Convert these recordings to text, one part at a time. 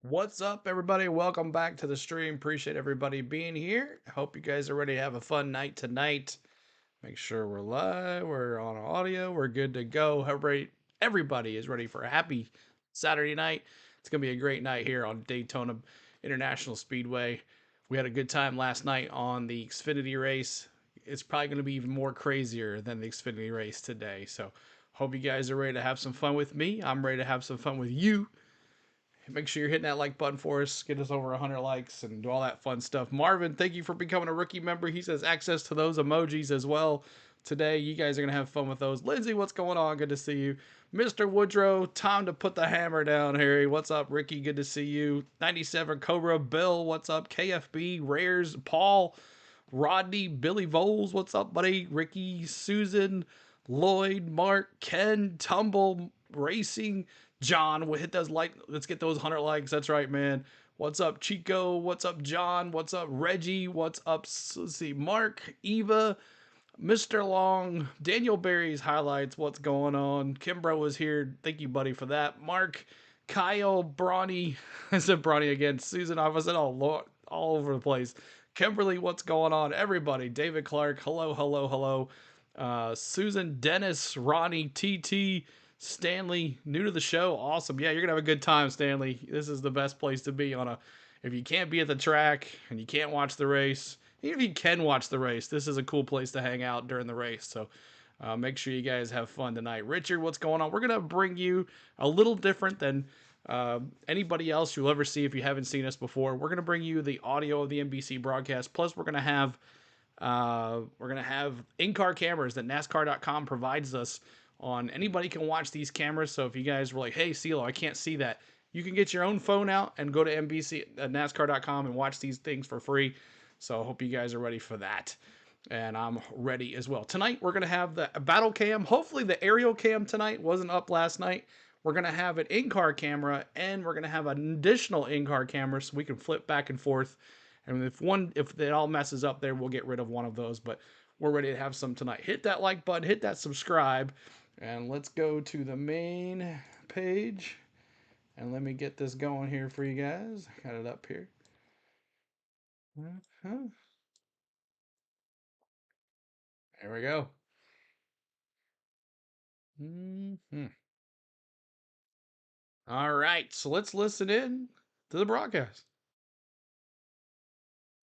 What's up, everybody? Welcome back to the stream. Appreciate everybody being here. Hope you guys are ready to have a fun night tonight. Make sure we're live, we're on audio, we're good to go. Everybody is ready for a happy Saturday night. It's going to be a great night here on Daytona International Speedway. We had a good time last night on the Xfinity race. It's probably going to be even more crazier than the Xfinity race today. So, hope you guys are ready to have some fun with me. I'm ready to have some fun with you. Make sure you're hitting that like button for us. Get us over 100 likes and do all that fun stuff. Marvin, thank you for becoming a rookie member. He says access to those emojis as well today. You guys are going to have fun with those. Lindsay, what's going on? Good to see you. Mr. Woodrow, time to put the hammer down, Harry. What's up, Ricky? Good to see you. 97 Cobra, Bill, what's up? KFB, Rares, Paul, Rodney, Billy Voles, what's up, buddy? Ricky, Susan, Lloyd, Mark, Ken, Tumble, Racing, John. We'll hit those let's get those 100 likes. That's right, man. What's up, Chico? What's up, John? What's up, Reggie? What's up, let's see, Mark, Eva, Mr. Long, Daniel Berry's highlights. What's going on? Kimbro was here. Thank you, buddy, for that. Mark, Kyle, Bronny. I said Bronny again. Susan, I was all over the place. Kimberly, what's going on? Everybody. David Clark, hello, hello, hello. Susan, Dennis, Ronnie, TT, Stanley, new to the show. Awesome. Yeah, you're going to have a good time, Stanley. This is the best place to be if you can't be at the track and you can't watch the race, even if you can watch the race, this is a cool place to hang out during the race. So make sure you guys have fun tonight. Richard, what's going on? We're going to bring you a little different than anybody else you'll ever see if you haven't seen us before. We're going to bring you the audio of the NBC broadcast. Plus, we're going to have in-car cameras that NASCAR.com provides us on. Anybody can watch these cameras. So if you guys were like, hey, CeeLo, I can't see that, You can get your own phone out and go to NBC NASCAR.com and watch these things for free. So I hope you guys are ready for that. And I'm ready as well. Tonight, we're going to have the battle cam. Hopefully, the aerial cam tonight wasn't up last night. We're going to have an in-car camera, and we're going to have an additional in-car camera so we can flip back and forth. And if it all messes up there, we'll get rid of one of those. But we're ready to have some tonight. Hit that like button, hit that subscribe, and let's go to the main page. And let me get this going here for you guys. Got it up here. Uh-huh. There we go. Mm-hmm. All right, so let's listen in to the broadcast.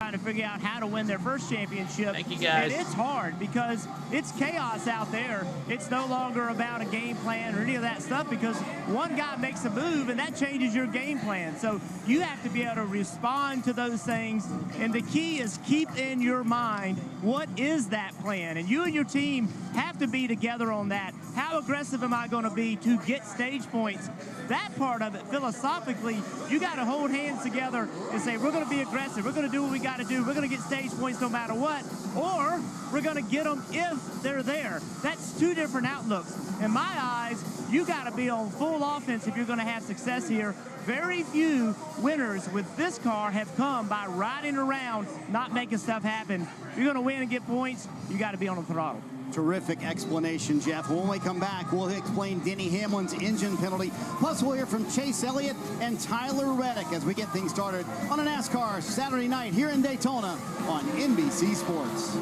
Trying to figure out how to win their first championship. Thank you, guys. And it's hard because it's chaos out there. It's no longer about a game plan or any of that stuff because one guy makes a move and that changes your game plan. So you have to be able to respond to those things. And the key is keep in your mind what is that plan. And you and your team have to be together on that. How aggressive am I going to be to get stage points? That part of it, philosophically, you got to hold hands together and say, we're going to be aggressive. We're going to do what we got to do. We're going to get stage points no matter what. Or we're going to get them if they're there. That's two different outlooks. In my eyes, you got to be on full offense if you're going to have success here. Very few winners with this car have come by riding around, not making stuff happen. If you're going to win and get points, you got to be on the throttle. Terrific explanation, Jeff. When we come back, we'll explain Denny Hamlin's engine penalty. Plus, we'll hear from Chase Elliott and Tyler Reddick as we get things started on a NASCAR Saturday night here in Daytona on NBC Sports.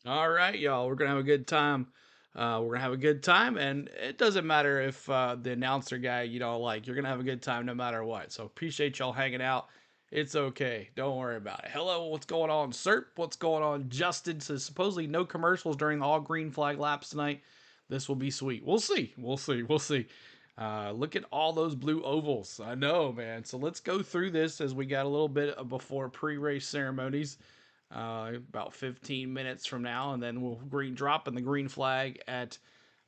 All right, y'all. We're going to have a good time. And it doesn't matter if the announcer guy you don't like. You're going to have a good time no matter what. So appreciate y'all hanging out. It's okay. Don't worry about it. Hello, what's going on, Serp? What's going on, Justin? Says supposedly no commercials during the all green flag laps tonight. This will be sweet. We'll see. Look at all those blue ovals. I know, man. So let's go through this as we got a little bit before pre-race ceremonies. About 15 minutes from now, and then we'll drop in the green flag at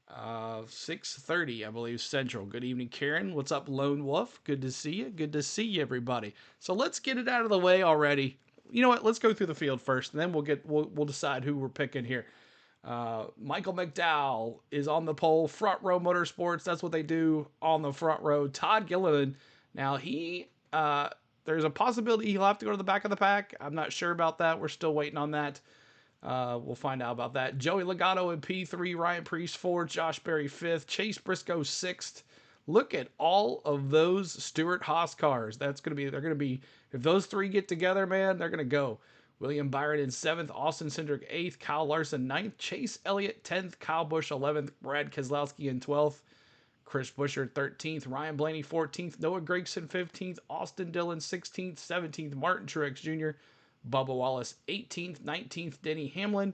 6:30, I believe, Central. Good evening, Karen. What's up, Lone Wolf? Good to see you. Good to see you, everybody. So let's get it out of the way already. You know what? Let's go through the field first, and then we'll decide who we're picking here. Michael McDowell is on the pole. Front Row Motorsports. That's what they do on the front row. Todd Gilliland. Now there's a possibility he'll have to go to the back of the pack. I'm not sure about that. We're still waiting on that. We'll find out about that. Joey Logano in P3, Ryan Preece 4th, Josh Berry 5th, Chase Briscoe 6th. Look at all of those Stewart Haas cars. They're going to be, if those three get together, man, they're going to go. William Byron in 7th, Austin Cindric 8th, Kyle Larson 9th, Chase Elliott 10th, Kyle Busch 11th, Brad Keselowski in 12th, Chris Buescher 13th, Ryan Blaney 14th, Noah Gragson 15th, Austin Dillon 16th, 17th, Martin Truex Jr., Bubba Wallace 18th, 19th, Denny Hamlin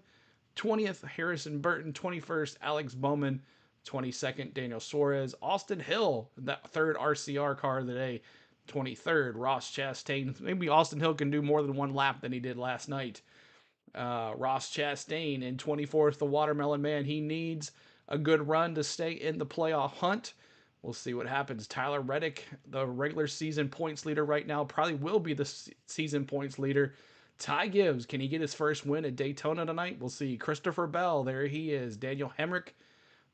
20th, Harrison Burton 21st, Alex Bowman 22nd, Daniel Suarez, Austin Hill, that third RCR car of the day, 23rd, Ross Chastain. Maybe Austin Hill can do more than one lap than he did last night. Ross Chastain in 24th, the Watermelon Man. He needs a good run to stay in the playoff hunt. We'll see what happens. Tyler Reddick, the regular season points leader right now, probably will be the season points leader. Ty Gibbs, can he get his first win at Daytona tonight? We'll see. Christopher Bell, there he is. Daniel Hemrick,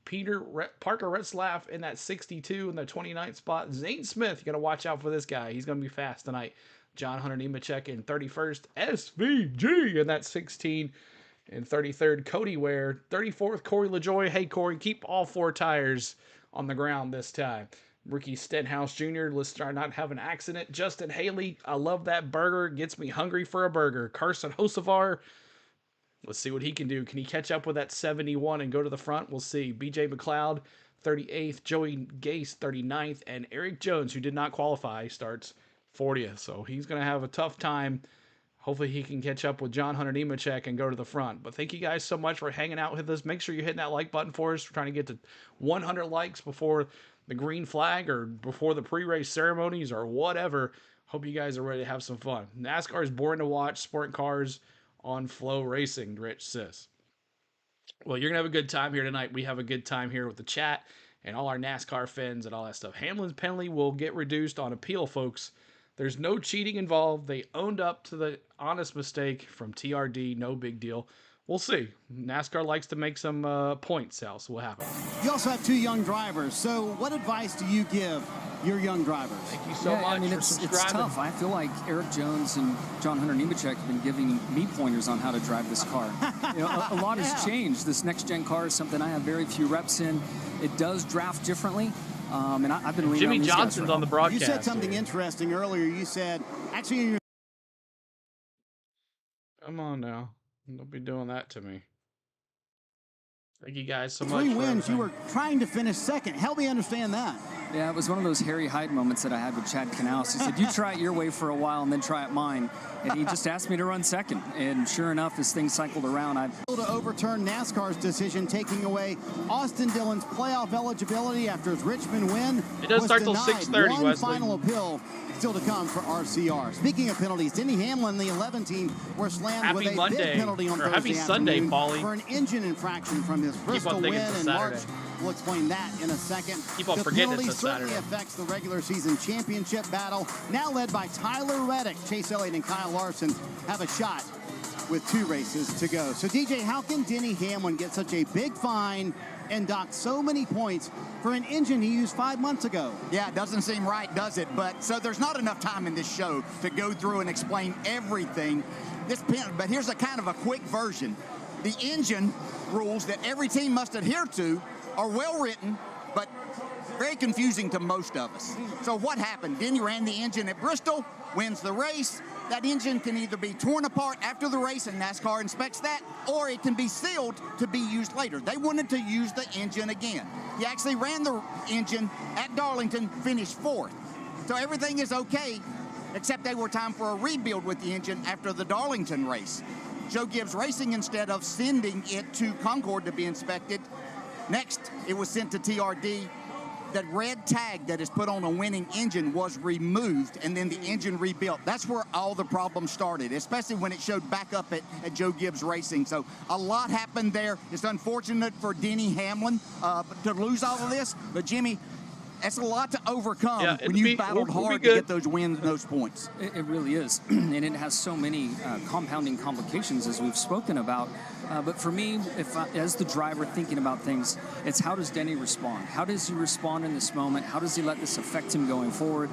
Parker Retzlaff in that 62 in the 29th spot. Zane Smith, you got to watch out for this guy. He's going to be fast tonight. John Hunter Nemechek in 31st. SVG in that 16 and 33rd. Cody Ware. 34th, Corey LaJoie. Hey, Corey, keep all four tires on the ground this time. Ricky Stenhouse Jr., let's try not have an accident. Justin Haley, I love that burger. Gets me hungry for a burger. Carson Hocevar, let's see what he can do. Can he catch up with that 71 and go to the front? We'll see. BJ McLeod, 38th. Joey Gase, 39th. And Eric Jones, who did not qualify, starts 40th. So he's going to have a tough time. Hopefully he can catch up with John Hunter Nemechek and go to the front. But thank you guys so much for hanging out with us. Make sure you're hitting that like button for us. We're trying to get to 100 likes before the green flag or before the pre-race ceremonies or whatever. Hope you guys are ready to have some fun. NASCAR is boring to watch. Sport cars on Flow Racing, Rich says. Well, you're going to have a good time here tonight. We have a good time here with the chat. and all our NASCAR fans and all that stuff. Hamlin's penalty will get reduced on appeal, folks. There's no cheating involved. They owned up to the honest mistake from TRD. No big deal. We'll see. NASCAR likes to make some points, Sal, so we'll have it. You also have 2 young drivers. So what advice do you give your young drivers? Thank you so much for subscribing. It's tough. I feel like Eric Jones and John Hunter Nemechek have been giving me pointers on how to drive this car. A lot has changed. This next-gen car is something I have very few reps in. It does draft differently. And I've been leaning Jimmy on Johnson's on the broadcast. You said something interesting earlier. You said, actually, come on now. Don't be doing that to me. Thank you guys so much. 3 wins. You were trying to finish second. Help me understand that. Yeah, it was one of those Harry Hyde moments that I had with Chad Knaus. He said, you try it your way for a while and then try it mine. And he just asked me to run second. And sure enough, as things cycled around, I to overturn NASCAR's decision, taking away Austin Dillon's playoff eligibility after his Richmond win. It does start till 6:30, One Wesley. final appeal still to come for RCR. Speaking of penalties, Denny Hamlin and the 11 team were slammed with a big penalty on Thursday Happy Sunday, afternoon Paulie. for an engine infraction from his Bristol win in March. We'll explain that in a second. Keep on the forgetting penalty it's a certainly Saturday. affects the regular season championship battle, now led by Tyler Reddick. Chase Elliott and Kyle Larson have a shot with 2 races to go. So, DJ, how can Denny Hamlin get such a big fine and dock so many points for an engine he used 5 months ago? Yeah, it doesn't seem right, does it? But so there's not enough time in this show to go through and explain everything. But here's a kind of a quick version. The engine rules that every team must adhere to are well written, but very confusing to most of us. So what happened? Denny ran the engine at Bristol, wins the race. That engine can either be torn apart after the race and NASCAR inspects that, or it can be sealed to be used later. They wanted to use the engine again. He actually ran the engine at Darlington, finished 4th. So everything is okay, except they were time for a rebuild with the engine after the Darlington race. Joe Gibbs Racing, instead of sending it to Concord to be inspected, next it was sent to TRD. The red tag that is put on a winning engine was removed, and then the engine rebuilt. That's where all the problems started, especially when it showed back up at Joe Gibbs Racing. So a lot happened there. It's unfortunate for Denny Hamlin to lose all of this, but Jimmy, that's a lot to overcome when you've battled hard to get those wins and those points. It really is, and it has so many compounding complications, as we've spoken about. But for me, as the driver thinking about things, it's how does Denny respond? How does he respond in this moment? How does he let this affect him going forward?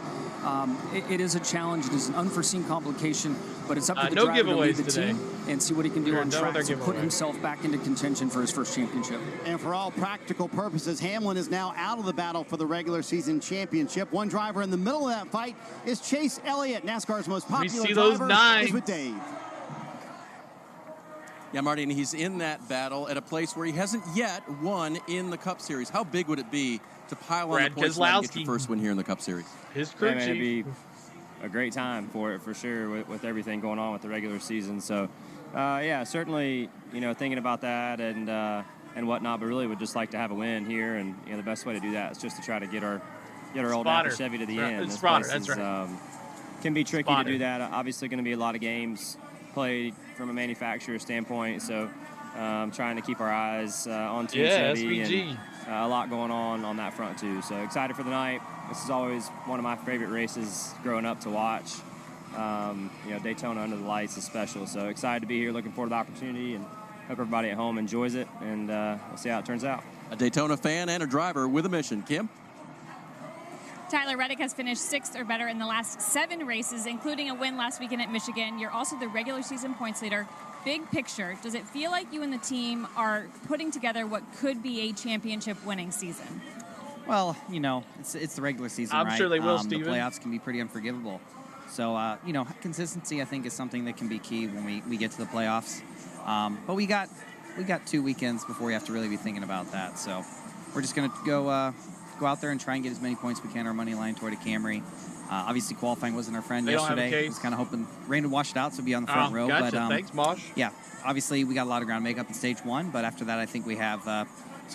It is a challenge. It is an unforeseen complication, but it's up to the driver to lead the team and see what he can do on track to put himself back into contention for his first championship. And for all practical purposes, Hamlin is now out of the battle for the regular season championship. One driver in the middle of that fight is Chase Elliott, NASCAR's most popular driver. Is with Dave. Yeah, Marty, and he's in that battle at a place where he hasn't yet won in the Cup Series. How big would it be to pile on the points and get your first win here in the Cup Series? His crew chief. It'd be a great time for it, for sure, with everything going on with the regular season. So, yeah, certainly, thinking about that and whatnot, but really would just like to have a win here. And, the best way to do that is just to try to get our old Apple Chevy to the end. That's right. Can be tricky to do that. Obviously going to be a lot of games played from a manufacturer standpoint, so trying to keep our eyes on Team Chevy and a lot going on that front too. So excited for the night. This is always one of my favorite races growing up to watch. Daytona under the lights is special, so excited to be here, looking forward to the opportunity, and hope everybody at home enjoys it, and we'll see how it turns out. A Daytona fan and a driver with a mission. Kim? Tyler Reddick has finished 6th or better in the last 7 races, including a win last weekend at Michigan. You're also the regular season points leader. Big picture, does it feel like you and the team are putting together what could be a championship winning season? Well, it's the regular season, right? I'm sure they will, Steven. The playoffs can be pretty unforgivable. So, consistency, I think, is something that can be key when we get to the playoffs. But we got 2 weekends before we have to really be thinking about that. So we're just going to go out there and try and get as many points we can. Our money line toward a Camry. Obviously, qualifying wasn't our friend yesterday. I was kind of hoping rain would wash it out, so be on the front row. Gotcha. But thanks, Mosh. Yeah, obviously we got a lot of ground to make up in stage 1, but after that, I think we have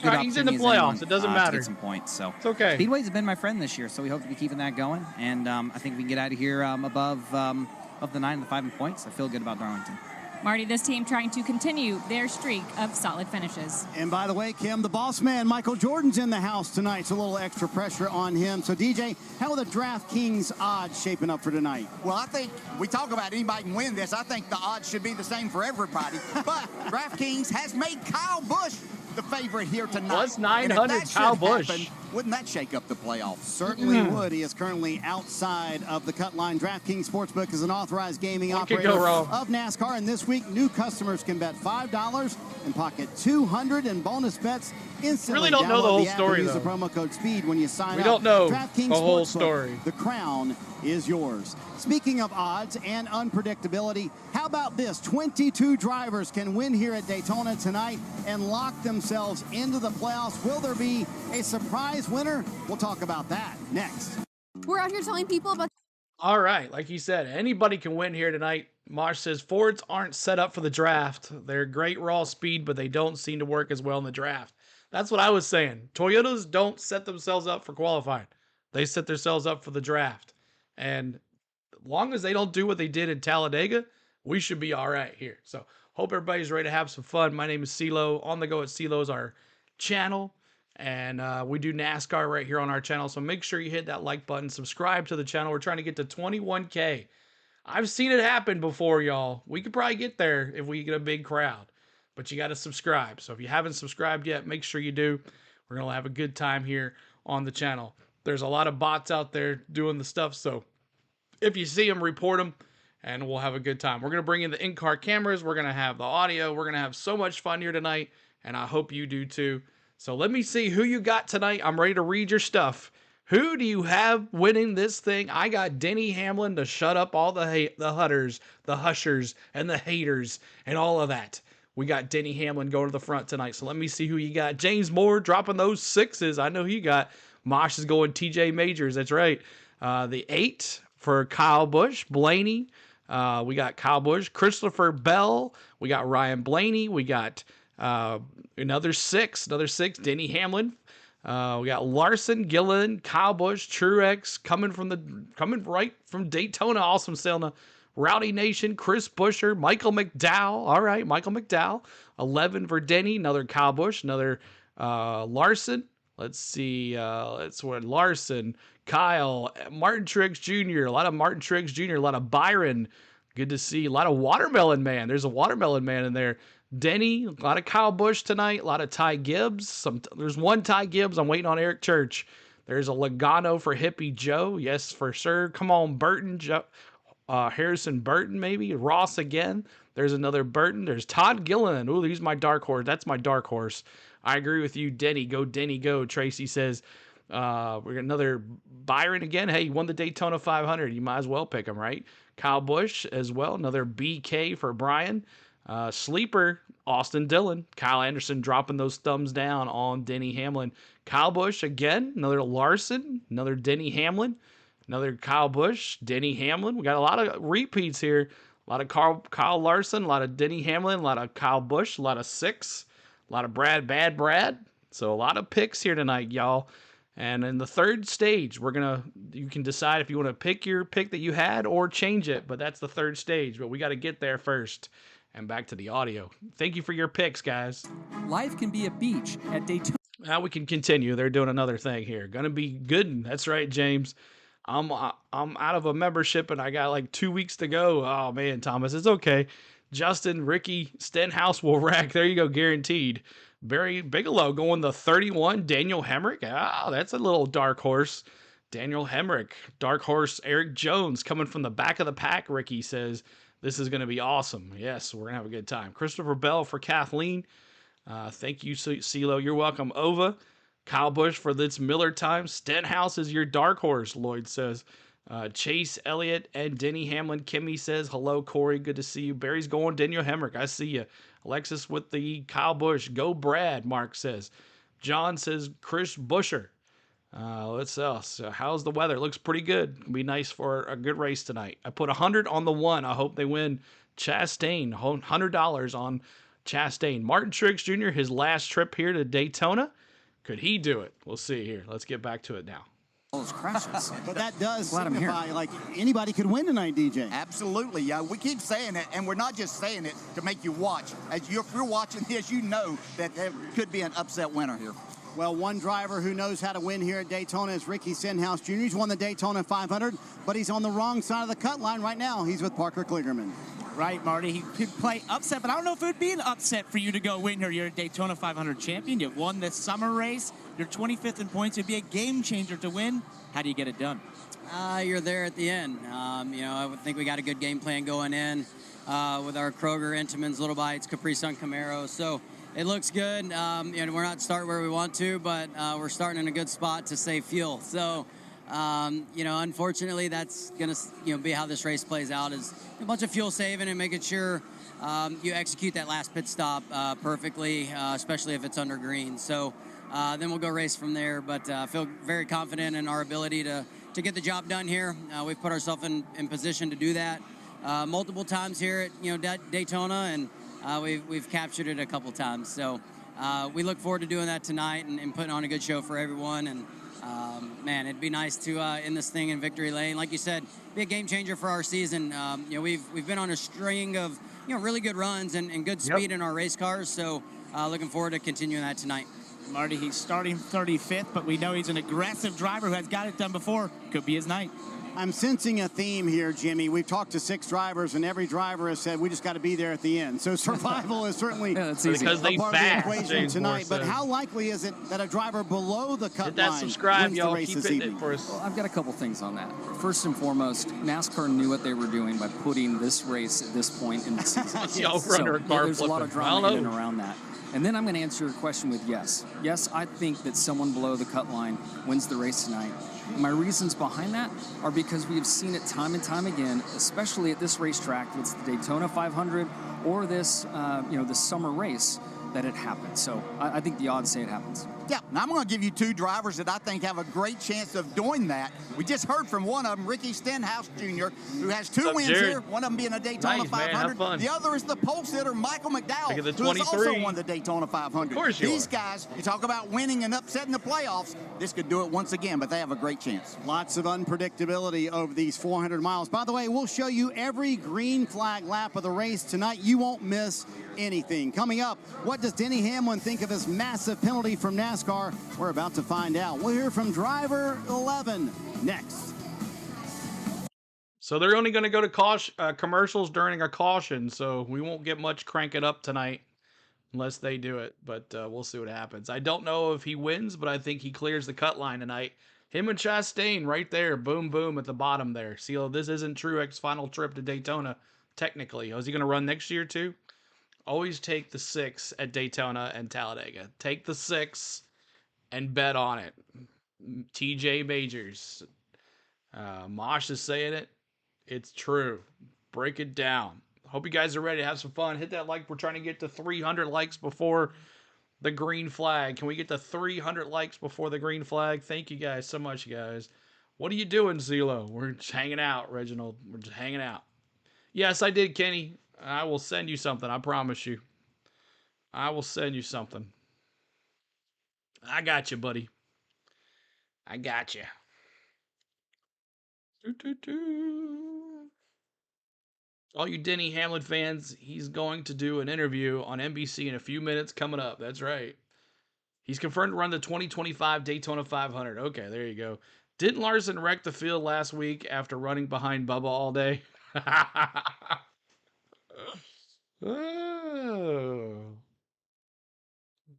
good he's in the playoffs. It doesn't matter. To get some points, so it's okay. Speedway's been my friend this year, so we hope to be keeping that going. And I think we can get out of here above the 9 and the 5 in points. I feel good about Darlington. Marty, this team trying to continue their streak of solid finishes. And by the way, Kim, the boss man, Michael Jordan's in the house tonight, so a little extra pressure on him. So, DJ, how are the DraftKings odds shaping up for tonight? Well, I think we talk about anybody can win this. I think the odds should be the same for everybody. But DraftKings has made Kyle Busch the favorite here tonight. Plus 900, Kyle Busch. Wouldn't that shake up the playoffs? Certainly would. He is currently outside of the cut line. DraftKings Sportsbook is an authorized gaming operator of NASCAR, and this week new customers can bet $5 and pocket $200 in bonus bets instantly. Really don't know the whole story, use though. the promo code SPEED when you sign up. We don't know DraftKings the whole Sportsbook, story. The crown is yours. Speaking of odds and unpredictability, how about this? 22 drivers can win here at Daytona tonight and lock themselves into the playoffs. Will there be a surprise winner? We'll talk about that next. We're out here telling people about... All right, like you said, anybody can win here tonight. Mosh says Fords aren't set up for the draft. They're great raw speed, but they don't seem to work as well in the draft. That's what I was saying. Toyotas don't set themselves up for qualifying. They set themselves up for the draft. And as long as they don't do what they did in Talladega, we should be all right here. So hope everybody's ready to have some fun. My name is CeeLo. On the Go at CeeLo is our channel. And we do NASCAR right here on our channel. So make sure you hit that like button. Subscribe to the channel. We're trying to get to 21K. I've seen it happen before, y'all. We could probably get there if we get a big crowd. But you got to subscribe. So if you haven't subscribed yet, make sure you do. We're going to have a good time here on the channel. There's a lot of bots out there doing the stuff. So if you see them, report them. And we'll have a good time. We're going to bring in the in-car cameras. We're going to have the audio. We're going to have so much fun here tonight. And I hope you do too. So let me see who you got tonight. I'm ready to read your stuff. Who do you have winning this thing? I got Denny Hamlin to shut up all the hutters, the hushers, and the haters, and all of that. We got Denny Hamlin going to the front tonight. So let me see who you got. James Moore dropping those 6s. I know who you got. Mosh is going TJ Majors. That's right. The 8 for Kyle Busch. Blaney. We got Kyle Busch. Christopher Bell. We got Ryan Blaney. We got another 6. Denny Hamlin. We got Larson, Gillen, Kyle Busch, Truex coming right from Daytona. Awesome Selna. Rowdy Nation, Chris Buescher, Michael McDowell. All right, Michael McDowell. 11 for Denny. Another Kyle Busch. Another Larson. Let's see. Larson, Kyle, Martin Truex Jr. A lot of Martin Truex Jr. A lot of Byron. Good to see. A lot of Watermelon Man. There's a Watermelon Man in there. Denny, a lot of Kyle Busch tonight, a lot of Ty Gibbs. There's one Ty Gibbs. I'm waiting on Eric Church. There's a Logano for Hippie Joe. Yes, for sure. Come on, Burton. Harrison Burton, maybe. Ross again. There's another Burton. There's Todd Gilliland. Ooh, he's my dark horse. That's my dark horse. I agree with you, Denny. Go, Denny, go. Tracy says, we got another Byron again. Hey, you won the Daytona 500. You might as well pick him, right? Kyle Busch as well. Another BK for Brian. Sleeper, Austin Dillon. Kyle Anderson dropping those thumbs down on Denny Hamlin. Kyle Busch again. Another Larson. Another Denny Hamlin. Another Kyle Busch. Denny Hamlin. We got a lot of repeats here. A lot of Kyle Larson. A lot of Denny Hamlin. A lot of Kyle Busch. A lot of 6. A lot of Bad Brad. So a lot of picks here tonight, y'all. And in the third stage, you can decide if you want to pick your pick that you had or change it. But that's the third stage. But we got to get there first. And back to the audio. Thank you for your picks, guys. Life can be a beach at Daytona. Now we can continue. They're doing another thing here. Gonna be good. That's right, James. I'm out of a membership and I got like 2 weeks to go. Oh man, Thomas, it's okay. Justin, Ricky, Stenhouse will wreck. There you go, guaranteed. Barry Bigelow going the 31. Daniel Hemrick. That's a little dark horse. Daniel Hemrick. Dark horse. Eric Jones coming from the back of the pack, Ricky says. This is going to be awesome. Yes, we're going to have a good time. Christopher Bell for Kathleen. Thank you, CeeLo. You're welcome. Ova. Kyle Busch for this Miller time. Stenhouse is your dark horse, Lloyd says. Chase Elliott and Denny Hamlin. Kimmy says, hello, Corey. Good to see you. Barry's going. Daniel Hemrick. I see you. Alexis with the Kyle Busch. Go Brad, Mark says. John says, Chris Buescher. Let's else. How's the weather? Looks pretty good. It'll be nice for a good race tonight. I put 100 on the 1. I hope they win. Chastain, $100 on Chastain. Martin Truex Jr., his last trip here to Daytona. Could he do it? We'll see here. Let's get back to it now. those crashes. But that does signify like anybody could win tonight, DJ. Absolutely. Yeah, we keep saying it, and we're not just saying it to make you watch. If you're watching this, you know that there could be an upset winner here. Well, one driver who knows how to win here at Daytona is Ricky Stenhouse Jr. He's won the Daytona 500, but he's on the wrong side of the cut line right now. He's with Parker Kligerman. Right, Marty. He could play upset, but I don't know if it would be an upset for you to go win here. You're a Daytona 500 champion. You've won this summer race. You're 25th in points. It'd be a game changer to win. How do you get it done? You're there at the end. I think we got a good game plan going in with our Kroger, Entenmann's, Little Bites, Capri Sun, Camaro. So it looks good. We're not starting where we want to, but we're starting in a good spot to save fuel. So, unfortunately, that's going to be how this race plays out, is a bunch of fuel saving and making sure you execute that last pit stop perfectly, especially if it's under green. So then we'll go race from there. But I feel very confident in our ability to get the job done here. We've put ourselves in position to do that multiple times here at Daytona, and we've captured it a couple times. So we look forward to doing that tonight and putting on a good show for everyone. And man, it'd be nice to end this thing in victory lane. Like you said, be a game changer for our season. We've been on a string of really good runs and good speed in our race cars. So looking forward to continuing that tonight. Marty, he's starting 35th, but we know he's an aggressive driver who has got it done before. Could be his night. I'm sensing a theme here, Jimmy. We've talked to 6 drivers, and every driver has said we just got to be there at the end. So survival is certainly a part of the equation tonight. But how likely is it that a driver below the cut line wins the race this evening? Well, I've got a couple things on that. First and foremost, NASCAR knew what they were doing by putting this race at this point in the season. There's a lot of drama in and around that. And then I'm going to answer your question with yes. Yes, I think that someone below the cut line wins the race tonight. My reasons behind that are because we have seen it time and time again, especially at this racetrack, if it's the Daytona 500 or this, this summer race, that it happens. So I think the odds say it happens. Yeah, now I'm going to give you 2 drivers that I think have a great chance of doing that. We just heard from one of them, Ricky Stenhouse Jr., who has 2 wins here, one of them being a Daytona 500. The other is the pole sitter, Michael McDowell, who has also won the Daytona 500. Of course These guys, you talk about winning and upsetting the playoffs, this could do it once again, but they have a great chance. Lots of unpredictability over these 400 miles. By the way, we'll show you every green flag lap of the race tonight. You won't miss anything. Coming up, what does Denny Hamlin think of his massive penalty from NASCAR? We're about to find out. We'll hear from driver 11 next. So they're only going to go to commercials during a caution, so we won't get much Crank It Up tonight unless they do it, but we'll see what happens. I don't know if he wins, but I think he clears the cut line tonight. Him and Chastain right there, boom, boom at the bottom there. See, this isn't Truex's final trip to Daytona, technically. Is he going to run next year too? Always take the 6 at Daytona and Talladega. Take the 6 and bet on it. TJ Majors. Mosh is saying it. It's true. Break it down. Hope you guys are ready to have some fun. Hit that like. We're trying to get to 300 likes before the green flag. Can we get to 300 likes before the green flag? Thank you guys so much, guys. What are you doing, Zelo? We're just hanging out, Reginald. We're just hanging out. Yes, I did, Kenny. I will send you something. I promise you. I will send you something. I got you, buddy. I got you. All you Denny Hamlin fans, he's going to do an interview on NBC in a few minutes coming up. That's right. He's confirmed to run the 2025 Daytona 500. Okay, there you go. Didn't Larson wreck the field last week after running behind Bubba all day? Oh.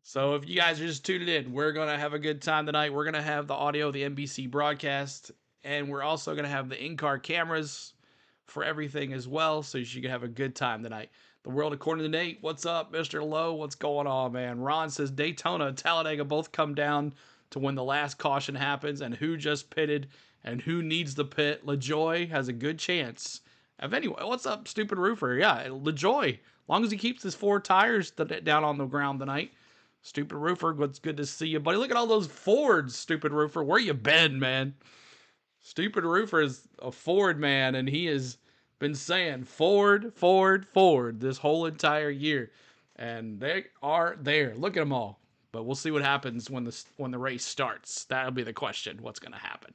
So if you guys are just tuning in, we're going to have a good time tonight. We're going to have the audio of the NBC broadcast, and we're also going to have the in-car cameras for everything as well, so you should have a good time tonight. The World According to Nate, what's up, Mr. Lowe? What's going on, man? Ron says Daytona and Talladega both come down to when the last caution happens, and who just pitted and who needs the pit. LaJoy has a good chance. Anyway, what's up, Stupid Roofer? Yeah, LaJoy, as long as he keeps his 4 tires down on the ground tonight. Stupid Roofer, what's good to see you, buddy. Look at all those Fords, Stupid Roofer. Where you been, man? Stupid Roofer is a Ford man, and he has been saying Ford, Ford, Ford this whole entire year. And they are there. Look at them all. But we'll see what happens when the race starts. That'll be the question. What's going to happen?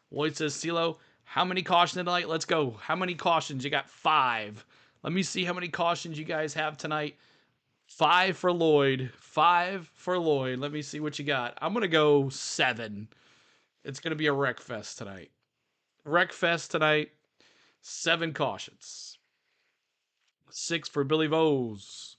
Lloyd says, CeeLo, how many cautions tonight? Let's go. How many cautions? You got 5. Let me see how many cautions you guys have tonight. 5 for Lloyd. 5 for Lloyd. Let me see what you got. I'm going to go 7. It's going to be a wreck fest tonight. Wreck fest tonight. 7 cautions. 6 for Billy Vose.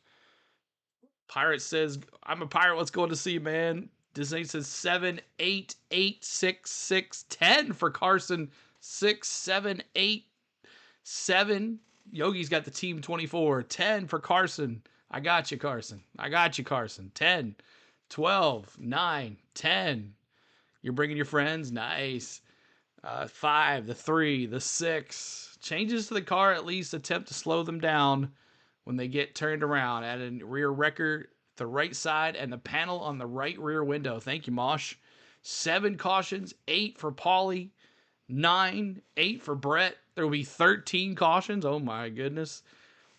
Pirate says, I'm a pirate. What's going to see, man? Disney says 7, 8, 8, 6, 6, 10 for Carson. 6, 7, 8, 7. Yogi's got the team 24. 10 for Carson. I got you, Carson. I got you, Carson. 10, 12, 9, 10. You're bringing your friends? Nice. 5, the 3, the 6. Changes to the car at least attempt to slow them down when they get turned around. Add a rear wrecker, the right side, and the panel on the right rear window. Thank you, Mosh. 7 cautions, 8 for Paulie, 9, 8 for Brett. There will be 13 cautions. Oh, my goodness.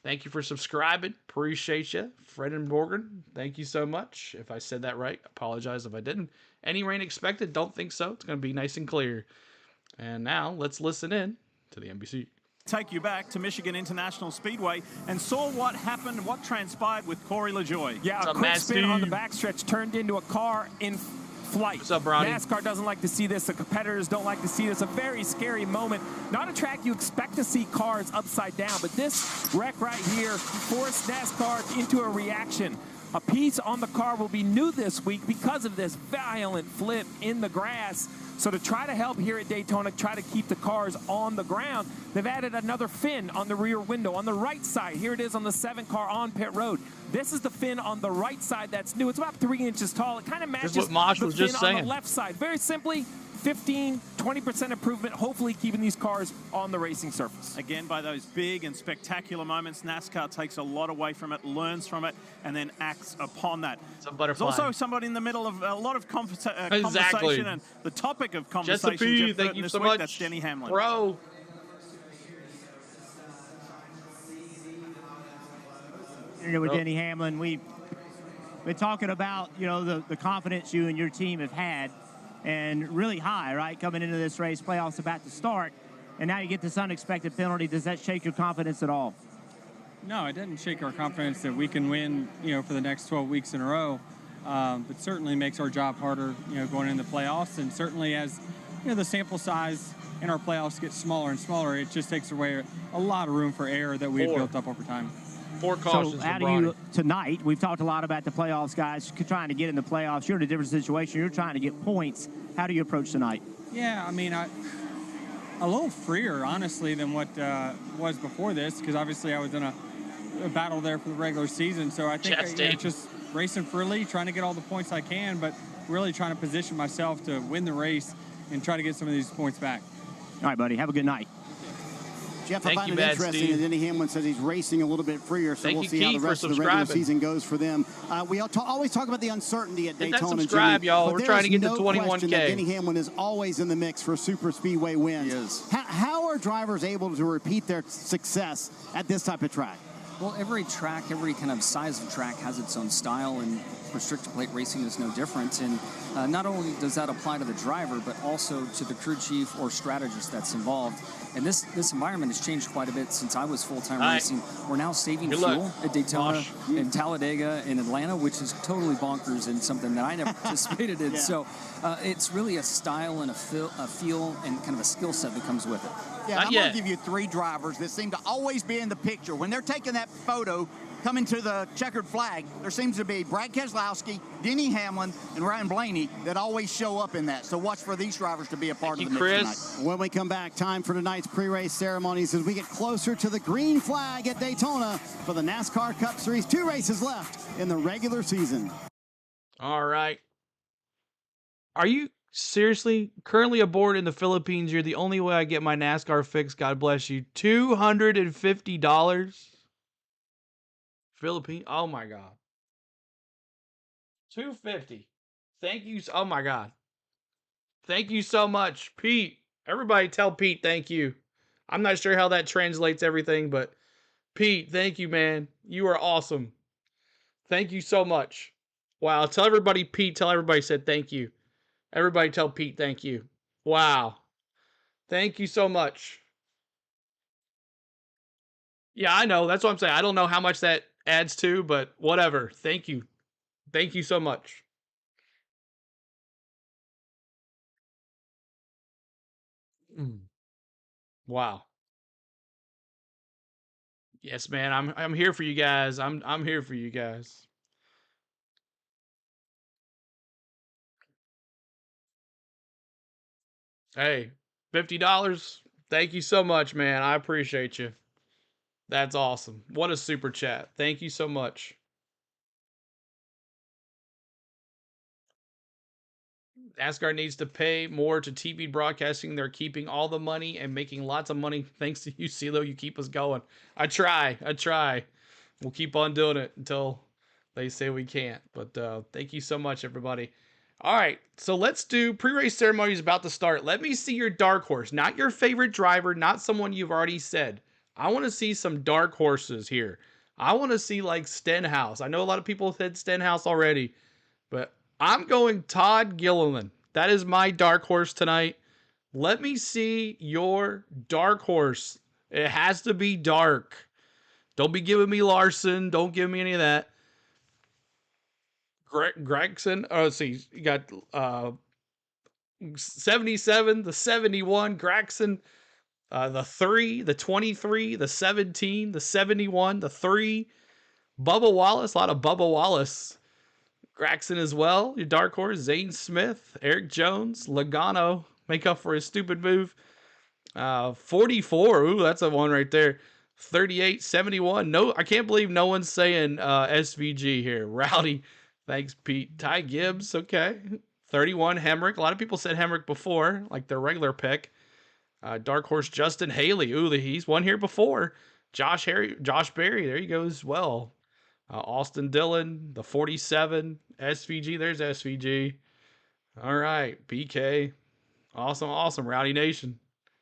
Thank you for subscribing. Appreciate you. Fred and Morgan, thank you so much. If I said that right, apologize if I didn't. Any rain expected? Don't think so. It's going to be nice and clear. And now let's listen in to the NBC. Take you back to Michigan International Speedway and saw what happened, what transpired with Corey LaJoie. Yeah, a quick spin on the backstretch turned into a car in flight. What's up, Ronnie? NASCAR doesn't like to see this. The competitors don't like to see this. A very scary moment. Not a track you expect to see cars upside down, but this wreck right here forced NASCAR into a reaction. A piece on the car will be new this week because of this violent flip in the grass. So to try to help here at Daytona, try to keep the cars on the ground, they've added another fin on the rear window on the right side. Here it is on the 7 car on pit road. This is the fin on the right side that's new. It's about 3 inches tall. It kind of matches what Mosh was the just fin on saying. the left side. Very simply, 15, 20% improvement, hopefully keeping these cars on the racing surface. Again, by those big and spectacular moments, NASCAR takes a lot away from it, learns from it, and then acts upon that. It's a butterfly. There's also somebody in the middle of a lot of conversation, and the topic of conversation. Jessica, thank you so much. That's Denny Hamlin. Bro. With Denny Hamlin, we've been talking about, the confidence you and your team have had, and really high, right? Coming into this race, playoffs about to start, and now you get this unexpected penalty. Does that shake your confidence at all? No, it doesn't shake our confidence that we can win, for the next 12 weeks in a row. But certainly makes our job harder, going into the playoffs, and certainly as the sample size in our playoffs gets smaller and smaller, it just takes away a lot of room for error that we've built up over time. 4 cautions. So how do you, tonight, we've talked a lot about the playoffs, guys, trying to get in the playoffs. You're in a different situation. You're trying to get points. How do you approach tonight? Yeah, I mean, a little freer, honestly, than what was before this, because obviously I was in a battle there for the regular season. So I think just racing freely, trying to get all the points I can, but really trying to position myself to win the race and try to get some of these points back. All right, buddy. Have a good night. Jeff, I find it interesting that Denny Hamlin says he's racing a little bit freer, so we'll see how the rest of the regular season goes for them. We always talk about the uncertainty at Daytona. Subscribe, y'all. We're trying to get to 21K. Denny Hamlin is always in the mix for super speedway wins. He is. How are drivers able to repeat their success at this type of track? Well, every track, every kind of size of track has its own style, and restricted plate racing is no different. And not only does that apply to the driver, but also to the crew chief or strategist that's involved. And this environment has changed quite a bit since I was full-time racing. We're now saving fuel at Daytona and Talladega and Atlanta, which is totally bonkers and something that I never participated in. So it's really a style and a feel and kind of a skill set that comes with it. Yeah, I'm going to give you 3 drivers that seem to always be in the picture. When they're taking that photo, coming to the checkered flag, there seems to be Brad Keselowski, Denny Hamlin, and Ryan Blaney that always show up in that. So watch for these drivers to be a part of the mix tonight. When we come back, time for tonight's pre-race ceremonies as we get closer to the green flag at Daytona for the NASCAR Cup Series. 2 races left in the regular season. All right. Are you seriously currently aboard in the Philippines? You're the only way I get my NASCAR fix. God bless you. $250. Philippine. Oh my God. $250. Thank you. Oh my God. Thank you so much, Pete. Everybody tell Pete thank you. I'm not sure how that translates everything, but Pete, thank you, man. You are awesome. Thank you so much. Wow. Tell everybody, Pete. Tell everybody said thank you. Everybody tell Pete thank you. Wow. Thank you so much. Yeah, I know. That's what I'm saying. I don't know how much that adds to, but whatever. Thank you. Thank you so much. Wow. Yes, man. I'm here for you guys. I'm here for you guys. Hey, $50. Thank you so much, man. I appreciate you. That's awesome. What a super chat. Thank you so much. NASCAR needs to pay more to TV broadcasting. They're keeping all the money and making lots of money. Thanks to you, CeeLo. You keep us going. I try. We'll keep on doing it until they say we can't. But thank you so much, everybody. All right, so let's do pre-race ceremonies about to start. Let me see your dark horse, not your favorite driver, not someone you've already said. I want to see some dark horses here. I want to see like Stenhouse. I know a lot of people said Stenhouse already, but I'm going Todd Gilliland. That is my dark horse tonight. Let me see your dark horse. It has to be dark. Don't be giving me Larson. Don't give me any of that. Gregson. Oh, let's see. You got 77, the 71, Gregson, the 3, the 23, the 17, the 71, the 3, Bubba Wallace. A lot of Bubba Wallace. Gregson as well. Your dark horse, Zane Smith, Eric Jones, Logano. Make up for his stupid move. 44. Ooh, that's a one right there. 38, 71. No, I can't believe no one's saying SVG here. Rowdy. Thanks, Pete. Ty Gibbs. Okay. 31, Hemrick. A lot of people said Hemrick before, like their regular pick. Dark horse, Justin Haley. Ooh, he's won here before. Josh Berry. There you go as well. Austin Dillon, the 47. SVG. There's SVG. All right. BK. Awesome. Rowdy Nation.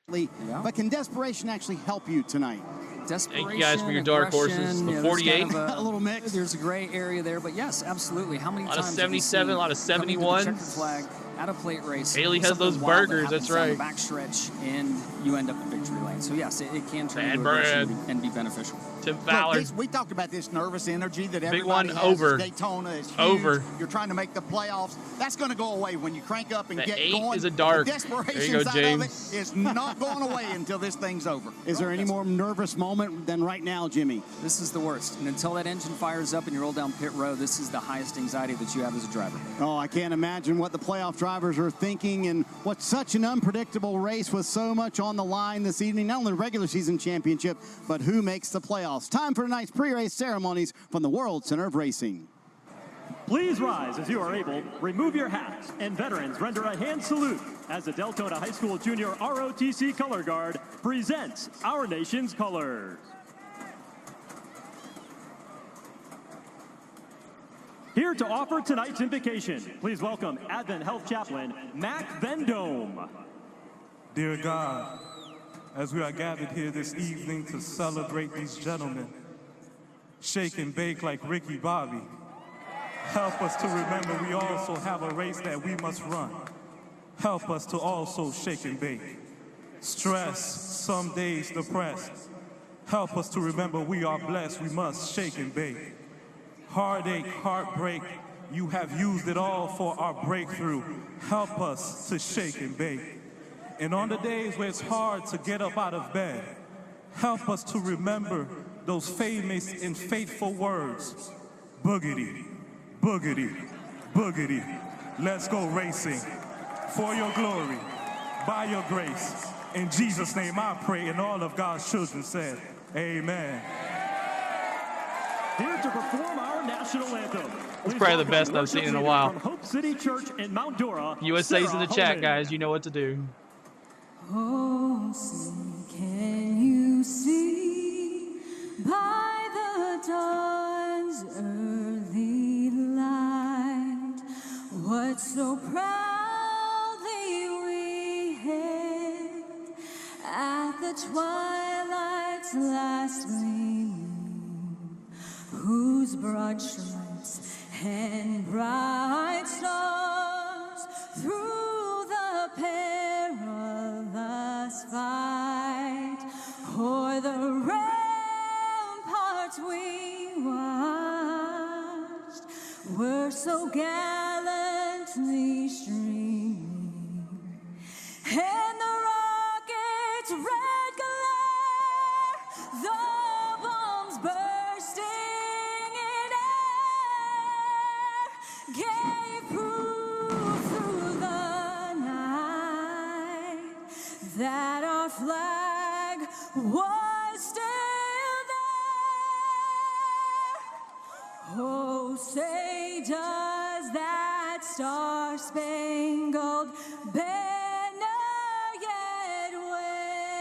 But can desperation actually help you tonight? Desperation, thank you guys for your dark horses. The 48. A little mix. There's a gray area there, but yes, absolutely. How many times? A lot of 77, a lot of 71. Flag at a plate race. Haley has those burgers. That's right. Backstretch, and you end up in victory lane. So yes, it can turn into a and be beneficial. Tim Fowler. Look, we talked about this nervous energy that big everybody one has. over. Daytona is huge. Over. You're trying to make the playoffs. That's going to go away when you crank up and the get 8 going. Is a dark. The desperation there you go, side James. of it is not going away until this thing's over. Is there any more nervous moment than right now, Jimmy? This is the worst. And until that engine fires up and you roll down pit road, this is the highest anxiety that you have as a driver. Oh, I can't imagine what the playoff drivers are thinking, and what's such an unpredictable race with so much on the line this evening. Not only the regular season championship, but who makes the playoffs. Time for tonight's pre-race ceremonies from the World Center of Racing. Please rise as you are able, remove your hats, and veterans render a hand salute as the Daytona High School Junior ROTC Color Guard presents our nation's colors. Here to offer tonight's invocation, please welcome Advent Health Chaplain Mac Vendome. Dear God, as we are gathered here this evening to celebrate these gentlemen, shake and bake like Ricky Bobby, help us to remember we also have a race that we must run. Help us to also shake and bake. Stress, some days depressed. Help us to remember we are blessed, we must shake and bake. Heartache, heartbreak, you have used it all for our breakthrough. Help us to shake and bake. And on the days where it's hard to get up out of bed, help us to remember those famous and faithful words. Boogity, boogity, boogity. Let's go racing. For your glory, by your grace. In Jesus' name I pray, and all of God's children said, amen. Here to perform our national anthem. It's probably the best I've seen in a while. From Hope City Church in Mount Dora, USA's in the chat, Holman. guys. You know what to do. Oh, see, can you see by the dawn's early light what so proudly we hailed at the twilight's last gleaming, whose broad stripes and bright stars through the perilous fight, o'er the ramparts we watched were so gallantly streaming, and the rocket's red glare, the bombs bursting in air, gave proof through the night that our flag was still there. Oh, say does that star-spangled banner yet wave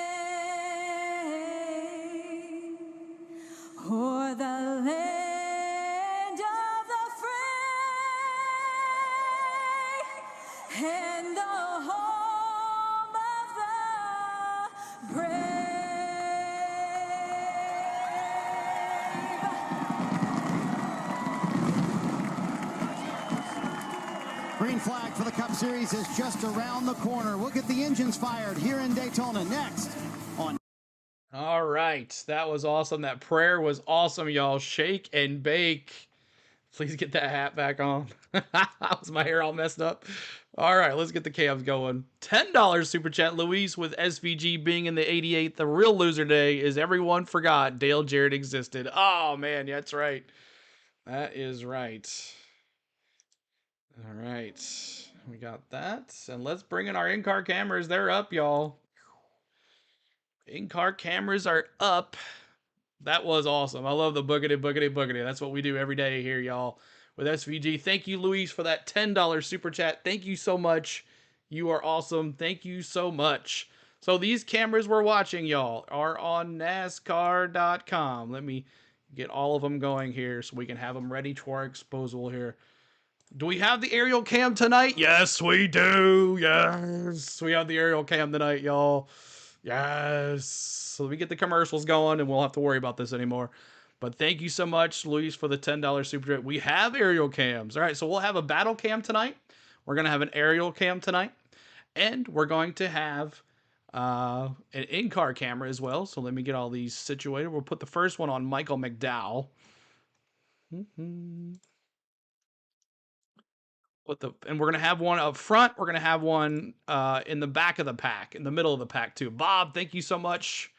o'er the land of the free and the home of the brave? Green flag for the Cup Series is just around the corner. We'll get the engines fired here in Daytona next on. All right. That was awesome. That prayer was awesome, y'all. Shake and bake. Please get that hat back on. Was my hair all messed up? All right, let's get the cams going. $10 super chat. Luis with SVG being in the 88th. The real loser day is everyone forgot Dale Jarrett existed. Oh, man. Yeah, that's right. That is right. All right. We got that. And let's bring in our in-car cameras. They're up, y'all. In-car cameras are up. That was awesome. I love the boogity, boogity, boogity. That's what we do every day here, y'all, with SVG. Thank you, Luis, for that $10 super chat. Thank you so much. You are awesome. Thank you so much. So these cameras we're watching, y'all, are on NASCAR.com. Let me get all of them going here so we can have them ready to our disposal here. Do we have the aerial cam tonight? Yes, we do. Yes, we have the aerial cam tonight, y'all. Yes. So we get the commercials going and we'll have to worry about this anymore. But thank you so much, Luis, for the $10 super chat. We have aerial cams. All right, so we'll have a battle cam tonight. We're going to have an aerial cam tonight. And we're going to have an in-car camera as well. So let me get all these situated. We'll put the first one on Michael McDowell. And we're going to have one up front. We're going to have one in the back of the pack, in the middle of the pack too. Bob, thank you so much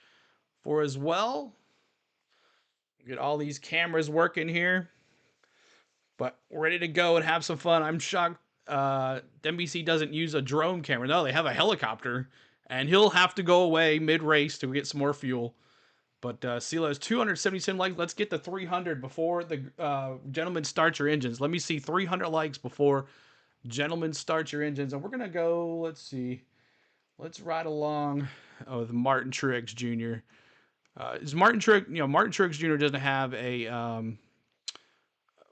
for as well. Get all these cameras working here. But we're ready to go and have some fun. I'm shocked NBC doesn't use a drone camera. No, they have a helicopter. And he'll have to go away mid-race to get some more fuel. But CeeLo has 277 likes. Let's get the 300 before the gentlemen start your engines. Let me see 300 likes before gentlemen start your engines. And we're going to go, let's see. Let's ride along with Martin Truex Jr. Is Martin Truex, Martin Truex Jr. doesn't have a,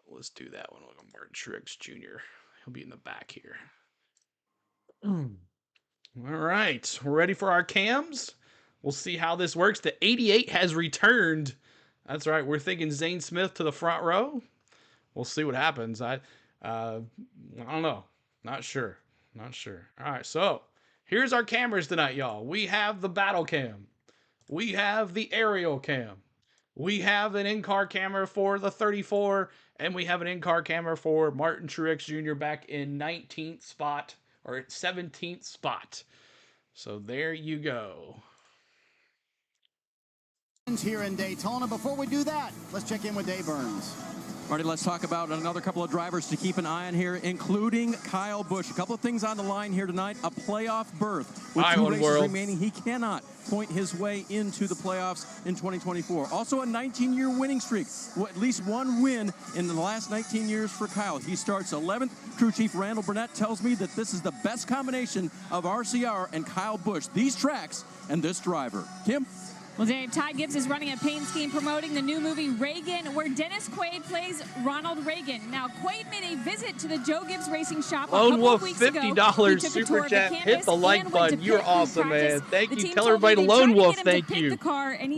let's do that one. Martin Truex Jr. He'll be in the back here. All right. We're ready for our cams. We'll see how this works. The 88 has returned. That's right. We're thinking Zane Smith to the front row. We'll see what happens. I don't know. Not sure. All right. So here's our cameras tonight, y'all. We have the battle cam. We have the aerial cam. We have an in-car camera for the 34. And we have an in-car camera for Martin Truex Jr. back in 19th spot or 17th spot. So there you go. Here in Daytona. Before we do that, let's check in with Dave Burns. Marty, let's talk about another couple of drivers to keep an eye on here, including Kyle Busch. A couple of things on the line here tonight. A playoff berth. With 2 races remaining, he cannot point his way into the playoffs in 2024. Also a 19-year winning streak. At least one win in the last 19 years for Kyle. He starts 11th. Crew Chief Randall Burnett tells me that this is the best combination of RCR and Kyle Busch. These tracks and this driver. Kim? Well, Dave, Ty Gibbs is running a paint scheme promoting the new movie Reagan, where Dennis Quaid plays Ronald Reagan. Now, Quaid made a visit to the Joe Gibbs Racing shop a couple of weeks ago. $50 super chat. Hit the like button. You're awesome, man. Thank you. Tell everybody Lone Wolf thank you.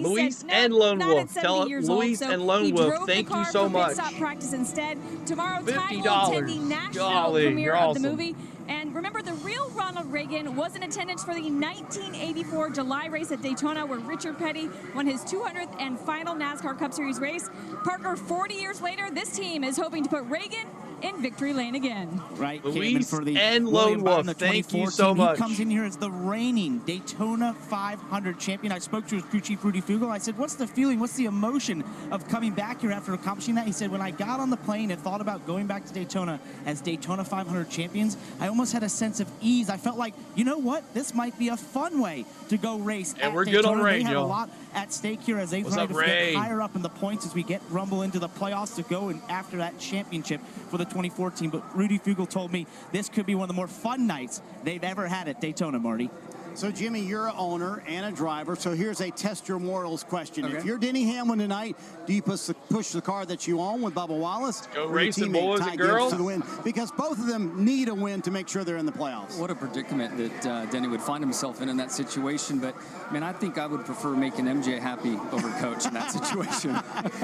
Luis and Lone Wolf. Tell Luis and Lone Wolf thank you so much. Practice instead. Tomorrow, Ty will attend the national premiere of the movie. And remember, the real Ronald Reagan was in attendance for the 1984 July race at Daytona, where Richard Petty won his 200th and final NASCAR Cup Series race. Parker, 40 years later, this team is hoping to put Reagan in victory lane again. Right, Luis for the and Lone Wolf, thank you so much. He comes in here as the reigning Daytona 500 champion. I spoke to his crew chief, Rudy Fugel. I said, what's the feeling, what's the emotion of coming back here after accomplishing that? He said, when I got on the plane and thought about going back to Daytona as Daytona 500 champions, I almost had a sense of ease. I felt like, you know what, this might be a fun way to go race and we're Daytona. Good on Ray, they have yo. a lot at stake here as they try to get higher up in the points as we get rumble into the playoffs to go and after that championship for the 2014. But Rudy Fugel told me this could be one of the more fun nights they've ever had at Daytona, Marty. So, Jimmy, you're an owner and a driver, so here's a test your morals question. Okay. If you're Denny Hamlin tonight, do you push the car that you own with Bubba Wallace? Go racing, boys and girls. To the win? Because both of them need a win to make sure they're in the playoffs. What a predicament that Denny would find himself in that situation. But, man, I think I would prefer making MJ happy over Coach in that situation.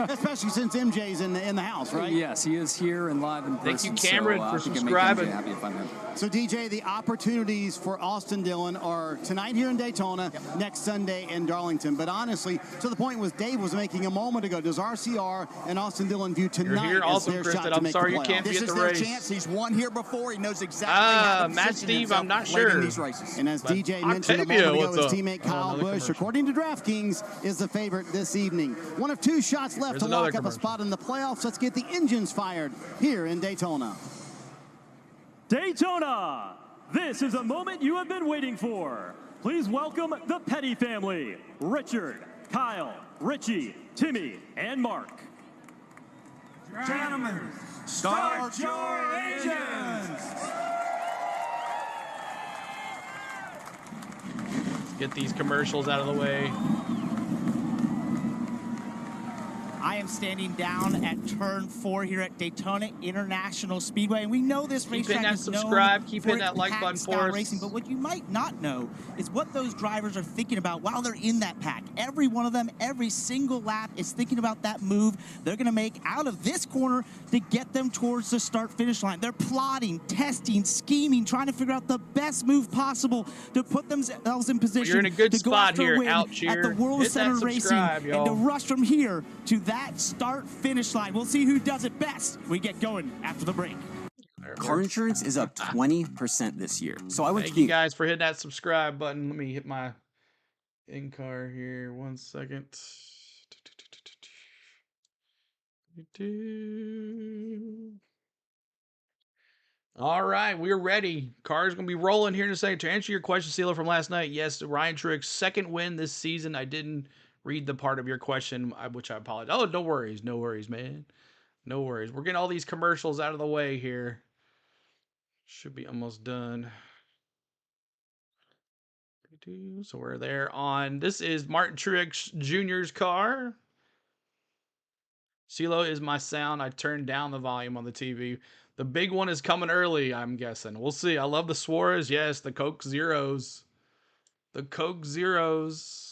Especially since MJ's in the house, right? Yes, he is here and live in person. Thank you, Cameron, so, for I think subscribing. MJ happy if I'm him. So, DJ, the opportunities for Austin Dillon are tonight here in Daytona, next Sunday in Darlington. But honestly, to the point with Dave was making a moment ago, does RCR and Austin Dillon view tonight as their shot to make the playoffs? You can't be at the race. This is their chance. He's won here before. He knows exactly how to Matt Steve, I'm not sure. These races. And as DJ mentioned a moment ago, his teammate Kyle Busch, according to DraftKings, is the favorite this evening. One of two shots left to lock up a spot in the playoffs. Let's get the engines fired here in Daytona. Daytona! This is a moment you have been waiting for. Please welcome the Petty family, Richard, Kyle, Richie, Timmy, and Mark. Gentlemen, start your engines! Let's get these commercials out of the way. I am standing down at turn 4 here at Daytona International Speedway, and we know this racetrack is known keep for hitting that like button for us. racing. But what you might not know is what those drivers are thinking about while they're in that pack. Every one of them, every single lap, is thinking about that move they're going to make out of this corner to get them towards the start-finish line. They're plotting, testing, scheming, trying to figure out the best move possible to put themselves in position. You're in a good to spot go here, win out at the World Center Racing, and to rush from here to that start-finish line. We'll see who does it best. We get going after the break. Car insurance is up 20% this year. So I would thank you guys for hitting that subscribe button. Let me hit my in-car here. 1 second. All right, we're ready. Car's going to be rolling here in a second. To answer your question, Sealer, from last night, yes, Ryan Truex, second win this season. I didn't read the part of your question, which I apologize. Oh, no worries. No worries, man. No worries. We're getting all these commercials out of the way here. Should be almost done. So we're there on, this is Martin Truex Jr.'s car. CeeLo is my sound. I turned down the volume on the TV. The big one is coming early, I'm guessing. We'll see. I love the Suarez. Yes, the Coke Zeros. The Coke Zeros.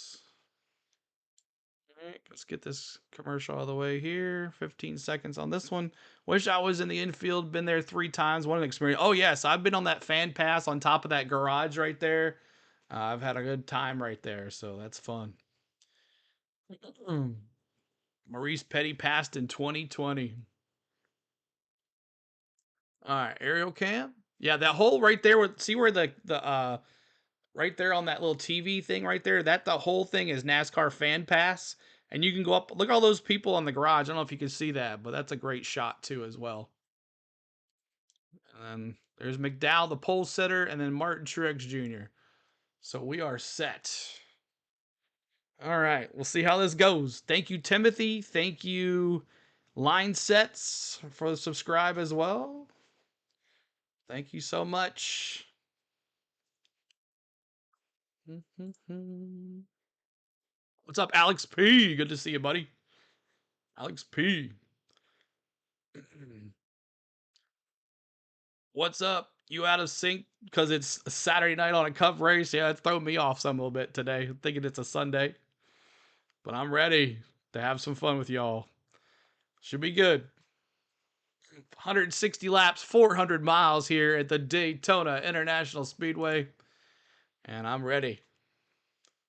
All right, let's get this commercial out of the way here. 15 seconds on this one. Wish I was in the infield. Been there 3 times. What an experience. Oh, yes. I've been on that fan pass on top of that garage right there. I've had a good time right there, so that's fun. Maurice Petty passed in 2020. All right, aerial cam. Yeah, that hole right there. See where the right there on that little TV thing right there? That the whole thing is NASCAR fan pass. And you can go up. Look at all those people on the garage. I don't know if you can see that, but that's a great shot too as well. And then there's McDowell, the pole setter, and then Martin Truex Jr. So we are set. All right, we'll see how this goes. Thank you, Timothy. Thank you, Line Sets, for the subscribe as well. Thank you so much. What's up, Alex P? Good to see you, buddy. Alex P. What's up? You out of sync because it's a Saturday night on a Cup race? Yeah, it's throwing me off some a little bit today, thinking it's a Sunday. But I'm ready to have some fun with y'all. Should be good. 160 laps, 400 miles here at the Daytona International Speedway. And I'm ready.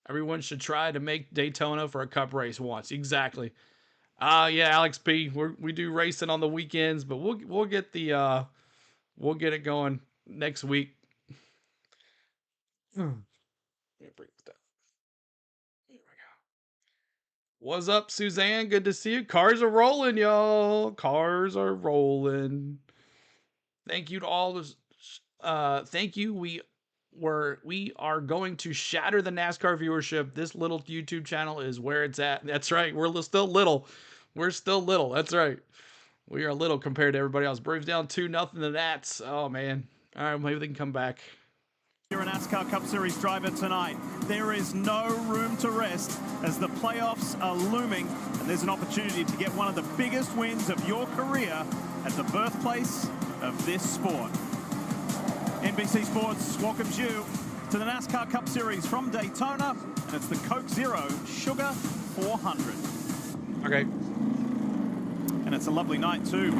Everyone should try to make Daytona for a Cup race once. Exactly. Yeah, Alex P. We do racing on the weekends, but we'll get the we'll get it going next week. Here we go. What's up, Suzanne? Good to see you. Cars are rolling, y'all. Cars are rolling. Thank you to all this. Thank you. We are going to shatter the NASCAR viewership. This little YouTube channel is where it's at. That's right. We're still little. We're still little. That's right. We are little compared to everybody else. Braves down 2-0 to Nats. Oh, man. All right, maybe they can come back. You're a NASCAR Cup Series driver tonight. There is no room to rest as the playoffs are looming, and there's an opportunity to get one of the biggest wins of your career at the birthplace of this sport. NBC Sports welcomes you to the NASCAR Cup Series from Daytona, and it's the Coke Zero Sugar 400. Okay. And it's a lovely night too,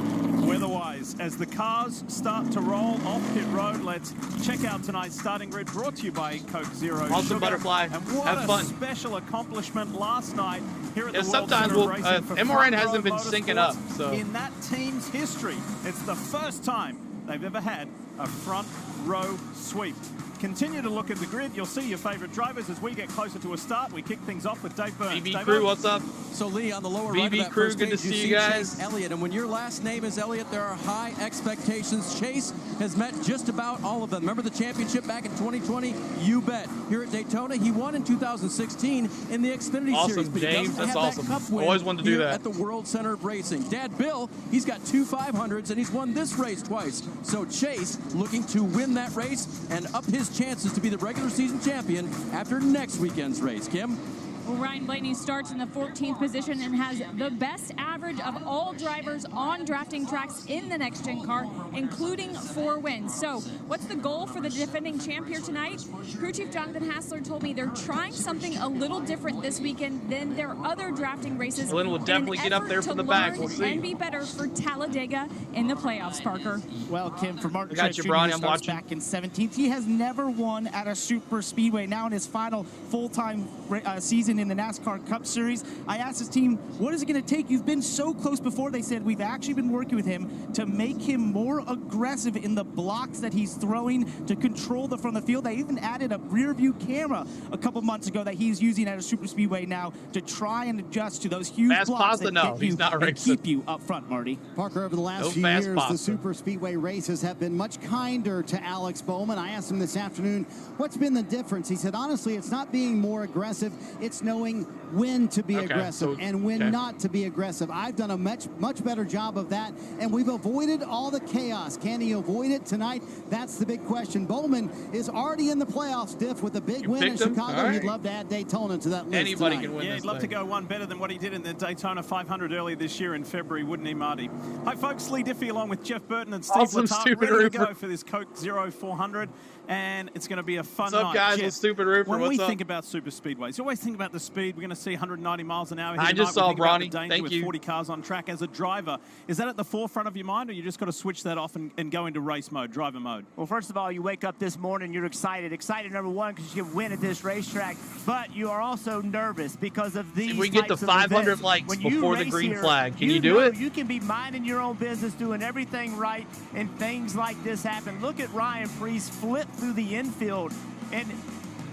weather-wise. As the cars start to roll off pit road, let's check out tonight's starting grid, brought to you by Coke Zero Awesome Sugar. Butterfly. And what Have fun. a special accomplishment last night here at the World sometimes Center of Racing for MRN Front hasn't Row been syncing up, Motorsports. so. In that team's history, it's the first time they've ever had a front row sweep. Continue to look at the grid. You'll see your favorite drivers as we get closer to a start. We kick things off with Dave Burns. BB Crew, what's up? So Lee, on the lower right of BB that Crew, first good to page, see you guys. Chase Elliott, and when your last name is Elliott, there are high expectations. Chase has met just about all of them. Remember the championship back in 2020? You bet. Here at Daytona, he won in 2016 in the Xfinity Awesome, Series. But James, that's that awesome. Cup win Always wanted to do here that. at the World Center of Racing. Dad Bill, he's got 2 500s, and he's won this race twice. So Chase looking to win that race and up his chances to be the regular season champion after next weekend's race. Kim? Well, Ryan Blaney starts in the 14th position and has the best average of all drivers on drafting tracks in the next-gen car, including 4 wins. So what's the goal for the defending champ here tonight? Crew Chief Jonathan Hassler told me they're trying something a little different this weekend than their other drafting races. Lynn will definitely get up there from the back. We'll see. And be better for Talladega in the playoffs, Parker. Well, Kim, for Martin I got Truex you, Jr., Bronny. who I'm starts watching. back in 17th, he has never won at a super speedway. Now in his final full-time season in the NASCAR Cup Series, I asked his team, what is it going to take? You've been so close before. They said, we've actually been working with him to make him more aggressive in the blocks that he's throwing to control the front of the field. They even added a rear view camera a couple months ago that he's using at a super speedway now to try and adjust to those huge Fast blocks pasta, that no, hit he's you not and racing. keep you up front, Marty. Parker, over the last No few fast years, pasta. the super speedway races have been much kinder to Alex Bowman. I asked him this afternoon, what's been the difference? He said, honestly, it's not being more aggressive. It's knowing when to be aggressive and when not to be aggressive. I've done a much better job of that, and we've avoided all the chaos. Can he avoid it tonight? That's the big question. Bowman is already in the playoffs, Diff, with a big win in picked him? Chicago. All right. He'd love to add Daytona to that list Anybody tonight. can win Yeah, this he'd love to thing. go one better than what he did in the Daytona 500 earlier this year in February, wouldn't he, Marty? Hi, folks. Lee Diffie along with Jeff Burton and Steve Awesome, Letarte, Stupid ready to Roofer. go for this Coke Zero 400. And it's going to be a fun What's up, night. guys? Jeff, With Stupid Roofer, when what's we up? think about super speedways, you always think about the speed. We're going to see 190 miles an hour here I just tonight. saw We think about the Bronny. danger Thank with you. 40 cars on track. As a driver, is that at the forefront of your mind, or you just got to switch that off and go into race mode, driver mode? Well, first of all, you wake up this morning, you're excited. Excited, number one, because you can win at this racetrack. But you are also nervous because of these If we get to types of 500 events. likes When you before the race green here, flag, can you do know it? You can be minding your own business, doing everything right, and things like this happen. Look at Ryan Preece flip through the infield. And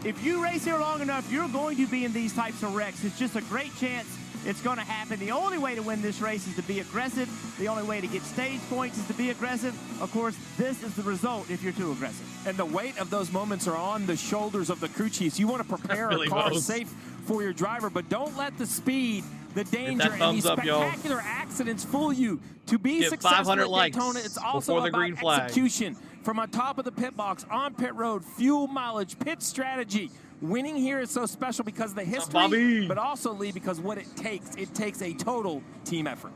if you race here long enough, you're going to be in these types of wrecks. It's just a great chance it's going to happen. The only way to win this race is to be aggressive. The only way to get stage points is to be aggressive. Of course, this is the result if you're too aggressive. And the weight of those moments are on the shoulders of the crew chiefs. You want to prepare Really a car was. safe for your driver, but don't let the speed, the danger, and thumbs these up, y'all. spectacular accidents fool you. To be Get successful 500 at likes Daytona, it's also before the about green flag. execution. From on top of the pit box, on pit road, fuel mileage, pit strategy, winning here is so special because of the history, but also, Lee, because what it takes a total team effort.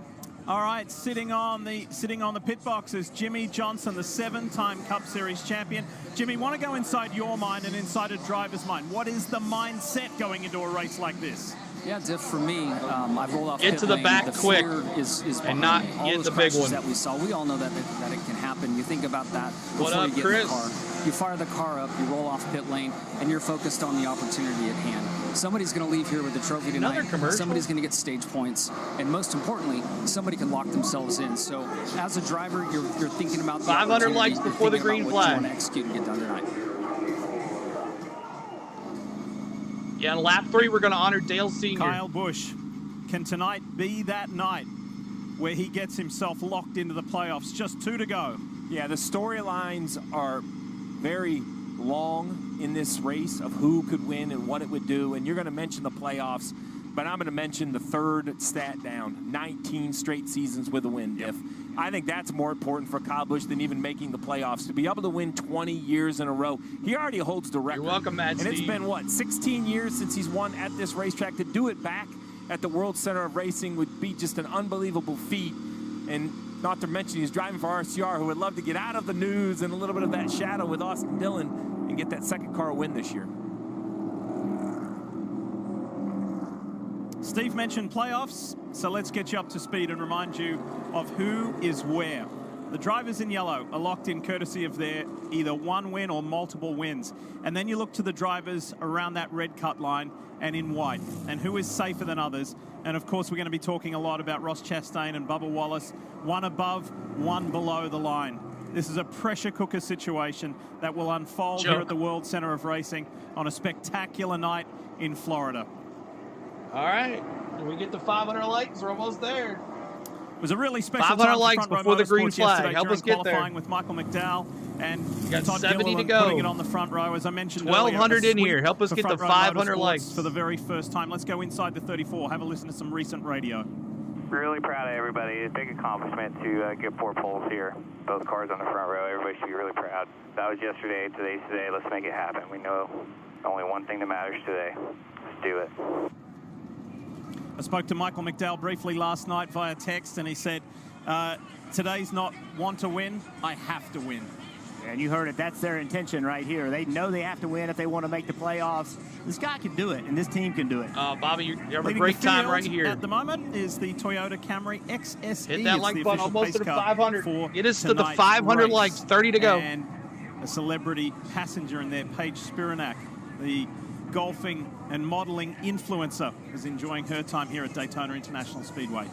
All right, sitting on the pit box is Jimmy Johnson, the 7-time Cup Series champion. Jimmy, want to go inside your mind and inside a driver's mind. What is the mindset going into a race like this? Yeah, Diff, for me, I've rolled off get to the back the quick is and not all get those the big one. that we saw. We all know that it can happen. You think about that before What up, you get Chris? in the car. You fire the car up, you roll off pit lane, and you're focused on the opportunity at hand. Somebody's going to leave here with a trophy tonight. Another commercial. Somebody's going to get stage points, and most importantly, somebody can lock themselves in. So, as a driver, you're thinking about the 500 likes before the green flag. You flag. want to execute and get done tonight. Yeah, in lap 3, we're going to honor Dale Sr. Kyle Busch, can tonight be that night where he gets himself locked into the playoffs? Just 2 to go. Yeah, the storylines are very long in this race of who could win and what it would do, and you're going to mention the playoffs, but I'm going to mention the third stat down, 19 straight seasons with a win, Diff. I think that's more important for Kyle Busch than even making the playoffs. To be able to win 20 years in a row, he already holds the record. You're welcome, Matt. And it's been, what, 16 years since he's won at this racetrack. To do it back at the World Center of Racing would be just an unbelievable feat. And not to mention he's driving for RCR, who would love to get out of the news and a little bit of that shadow with Austin Dillon and get that second car win this year. Steve mentioned playoffs, so let's get you up to speed and remind you of who is where. The drivers in yellow are locked in courtesy of their either one win or multiple wins. And then you look to the drivers around that red cut line and in white, and who is safer than others. And of course, we're going to be talking a lot about Ross Chastain and Bubba Wallace, one above, one below the line. This is a pressure cooker situation that will unfold here at the World Center of Racing on a spectacular night in Florida. All right, we get to 500 likes. We're almost there. It was a really special 500 time likes for before the green flag. Help us get there. Qualifying with Michael McDowell and got Todd 70 Gilliland to go. Putting it on the front row, as I mentioned 1,200 earlier. in here. Help us get to 500 likes for the very first time. Let's go inside the 34. Have a listen to some recent radio. Really proud of everybody. A big accomplishment to get 4 poles here. Both cars on the front row. Everybody should be really proud. That was yesterday. Today's today. Let's make it happen. We know only one thing that matters today. Let's do it. I spoke to Michael McDowell briefly last night via text, and he said, today's not want to win, I have to win. And you heard it. That's their intention right here. They know they have to win if they want to make the playoffs. This guy can do it, and this team can do it. Bobby, you have Leading a great the time field right here. At the moment is the Toyota Camry XSE. Hit that It's like the button, official almost to pace the car 500. for Get us to the tonight's 500 race. likes, 30 to go. And a celebrity passenger in there, Paige Spiranak, the golfing and modeling influencer, is enjoying her time here at Daytona International Speedway.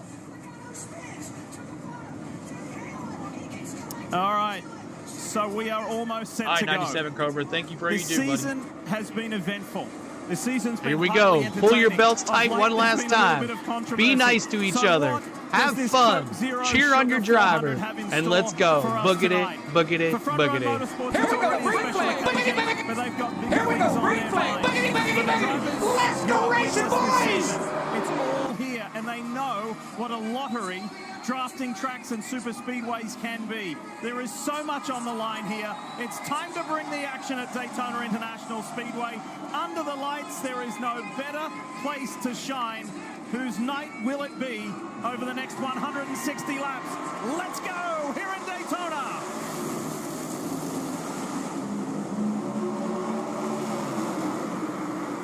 All right, so we are almost set to go. 97 Cobra, thank you for This everything you do, season has been eventful. The season's been Here we highly go. Pull your entertaining. belts Of tight late, one there's last been a little bit of time. controversy. Be nice to each So other. what does Have this fun. Coke Zero Cheer on Sugar your 400 driver. have in And store let's go. for us Boogity, tonight? boogity, For Front Row boogity. Motorsports, Here we it's go, already green special flag, occasion, boogity, but they've got big Here we things go, on green their flag, minds. boogity, boogity, For the boogity. drivers Let's who go are with racing, us this boys. season, it's all here, and they know what a lottery drafting tracks and super speedways can be. There is so much on the line here. It's time to bring the action at Daytona International Speedway. Under the lights, there is no better place to shine. Whose night will it be over the next 160 laps? Let's go here in Daytona.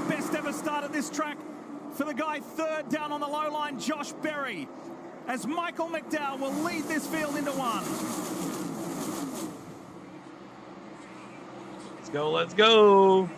Best ever start at this track for the guy third down on the low line, Josh Berry, as Michael McDowell will lead this field into one. Let's go, let's go.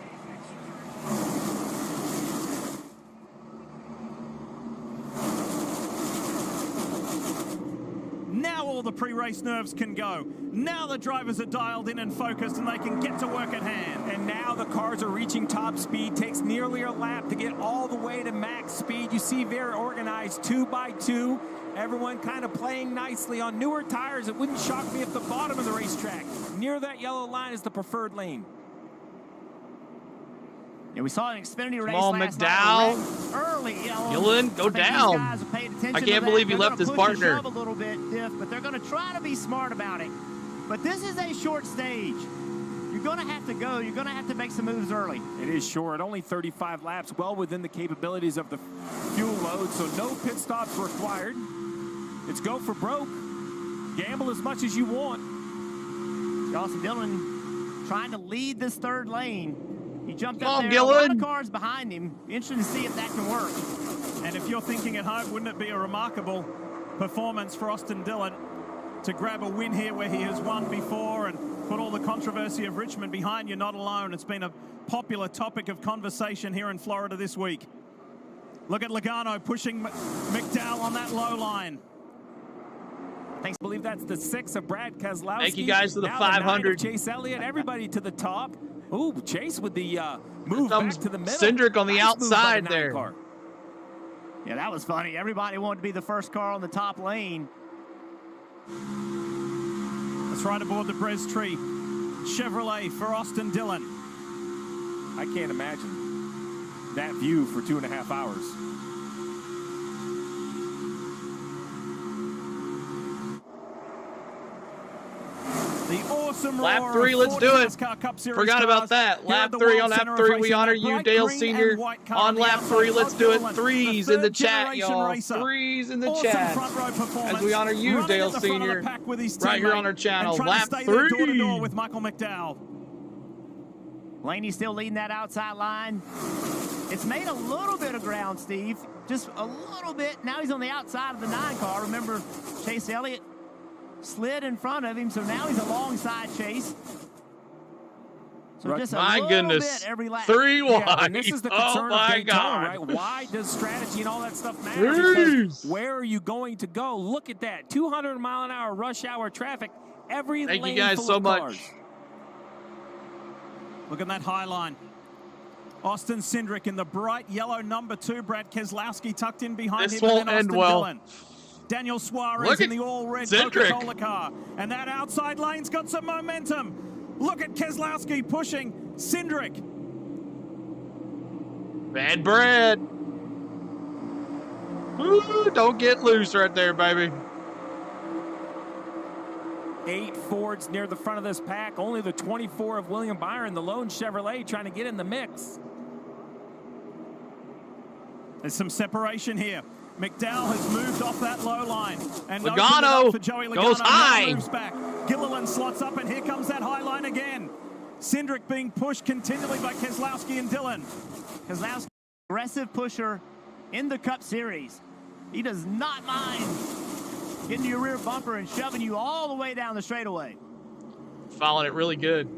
Now all the pre-race nerves can go. Now the drivers are dialed in and focused, and they can get to work at hand. And now the cars are reaching top speed. Takes nearly a lap to get all the way to max speed. You see very organized 2 by 2. Everyone kind of playing nicely on newer tires. It wouldn't shock me if the bottom of the racetrack, near that yellow line, is the preferred lane. Yeah, we saw an Xfinity race on, last McDowell. night. Early, Gillen, go down. I can't believe he left his partner. A little bit, Diff, but they're going to try to be smart about it. But this is a short stage. You're going to have to go. You're going to have to make some moves early. It is short, only 35 laps, well within the capabilities of the fuel load, so no pit stops required. It's go for broke. Gamble as much as you want. Austin Dillon trying to lead this third lane. He jumped up there. Gillen. A lot of cars behind him. Interesting to see if that can work. And if you're thinking at home, wouldn't it be a remarkable performance for Austin Dillon to grab a win here where he has won before and put all the controversy of Richmond behind you? Not alone. It's been a popular topic of conversation here in Florida this week. Look at Logano pushing McDowell on that low line. I believe that's the 6 of Brad Keselowski. Thank you guys for the now 500. The 9 of Chase Elliott, everybody to the top. Ooh, Chase with the move back to the middle. Cindric on the outside the there. Car. Yeah, that was funny. Everybody wanted to be the first car on the top lane. Let's ride aboard the Brez Tree Chevrolet for Austin Dillon. I can't imagine that view for 2.5 hours. The awesome lap 3, let's do it. Forgot about that. Lap 3 on lap 3. We honor you, Dale Sr. On lap 3, let's do it. 3s in the chat, y'all. 3s in the chat. As we honor you, Dale Sr. Right here on our channel. Lap 3. With Michael McDowell. Blaney still leading that outside line. It's made a little bit of ground, Steve. Just a little bit. Now he's on the outside of the 9 car. Remember, Chase Elliott slid in front of him, so now he's alongside Chase. So just a little bit every lap. 3 wide. Yeah, and this is the concern of Daytona, right? Why does strategy and all that stuff matter? Because where are you going to go? Look at that. 200-mile-an-hour rush hour traffic. Every lane Thank you guys so much. Look at that high line. Austin Cindric in the bright yellow number 2. Brad Keselowski tucked in behind him. This won't end well. Dillon. Daniel Suarez in the all-red Coca-Cola car. And that outside lane's got some momentum. Look at Keselowski pushing Cindric. Bad Brad. Ooh, don't get loose right there, baby. 8 Fords near the front of this pack. Only the 24 of William Byron, the lone Chevrolet, trying to get in the mix. There's some separation here. McDowell has moved off that low line. And Logano for Joey Logano goes high. Moves back. Gilliland slots up, and here comes that high line again. Cindric being pushed continually by Keselowski and Dillon. Keselowski, aggressive pusher in the Cup Series. He does not mind getting to your rear bumper and shoving you all the way down the straightaway. Following it really good.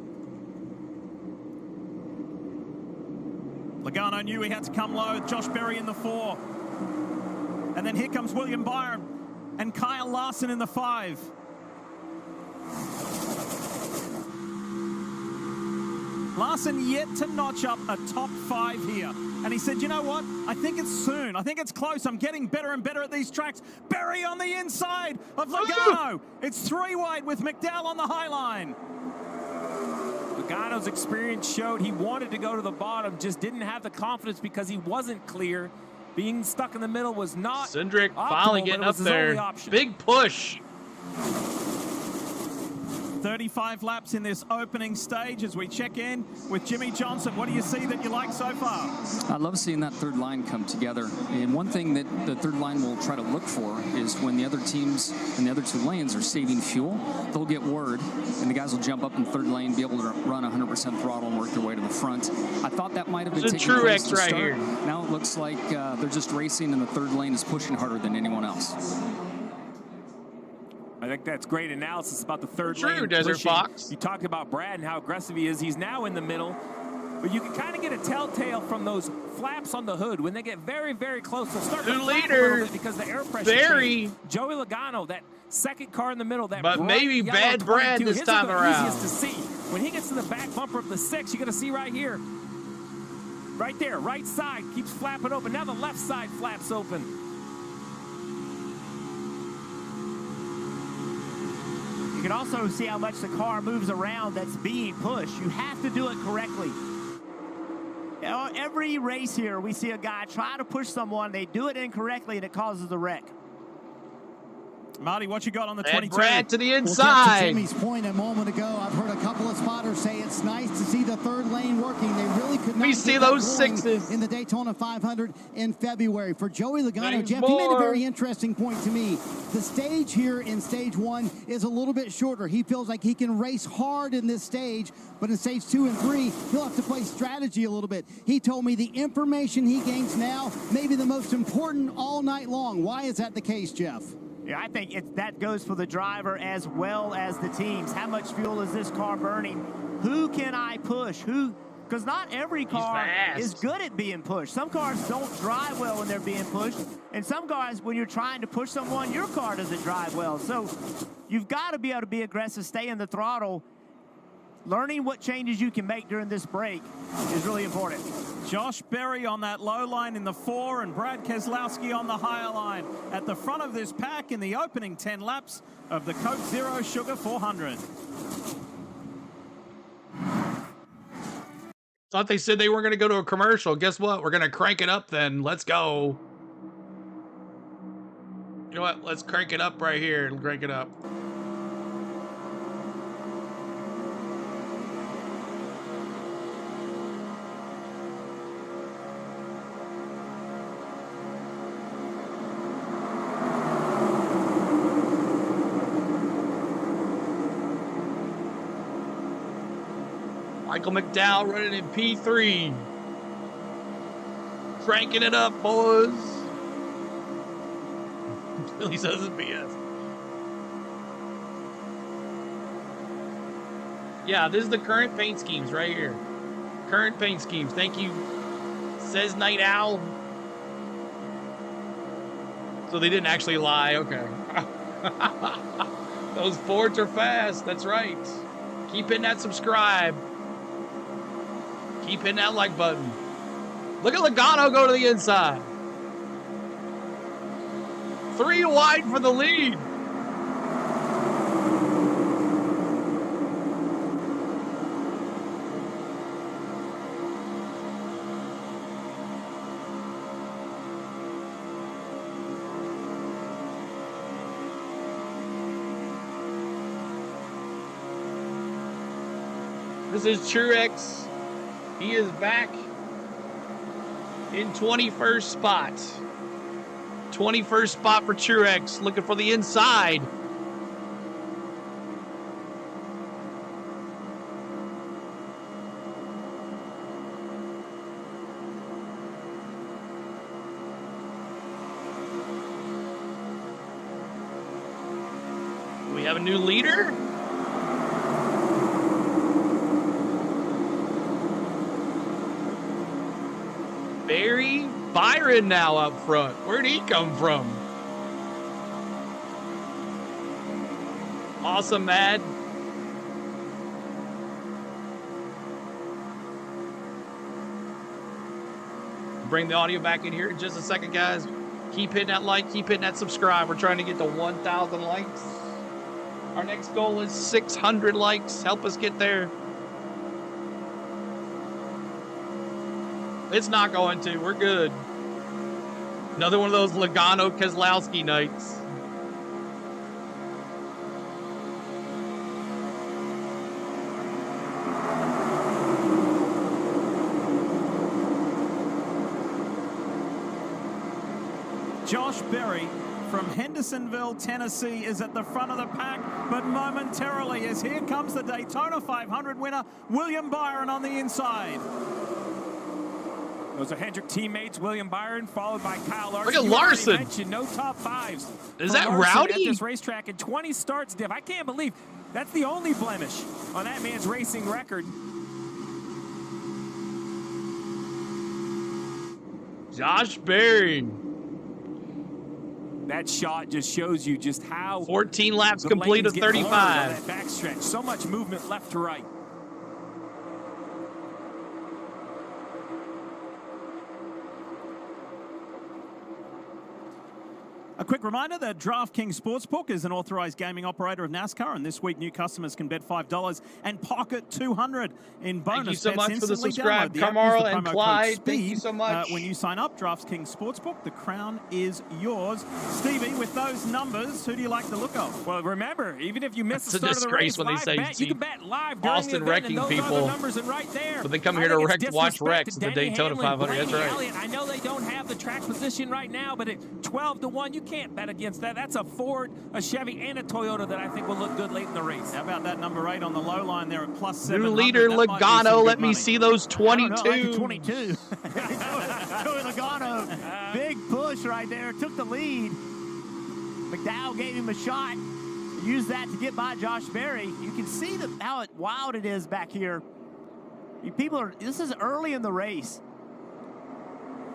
Logano knew he had to come low. Josh Berry in the 4. And then here comes William Byron and Kyle Larson in the 5. Larson yet to notch up a top 5 here. And he said, you know what? I think it's soon. I think it's close. I'm getting better and better at these tracks. Berry on the inside of Logano. It's 3 wide with McDowell on the high line. Logano's experience showed he wanted to go to the bottom, just didn't have the confidence because he wasn't clear. Being stuck in the middle was not Cindric optimal, finally getting up there. Big push. 35 laps in this opening stage as we check in with Jimmy Johnson. What do you see that you like so far? I love seeing that third line come together. And one thing that the third line will try to look for is when the other teams in the other 2 lanes are saving fuel, they'll get word, and the guys will jump up in third lane, be able to run 100% throttle and work their way to the front. I thought that might have been taking place to start. Here. Now it looks like they're just racing, and the third lane is pushing harder than anyone else. I think that's great analysis about the third lane. True, Desert pushing. Fox. You talked about Brad and how aggressive he is. He's now in the middle. But you can kind of get a telltale from those flaps on the hood. When they get very, very close, they'll start to flap a little bit because the air pressure change. Joey Logano, that second car in the middle, that but maybe Bad Brad this time around. Easiest to see. When he gets to the back bumper of the 6, you're going to see right here. Right there, right side keeps flapping open. Now the left side flaps open. You can also see how much the car moves around that's being pushed. You have to do it correctly. You know, every race here, we see a guy try to push someone. They do it incorrectly, and it causes a wreck. Marty, what you got on the 22? Brad to the inside. Well, to Jimmy's point a moment ago, I've heard a couple of spotters say it's nice third lane working. They really could not We see those sixes in the Daytona 500 in February. For Joey Logano, There's Jeff, more. he made a very interesting point to me. The stage here in stage 1 is a little bit shorter. He feels like he can race hard in this stage, but in stage 2 and 3, he'll have to play strategy a little bit. He told me the information he gains now may be the most important all night long. Why is that the case, Jeff? Yeah, I think that goes for the driver as well as the teams. How much fuel is this car burning? Who can I push? Because not every car is good at being pushed. Some cars don't drive well when they're being pushed. And some cars, when you're trying to push someone, your car doesn't drive well. So you've got to be able to be aggressive, stay in the throttle. Learning what changes you can make during this break is really important. Josh Berry on that low line in the 4 and Brad Keselowski on the higher line at the front of this pack in the opening 10 laps of the Coke Zero Sugar 400. Thought they said they weren't going to go to a commercial. Guess what? We're going to crank it up then. Let's go. You know what? Let's crank it up right here and crank it up. Michael McDowell running in P3. Cranking it up, boys. Billy says it's BS. Yeah, this is the current paint schemes right here. Current paint schemes. Thank you, says Night Owl. So they didn't actually lie. Okay. Those Fords are fast. That's right. Keep hitting that subscribe. Keep hitting that like button. Look at Logano go to the inside. 3 wide for the lead. This is Truex. He is back in 21st spot. 21st spot for Truex, looking for the inside. Do we have a new leader? Barry Byron now up front. Where'd he come from? Awesome, Mad. Bring the audio back in here in just a second, guys. Keep hitting that like, keep hitting that subscribe. We're trying to get to 1,000 likes. Our next goal is 600 likes. Help us get there. It's not going to. We're good. Another one of those Logano Keselowski nights. Josh Berry from Hendersonville, Tennessee is at the front of the pack, but momentarily as here comes the Daytona 500 winner, William Byron on the inside. Those are Hendrick teammates, William Byron, followed by Kyle Larson. Look at Larson. Mentioned no top fives. Is that Larson Rowdy? At this racetrack in 20 starts, Div. I can't believe that's the only blemish on that man's racing record. Josh Berry. That shot just shows you just how 14 laps complete of 35. That backstretch. So much movement left to right. A quick reminder that DraftKings Sportsbook is an authorized gaming operator of NASCAR, and this week new customers can bet $5 and pocket $200 in bonus. Thank you so bets much for the instantly. subscribe, Download the app, Carmel use the and promo code Clyde. SPEED. Thank you so much. When you sign up, DraftKings Sportsbook, the crown is yours. Stevie, with those numbers, who do you like the look of? Well, remember, even if you miss It's the a start of the disgrace race, when they live say bet, see you can bet live during Austin the event, wrecking and those people, are the numbers and right there. but they come I here think to it's wreck, watch disrespect wrecks to the Denny Daytona Hamlin, 500. That's Blaney right. Elliott. I know they don't have the track position right now, but at 12-1, you can't bet against that. That's a Ford, a Chevy, and a Toyota that I think will look good late in the race. How about that number 8 on the low line there at plus 700? New leader Logano. Let me see those 22. I like the 22. Joey Logano, big push right there, took the lead. McDowell gave him a shot, used that to get by Josh Berry. You can see how wild it is back here. This is early in the race,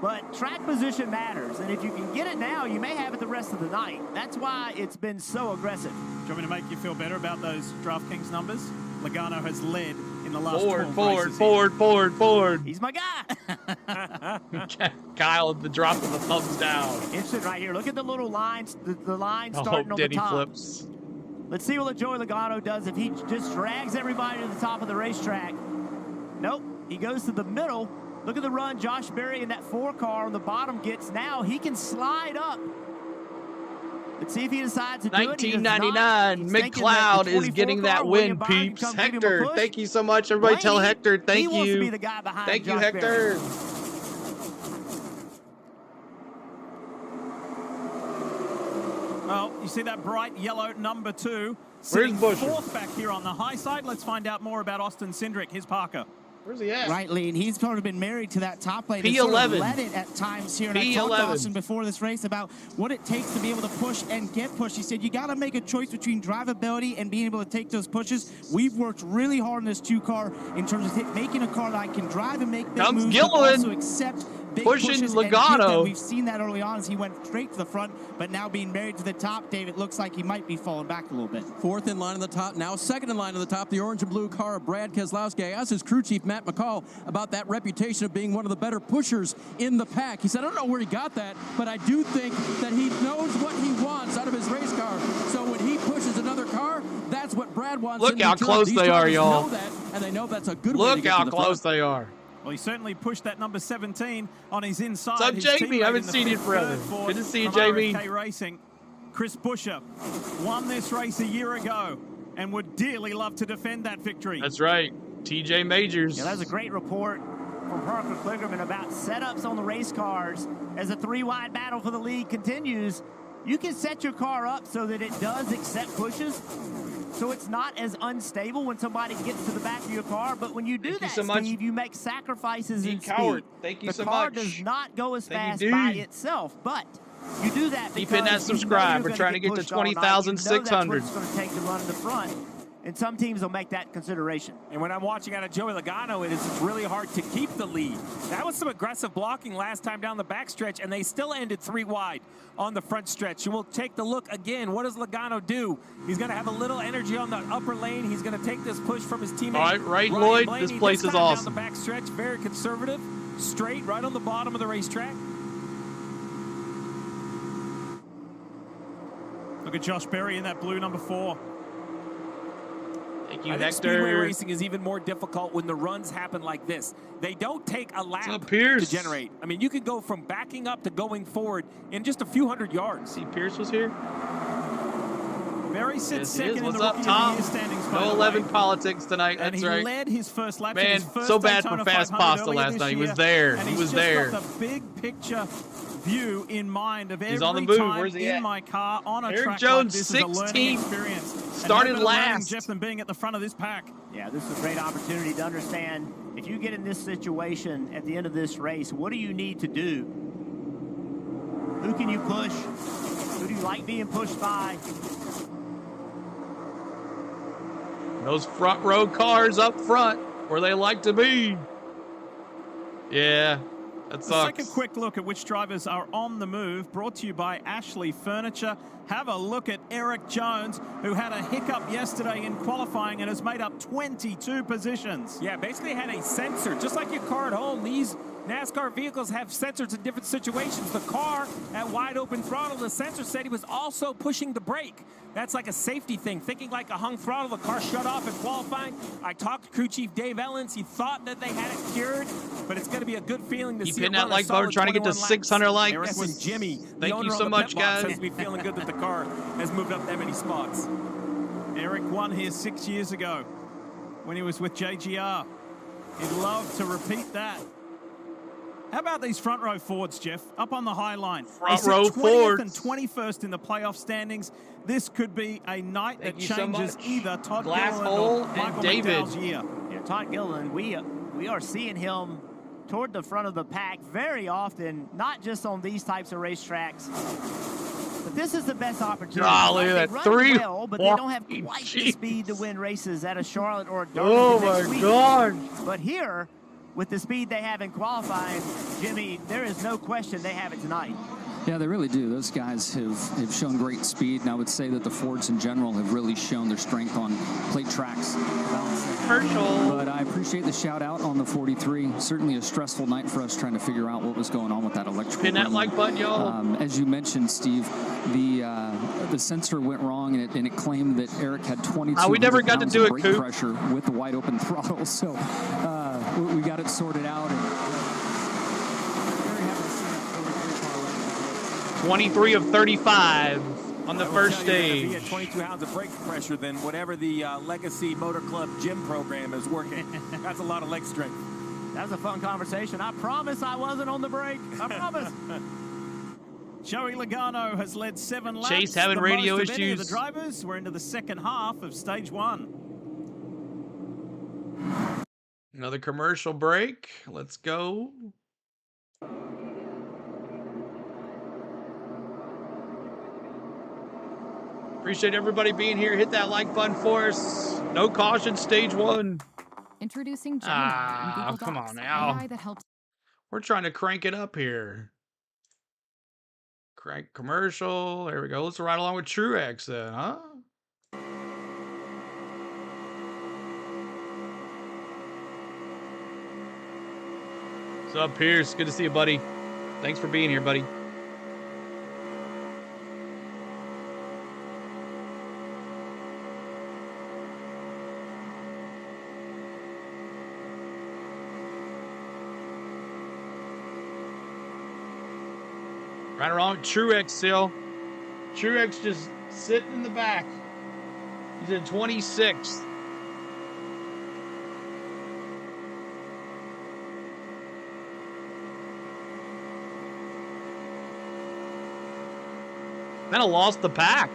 but track position matters, and if you can get it now, you may have it the rest of the night. That's why it's been so aggressive. Do you want me to make you feel better about those DraftKings numbers? Logano has led in the last 12 races. Forward. He's my guy. Kyle, the drop of the thumbs down. Interesting right here. Look at the little lines, the line starting on the top. Flips. Let's see what Joey Logano does if he just drags everybody to the top of the racetrack. Nope. He goes to the middle. Look at the run Josh Berry in that 4 car on the bottom gets. Now he can slide up. Let's see if he decides to do it. 1999, McLeod is getting that win, peeps. Hector, thank you so much. Everybody tell Hector thank you. He wants to be the guy behind Thank you, Josh Hector. Berry. Well, you see that bright yellow number 2. Where's Buescher? 4th back here on the high side. Let's find out more about Austin Cindric, his Parker. Where's he at? Right lead. He's probably been married to that top lane. P11. Sort of led it at times here. And I talked to P11. Austin before this race about what it takes to be able to push and get pushed. He said you got to make a choice between drivability and being able to take those pushes. We've worked really hard in this 2-car in terms of making a car that I can drive and make big moves, but also accept big pushing pushes and give Logano. them. We've seen that early on as he went straight to the front, but now being married to the top, Dave, it looks like he might be falling back a little bit. 4th in line on the top, now 2nd in line on the top, the orange and blue car of Brad Keselowski. I asked his crew chief, Matt McCall, about that reputation of being one of the better pushers in the pack. He said, I don't know where he got that, but I do think that he knows what he wants out of his race car. So when he pushes another car, that's what Brad wants. Look how close they are, y'all. And they know that's a good way to Look get how to the close front. they are. Well, he certainly pushed that number 17 on his inside. What's up, His Jamie? I teammate haven't in the seen you fifth forever. third Ford Good to see you, from Jamie. RFK Racing. Chris Buescher won this race a year ago and would dearly love to defend that victory. That's right. TJ Majors. Yeah, that was a great report from Parker Kligerman about setups on the race cars as the 3-wide battle for the lead continues. You can set your car up so that it does accept pushes, so it's not as unstable when somebody gets to the back of your car. But when you do that, Steve, you make sacrifices in speed. Thank you so the car much. does not go as Thank fast you, by dude. itself, but you do that Keep because hitting that subscribe. We're trying to get to 20,600. That's what it's going to take to run in the front. And some teams will make that consideration. And when I'm watching out of Joey Logano, it's really hard to keep the lead. That was some aggressive blocking last time down the backstretch, and they still ended 3 wide on the front stretch. And we'll take the look again. What does Logano do? He's going to have a little energy on the upper lane. He's going to take this push from his teammate. All right, Ryan Lloyd, Blaney. this place is awesome. Down the backstretch, very conservative, straight, right on the bottom of the racetrack. Look at Josh Berry in that blue number 4. Thank you, I think Hector. Speedway racing is even more difficult when the runs happen like this. They don't take a lap Pierce? to generate. I mean, you can go from backing up to going forward in just a few hundred yards. See, Pierce was here. Berry sits second in What's the up, Rookie Tom? of the Year standings. by No the 11 way. politics tonight. And That's he right. led his first lap. Man, his first so bad Daytona for Fast 500 Pasta earlier last this night. He year. was there. And He he's was just there. got the big picture view in mind of He's every on the move. time Where's he in at? my car on a Eric track Jones, like this is a learning 16th. experience. Started And no better learning, last. Jeff, than being at the front of this pack. Yeah, this is a great opportunity to understand if you get in this situation at the end of this race, what do you need to do? Who can you push? Who do you like being pushed by? Those front row cars up front where they like to be. Yeah. That sucks. Let's take a quick look at which drivers are on the move, brought to you by Ashley Furniture. Have a look at Eric Jones, who had a hiccup yesterday in qualifying and has made up 22 positions. Yeah, basically had a sensor. Just like your car at home, these NASCAR vehicles have sensors in different situations. The car at wide open throttle, the sensor said he was also pushing the brake. That's like a safety thing. Thinking like a hung throttle, the car shut off in qualifying. I talked to crew chief Dave Ellens. He thought that they had it cured, but it's going to be a good feeling to see hitting that like button, trying to get to 600 likes. Eric and Jimmy, thank you so much, guys. Says to be feeling good that the car has moved up that many spots. Eric won here 6 years ago when he was with JGR. He'd love to repeat that. How about these front row Fords, Jeff? Up on the high line. Front row Fords. And 21st in the playoff standings. This could be a night that changes either Todd Gilliland or Michael McDowell's year. Yeah, Todd Gilliland, we are seeing him toward the front of the pack very often, not just on these types of racetracks. But this is the best opportunity. Golly, they that run three. well, but they don't have quite the speed to win races at a Charlotte or a Darlington Oh next my week. God. But here, with the speed they have in qualifying, Jimmy, there is no question they have it tonight. Yeah, they really do. Those guys have shown great speed, and I would say that the Fords in general have really shown their strength on plate tracks. But I appreciate the shout out on the 43. Certainly a stressful night for us trying to figure out what was going on with that electrical. Pin that like button, y'all. As you mentioned, Steve, the sensor went wrong, and it claimed that Eric had 22 we never got to do it, brake Coop. pressure with the wide open throttle. So we got it sorted out. 23 of 35 on the first stage. If he had 22 pounds of brake pressure, then whatever the Legacy Motor Club gym program is working, that's a lot of leg strength. That was a fun conversation. I promise I wasn't on the brake. I promise. Joey Logano has led 7 laps. Chase having the radio most of any of issues. the drivers. We're into the second half of stage 1. Another commercial break. Let's go. Appreciate everybody being here. Hit that like button for us. No caution, stage 1. Introducing Gemini in Google come Docs, on now. AI that helps. We're trying to crank it up here. Crank commercial. There we go. Let's ride along with Truex then, huh? What's up, Pierce? Good to see you, buddy. Thanks for being here, buddy. Right around Truex still. Truex just sitting in the back. He's in 26th. Kind of lost the pack.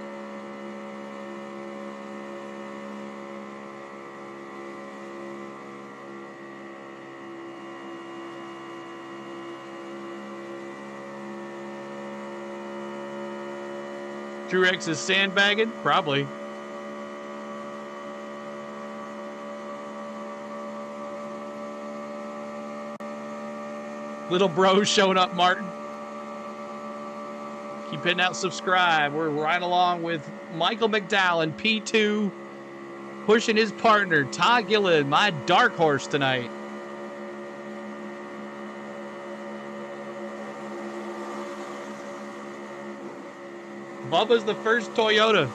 Truex is sandbagging? Probably. Little bro showing up, Martin. Keep hitting out subscribe. We're right along with Michael McDowell in P2, pushing his partner, Todd Gilliland, my dark horse tonight. Bubba's the first Toyota.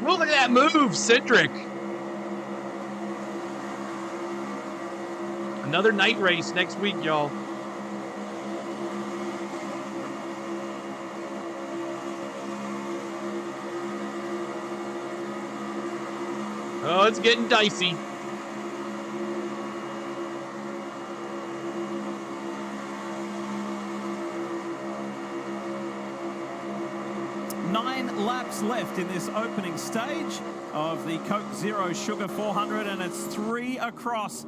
Look at that move, Cedric. Another night race next week, y'all. Oh, it's getting dicey. 9 laps left in this opening stage of the Coke Zero Sugar 400, and it's 3 across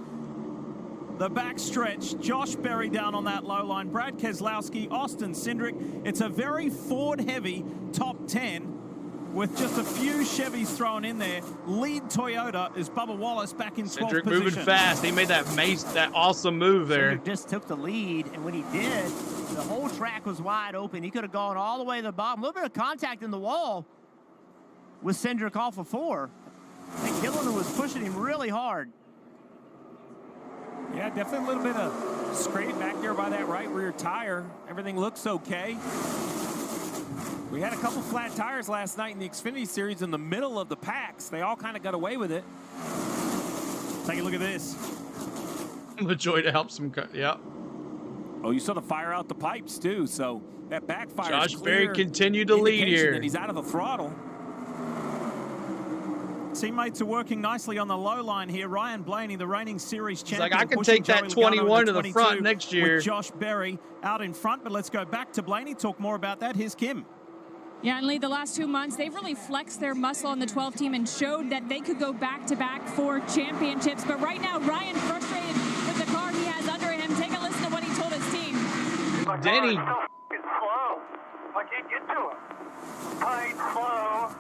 the backstretch. Josh Berry down on that low line, Brad Keselowski, Austin Cindric. It's a very Ford-heavy top 10 with just a few Chevys thrown in there. Lead Toyota is Bubba Wallace back in 12th Cindric position. moving fast. He made that awesome move there. Cindric just took the lead, and when he did, the whole track was wide open. He could have gone all the way to the bottom. A little bit of contact in the wall with Cindric off of 4. I think Gilliland was pushing him really hard. Yeah, definitely a little bit of scrape back there by that right rear tire. Everything looks okay. We had a couple flat tires last night in the Xfinity Series in the middle of the packs. They all kind of got away with it. Take a look at this. The joy to help some, yeah. Oh, you saw the fire out the pipes too, so that backfire. Josh Berry continued to lead here. That he's out of the throttle. Teammates are working nicely on the low line here. Ryan Blaney, the reigning series champion. Like, I can take that 21 to the front next year. With Josh Berry out in front, but let's go back to Blaney, talk more about that. Here's Kim. Yeah, and Lee, the last 2 months, they've really flexed their muscle on the 12 team and showed that they could go back-to-back for championships. But right now, Ryan frustrated with the car he has under him. Take a listen to what he told his team. Denny. It's slow. I can't get to it. Tight, slow.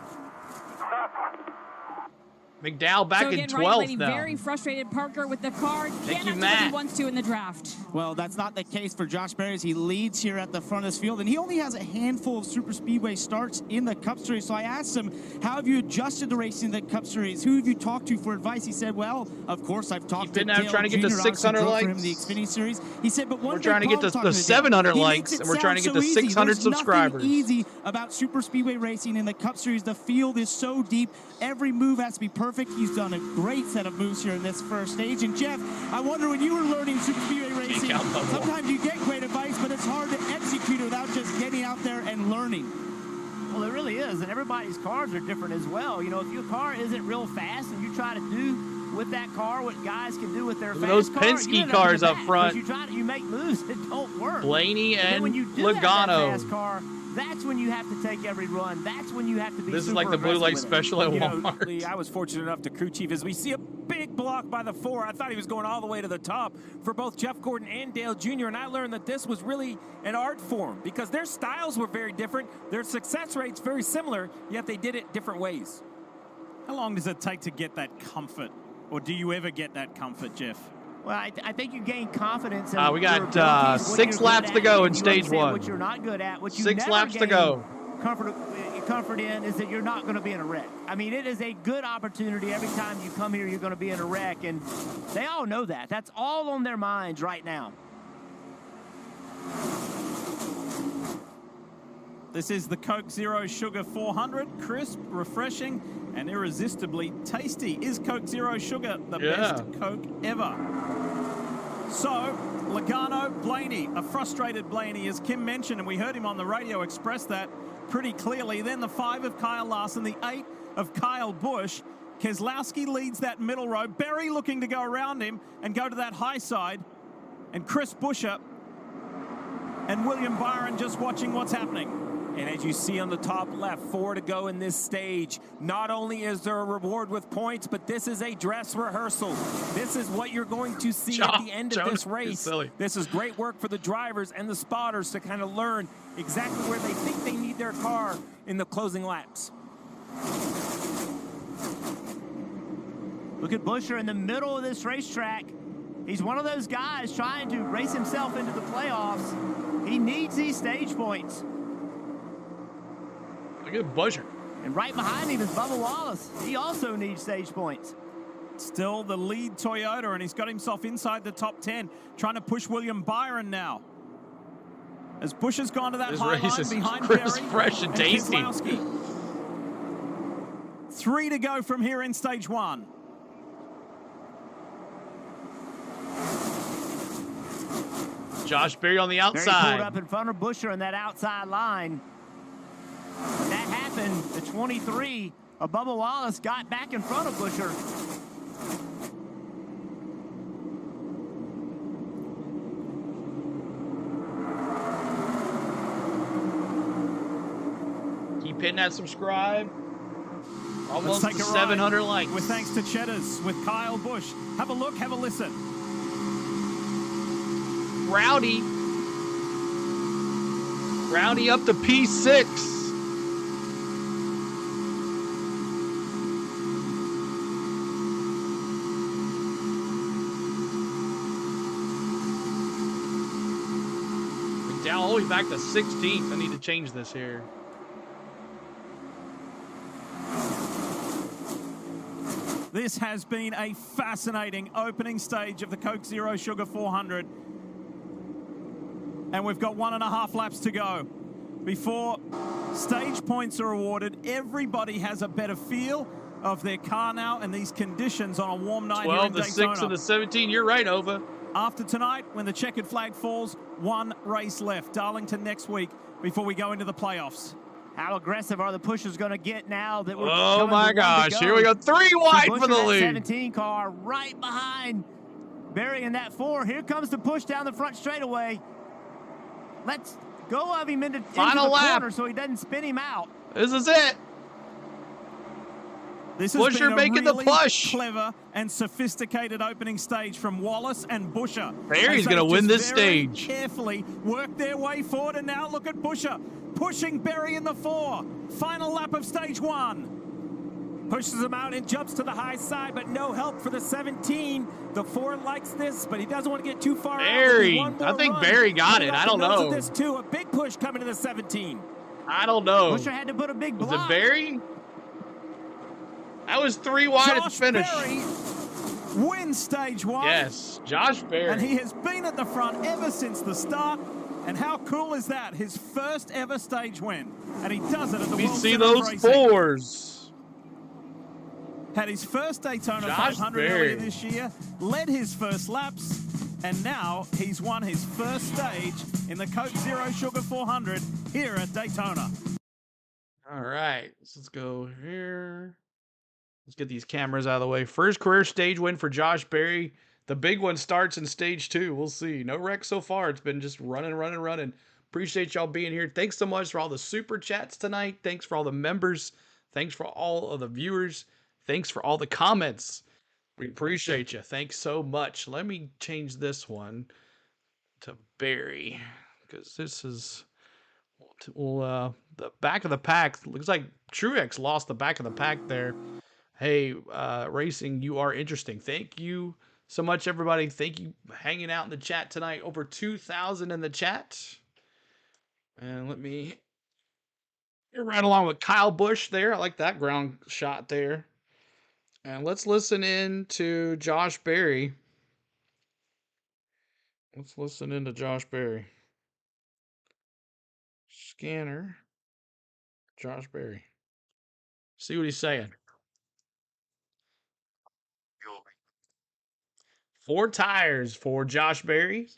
McDowell back in 12th now. Very frustrated. Parker with the car. Thank you, Cannot do what Matt. he wants to in the draft. Well, that's not the case for Josh Berry as he leads here at the front of this field, and he only has a handful of Super Speedway starts in the Cup Series. So I asked him, how have you adjusted to racing the Cup Series? Who have you talked to for advice? He said, well, of course, I've talked to Dale trying to get to Jr., 600 obviously drove likes. for him in the Xfinity Series. He said, but We're trying to get to the 700 likes, and we're trying to get to 600 subscribers. Nothing easy about Super Speedway racing in the Cup Series. The field is so deep. Every move has to be perfect. He's done a great set of moves here in this first stage. And Jeff, I wonder when you were learning Super Speedway racing, sometimes you get great advice, but it's hard to execute without just getting out there and learning. Well, it really is, and everybody's cars are different as well. You know, if your car isn't real fast and you try to do with that car what guys can do with their fast those car, Penske cars up front. You make moves that don't work. Blaney and when you do Logano. have that fast car, that's when you have to take every run. That's when you have to be This is like the Blue Light Special at Walmart. Lee, I was fortunate enough to crew chief as we see a big block by the 4. I thought he was going all the way to the top for both Jeff Gordon and Dale Jr., and I learned that this was really an art form because their styles were very different, their success rates very similar, yet they did it different ways. How long does it take to get that comfort, or do you ever get that comfort, Jeff? Well, I think you gain confidence. In we got 6 laps to go in stage 1. What you're not good at. What you 6 never laps to gain go. Comfort in is that you're not going to be in a wreck. I mean, it is a good opportunity. Every time you come here, you're going to be in a wreck, and they all know that. That's all on their minds right now. This is the Coke Zero Sugar 400. Crisp, refreshing, and irresistibly tasty. Is Coke Zero Sugar the best Coke ever? So, Logano, Blaney, a frustrated Blaney, as Kim mentioned, and we heard him on the radio express that pretty clearly. Then the 5 of Kyle Larson, the 8 of Kyle Busch. Keselowski leads that middle row. Berry looking to go around him and go to that high side. And Chris Buescher and William Byron just watching what's happening. And as you see on the top left, 4 to go in this stage. Not only is there a reward with points, but this is a dress rehearsal. This is what you're going to see at the end of this race. This is great work for the drivers and the spotters to kind of learn exactly where they think they need their car in the closing laps. Look at Buescher in the middle of this racetrack. He's one of those guys trying to race himself into the playoffs. He needs these stage points. Look at Buescher. And right behind him is Bubba Wallace. He also needs stage points. Still the lead Toyota, and he's got himself inside the top 10, trying to push William Byron now. As Busch has gone to that high line behind Berry fresh and tasty. Keselowski. 3 to go from here in stage 1. Josh Berry on the outside. Berry pulled up in front of Buescher in that outside line. When that happened, the 23 of Bubba Wallace got back in front of Buescher. Keep Pin that subscribe. Almost Let's take to a 700 ride likes. with thanks to Cheddar's with Kyle Busch. Have a look, have a listen. Rowdy up to P6. McDowell all the way back to 16th. I need to change this here. This has been a fascinating opening stage of the Coke Zero Sugar 400. And we've got 1.5 laps to go. Before stage points are awarded, everybody has a better feel of their car now and these conditions on a warm night here in Daytona. 12 to 6 and the 17. You're right, Ova. After tonight, when the checkered flag falls, 1 race left. Darlington next week before we go into the playoffs. How aggressive are the pushers going to get now that we're Oh my gosh, here we go. 3 wide for the lead. 17 car right behind Barry in that 4. Here comes the push down the front straightaway. Let's go of him into the corner so he doesn't spin him out. This is it. This has Buscher been a making really the push. Clever and sophisticated opening stage from Wallace and Buscher. Barry's going to win this stage. Carefully work their way forward, and now look at Buscher pushing Barry in the 4. Final lap of stage 1. Pushes him out and jumps to the high side, but no help for the 17. The 4 likes this, but he doesn't want to get too far Barry, out. I think Barry got it. I don't know. This too, a big push coming to the 17. I don't know. Buscher had to put a big block. Was it Barry? That was 3 wide at the finish. Barry wins stage 1. Yes, Josh Barry. And he has been at the front ever since the start. And how cool is that? His first ever stage win. And he does it at the We World see Series those Racing. 4s. Had his first Daytona Josh 500 Barry. earlier this year, led his first laps, and now he's won his first stage in the Coke Zero Sugar 400 here at Daytona. All right, let's go here. Let's get these cameras out of the way. First career stage win for Josh Barry. The big one starts in stage 2. We'll see. No wreck so far. It's been just running. Appreciate y'all being here. Thanks so much for all the super chats tonight. Thanks for all the members. Thanks for all of the viewers. Thanks for all the comments. We appreciate you. Thanks so much. Let me change this one to Barry, because this is the back of the pack. Looks like Truex lost the back of the pack there. Hey, Racing, you are interesting. Thank you so much, everybody. Thank you for hanging out in the chat tonight. Over 2,000 in the chat. And let me get right along with Kyle Busch there. I like that ground shot there. And let's listen in to Josh Barry. Let's listen in to Josh Barry. Scanner. Josh Barry. See what he's saying. 4 tires for Josh Barry.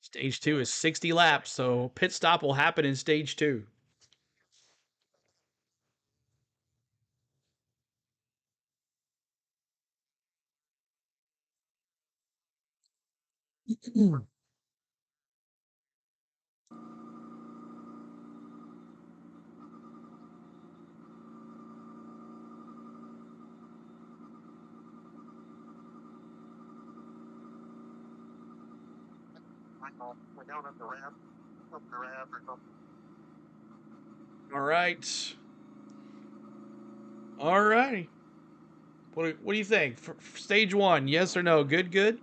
Stage 2 is 60 laps, so pit stop will happen in stage 2. All right. All righty. What do you think? For stage 1, yes or no? Good.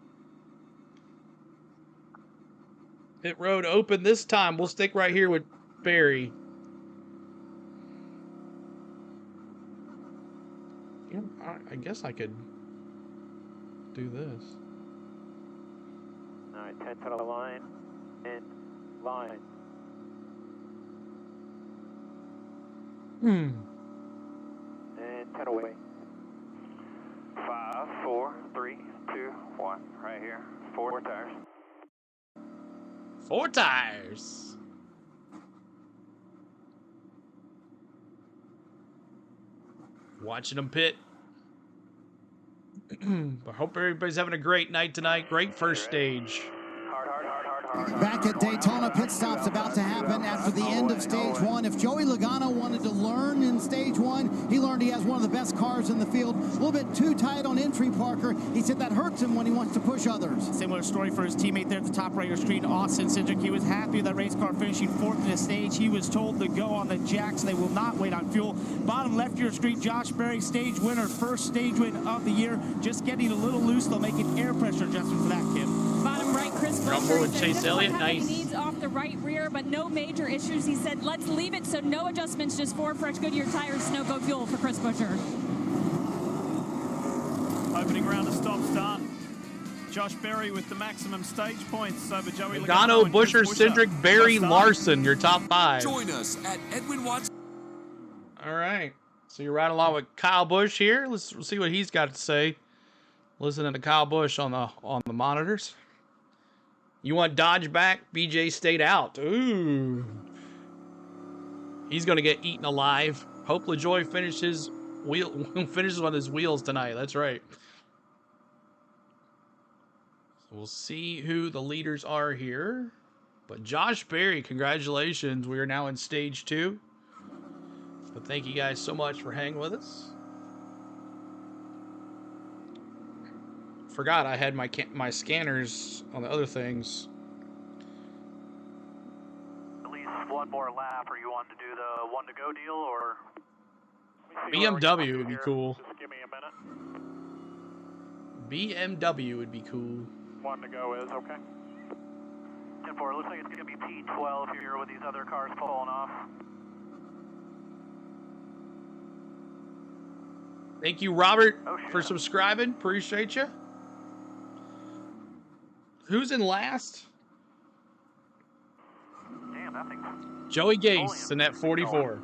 Pit road open this time. We'll stick right here with Barry. Yeah, I guess I could do this. All right, 10 to the line and line. And 10 away. 5, 4, 3, 2, 1. Right here. 4 tires. 4 tires. Watching them pit. But hope everybody's having a great night tonight. Great first stage. Back at Daytona, pit stop's about to happen after the end of stage one. If Joey Logano wanted to learn in stage one, he learned he has one of the best cars in the field. A little bit too tight on entry, Parker. He said that hurts him when he wants to push others. Similar story for his teammate there at the top right of your screen, Austin Cindric. He was happy with that race car finishing fourth in the stage. He was told to go on the jacks. They will not wait on fuel. Bottom left of your screen, Josh Berry, stage winner, first stage win of the year. Just getting a little loose. They'll make an air pressure adjustment for that, Kim. Bottom right, Chris Rumble with Chase Elliott, nice. nice. He needs off the right rear, but no major issues. He said, let's leave it, so no adjustments, just 4 fresh Goodyear tires, Snow-Go fuel for Chris Buescher. Opening round of stops done. Josh Berry with the maximum stage points over Joey Logano, and Buescher, Chris Buescher. Cindric, Berry, Larson, your top 5. Join us at Edwin Watts. All right. So you're right along with Kyle Busch here. Let's see what he's got to say. Listening to Kyle Busch on the monitors. You want Dodge back? BJ stayed out. Ooh. He's going to get eaten alive. Hope LaJoy finishes on his wheels tonight. That's right. So we'll see who the leaders are here. But Josh Berry, congratulations. We are now in stage 2. But thank you guys so much for hanging with us. Forgot I had my scanners on the other things. At least one more lap, or you want to do the one to go deal, or BMW would be cool. Just give me a minute. BMW would be cool. One to go is okay. 10-4. Looks like it's going to be P12 here with these other cars falling off. Thank you, Robert, for subscribing. Appreciate you. Who's in last? Damn, that thing's... Joey Gase in at 44.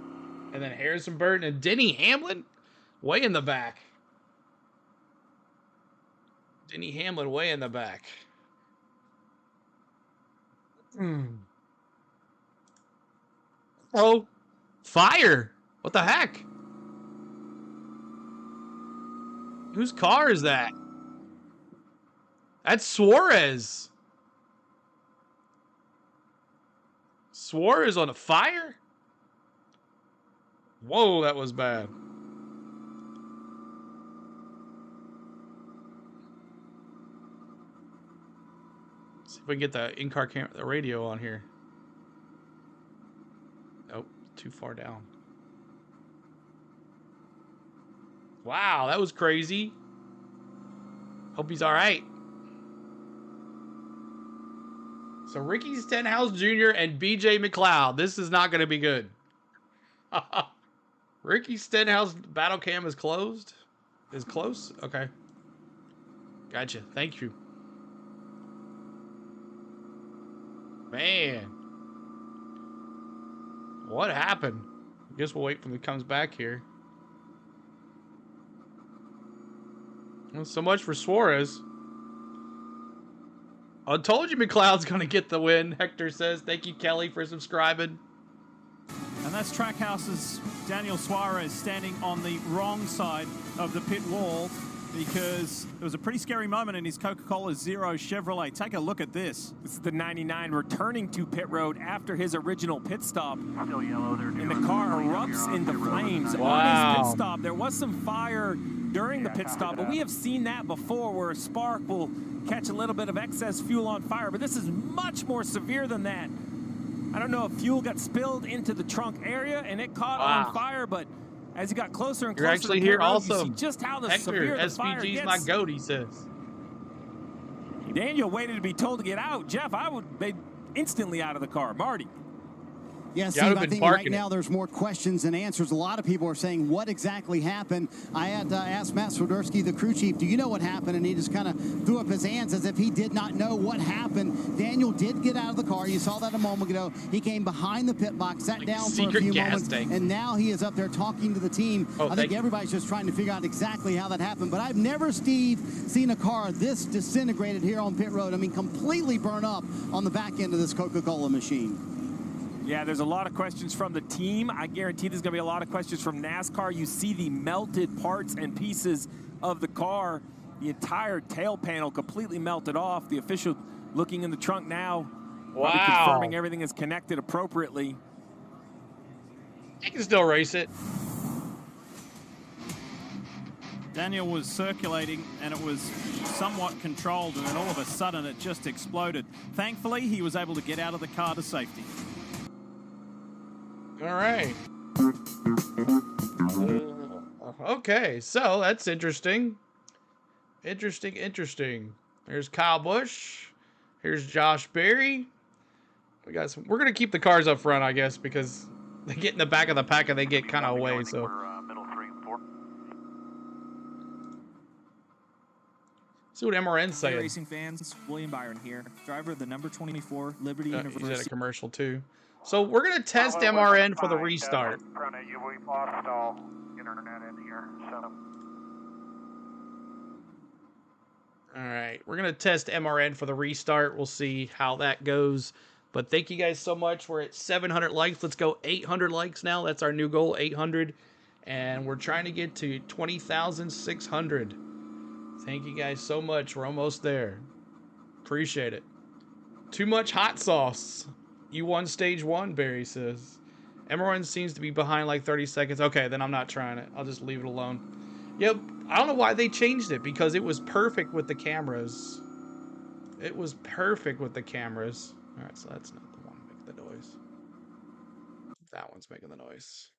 And then Harrison Burton and Denny Hamlin way in the back. Denny Hamlin way in the back. Oh, fire. What the heck? Whose car is that? That's Suarez. Suarez on a fire? Whoa, that was bad. See if we can get the in-car camera, the radio on here. Nope, too far down. Wow, that was crazy. Hope he's all right. So Ricky Stenhouse Jr. and BJ McLeod. This is not going to be good. Ricky Stenhouse battle cam is closed. Is close? Okay. Gotcha. Thank you. Man. What happened? I guess we'll wait till he comes back here. Well, so much for Suarez. I told you McLeod's going to get the win, Hector says. Thank you, Kelly, for subscribing. And that's Trackhouse's Daniel Suarez standing on the wrong side of the pit wall because it was a pretty scary moment in his Coca-Cola Zero Chevrolet. Take a look at this. This is the 99 returning to pit road after his original pit stop. Still yellow there. And the car erupts into flames. Wow. On his pit stop, there was some fire during the pit stop, but we have seen that before where a spark will catch a little bit of excess fuel on fire, but this is much more severe than that. I don't know if fuel got spilled into the trunk area and it caught on fire, but as he got closer and closer, You're actually here also. you see just how Hector, severe the fire SVG's gets. my goat, he says. Daniel waited to be told to get out. Jeff, I would be instantly out of the car. Marty. Yeah, Steve, I think right now there's more questions than answers. A lot of people are saying, what exactly happened? I had asked Matt Swiderski, the crew chief, do you know what happened? And he just kind of threw up his hands as if he did not know what happened. Daniel did get out of the car. You saw that a moment ago. He came behind the pit box, sat down for a few moments, and now he is up there talking to the team. I think everybody's just trying to figure out exactly how that happened. But I've never, Steve, seen a car this disintegrated here on pit road. I mean, completely burned up on the back end of this Coca-Cola machine. Yeah, there's a lot of questions from the team. I guarantee there's going to be a lot of questions from NASCAR. You see the melted parts and pieces of the car The entire tail panel completely melted off. The official looking in the trunk now. Probably confirming everything is connected appropriately. You can still race it. Daniel was circulating, and it was somewhat controlled, and then all of a sudden it just exploded. Thankfully, he was able to get out of the car to safety. All right. Okay, so that's interesting. Interesting. There's Kyle Busch. Here's Josh Berry. We're gonna keep the cars up front, I guess, because they get in the back of the pack and they get kind of away. So. See what MRN's saying. Racing fans, William Byron here, driver of the number 24 Liberty University. He's at a commercial too. So we're gonna test MRN for the restart. We've lost all internet in here, so. All right, we're gonna test MRN for the restart. We'll see how that goes. But thank you guys so much. We're at 700 likes. Let's go 800 likes now. That's our new goal, 800. And we're trying to get to 20,600. Thank you guys so much. We're almost there. Appreciate it. Too much hot sauce. You won stage 1, Barry says. MRN seems to be behind like 30 seconds. Okay, then I'm not trying it. I'll just leave it alone. Yep. I don't know why they changed it, because it was perfect with the cameras. It was perfect with the cameras. All right, so that's not the one making the noise. That one's making the noise.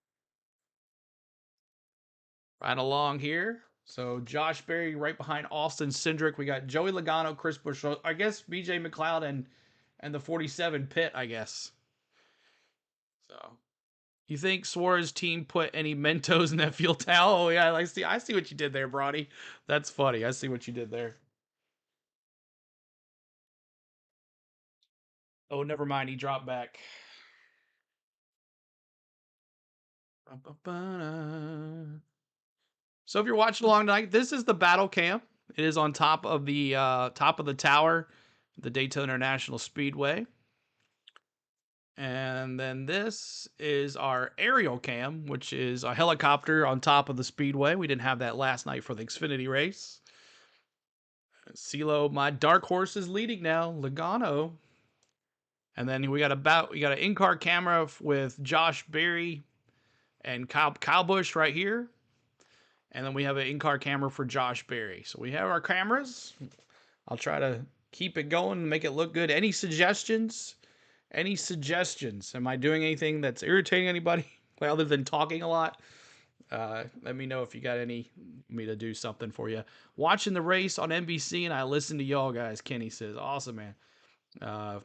Right along here. So Josh Berry right behind Austin Cindric. We got Joey Logano, Chris Busch. I guess BJ McLeod and the 47 Pitt, I guess. So you think Suarez team put any Mentos in that fuel towel? Oh yeah, I see what you did there, Brody. That's funny. I see what you did there. Oh, never mind. He dropped back. So if you're watching along tonight, this is the battle cam. It is on top of the tower, the Daytona International Speedway. And then this is our aerial cam, which is a helicopter on top of the speedway. We didn't have that last night for the Xfinity race. CeeLo, my dark horse, is leading now. Logano. And then we got an in-car camera with Josh Berry and Kyle Busch right here. And then we have an in-car camera for Josh Berry. So we have our cameras. I'll try to keep it going and make it look good. Any suggestions? Any suggestions? Am I doing anything that's irritating anybody other than talking a lot? Let me know if you got me to do something for you. Watching the race on NBC, and I listen to y'all guys, Kenny says. Awesome, man.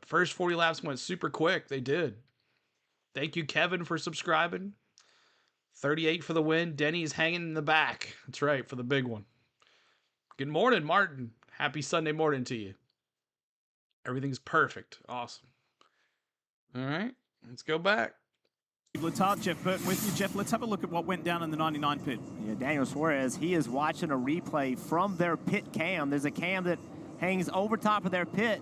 First 40 laps went super quick. They did. Thank you, Kevin, for subscribing. 38 for the win. Denny's hanging in the back. That's right, for the big one. Good morning, Martin. Happy Sunday morning to you. Everything's perfect. Awesome. All right, let's go back. Letard, Jeff Burton with you. Jeff, let's have a look at what went down in the 99 pit. Yeah, Daniel Suarez, he is watching a replay from their pit cam. There's a cam that hangs over top of their pit.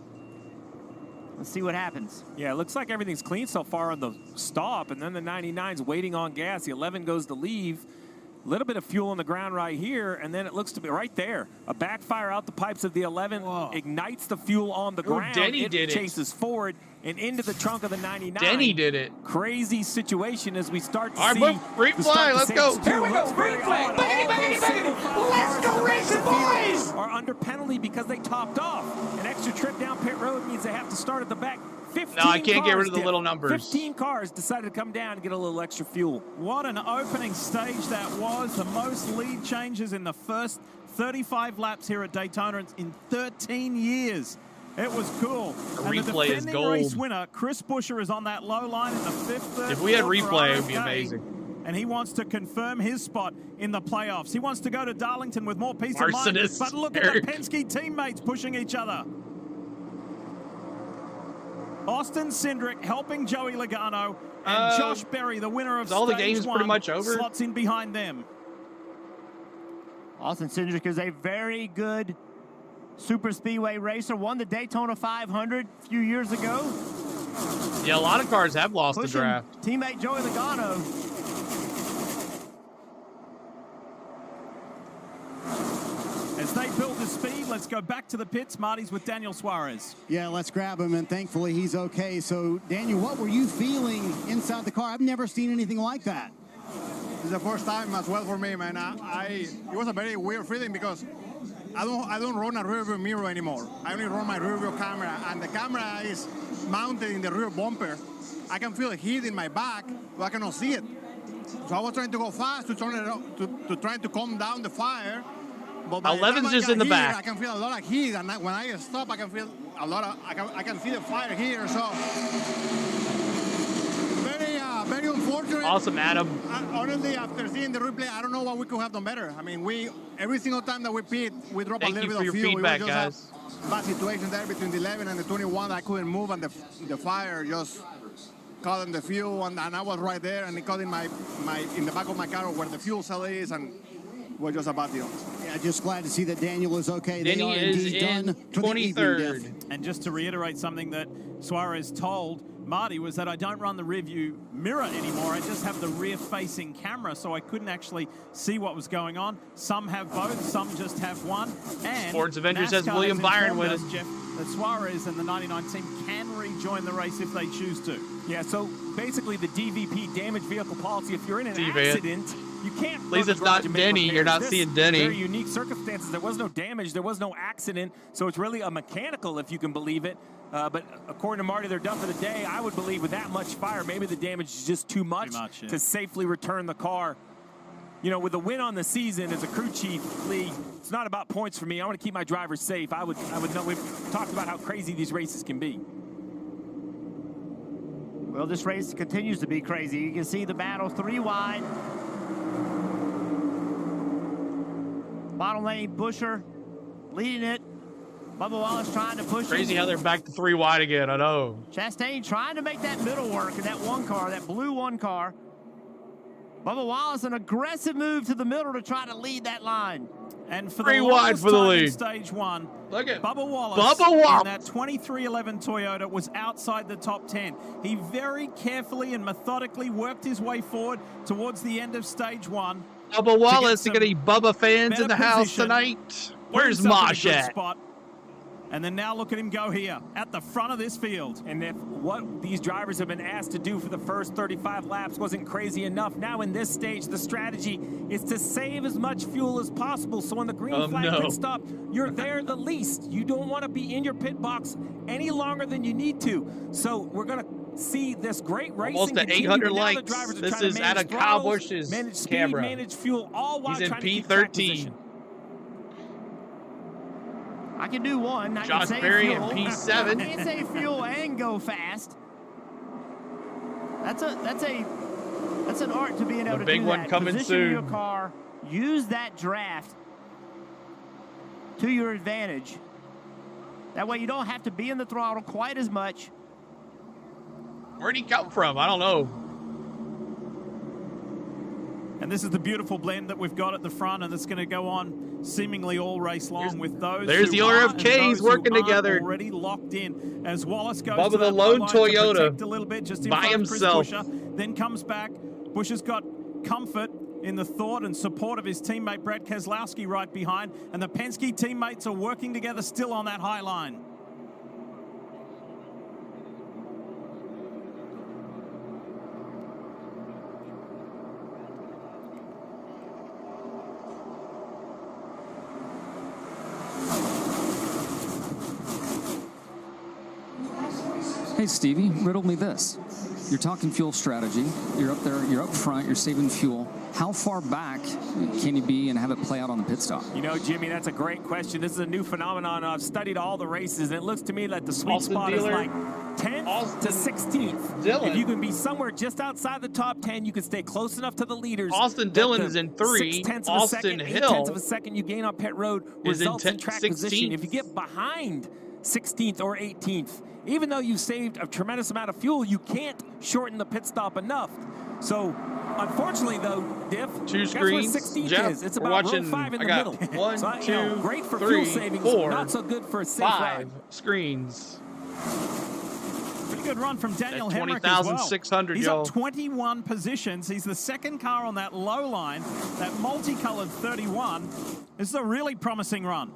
Let's see what happens. Yeah, it looks like everything's clean so far on the stop, and then the 99's waiting on gas. The 11 goes to leave. A little bit of fuel on the ground right here, and then it looks to be right there. A backfire out the pipes of the 11 ignites the fuel on the ground. Denny did it. Chases forward and into the trunk of the 99. Denny did it. Crazy situation as we start to see. All right, replay. Let's go. Here we go. Replay. Biggity. Let's go racing, boys. Are under penalty because they topped off. An extra trip down pit road means they have to start at the back. 15 no, I can't get rid of the little numbers. 15 cars decided to come down and get a little extra fuel. What an opening stage that was. The most lead changes in the first 35 laps here at Daytona in 13 years. It was cool. The replay is gold. Race winner, Chris Buescher, is on that low line in the fifth. If we had replay, it would be amazing. And he wants to confirm his spot in the playoffs. He wants to go to Darlington with more peace of mind. But look at the Penske teammates pushing each other. Austin Cindric helping Joey Logano, and Josh Berry, the winner of all the stage games one, pretty much over. Slots in behind them. Austin Cindric is a very good super speedway racer. Won the Daytona 500 a few years ago. Yeah, a lot of cars have lost the draft. Teammate Joey Logano. As they build the speed, let's go back to the pits. Marty's with Daniel Suarez. Yeah, let's grab him, and thankfully he's okay. So, Daniel, what were you feeling inside the car? I've never seen anything like that. It's the first time as well for me, man. It was a very weird feeling because I don't run a rear view mirror anymore. I only run my rear view camera, and the camera is mounted in the rear bumper. I can feel heat in my back, but I cannot see it. So I was trying to go fast to turn it to try to calm down the fire. But by 11's just in the back. I can feel a lot of heat, and when I stop, I can feel a lot of. I can see the fire here. So very unfortunate. Awesome, Adam. Honestly, after seeing the replay, I don't know what we could have done better. I mean, every single time that we pit, we drop a little bit of fuel. Feedback, we just have bad situation there between the 11 and the 21. I couldn't move, and the fire just caught in the fuel, and I was right there, and it caught in in the back of my car where the fuel cell is, and we're just a bad deal. Yeah, just glad to see that Daniel is okay. Denny they are is indeed in done for the 23rd. evening, Jeff. And just to reiterate something that Suarez told Marty was that I don't run the rear view mirror anymore. I just have the rear-facing camera, so I couldn't actually see what was going on. Some have both, some just have one. And Sports Avengers has NASCAR William Byron with us, us. Jeff, that Suarez and the 99 team can rejoin the race if they choose to. Yeah, so basically the DVP damaged vehicle policy, if you're in an D-Van. accident, you can't. At least it's not Denny. You're not seeing Denny. Very unique circumstances. There was no damage. There was no accident. So it's really a mechanical, if you can believe it. But according to Marty, they're done for the day. I would believe with that much fire, maybe the damage is just too much yeah. to safely return the car. You know, with a win on the season as a crew chief, Lee, it's not about points for me. I want to keep my drivers safe. I would know. We've talked about how crazy these races can be. Well, this race continues to be crazy. You can see the battle 3 wide. Bottom lane, Busher leading it. Bubba Wallace trying to push Crazy it. how they're back to 3 wide again, I know. Chastain trying to make that middle work in that one car, that blue one car. Bubba Wallace, an aggressive move to the middle to try to lead that line. And for 3 the wide longest for the time lead. in stage 1, Look at Bubba Wallace in that 2311 Toyota was outside the top 10. He very carefully and methodically worked his way forward towards the end of stage 1. Bubba Wallace, you got any Bubba fans in the house tonight? Where's Mosh at? Spot. And then now look at him go here at the front of this field. And if what these drivers have been asked to do for the first 35 laps wasn't crazy enough, now in this stage, the strategy is to save as much fuel as possible. So on the green flag pit stop, you're there the least. You don't want to be in your pit box any longer than you need to. So we're going to see this great racing. Almost to 800 likes. This is Adam Kyle Busch's manage speed, camera. manage fuel, all while He's in trying to keep track P13. position. I can do one. I Josh can save Berry fuel. in P7. I can save fuel and go fast. That's an art to being able to big do one that. coming Position soon. your car, use that draft to your advantage. That way you don't have to be in the throttle quite as much. Where'd he come from? I don't know. And this is the beautiful blend that we've got at the front, and it's going to go on seemingly all race long with those. There's the RFKs working together. Already locked in as Wallace goes Bubba to the that lone line to Toyota protect a little bit just in by front of Chris himself. Buescher, then comes back. Buescher's got comfort in the thought and support of his teammate Brad Keselowski right behind, and the Penske teammates are working together still on that high line. Hey, Stevie, riddle me this. You're talking fuel strategy. You're up there, you're up front, you're saving fuel. How far back can you be and have it play out on the pit stop? You know, Jimmy, that's a great question. This is a new phenomenon. I've studied all the races, and it looks to me like the sweet spot is like 10th to 16th. Dillon. If you can be somewhere just outside the top 10, you can stay close enough to the leaders. Austin Dillon is in 3. 0.6 of a Austin second, Hill 0.8 of a second you gain on pit road is results in track 16th. position. If you get behind 16th or 18th, even though you've saved a tremendous amount of fuel, you can't shorten the pit stop enough. So, unfortunately, though, Diff, Two guess where screens. 16th Jeff, is? It's we're about watching. row 5 in the I got middle. 1, So, 2, great for 3, fuel savings, 4, not so good for a safe 5 ride. screens. Pretty good run from Daniel Hemrick as well. 20,600, He's y'all. up 21 positions. He's the second car on that low line, that multicolored 31. This is a really promising run.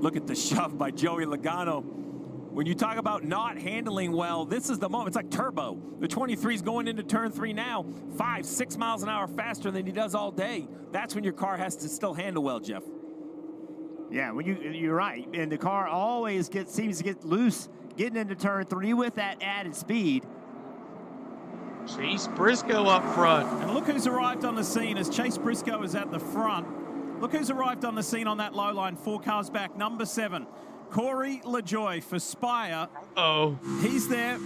Look at the shove by Joey Logano. When you talk about not handling well, this is the moment. It's like turbo. The 23's going into turn 3 now, 5-6 miles an hour faster than he does all day. That's when your car has to still handle well, Jeff. Yeah, when you're right, and the car always seems to get loose getting into turn 3 with that added speed. Chase Briscoe up front. And look who's arrived on the scene as Chase Briscoe is at the front. Look who's arrived on the scene on that low line, 4 cars back, number 7. Corey LaJoie for Spire. Oh. He's there.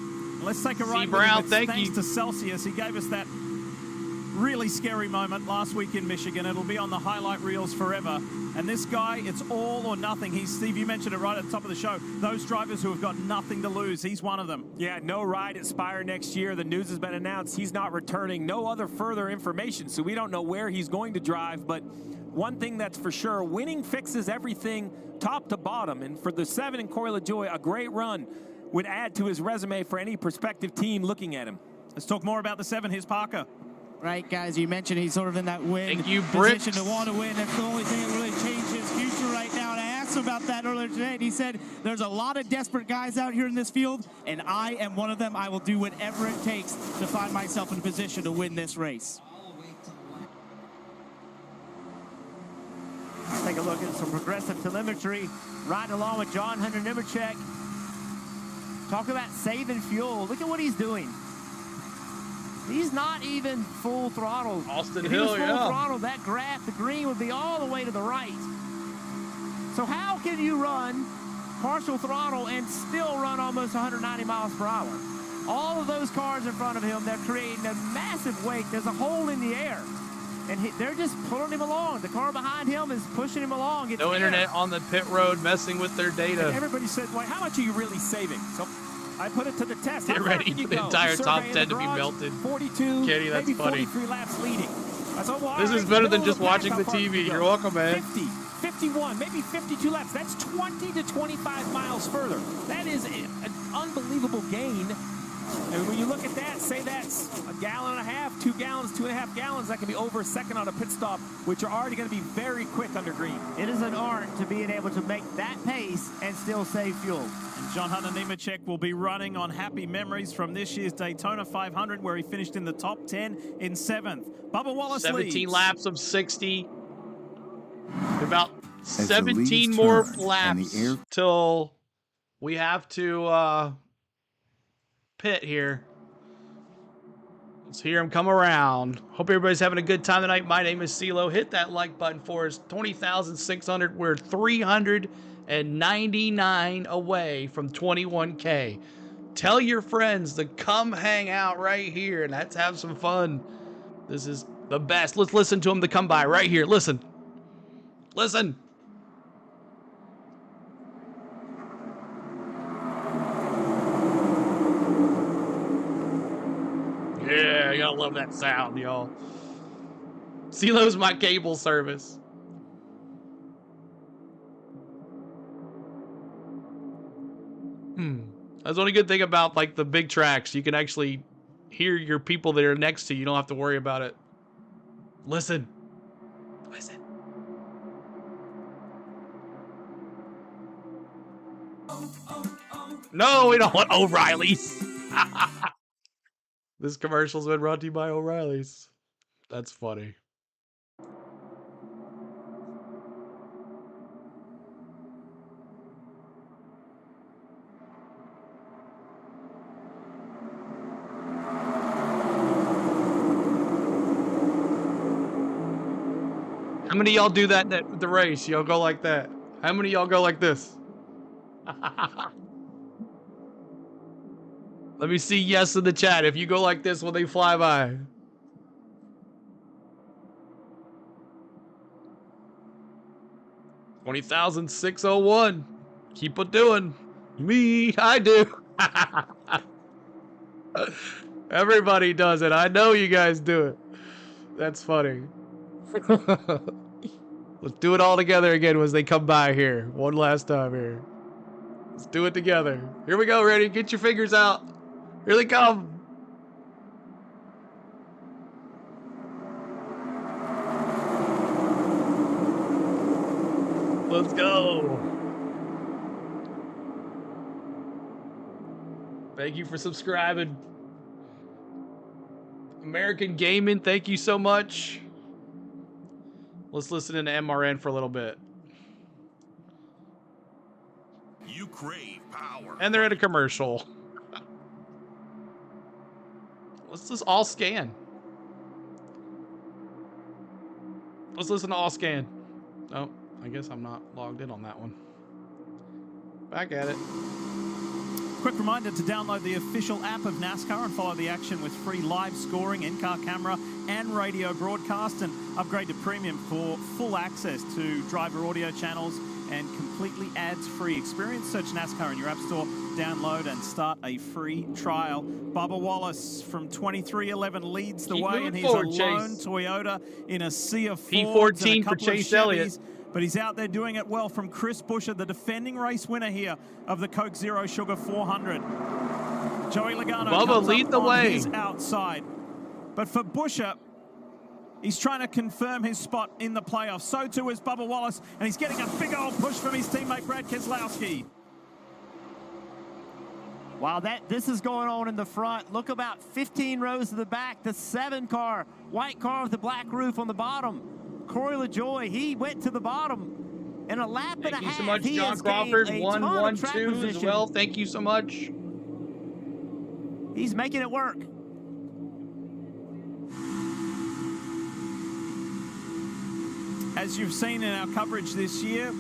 Let's take a ride with Brown, him. thank Thanks you. to Celsius. He gave us that really scary moment last week in Michigan. It'll be on the highlight reels forever. And this guy, it's all or nothing. Steve, you mentioned it right at the top of the show. Those drivers who have got nothing to lose, he's one of them. Yeah, no ride at Spire next year. The news has been announced. He's not returning. No other further information, so we don't know where he's going to drive. But one thing that's for sure, winning fixes everything top to bottom. And for the 7 and Corey LaJoie, a great run would add to his resume for any prospective team looking at him. Let's talk more about the 7. Here's Parker. Right, guys, you mentioned he's sort of in that win position to want to win. That's the only thing that really changed his future right now. And I asked him about that earlier today, and he said, there's a lot of desperate guys out here in this field, and I am one of them. I will do whatever it takes to find myself in a position to win this race. Let's take a look at some progressive telemetry, riding along with John Hunter Nemechek. Talk about saving fuel. Look at what he's doing. He's not even full throttle. Austin if Hill, he was full yeah. throttle, that graph, the green would be all the way to the right. So how can you run partial throttle and still run almost 190 miles per hour? All of those cars in front of him, they're creating a massive wake. There's a hole in the air. And they're just pulling him along. The car behind him is pushing him along. It's No air. internet on the pit road messing with their data. And everybody said, well, how much are you really saving? So I put it to the test. Get How far ready can you for the go? entire top Survey 10 in the to be garage, melted. 42, Kitty, that's maybe funny. 43 laps leading. I said, well, This all is right, better middle than of just the pack, watching how the far can TV. you go? You're welcome, man. 50, 51, maybe 52 laps. That's 20 to 25 miles further. That is an unbelievable gain. And when you look at that, say that's a gallon and a half, 2 gallons, 2.5 gallons, that can be over a second on a pit stop, which are already going to be very quick under green. It is an art to being able to make that pace and still save fuel. And John Hunter Nemechek will be running on happy memories from this year's Daytona 500, where he finished in the top 10 in 7th. Bubba Wallace 17 leads. laps of 60. About As the 17 leaves more turn and laps the air till we have to pit here. Let's hear him come around. Hope everybody's having a good time tonight. My name is CeeLo. Hit that like button for us. 20,600. We're 399 away from 21K. Tell your friends to come hang out right here and let's have some fun. This is the best. Let's listen to them to come by right here. Listen. Listen. Yeah, you gotta love that sound, y'all. CeeLo's my cable service. That's the only good thing about like the big tracks. You can actually hear your people that are next to you. You don't have to worry about it. Listen. Listen. No, we don't want O'Reilly's. This commercial's been brought to you by O'Reilly's. That's funny. How many of y'all do that at the race? Y'all go like that? How many of y'all go like this? Let me see yes in the chat if you go like this when they fly by. $20,601. Keep it doing. Me, I do. Everybody does it. I know you guys do it. That's funny. Let's do it all together again as they come by here. One last time here. Let's do it together. Here we go, ready? Get your fingers out. Here they come. Let's go. Thank you for subscribing. American Gaming, thank you so much. Let's listen in to MRN for a little bit. You crave power. And they're in a commercial. Let's just all scan. Let's listen to all scan. Oh, I guess I'm not logged in on that one. Back at it. Quick reminder to download the official app of NASCAR and follow the action with free live scoring, in-car camera, and radio broadcast, and upgrade to premium for full access to driver audio channels and completely ads-free experience. Search NASCAR in your app store, download, and start a free trial. Bubba Wallace from 2311 leads the way, and he's a lone Toyota in a sea of Fords and a P14 for couple of Chase Elliott. Chevys. But he's out there doing it well from Chris Buescher, the defending race winner here of the Coke Zero Sugar 400. Joey Logano Bubba, comes lead up the on way. his outside. But for Buescher, he's trying to confirm his spot in the playoffs. So too is Bubba Wallace, and he's getting a big old push from his teammate Brad Keselowski. Wow, this is going on in the front. Look about 15 rows to the back. The 7 car, white car with the black roof on the bottom. Corey LaJoie, he went to the bottom in a lap and a half. Thank you so much, He John has gained Crawford. a ton of track 112 as position. well. Thank you so much. He's making it work. As you've seen in our coverage this year,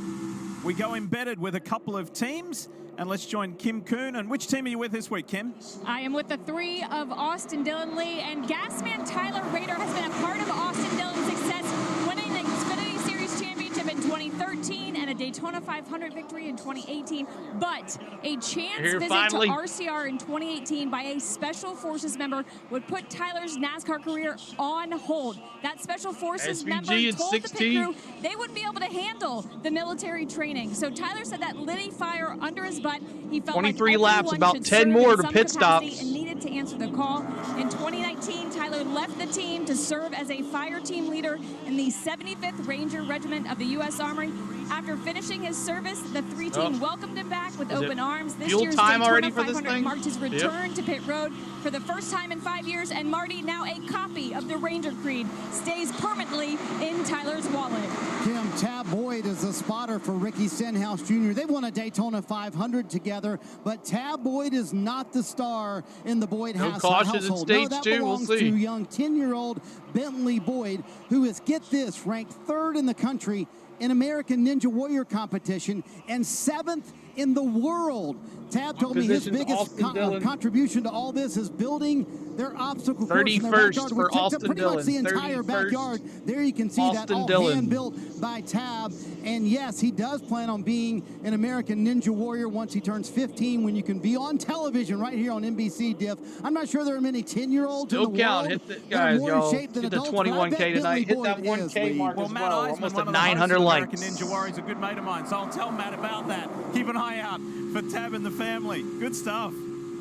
we go embedded with a couple of teams. And let's join Kim Kuhn. And which team are you with this week, Kim? I am with the 3 of Austin Dillon Lee, and Gasman Tyler Rader has been a part of Austin Dillon's success, winning the Xfinity Series Championship in 2013 and a Daytona 500 victory in 2018. But a chance visit finally to RCR in 2018 by a Special Forces member would put Tyler's NASCAR career on hold. That Special Forces SVG member in told the pit 16. crew they wouldn't be able to handle the military training. So Tyler said that lit a fire under his butt. He felt 23 like laps, everyone about should 10 serve more in to some pit capacity stops. and needed to answer the call. In 2019, Tyler left the team to serve as a fire team leader in the 75th Ranger Regiment of the U.S. Army. After finishing his service, the 3-team welcomed him back with open arms. This fuel year's time Daytona already for this 500 thing? marked his return to pit road for the first time in 5 years, and Marty, now a copy of the Ranger Creed, stays permanently in Tyler's wallet. Kim, Tab Boyd is the spotter for Ricky Stenhouse Jr. They won a Daytona 500 together, but Tab Boyd is not the star in the Boyd household. No, that belongs to young 10-year-old Bentley Boyd, who is, get this, ranked 3rd in the country in American Ninja Warrior competition and 7th in the world. Tab told me his biggest contribution to all this is building their obstacle course in their backyard, which takes up pretty much the entire backyard. There you can see that all hand-built by Tab. And yes, he does plan on being an American Ninja Warrior once he turns 15, when you can be on television right here on NBC Diff. I'm not sure there are many 10-year-olds in the world Hit the, that are guys, more in y'all. shape than Hit the adults, but I 21K bet tonight. Billy Hit that Boyd 1K is mark lead. as Matt well. Eisman, Almost one at of the hosts 900 of likes. American Ninja Warrior, is a good mate of mine, so I'll tell Matt about that. Keep an eye out for Tab and the family. Good stuff.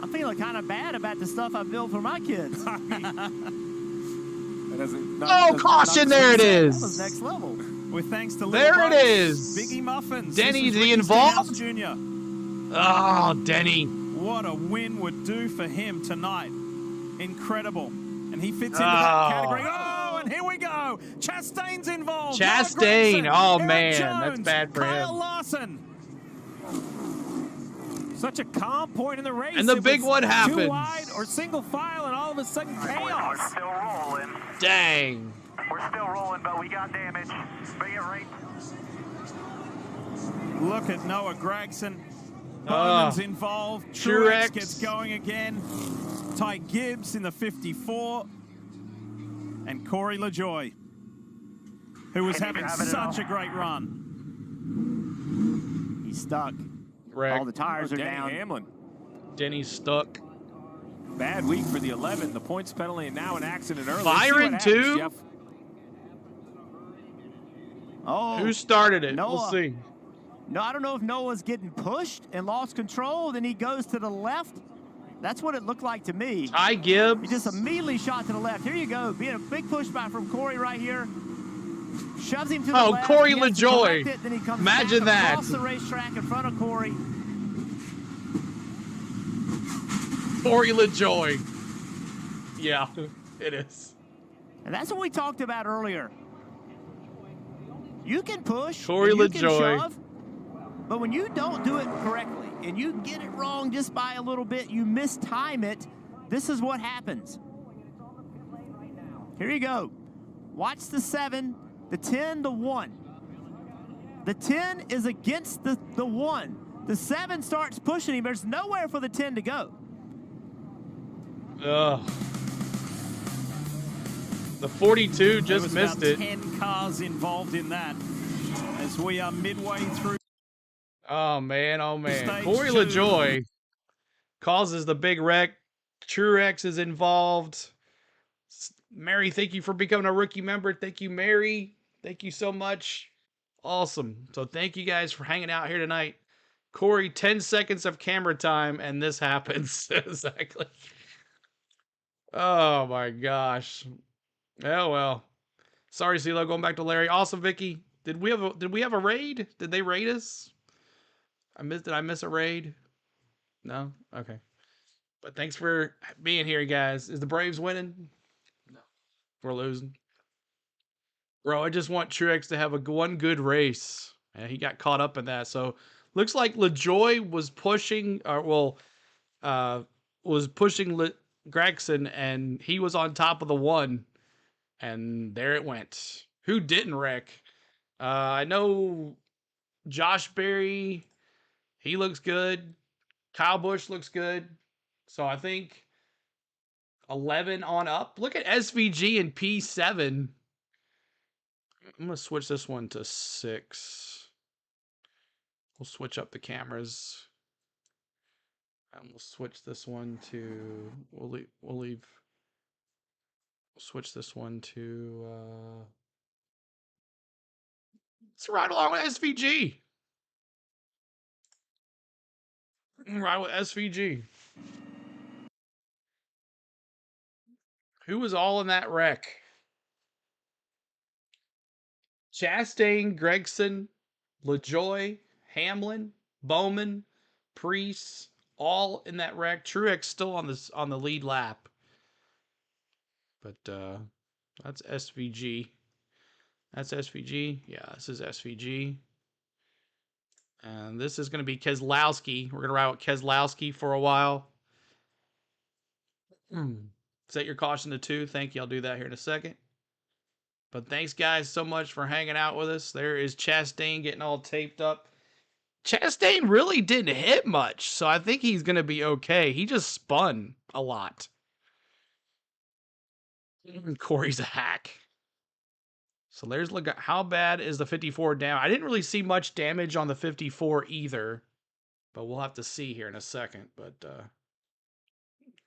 I'm feeling kind of bad about the stuff I built for my kids. Oh, caution, there it is. That was next level. With thanks to There it is. Biggie Muffins. Denny, This is the Ricky involved? Stenhouse Jr. Oh, Denny. What a win would do for him tonight. Incredible. And he fits into that category. Oh, and here we go. Chastain's involved. Chastain. Noah Oh, Gragson, man. Eric That's Jones, bad for Kyle him. Larson. Such a calm point in the race. And the It big was one happened. Too wide or single file, and all of a sudden chaos. We're still rolling. Dang. We're still rolling, but we got damage. Bring it right. Look at Noah Gragson. Bowman's involved. Truex gets going again. Ty Gibbs in the 54. And Corey LaJoie, who was having such a great run. He's stuck. Wreck. All the tires are Denny down. Hamlin. Denny's stuck. Bad week for the 11. The points penalty, and now an accident early. Byron, too? Jeff. Oh, Who started it? Noah. We'll see. No, I don't know if Noah's getting pushed and lost control. Then he goes to the left. That's what it looked like to me. Ty Gibbs. He just immediately shot to the left. Here you go. Being a big pushback from Corey right here. Shoves him to the left. Corey He has to LaJoy. correct it, then he comes Imagine back that. across the racetrack in front of Corey. Corey LaJoy. Yeah, it is. And that's what we talked about earlier. You can push, Corey and you can LaJoy. shove, but when you don't do it correctly and you get it wrong just by a little bit, you mistime it, this is what happens. Here you go. Watch the 7, the 10, the 1. The 10 is against the 1. The 7 starts pushing him. There's nowhere for the 10 to go. Ugh. The 42 just missed it. 10 cars involved in that as we are midway through. Oh, man. Oh, man. Stage Corey 2. LaJoy causes the big wreck. Truex is involved. Mary, thank you for becoming a rookie member. Thank you, Mary. Thank you so much. Awesome. So thank you guys for hanging out here tonight. Corey, 10 seconds of camera time, and this happens. Exactly. Oh, my gosh. Oh, well. Sorry, CeeLo. Going back to Larry. Awesome, Vicky. Did we have a raid? Did they raid us? Did I miss a raid? No? Okay. But thanks for being here, guys. Is the Braves winning? No. We're losing. Bro, I just want Truex to have one good race. And he got caught up in that. So, looks like LaJoy was pushing, Gregson, and he was on top of the 1. And there it went. Who didn't wreck? I know Josh Berry, he looks good. Kyle Busch looks good. So I think 11 on up. Look at SVG and P7. I'm going to switch this one to 6. We'll switch up the cameras. And we'll switch this one to... We'll switch this one to... Let's ride along with SVG. Ride with SVG. Who was all in that wreck? Chastain, Gregson, LaJoy, Hamlin, Bowman, Priest, all in that wreck. Truex still on the lead lap. But that's SVG. That's SVG. Yeah, this is SVG. And this is going to be Keselowski. We're going to ride with Keselowski for a while. Set your caution to 2. Thank you. I'll do that here in a second. But thanks, guys, so much for hanging out with us. There is Chastain getting all taped up. Chastain really didn't hit much, so I think he's going to be okay. He just spun a lot. Corey's a hack. So there's look at how bad is the 54 down. I didn't really see much damage on the 54 either, but we'll have to see here in a second. But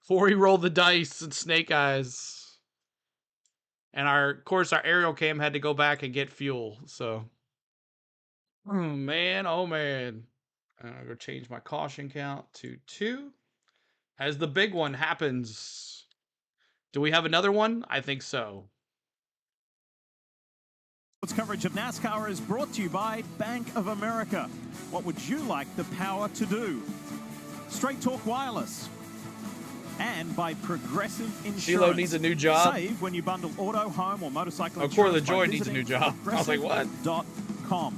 Corey rolled the dice and snake eyes, and of course our aerial cam had to go back and get fuel. So, oh man, I'm gonna go change my caution count to 2 as the big one happens. Do we have another one? I think so. Coverage of NASCAR is brought to you by Bank of America. What would you like the power to do? Straight Talk Wireless. And by Progressive Insurance. CeeLo needs a new job. Save when you bundle auto, home, or motorcycle insurance. Corey LaJoy needs a new job. I was like, what? .com.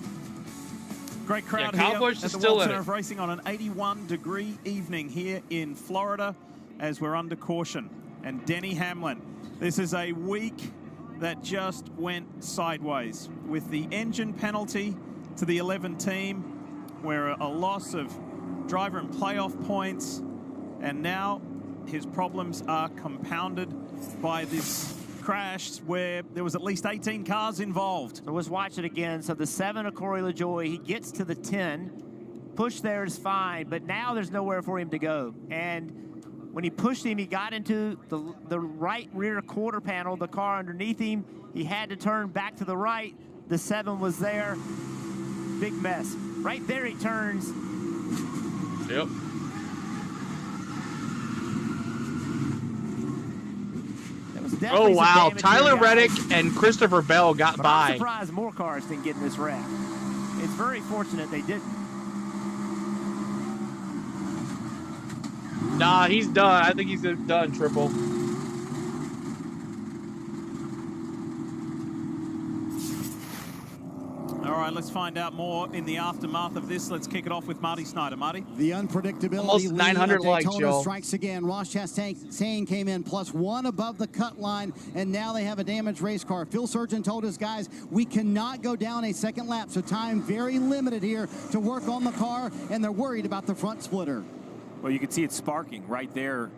Great crowd Kyle here Busch at is the still World in Center it. of Racing on an 81-degree evening here in Florida as we're under caution. And Denny Hamlin. This is a week that just went sideways with the engine penalty to the 11 team, where a loss of driver and playoff points, and now his problems are compounded by this crash where there was at least 18 cars involved. So let's watch it again. So the 7 of Corey LaJoy, he gets to the 10. Push there is fine, but now there's nowhere for him to go. And when he pushed him, he got into the right rear quarter panel, the car underneath him. He had to turn back to the right. The 7 was there. Big mess. Right there he turns. Yep. Oh, wow. Tyler Reddick and Christopher Bell got by. I'm surprised more cars didn't get in this wreck. It's very fortunate they didn't. Nah, he's done. I think he's done, Triple. All right, let's find out more in the aftermath of this. Let's kick it off with Marty Snyder. Marty? The unpredictability Almost 900 likes, Daytona y'all. strikes again. Ross Chastain came in +1 above the cut line, and now they have a damaged race car. Phil Surgeon told his guys, we cannot go down a second lap, so time very limited here to work on the car, and they're worried about the front splitter. Well, you can see it sparking right there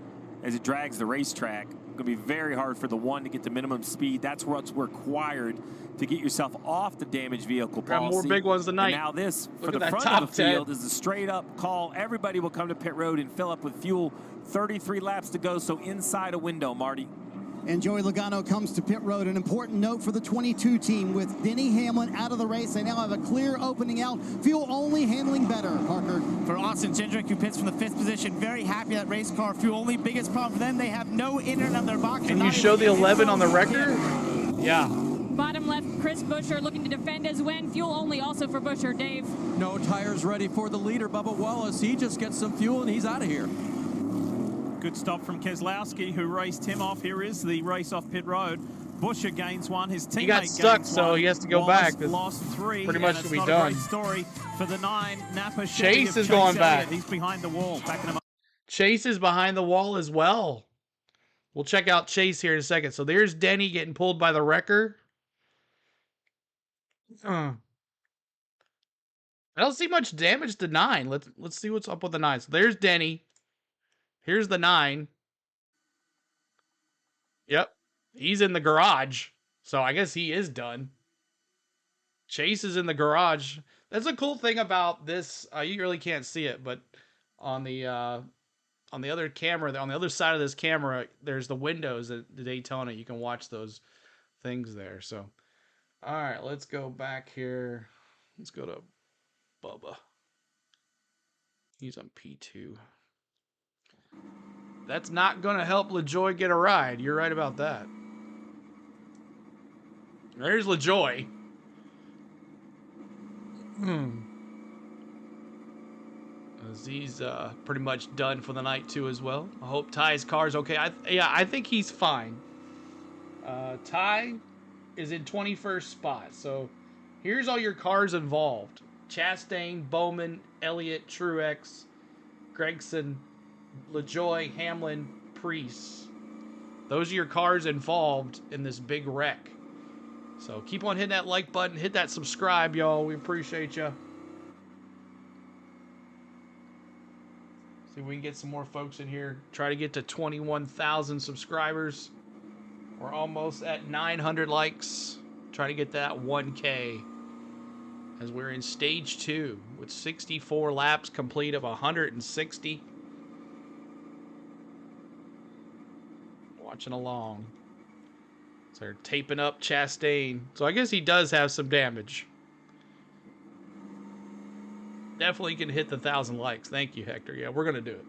as it drags the racetrack. It's going to be very hard for the one to get to minimum speed. That's what's required to get yourself off the damaged vehicle policy. Got more big ones tonight. And now this, Look for the at that front of top the 10. field, is a straight-up call. Everybody will come to pit road and fill up with fuel. 33 laps to go, so inside a window, Marty. And Joey Logano comes to pit road. An important note for the 22 team with Denny Hamlin out of the race. They now have a clear opening out. Fuel only handling better, Parker. For Austin Cindric, who pits from the 5th position, very happy that race car. Fuel only. Biggest problem for them, they have no internet on their box. Can you show the 11 on the record? Yeah. Bottom left, Chris Buescher looking to defend his win. Fuel only also for Buescher. Dave. No tires ready for the leader, Bubba Wallace. He just gets some fuel and he's out of here. Good stop from Keselowski, who raced him off. Here is the race off pit road. Buescher gains one. His teammate He got stuck, so he has to go Wallace back. Lost 3. Pretty much and to be it's not done. a great story for the 9 Napa Chevy Chase of is going Elliott. back. He's behind the wall, backing him up. Chase is behind the wall as well. We'll check out Chase here in a second. So there's Denny getting pulled by the wrecker. I don't see much damage to 9. Let's see what's up with the 9. So there's Denny. Here's the 9. Yep. He's in the garage. So I guess he is done. Chase is in the garage. That's a cool thing about this. You really can't see it, but on the other camera, on the other side of this camera, there's the windows at the Daytona. You can watch those things there. So, all right, let's go back here. Let's go to Bubba. He's on P2. That's not going to help LaJoy get a ride. You're right about that. There's LaJoy. He's pretty much done for the night, too, as well. I hope Ty's car's okay. I think he's fine. Ty is in 21st spot. So here's all your cars involved. Chastain, Bowman, Elliott, Truex, Gregson, LaJoy, Hamlin, Priest. Those are your cars involved in this big wreck. So keep on hitting that like button. Hit that subscribe, y'all. We appreciate you. See if we can get some more folks in here. Try to get to 21,000 subscribers. We're almost at 900 likes. Try to get that 1K. As we're in stage 2 with 64 laps complete of 160. Watching along. So they're taping up Chastain. So I guess he does have some damage. Definitely can hit the 1,000 likes. Thank you, Hector. Yeah, we're going to do it.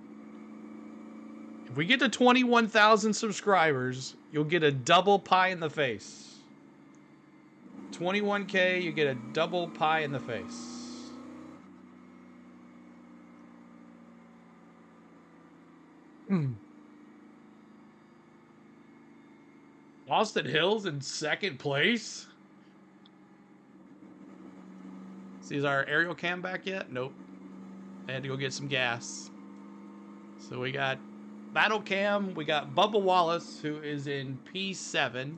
If we get to 21,000 subscribers, you'll get a double pie in the face. 21K, you get a double pie in the face. Austin Hill's in second place. See, is our aerial cam back yet? Nope. I had to go get some gas. So we got Battle Cam. We got Bubba Wallace, who is in P7.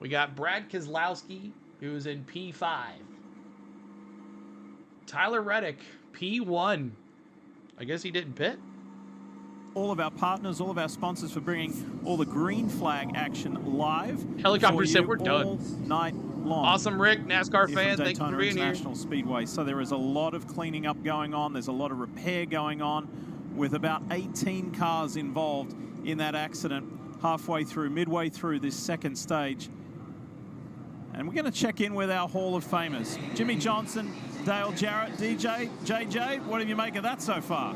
We got Brad Keselowski, who is in P5. Tyler Reddick, P1. I guess he didn't pit. All of our partners, all of our sponsors for bringing all the green flag action live. Helicopter said we're done. All night long. Awesome, Rick, NASCAR fan. Thank you for being here. Daytona International Speedway. So there is a lot of cleaning up going on. There's a lot of repair going on with about 18 cars involved in that accident midway through this second stage. And we're going to check in with our Hall of Famers. Jimmy Johnson, Dale Jarrett, DJ, JJ, what do you make of that so far?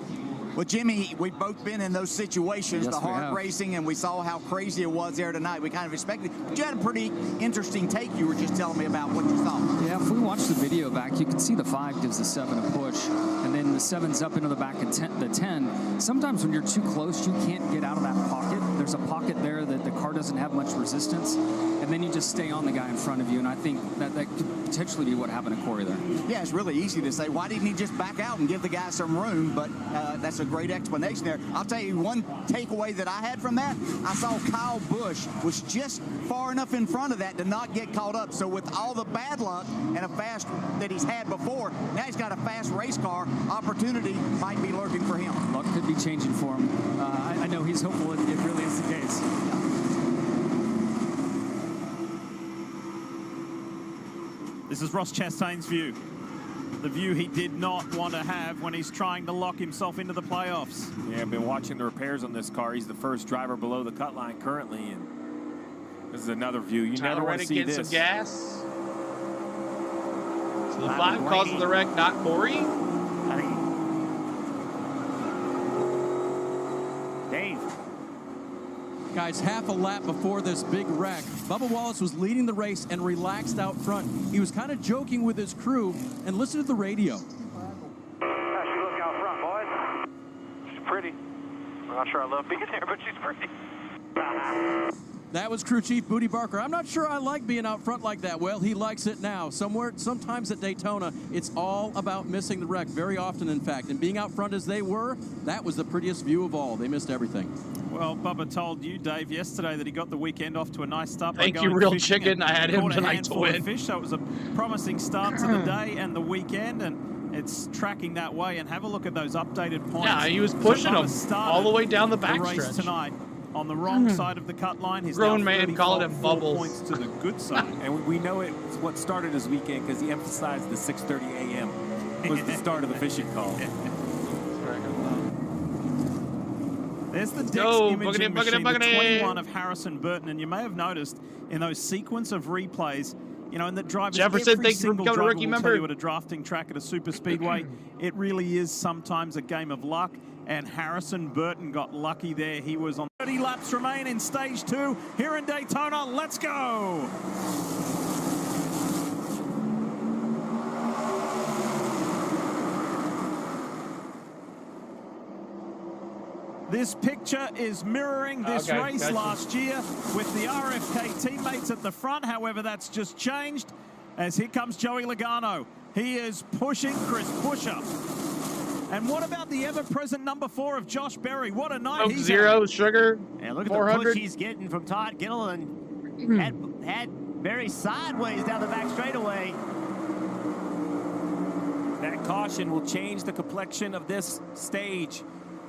Well, Jimmy, we've both been in those situations, Yes, the hard racing, and we saw how crazy it was there tonight. We kind of expected, but you had a pretty interesting take you were just telling me about what you saw. Yeah, if we watch the video back, you can see the 5 gives the 7 a push, and then the 7's up into the back of the 10. Sometimes when you're too close, you can't get out of that pocket. There's a pocket there that the car doesn't have much resistance, and then you just stay on the guy in front of you, and I think that could potentially be what happened to Corey there. Yeah, it's really easy to say, why didn't he just back out and give the guy some room? But that's a great explanation there. I'll tell you one takeaway that I had from that. I saw Kyle Busch was just far enough in front of that to not get caught up. So with all the bad luck and a fast that he's had before, now he's got a fast race car. Opportunity might be lurking for him. Luck could be changing for him. I know he's hopeful it really is the case. This is Ross Chastain's view. The view he did not want to have when he's trying to lock himself into the playoffs. Yeah, I've been watching the repairs on this car. He's the first driver below the cut line currently, and this is another view. You never want to see this. Some gas. So the 5 causes the wreck, not Corey. Dave. Guys, half a lap before this big wreck, Bubba Wallace was leading the race and relaxed out front. He was kind of joking with his crew, and listen to the radio. How's she looking out front, boys? She's pretty. I'm not sure I love being there, but she's pretty. That was crew chief Booty Barker. I'm not sure I like being out front like that. Well, he likes it now. Sometimes at Daytona, it's all about missing the wreck, very often, in fact. And being out front as they were, that was the prettiest view of all. They missed everything. Well, Bubba told you, Dave, yesterday that he got the weekend off to a nice start. Thank you, Real Chicken. I had him tonight to win. Fish, so it was a promising start to the day and the weekend, and it's tracking that way. And have a look at those updated points. Yeah, he was pushing them all the way down the race backstretch tonight. On the wrong side of the cut line, he's grown man calling him bubbles. Points to the good side. And we know it's what started his weekend because he emphasized the 6:30 a.m. was the start of the fishing call. There's the Dex imaging machine, the 21 of Harrison Burton, and you may have noticed in those sequence of replays, you know, and the drivers, Jefferson, every thanks for single becoming a driver rookie will member. tell you at a drafting track at a super speedway, it really is sometimes a game of luck. And Harrison Burton got lucky there. He was on 30 laps remain in stage 2 here in Daytona. Let's go. This picture is mirroring this race last year with the RFK teammates at the front. However, that's just changed as here comes Joey Logano. He is pushing Chris Buescher. And what about the ever-present number 4 of Josh Berry? What a night he's Zero sugar. And look at 400. the push he's getting from Todd Gilliland. had Berry sideways down the back straightaway. That caution will change the complexion of this stage.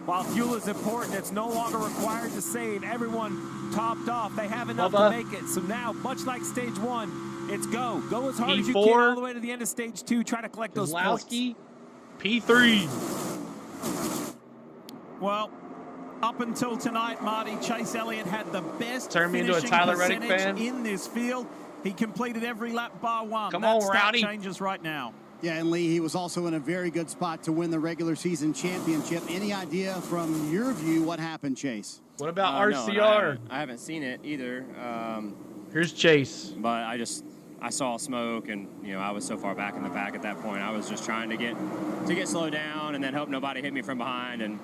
While fuel is important, it's no longer required to save. Everyone topped off. They have enough to make it. So now, much like stage 1, it's go. Go as hard as you can all the way to the end of stage 2. Try to collect those points. P3. Well, up until tonight, Marty, Chase Elliott had the best finishing percentage in this field. He completed every lap bar 1. Come that on, stat Rowdy. changes right now. Yeah, and Lee, he was also in a very good spot to win the regular season championship. Any idea from your view what happened, Chase? What about RCR? No, I haven't seen it either. Here's Chase. But I saw smoke, and you know I was so far back in the pack at that point. I was just trying to get slowed down and then hope nobody hit me from behind. And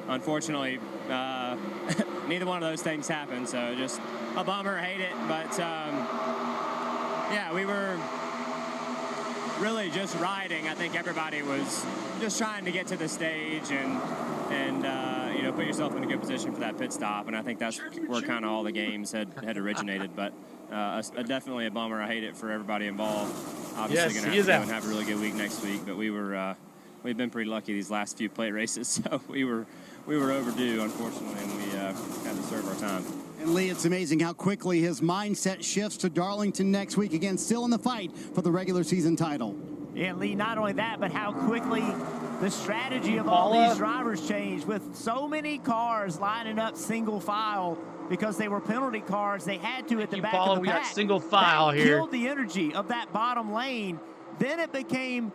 unfortunately, neither one of those things happened. So just a bummer, hate it. But yeah, we were really just riding. I think everybody was just trying to get to the stage and you know, put yourself in a good position for that pit stop. And I think that's where kind of all the games had originated. But definitely a bummer. I hate it for everybody involved. Obviously going to have to go and have a really good week next week. But we've been pretty lucky these last few plate races. So we were overdue, unfortunately, and we had to serve our time. And Lee, it's amazing how quickly his mindset shifts to Darlington next week. Again, still in the fight for the regular season title. Yeah, Lee, not only that, but how quickly the strategy of all these drivers changed. With so many cars lining up single file because they were penalty cars, they had to at the back of the pack. We got single file that here. Killed the energy of that bottom lane. Then it became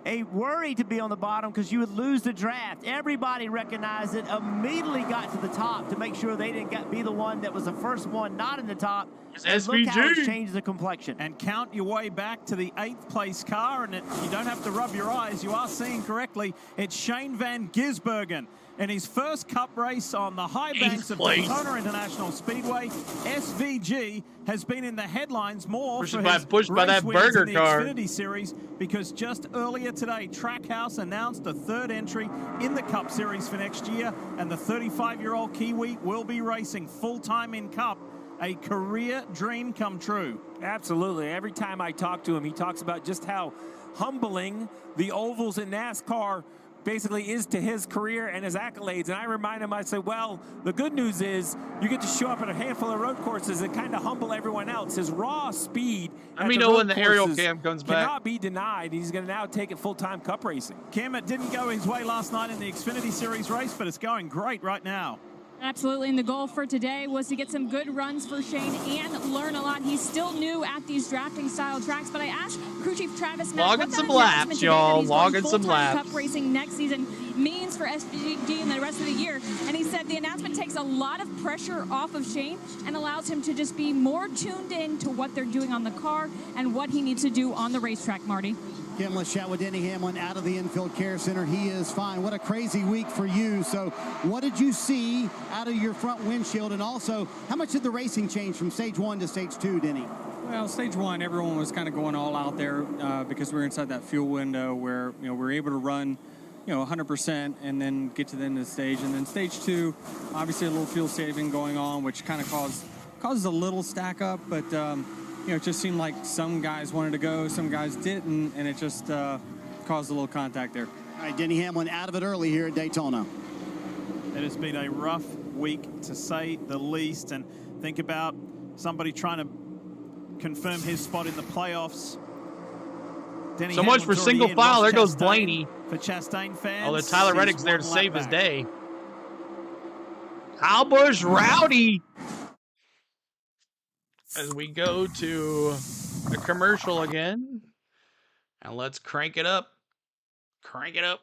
a worry to be on the bottom because you would lose the draft. Everybody recognized it, immediately got to the top to make sure they didn't be the one that was the first one not in the top. And look how it's changed the complexion. And count your way back to the 8th place car, and you don't have to rub your eyes. You are seeing correctly. It's Shane Van Gisbergen in his first Cup race on the high banks of Daytona International Speedway. SVG has been in the headlines more for his pushed by that burger car. Xfinity Series, because just earlier today, Trackhouse announced a 3rd entry in the Cup Series for next year, and the 35-year-old Kiwi will be racing full-time in Cup. A career dream come true. Absolutely. Every time I talk to him, he talks about just how humbling the ovals in NASCAR basically is to his career and his accolades. And I remind him, I say, well, the good news is you get to show up at a handful of road courses and kind of humble everyone else. His raw speed. Let me know when the aerial cam comes back. Cannot be denied. He's going to now take it full-time Cup racing. Kim, it didn't go his way last night in the Xfinity Series race, but it's going great right now. Absolutely, and the goal for today was to get some good runs for Shane and learn a lot. He's still new at these drafting-style tracks, but I asked crew chief Travis Mack logging some laps, y'all. Logging some laps. Cup racing next season means for SVG and the rest of the year, and he said the announcement takes a lot of pressure off of Shane and allows him to just be more tuned in to what they're doing on the car and what he needs to do on the racetrack, Marty. Kim, let's chat with Denny Hamlin out of the infield care center. He is fine. What a crazy week for you. So what did you see out of your front windshield? And also, how much did the racing change from stage 1 to stage 2, Denny? Well, stage 1, everyone was kind of going all out there because we were inside that fuel window where, we were able to run, 100% and then get to the end of the stage. And then stage 2, obviously a little fuel saving going on, which kind of causes a little stack up, but it just seemed like some guys wanted to go, some guys didn't, and it just caused a little contact there. All right, Denny Hamlin out of it early here at Daytona. It has been a rough week, to say the least, and think about somebody trying to confirm his spot in the playoffs. Denny so much for single file. There goes Blaney. For Chastain fans. Oh, the Tyler Reddick's there to save his day. Kyle Busch, rowdy. As we go to the commercial again, and let's crank it up. Crank it up.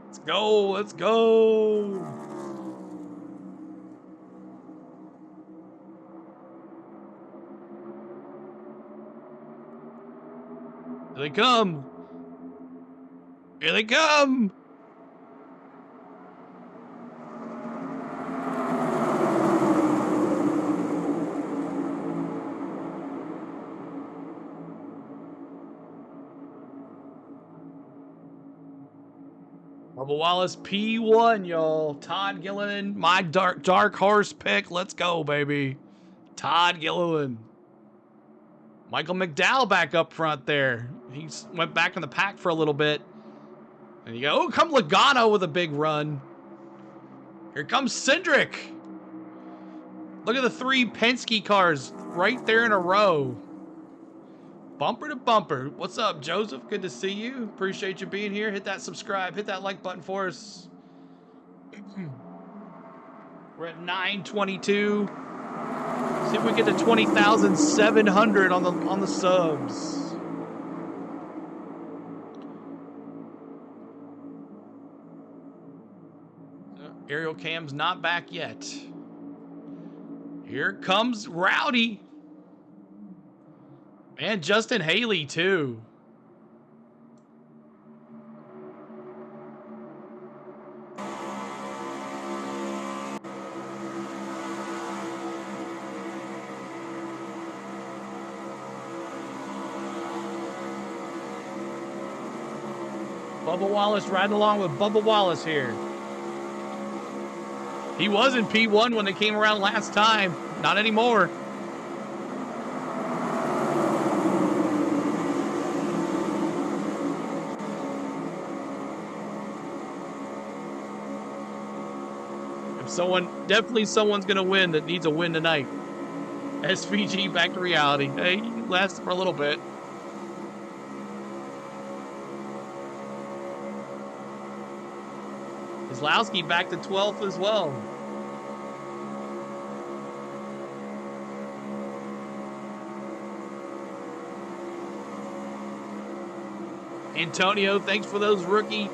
Let's go. Let's go. Here they come. Here they come. Bubba Wallace P1, y'all. Todd Gilliland, my dark horse pick. Let's go, baby. Todd Gilliland. Michael McDowell back up front there. He went back in the pack for a little bit. And you go, oh, come Logano with a big run. Here comes Cindric. Look at the 3 Penske cars right there in a row. Bumper to bumper. What's up, Joseph? Good to see you. Appreciate you being here. Hit that subscribe. Hit that like button for us. We're at 922. See if we get to 20,700 on the subs. Aerial cam's not back yet. Here comes Rowdy. And Justin Haley, too. Bubba Wallace riding along with Bubba Wallace here. He was in P1 when they came around last time. Not anymore. Definitely someone's going to win that needs a win tonight. SVG back to reality. Hey, you can last for a little bit. Keselowski back to 12th as well. Antonio, thanks for those, rookie.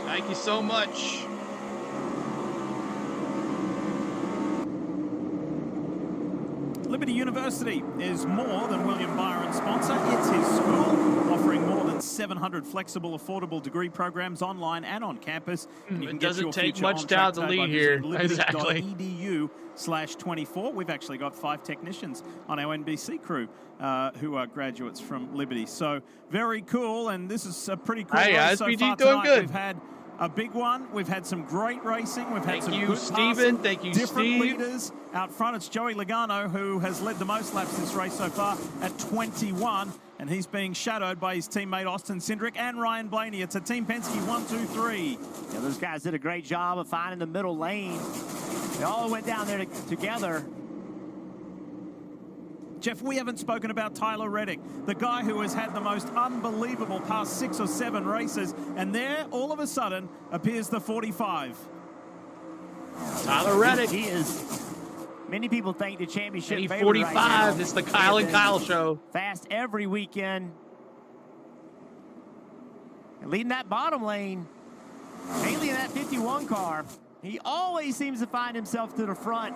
Thank you so much. Liberty University is more than William Byron's sponsor. It's his school, offering more than 700 flexible, affordable degree programs online and on campus. And you can It get doesn't your take future much on track talent to today by lead here. visiting Exactly. liberty.edu/24. We've actually got 5 technicians on our NBC crew who are graduates from Liberty. So very cool, and this is a pretty cool race so far tonight. Good. We've had a big one. We've had some great racing. We've had some good Steven. passing. Thank you, different Steve. leaders out front. It's Joey Logano who has led the most laps this race so far at 21, and he's being shadowed by his teammate Austin Cindric and Ryan Blaney. It's a Team Penske 1, 2, 3. Yeah, those guys did a great job of finding the middle lane. They all went down there together. Jeff, we haven't spoken about Tyler Reddick, the guy who has had the most unbelievable past 6 or 7 races, and there, all of a sudden, appears the 45. Tyler Reddick. He is. Many people think the championship favorite 45. Right now. It's the Kyle and Kyle show. Fast every weekend. And leading that bottom lane, mainly in that 51 car. He always seems to find himself to the front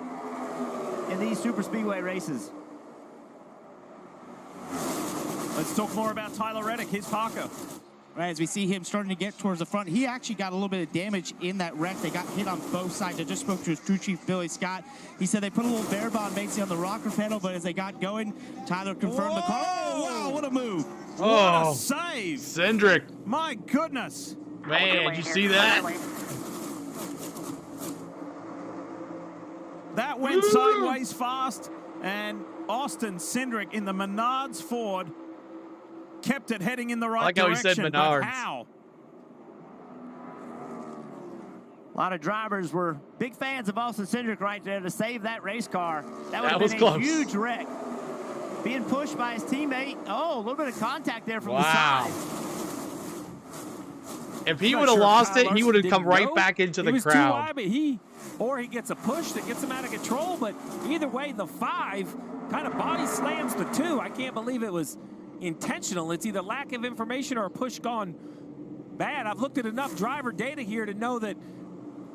in these super speedway races. Let's talk more about Tyler Reddick, his Parker. Right, as we see him starting to get towards the front, he actually got a little bit of damage in that wreck. They got hit on both sides. I just spoke to his crew chief, Billy Scott. He said they put a little bear bond basically on the rocker pedal, but as they got going, Tyler confirmed the car. Oh, wow, what a move. What a save. Cindric. My goodness. Man, did you see that? That went sideways fast, and Austin Cindric in the Menards Ford kept it heading in the right direction. I like how he said Menards. But how? A lot of drivers were big fans of Austin Cindric right there to save that race car. That would have was been close. a huge wreck. Being pushed by his teammate. Oh, a little bit of contact there from the Wow. side. If he would have lost it, he would have come right know. back into the He was too crowd. high, but he gets a push that gets him out of control. But either way, the 5 kind of body slams the 2. I can't believe it was intentional. It's either lack of information or a push gone bad. I've looked at enough driver data here to know that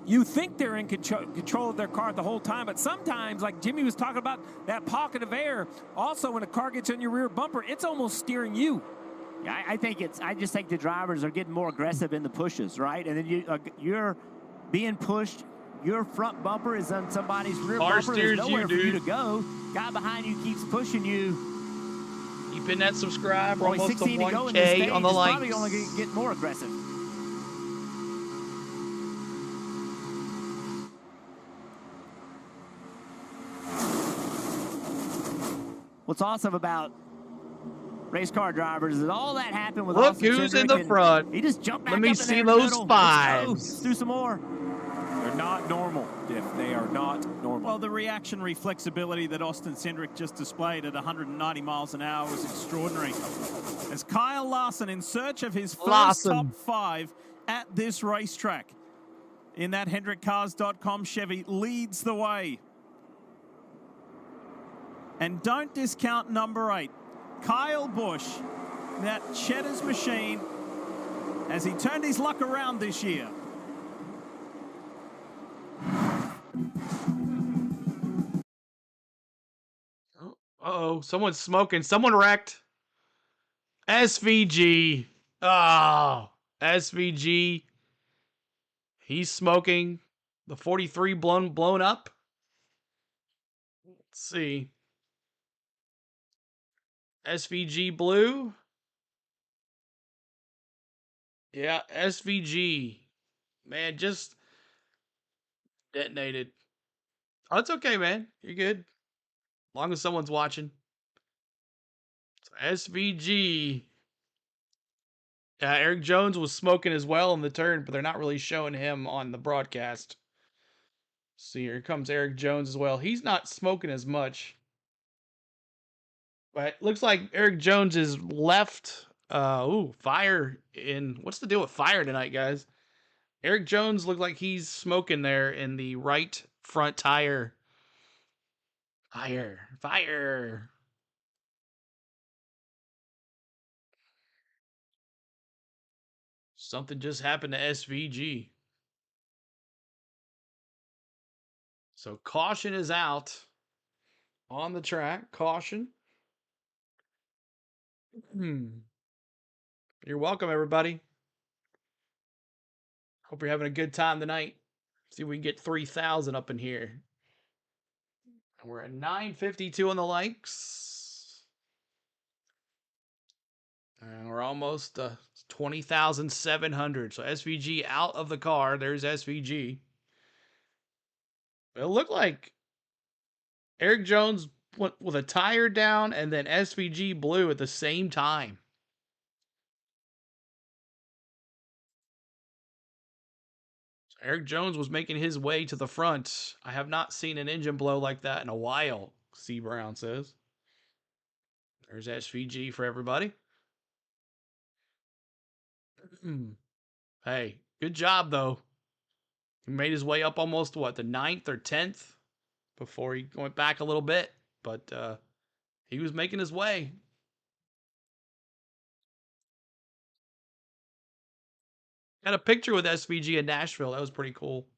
you think they're in control of their car the whole time, but sometimes, like Jimmy was talking about, that pocket of air, also when a car gets on your rear bumper, it's almost steering you. Yeah, I just think the drivers are getting more aggressive in the pushes, right? And then you're being pushed. Your front bumper is on somebody's rear Car bumper. There's steers nowhere you, for you dude. to go. Guy behind you keeps pushing you. Keep in that subscribe. We're Only almost to 16 to go in this 1K stage. on the It's likes. probably only going to get more aggressive. What's awesome about race car drivers is all that happened with Look Austin who's Cindric, in the and front. He just jumped back Let me up in see there in the those middle. Let's go. fives. Let's do some more. They're not normal, Diff. They are not normal. Well, the reactionary flexibility that Austin Cindric just displayed at 190 miles an hour was extraordinary. As Kyle Larson, in search of his first top 5 at this racetrack, in that HendrickCars.com Chevy, leads the way. And don't discount number 8, Kyle Busch, that Cheddar's machine, as he turned his luck around this year. Uh-oh, someone's smoking. Someone wrecked. SVG. Oh, SVG. He's smoking. The 43 blown up. Let's see. SVG blue. Yeah, SVG. Man, just detonated. Oh, it's okay, man. You're good. As long as someone's watching. So SVG. Yeah, Eric Jones was smoking as well in the turn, but they're not really showing him on the broadcast. See, here comes Eric Jones as well. He's not smoking as much. But it looks like Eric Jones is left. Fire in. What's the deal with fire tonight, guys? Eric Jones looked like he's smoking there in the right front tire. Fire. Something just happened to SVG. So caution is out on the track. Caution. You're welcome, everybody. Hope you're having a good time tonight. See if we can get 3,000 up in here. We're at 952 on the likes. And we're almost 20,700. So SVG out of the car. There's SVG. It looked like Eric Jones went with a tire down and then SVG blew at the same time. So Eric Jones was making his way to the front. I have not seen an engine blow like that in a while, C. Brown says. There's SVG for everybody. Hey, good job, though. He made his way up almost, what, the 9th or 10th before he went back a little bit. But he was making his way. Got a picture with SVG in Nashville. That was pretty cool.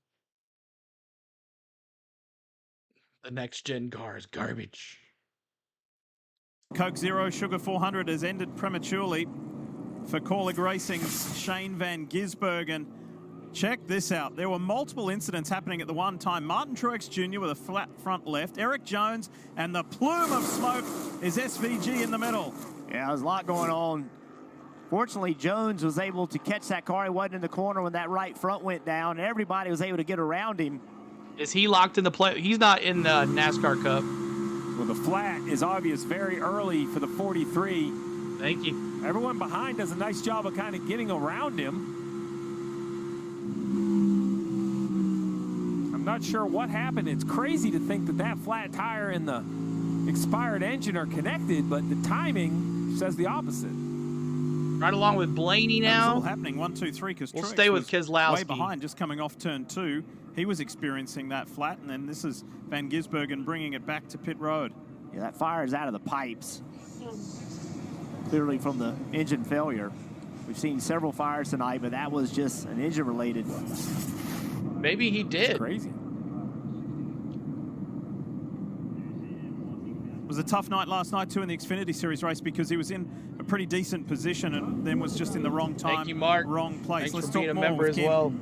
The next gen car is garbage. Coke Zero Sugar 400 has ended prematurely for Corlig Racing's Shane Van Gisbergen. Check this out. There were multiple incidents happening at the one time. Martin Truex Jr. with a flat front left. Eric Jones, and the plume of smoke is SVG in the middle. Yeah, there's a lot going on. Fortunately, Jones was able to catch that car. He wasn't in the corner when that right front went down, and everybody was able to get around him. Is he locked in the play? He's not in the NASCAR Cup. Well, the flat is obvious very early for the 43. Thank you. Everyone behind does a nice job of kind of getting around him. I'm not sure what happened. It's crazy to think that that flat tire and the expired engine are connected, but the timing says the opposite. Right along with Blaney now. That's all happening. 1, 2, 3. Because we'll stay with Keselowski. Way behind, just coming off turn 2. He was experiencing that flat, and then this is Van Gisbergen bringing it back to pit road. Yeah, that fire is out of the pipes. Clearly from the engine failure. We've seen several fires tonight, but that was just an engine related. Maybe he did. That's crazy. It was a tough night last night too in the Xfinity Series race because he was in a pretty decent position and then was just in the wrong time, Thank you, Mark. wrong place. Thanks Let's for talk being a more member with as Kim. well.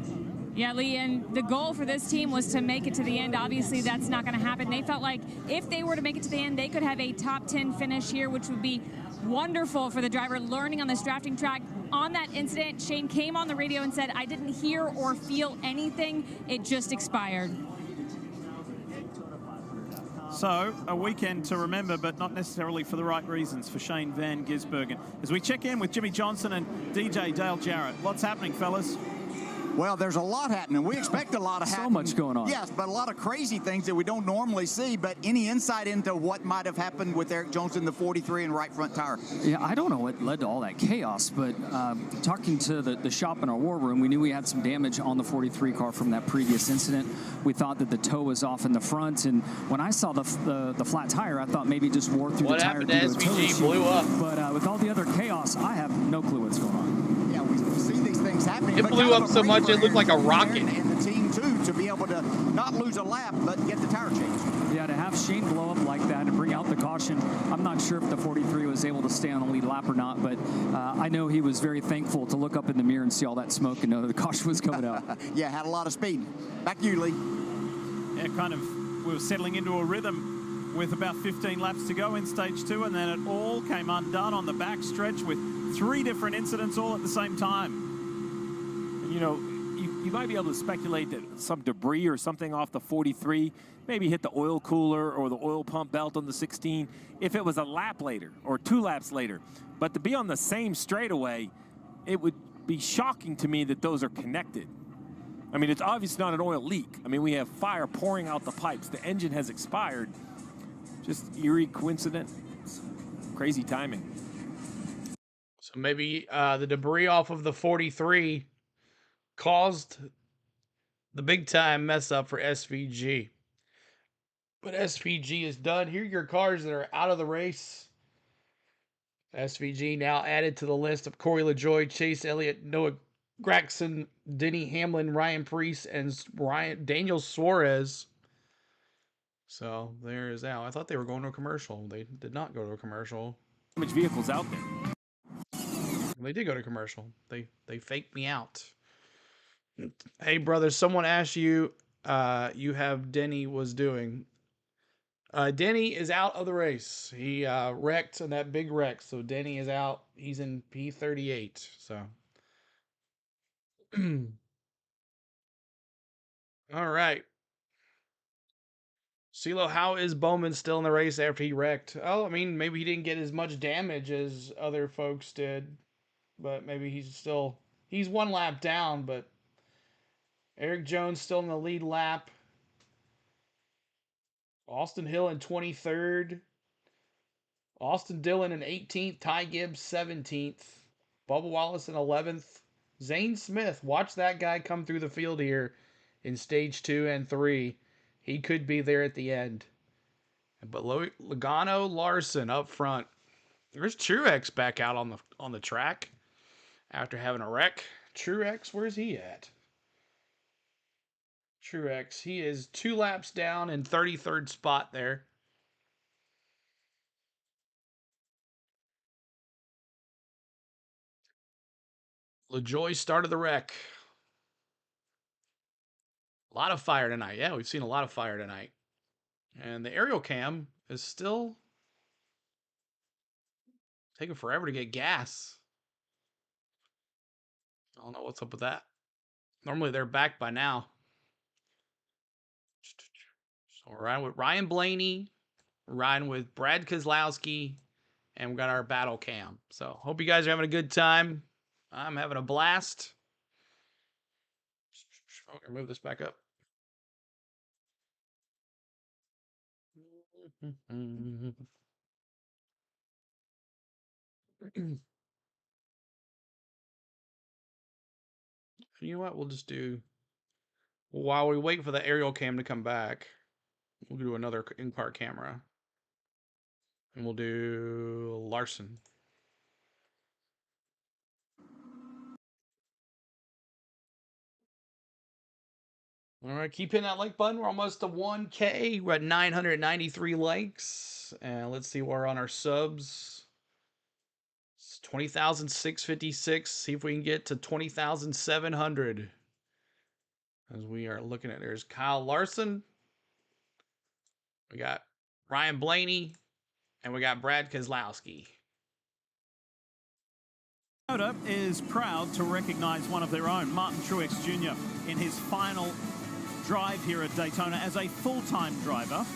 Yeah, Lee, and the goal for this team was to make it to the end. Obviously, that's not going to happen. They felt like if they were to make it to the end, they could have a top 10 finish here, which would be wonderful for the driver learning on this drafting track. On that incident, Shane came on the radio and said, I didn't hear or feel anything. It just expired. So, a weekend to remember, but not necessarily for the right reasons for Shane Van Gisbergen. As we check in with Jimmy Johnson and DJ Dale Jarrett. What's happening, fellas? Well, there's a lot happening. We expect a lot of So happening. much going on. Yes, but a lot of crazy things that we don't normally see. But any insight into what might have happened with Eric Jones in the 43 and right front tire? Yeah, I don't know what led to all that chaos, but talking to the shop in our war room, we knew we had some damage on the 43 car from that previous incident. We thought that the toe was off in the front, and when I saw the flat tire, I thought maybe it just wore through What the tire. happened to SVG? Blew up. But with all the other chaos, I have no clue what's going on. Yeah, we see these things happening. It but blew kind of up a so much break it looked like a for rocket. And the team too to be able to not lose a lap but get the tire changed. Yeah, to have Shane blow up like that and bring out the caution, I'm not sure if the 43 was able to stay on the lead lap or not, but I know he was very thankful to look up in the mirror and see all that smoke and know that the caution was coming out. Yeah, had a lot of speed. Back to you, Lee. Yeah, kind of, we were settling into a rhythm with about 15 laps to go in stage 2, and then it all came undone on the back stretch with 3 different incidents all at the same time. You know, you might be able to speculate that some debris or something off the 43 maybe hit the oil cooler or the oil pump belt on the 16 if it was a lap later or 2 laps later. But to be on the same straightaway, it would be shocking to me that those are connected. I mean, it's obviously not an oil leak. I mean, we have fire pouring out the pipes. The engine has expired. Just eerie coincidence. Crazy timing. So maybe the debris off of the 43 caused the big time mess up for SVG. But SVG is done. Here are your cars that are out of the race. SVG now added to the list of Corey LaJoie, Chase Elliott, Noah Gragson, Denny Hamlin, Ryan Preece, and Daniel Suarez. So there is that. I thought they were going to a commercial. They did not go to a commercial. How much vehicles out there? They did go to commercial. They faked me out. Hey, brother, someone asked you, you have Denny was doing. Denny is out of the race. He wrecked in that big wreck, so Denny is out. He's in P38. So, all right. CeeLo, how is Bowman still in the race after he wrecked? Oh, I mean, maybe he didn't get as much damage as other folks did, but maybe he's one lap down. But Eric Jones still in the lead lap. Austin Hill in 23rd. Austin Dillon in 18th. Ty Gibbs 17th. Bubba Wallace in 11th. Zane Smith, watch that guy come through the field here in stage 2 and 3. He could be there at the end. But Logano Larson up front. There's Truex back out on the track after having a wreck. Truex, where's he at? Truex, he is 2 laps down in 33rd spot there. LaJoy started the wreck. A lot of fire tonight. Yeah, we've seen a lot of fire tonight. And the aerial cam is still taking forever to get gas. I don't know what's up with that. Normally they're back by now. So we're riding with Ryan Blaney. We're riding with Brad Keselowski. And we got our battle cam. So hope you guys are having a good time. I'm having a blast. Okay, move this back up. You know what? We'll just do, while we wait for the aerial cam to come back, we'll do another in-car camera. And we'll do Larson. All right, keep hitting that like button. We're almost to 1K. We're at 993 likes. And let's see where we're on our subs. It's 20,656. See if we can get to 20,700. As we are looking at, there's Kyle Larson. We got Ryan Blaney. And we got Brad Keselowski. Toyota is proud to recognize one of their own, Martin Truex Jr., in his final drive here at Daytona as a full-time driver.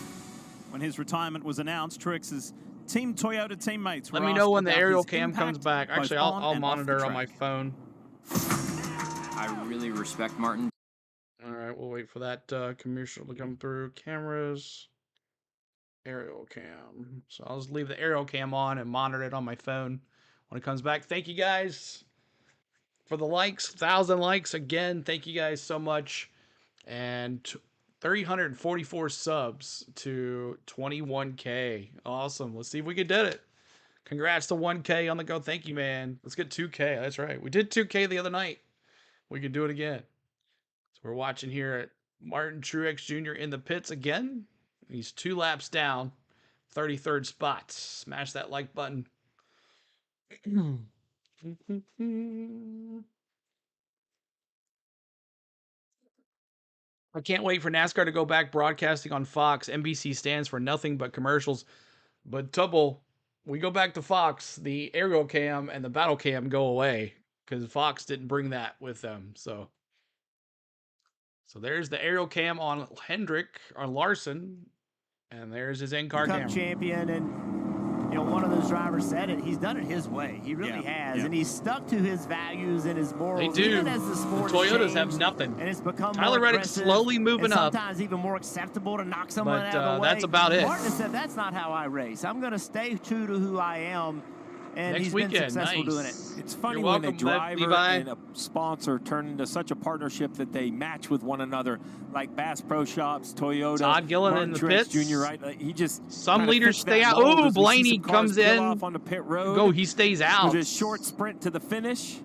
When his retirement was announced, Truex's Team Toyota teammates were Let me know when the aerial cam comes back. Actually, I'll monitor on my phone. I really respect Martin. All right, we'll wait for that commercial to come through. Cameras, aerial cam. So I'll just leave the aerial cam on and monitor it on my phone when it comes back. Thank you guys for the likes. 1,000 likes again. Thank you guys so much. And 344 subs to 21K. Awesome. Let's see if we can do it. Congrats to 1K on the go. Thank you, man. Let's get 2K. That's right. We did 2K the other night. We can do it again. So we're watching here at Martin Truex Jr. in the pits again. He's 2 laps down. 33rd spot. Smash that like button. I can't wait for NASCAR to go back broadcasting on Fox. NBC stands for nothing but commercials. But Tubble, we go back to Fox, the aerial cam and the battle cam go away because Fox didn't bring that with them. So there's the aerial cam on Hendrick, on Larson, and there's his in-car camera. Champion, and one of those drivers said it. He's done it his way. He really has, and he's stuck to his values and his morals. They do. Even as the sport Toyotas have nothing. And it's become Tyler Reddick's slowly moving up. Sometimes even more acceptable to knock someone out of the way. That's about it. Martin said, "That's not how I race. I'm going to stay true to who I am." And Next he's weekend, been successful nice. doing it. It's funny You're when welcome, a driver Levi. and a sponsor turn into such a partnership that they match with one another, like Bass Pro Shops, Toyota, Todd Gillen Martin in the Truex pits. Jr., right? Like, he just Some kinda leaders fits stay that out. mold Ooh, as we see Blaney some cars comes peel in. off on the pit road. Go, he stays out. With a short sprint to the finish.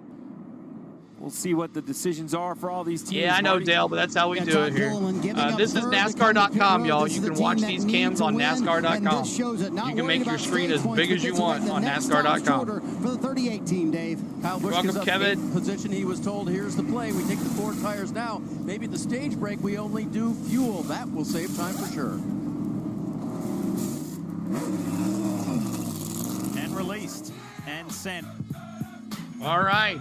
We'll see what the decisions are for all these teams. Yeah, I know, Marty. Dale, but that's how we do it here. This is NASCAR.com, y'all. You can watch these cams on NASCAR.com. You can make your screen as big as you want on NASCAR.com. For the 38 team, Dave. Kyle Busch Welcome, gives up Kevin. 8th position. He was told, here's the play. We take the 4 tires now. Maybe the stage break, we only do fuel. That will save time for sure. And released and sent. All right.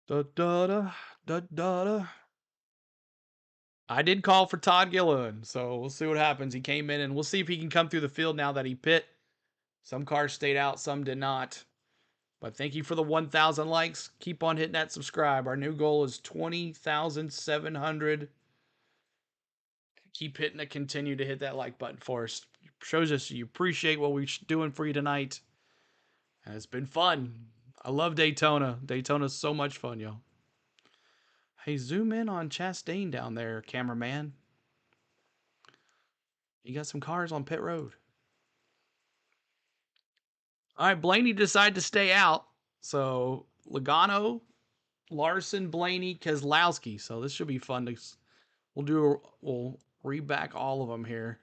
Da-da-da. I did call for Todd Gilliland, so we'll see what happens. He came in, and we'll see if he can come through the field now that he pit. Some cars stayed out, some did not. But thank you for the 1,000 likes. Keep on hitting that subscribe. Our new goal is 20,700. Keep hitting it. Continue to hit that like button for us. It shows us you appreciate what we're doing for you tonight. And it's been fun. I love Daytona. Daytona's so much fun, y'all. Hey, zoom in on Chastain down there, cameraman. You got some cars on pit road. All right, Blaney decided to stay out. So, Logano, Larson, Blaney, Keselowski. So, this should be fun. We'll read back all of them here.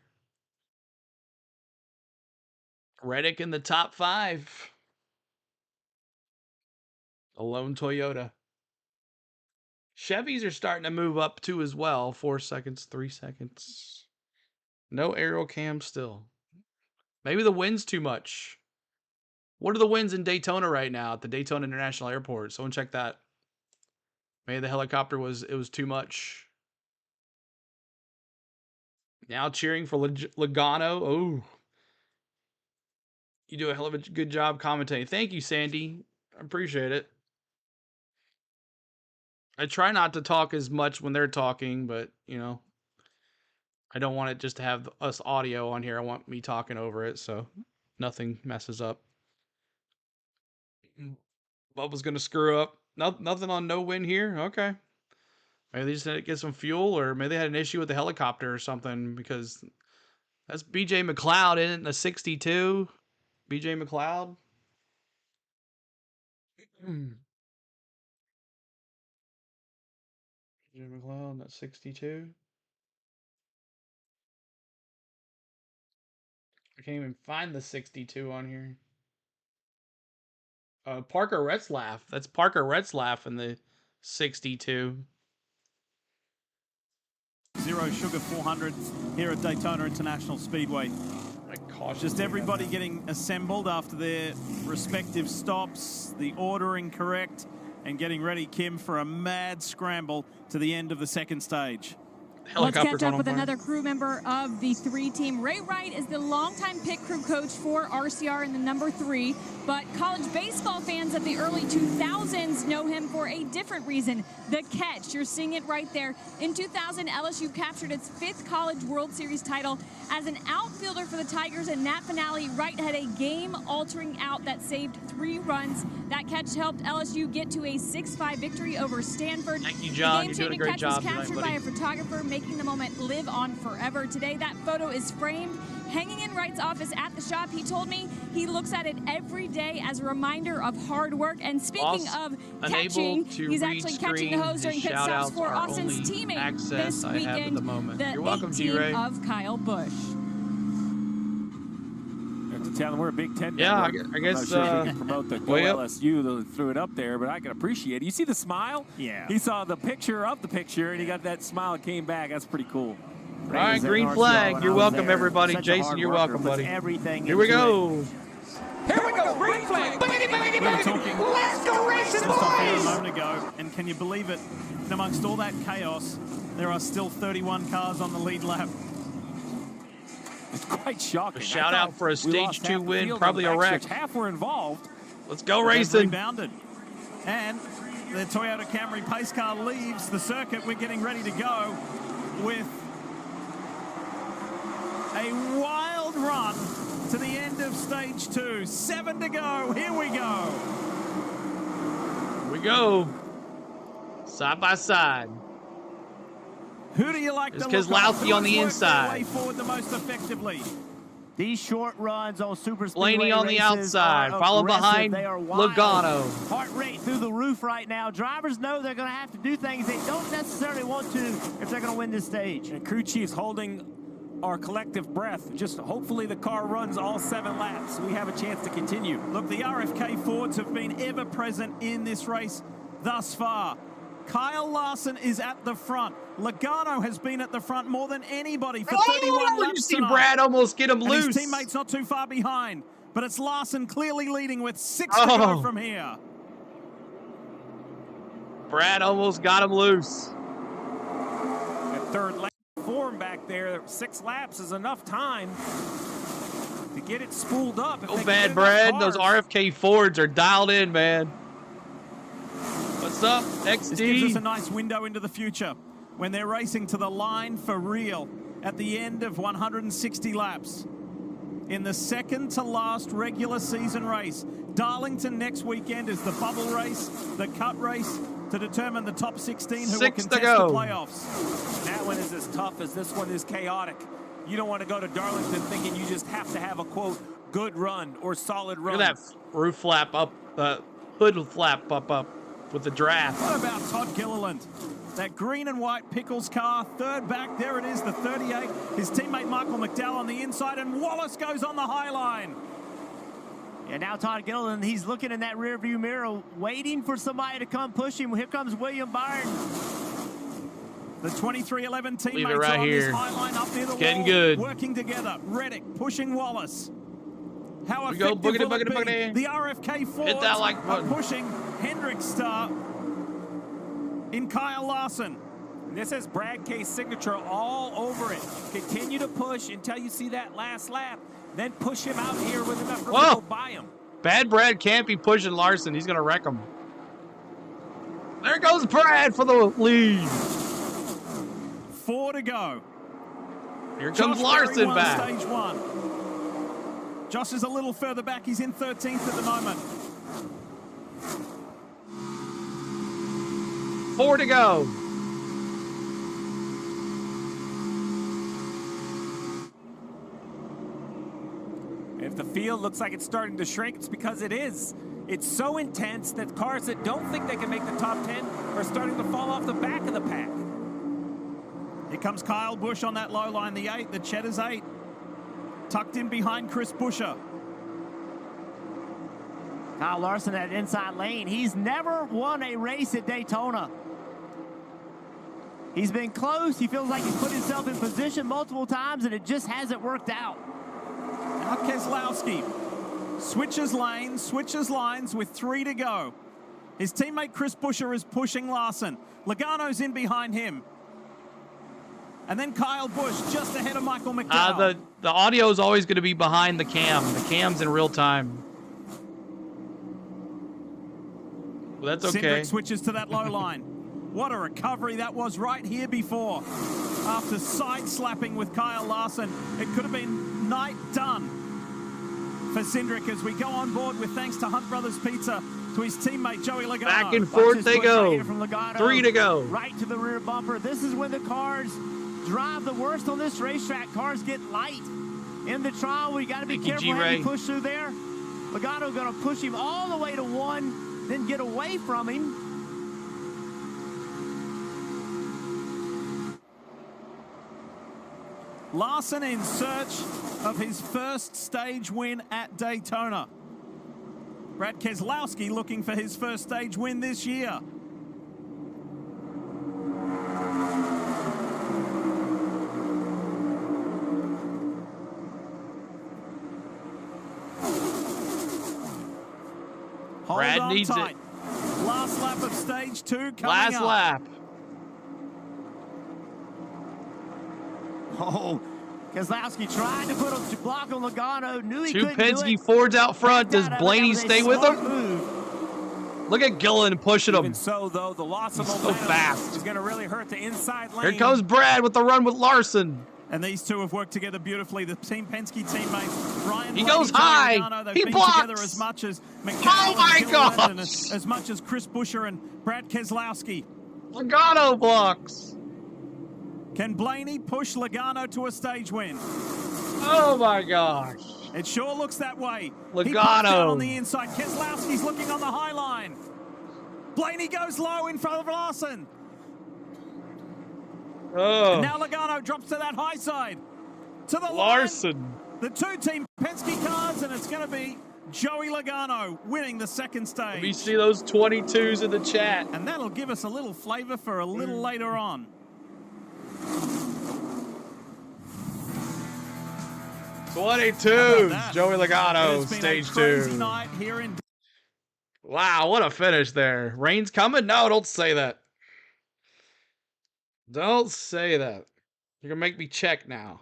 Reddick in the top 5. A lone Toyota. Chevys are starting to move up too as well. 4 seconds, 3 seconds. No aerial cam still. Maybe the wind's too much. What are the winds in Daytona right now at the Daytona International Airport? Someone check that. Maybe the helicopter was too much. Now cheering for Logano. Oh. You do a hell of a good job commentating. Thank you, Sandy. I appreciate it. I try not to talk as much when they're talking, but, you know, I don't want it just to have us audio on here. I want me talking over it, so nothing messes up. Bubba's going to screw up. Nothing on no win here? Okay. Maybe they just had to get some fuel, or maybe they had an issue with the helicopter or something, because that's BJ McLeod, isn't it? The 62. BJ McLeod. BJ McLeod, that's 62. I can't even find the 62 on here. Parker Retzlaff. That's Parker Retzlaff in the 62. Zero Sugar 400 here at Daytona International Speedway. Just everybody getting assembled after their respective stops, the ordering correct, and getting ready, Kim, for a mad scramble to the end of the second stage. Let's catch up with another crew member of the 3-team. Ray Wright is the longtime pit crew coach for RCR in the number 3, but college baseball fans of the early 2000s know him for a different reason, the catch. You're seeing it right there. In 2000, LSU captured its 5th College World Series title. As an outfielder for the Tigers in that finale, Wright had a game-altering out that saved 3 runs. That catch helped LSU get to a 6-5 victory over Stanford. Thank you, John. You're doing a great job tonight, buddy. The game-changing catch was captured by a photographer, making the moment live on forever. Today, that photo is framed, hanging in Wright's office at the shop. He told me he looks at it every day as a reminder of hard work. And speaking of catching, he's actually catching the hose during pit stops for Austin's teammate this weekend, the 18 of Kyle Busch. Tell them we're a Big Ten. Yeah, network. I guess. I'm not sure if we can promote the LSU that threw it up there, but I can appreciate it. You see the smile? Yeah. He saw the picture of the picture, and he got that smile that came back. That's pretty cool. All right, green flag. You're welcome, everybody. Jason, you're welcome, buddy. Here we go. Here we go, green flag. We were talking Let's go racing, just off here a boys. moment ago, and can you believe it? And amongst all that chaos, there are still 31 cars on the lead lap. It's quite shocking. A shout out for a stage 2 win, probably a wreck. Half were involved. Let's go racing. Rebounded. And the Toyota Camry pace car leaves the circuit. We're getting ready to go with a wild run to the end of stage 2. 7 to go. Here we go. Here we go. Side by side. Who do you like It's to look Keselowski on the Who's worked their inside. way forward the most effectively? These short runs on super speedway Blaney on the races outside, are followed aggressive. behind They are wild. Logano. Heart rate through the roof right now. Drivers know they're going to have to do things they don't necessarily want to if they're going to win this stage. And crew chiefs holding our collective breath. Just hopefully the car runs all 7 laps. We have a chance to continue. Look, the RFK Fords have been ever present in this race thus far. Kyle Larson is at the front. Logano has been at the front more than anybody for 31 laps You see tonight. Brad almost get him And loose. his teammate's not too far behind, but it's Larson clearly leading with 6 to go from here. Brad almost got him loose. At third lap form back there, 6 laps is enough time to get it spooled up. Oh, bad, Brad. Those RFK Fords are dialed in, man. What's up, XD? This gives us a nice window into the future when they're racing to the line for real at the end of 160 laps. In the second to last regular season race, Darlington next weekend is the bubble race, the cut race, to determine the top 16 who will contest the playoffs. That one is as tough as this one is chaotic. You don't want to go to Darlington thinking you just have to have a, quote, good run or solid run. Look at that roof flap up, hood flap up with the draft. What about Todd Gilliland? That green and white Pickles car, third back, there it is, the 38. His teammate Michael McDowell on the inside, and Wallace goes on the high line. Yeah, now Todd Gilliland, he's looking in that rearview mirror, waiting for somebody to come push him. Here comes William Byron. The 2311 teammates Leave it right are on here. this high line up near the Getting wall, good. working together. Reddick pushing Wallace. How We go, effective will it be? boogity. The RFK Fords Hit that like are button. pushing Hendrick's star in Kyle Larson. And this has Brad K's signature all over it. Continue to push until you see that last lap. Then push him out here with enough room to go by him. Bad Brad can't be pushing Larson. He's going to wreck him. There goes Brad for the lead. 4 to go. Here comes Josh Larson Berry won back. Stage 1. Josh is a little further back. He's in 13th at the moment. 4 to go. If the field looks like it's starting to shrink, it's because it is. It's so intense that cars that don't think they can make the top 10 are starting to fall off the back of the pack. Here comes Kyle Busch on that low line, the 8, the Cheddar's 8. Tucked in behind Chris Buescher. Kyle Larson at inside lane. He's never won a race at Daytona. He's been close. He feels like he's put himself in position multiple times, and it just hasn't worked out. Now Keselowski switches lines with 3 to go. His teammate Chris Buescher is pushing Larson. Logano's in behind him. And then Kyle Busch just ahead of Michael McDowell. The audio is always going to be behind the cam. The cam's in real time. Well, that's okay. Cindric switches to that low line. What a recovery that was right here before. After side-slapping with Kyle Larson, it could have been night done for Cindric as we go on board with thanks to Hunt Brothers Pizza to his teammate Joey Logano. Back and forth they go. Right 3 to go. Right to the rear bumper. This is when the cars drive the worst on this racetrack. Cars get light in the trial. We got to be careful how you push through there. Logano going to push him all the way to 1, then get away from him. Larson in search of his first stage win at Daytona. Brad Keselowski looking for his first stage win this year. Brad needs it. Last lap of stage 2 coming Last up. lap. Oh, Keselowski tried to put a block on Logano. Knew he Two couldn't do Penske it. Fords out front. Does Blaney stay with him? Move. Look at Gillen pushing him. Even so, though, the loss of so momentum fast. is going to really hurt the inside lane. Here comes Brad with the run with Larson. And these two have worked together beautifully. The Team Penske teammates, Ryan He Blaney, goes Joey high. Logano, they've He been blocks. together as much as McDowell Oh my and Gilliland, and gosh. as much as Chris Buescher and Brad Keselowski. Logano blocks. Can Blaney push Logano to a stage win? Oh my gosh. It sure looks that way. Logano. He pops down on the inside. Keselowski's looking on the high line. Blaney goes low in front of Larson. Oh. And now Logano drops to that high side. To the Larson. line. The two-team Penske cars, and it's going to be Joey Logano winning the second stage. Let me see those 22s in the chat. And that'll give us a little flavor for a little later on. 22s, Joey Logano, stage 2. Night here in Wow, what a finish there. Rain's coming? No, don't say that. Don't say that. You're going to make me check now.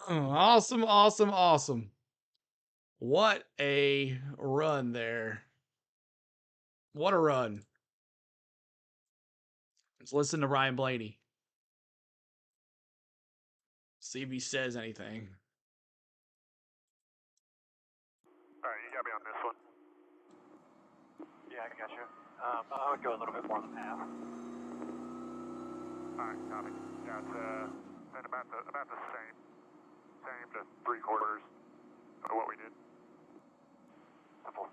Awesome, awesome, awesome. What a run there. What a run. Let's listen to Ryan Blaney. See if he says anything. All right, you got me on this one. Yeah, I got you. I would go a little bit more than half. All right, copy. Yeah, it's been about the same to 3/4 of what we did. Simple.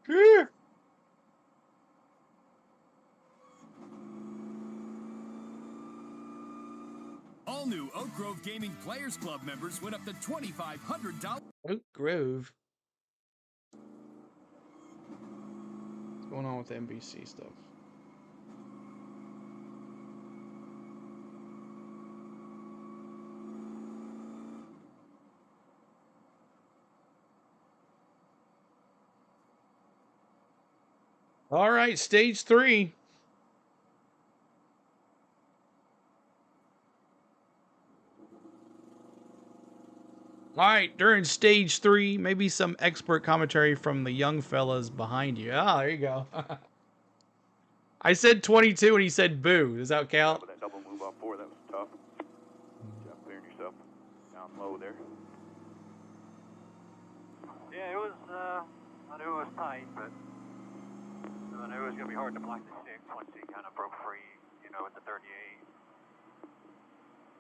Yeah. All new Oak Grove Gaming Players Club members went up to $2,500. Oak Grove. What's going on with the NBC stuff? All right, stage 3. All right, during stage 3, maybe some expert commentary from the young fellas behind you. Ah, there you go. I said 22 and he said boo. Does that count? That double move on 4, that was tough. Job clearing yourself down low there. Yeah, it was, I knew it was tight, but I knew it was going to be hard to block the 6 once he kind of broke free, you know, at the 38.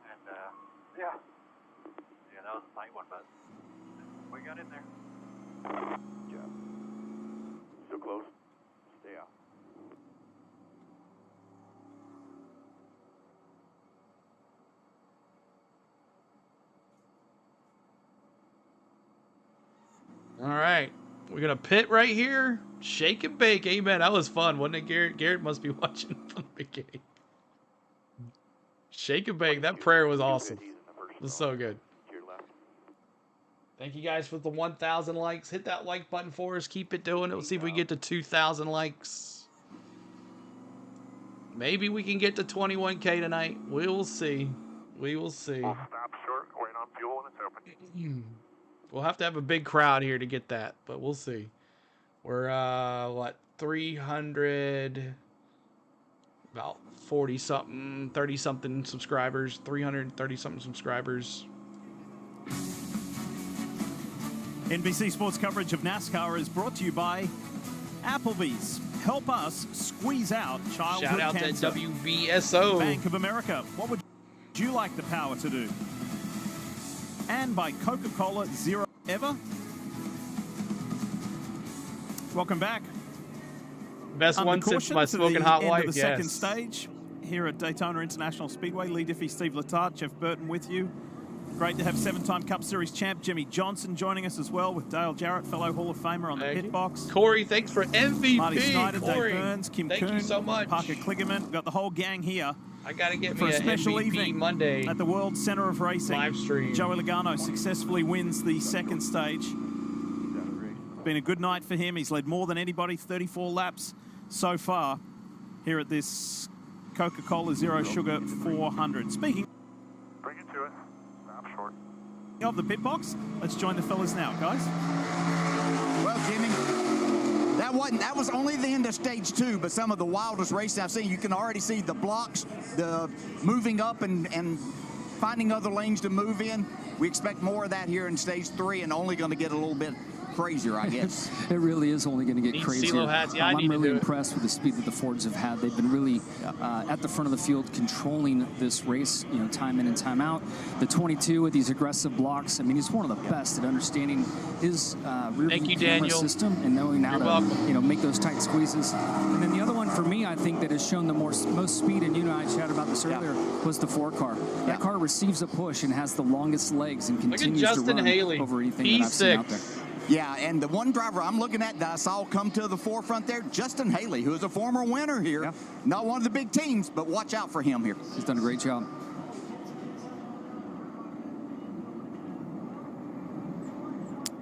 And, yeah, that was a tight one, but we got in there. Good job. Still close. Stay out. All right, we're going to pit right here. Shake and bake. Amen. That was fun, wasn't it, Garrett? Garrett must be watching from the beginning. Shake and bake. That prayer was awesome. It was so good. Thank you guys for the 1,000 likes. Hit that like button for us. Keep it doing it. Let's see if we get to 2,000 likes. Maybe we can get to 21K tonight. We will see. We will see. We'll stop short, wait on fuel when it's open. We'll have to have a big crowd here to get that, but we'll see. We're, what, 300, about 40-something, 30-something subscribers, 330-something subscribers. NBC Sports coverage of NASCAR is brought to you by Applebee's. Help us squeeze out childhood Shout out cancer. to WBSO. Bank of America. What would you like the power to do? And by Coca-Cola Zero Ever. Welcome back. Best one since my smoking hot wife. The second stage here at Daytona International Speedway. Lee Diffie, Steve Letarte, Jeff Burton with you. Great to have 7-time Cup Series champ Jimmy Johnson joining us as well with Dale Jarrett, fellow Hall of Famer on the pit box. Corey, thanks for MVP. Marty Snyder, Corey, Dave Burns, Kim thank Kuhn, you so much. Parker Kligerman. We've got the whole gang here. I got to get for me a special MVP evening Monday at the World Center of Racing. live stream. Joey Logano successfully wins the second stage. Been a good night for him. He's led more than anybody, 34 laps so far here at this Coca-Cola Zero Sugar 400. Speaking Bring it to it. Stop short. of the pit box, let's join the fellas now, guys. Well, Jimmy, that was only the end of stage 2, but some of the wildest races I've seen. You can already see the blocks, the moving up and finding other lanes to move in. We expect more of that here in stage 3, and only going to get a little bit crazier, I guess. It really is only going to get crazier. Hats. Yeah, I'm really impressed with the speed that the Fords have had. They've been really at the front of the field controlling this race, time in and time out. The 22 with these aggressive blocks. I mean, he's one of the best at understanding his rear view camera system and knowing how to make those tight squeezes. And then the other one for me, I think that has shown the most speed, and you and I chatted about this earlier, was the 4 car. That car receives a push and has the longest legs and continues to run over anything that I've seen out there. Yeah, and the one driver I'm looking at that I saw come to the forefront there, Justin Haley, who is a former winner here. Yeah. Not one of the big teams, but watch out for him here. He's done a great job.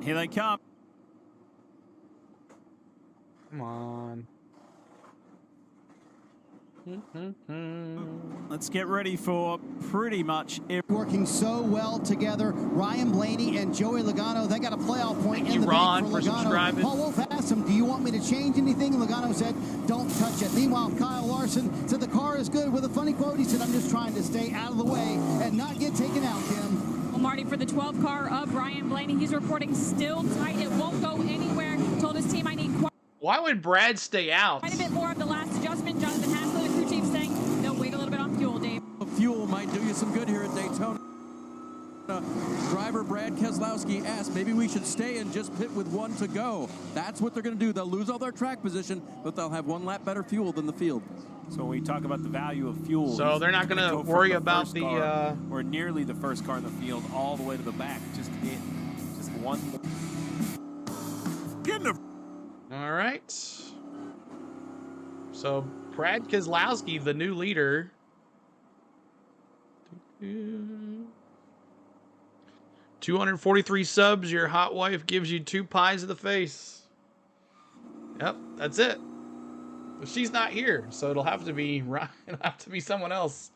Here they come. Come on. Let's get ready for pretty much working so well together. Ryan Blaney and Joey Logano, they got a playoff point in the Ron for Logano. Paul Wolf asked him, do you want me to change anything? Logano said, don't touch it. Meanwhile, Kyle Larson said the car is good with a funny quote. He said, I'm just trying to stay out of the way and not get taken out, Kim. Well, Marty, for the 12 car of Ryan Blaney, he's reporting still tight. It won't go anywhere. Told his team I need Why would Brad stay out? quite a bit more of the last adjustment. Jonathan Haslett, the crew chief, saying they'll wait a little bit on fuel, Dave. Fuel might do you some good here at Daytona. Driver Brad Keselowski asked, maybe we should stay and just pit with 1 to go. That's what they're going to do. They'll lose all their track position, but they'll have 1 lap better fuel than the field. So we talk about the value of fuel. So they're not going to worry about the or nearly the first car in the field, all the way to the back, just to get just 1 more. Getting a all right. So Brad Keselowski, the new leader. 243 subs. Your hot wife gives you 2 pies in the face. Yep, that's it. But she's not here, so it'll have to be someone else.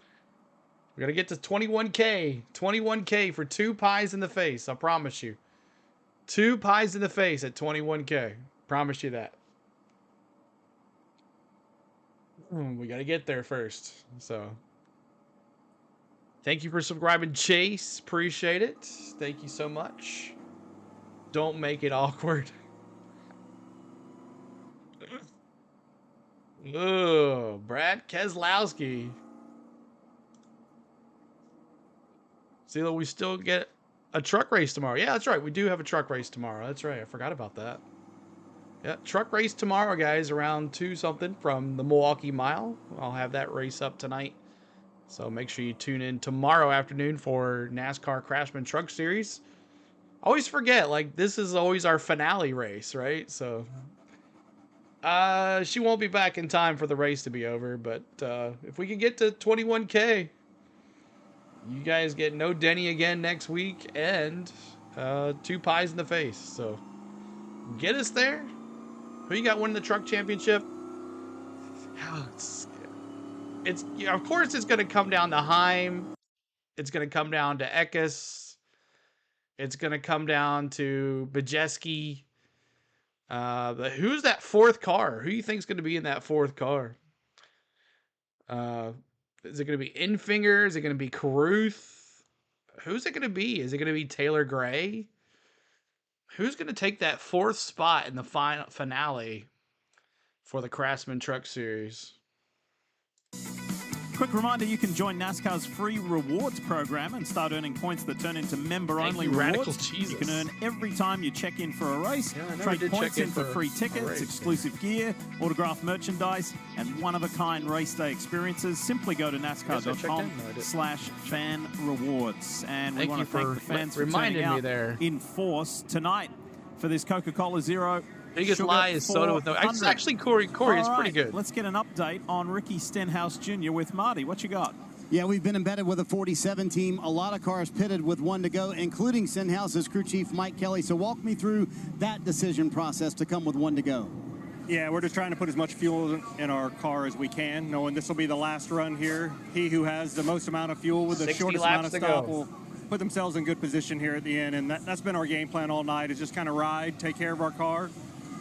We gotta get to 21K. 21K for 2 pies in the face. I promise you. 2 pies in the face at 21K. Promise you that. We gotta get there first. So, thank you for subscribing, Chase. Appreciate it. Thank you so much. Don't make it awkward. Ugh, Brad Keselowski. See, we still get a truck race tomorrow. Yeah, that's right. We do have a truck race tomorrow. That's right. I forgot about that. Yeah, truck race tomorrow, guys, around 2 something from the Milwaukee Mile. I'll have that race up tonight. So make sure you tune in tomorrow afternoon for NASCAR Craftsman Truck Series. I always forget, like, this is always our finale race, right? So, she won't be back in time for the race to be over, but if we can get to 21K, you guys get no Denny again next week and 2 pies in the face. So, get us there. Who you got winning the truck championship? Of course it's going to come down to Heim. It's going to come down to Eckes. It's going to come down to Bajeski. But who's that 4th car? Who do you think is going to be in that 4th car? Is it going to be Infinger? Is it going to be Caruth? Who's it going to be? Is it going to be Taylor Gray? Who's going to take that 4th spot in the finale for the Craftsman Truck Series? Quick reminder, you can join NASCAR's free rewards program and start earning points that turn into member-only rewards. You can earn every time you check in for a race. Trade points in for free tickets, exclusive gear, autographed merchandise, and one-of-a-kind race day experiences. Simply go to NASCAR.com/fan rewards. And we want to thank the fans for turning out in force tonight for this Coca-Cola Zero. Biggest lie is soda with no. Actually, Corey is pretty good. Let's get an update on Ricky Stenhouse Jr. with Marty. What you got? Yeah, we've been embedded with a 47 team. A lot of cars pitted with 1 to go, including Stenhouse's crew chief, Mike Kelly. So walk me through that decision process to come with 1 to go. Yeah, we're just trying to put as much fuel in our car as we can, knowing this will be the last run here. He who has the most amount of fuel with the shortest amount of stop will put themselves in good position here at the end. And that's been our game plan all night, is just kind of ride, take care of our car,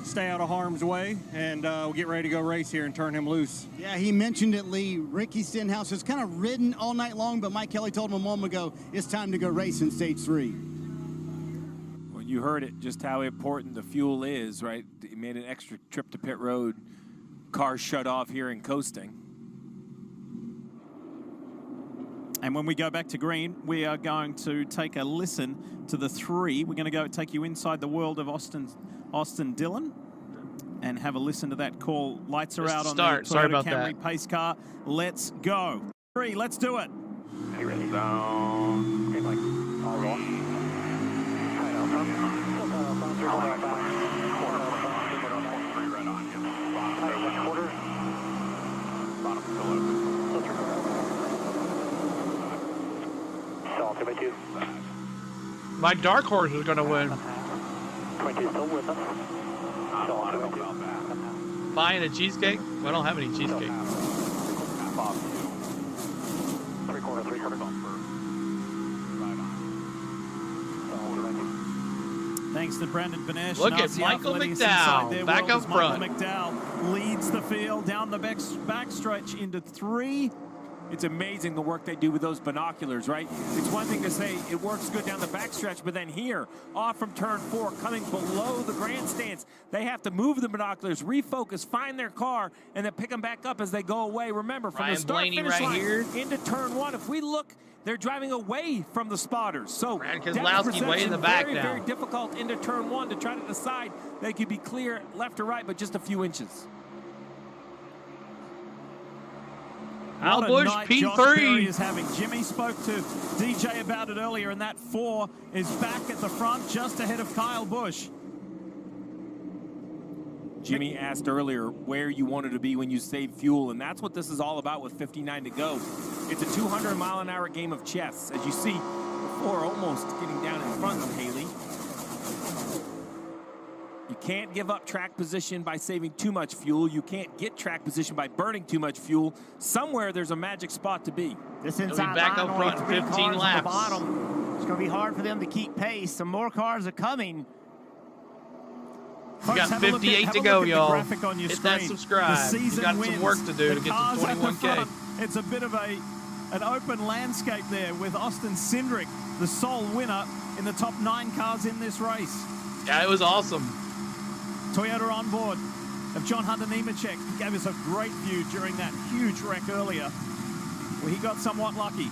stay out of harm's way, and we'll get ready to go race here and turn him loose. Yeah, he mentioned it, Lee. Ricky Stenhouse has kind of ridden all night long, but Mike Kelly told him a moment ago, it's time to go race in Stage 3. When you heard it, just how important the fuel is, right? He made an extra trip to pit road. Cars shut off here and coasting. And when we go back to green, we are going to take a listen to the 3. We're going to go take you inside the world of Austin Dillon and have a listen to that call. Lights are out on the Toyota Camry pace car. Let's go. 3, let's do it. Hey, ready, down. Okay, like, all roll. My dark horse is going to win. 22 still with us. Buying a cheesecake? Well, I don't have any cheesecake. 3/4. Thanks to Brandon Benesh. Look at Michael McDowell back up front. Michael McDowell leads the field down the backstretch into 3. It's amazing the work they do with those binoculars, right? It's one thing to say it works good down the backstretch, but then here, off from turn 4, coming below the grandstands, they have to move the binoculars, refocus, find their car, and then pick them back up as they go away. Remember, from the start-finish line into turn 1, if we look, they're driving away from the spotters. So Keselowski way in the back now. Very difficult into turn 1 to try to decide they could be clear left or right, but just a few inches. Kyle Busch, P3 is having. Jimmy spoke to DJ about it earlier, and that 4 is back at the front, just ahead of Kyle Busch. Jimmy asked earlier where you wanted to be when you save fuel, and that's what this is all about with 59 to go. It's a 200-mile-an-hour game of chess. As you see, the 4 almost getting down in front of Haley. You can't give up track position by saving too much fuel. You can't get track position by burning too much fuel. Somewhere there's a magic spot to be. This inside back up front, 15 laps. Bottom. It's going to be hard for them to keep pace. Some more cars are coming. We got 58 to go, y'all. Hit that subscribe. We got some work to do to get to 21K. It's a bit of an open landscape there with Austin Cindric, the sole winner in the top 9 cars in this race. Yeah, it was awesome. Toyota on board of John Hunter Nemechek. He gave us a great view during that huge wreck earlier, where he got somewhat lucky.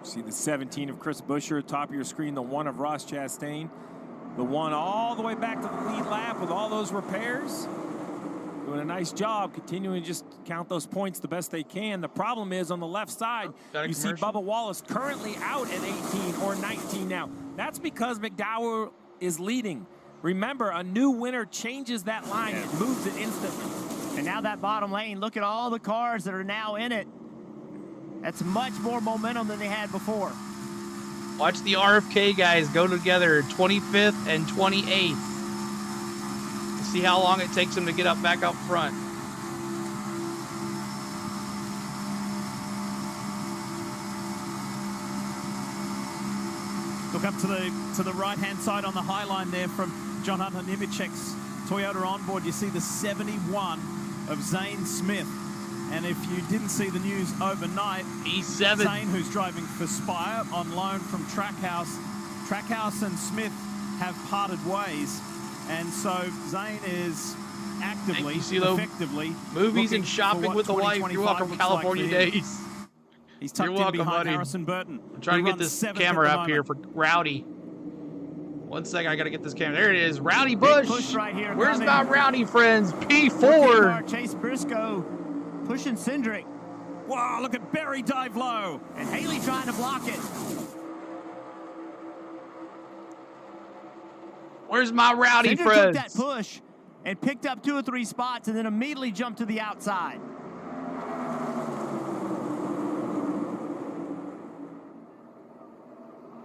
See the 17 of Chris Buescher, top of your screen, the 1 of Ross Chastain, the 1 all the way back to the lead lap with all those repairs. Doing a nice job, continuing to just count those points the best they can. The problem is on the left side, you see Bubba Wallace currently out at 18 or 19 now. That's because McDowell is leading. Remember, a new winner changes that line. It moves it instantly. And now that bottom lane, look at all the cars that are now in it. That's much more momentum than they had before. Watch the RFK guys go together, 25th and 28th. See how long it takes them to get up back up front. Look up to the right-hand side on the high line there from John Hunter Nemechek's Toyota onboard. You see the 71 of Zane Smith. And if you didn't see the news overnight, E7. Zane, who's driving for Spire on loan from Trackhouse and Smith have parted ways. And so Zane is actively, effectively movies and shopping with the wife. You're welcome, California days. He's tucked in behind Harrison Burton. I'm trying to get this camera up here for Rowdy. 1 second, I got to get this camera. There it is. Rowdy Busch. Push right here. Where's my Rowdy friends? P4. Chase Briscoe pushing Cindric. Wow, look at Berry dive low. And Haley trying to block it. Where's my Rowdy Cindric friends? took that push and picked up 2 or 3 spots and then immediately jumped to the outside.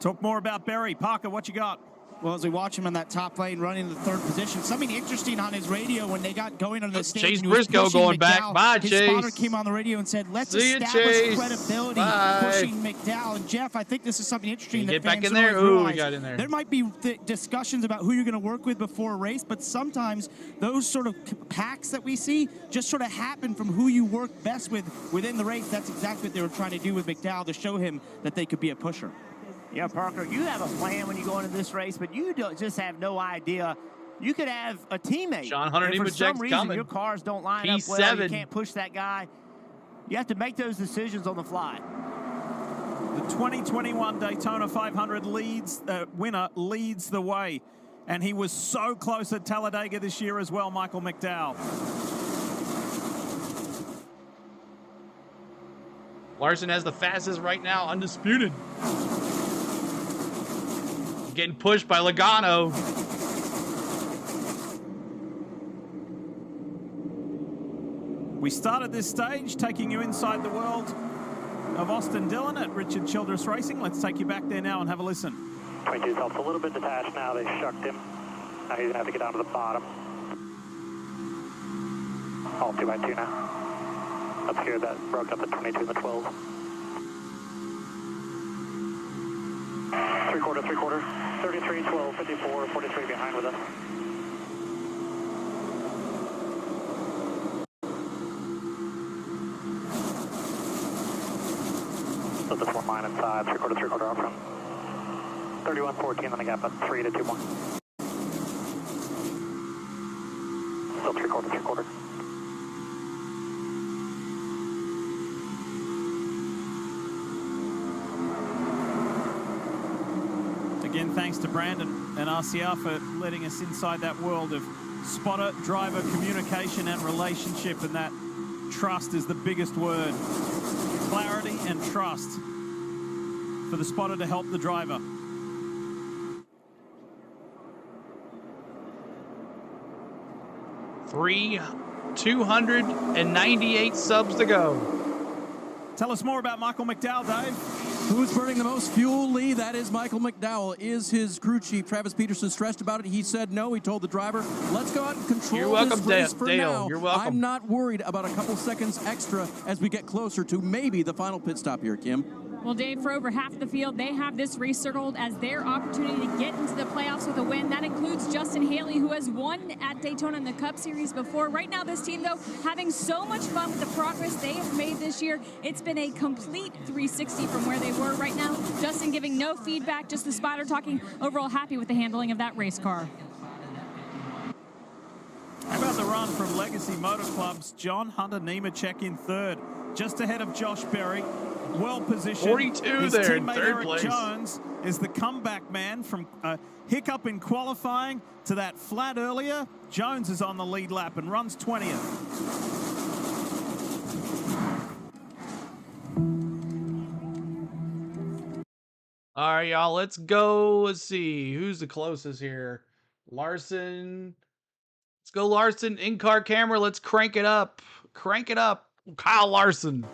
Talk more about Berry. Parker, what you got? Well, as we watch him in that top lane running the third position, something interesting on his radio when they got going on the stage. Chase Briscoe going back. Bye, his Chase. spotter came on the radio and said, let's establish credibility pushing McDowell. And Jeff, I think this is something interesting that get back fans in there. Ooh, we got in there. There might be discussions about who you're going to work with before a race, but sometimes those sort of packs that we see just sort of happen from who you work best with within the race. That's exactly what they were trying to do with McDowell to show him that they could be a pusher. Yeah, Parker, you have a plan when you go into this race, but you just have no idea. You could have a teammate. Sean Hunter and for some reason, coming. your cars don't line up well. You can't push that guy. You have to make those decisions on the fly. The 2021 Daytona 500 winner leads the way. And he was so close at Talladega this year as well, Michael McDowell. Larson has the fastest right now, undisputed. Getting pushed by Logano. We started this stage taking you inside the world of Austin Dillon at Richard Childress Racing. Let's take you back there now and have a listen. 22's helped a little bit detached now. They shucked him. Now he's going to have to get down to the bottom. All 2x2 now. Up here that broke up the 22 and the 12. Three quarter. 33, 12, 54, 43 behind with us. So this 1 line inside, three quarter out front. 31, 14 on the gap, up 3 to 2 more. Still three quarter. Again, thanks to Brandon and RCR for letting us inside that world of spotter-driver communication and relationship, and that trust is the biggest word. Clarity and trust for the spotter to help the driver. Three 298 subs to go. Tell us more about Michael McDowell, Dave. Who's burning the most fuel, Lee? That is Michael McDowell. Is his crew chief, Travis Peterson, stressed about it? He said no. He told the driver, let's go out and control this race for now. You're welcome. I'm not worried about a couple seconds extra as we get closer to maybe the final pit stop here, Kim. Well, Dave, for over half the field, they have this race circled as their opportunity to get into the playoffs with a win. That includes Justin Haley, who has won at Daytona in the Cup Series before. Right now, this team, though, having so much fun with the progress they have made this year. It's been a complete 360 from where they were right now. Justin giving no feedback, just the spotter talking overall happy with the handling of that race car. How about the run from Legacy Motor Club's John Hunter Nemechek in third, just ahead of Josh Berry. Well positioned. 42 His there in teammate third Eric place. Jones is the comeback man from a hiccup in qualifying to that flat earlier. Jones is on the lead lap and runs 20th. All right, y'all, let's go. Let's see. Who's the closest here? Larson. Let's go, Larson. In-car camera. Let's crank it up. Crank it up. Kyle Larson.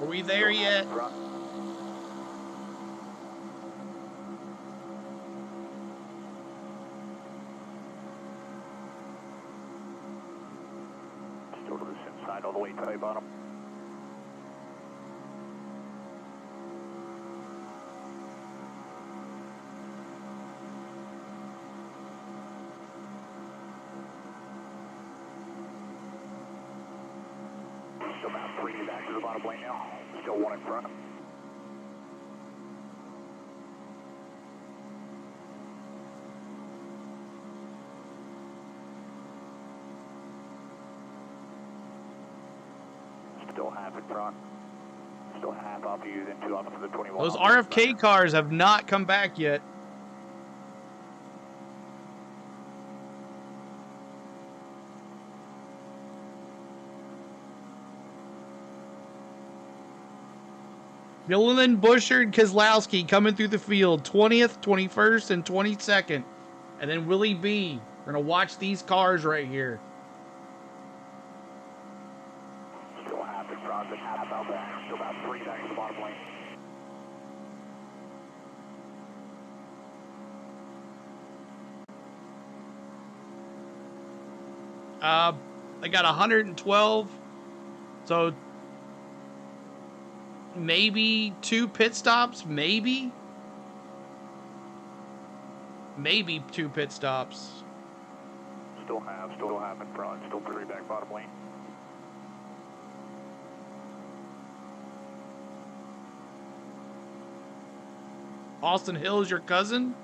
Are we there yet? Still to this inside all the way to the bottom. Still about 3 back to the bottom lane now. Still 1 in front. Still half in front. Still half off you, then 2 off of the 21. Those RFK cars have not come back yet. Gilliland, Bushard, Keselowski coming through the field. 20th, 21st, and 22nd. And then Willie B. We're going to watch these cars right here. I got 112. So maybe 2 pit stops, maybe 2 pit stops. Still have in front, still 3 back bottom lane. Austin Hill's your cousin?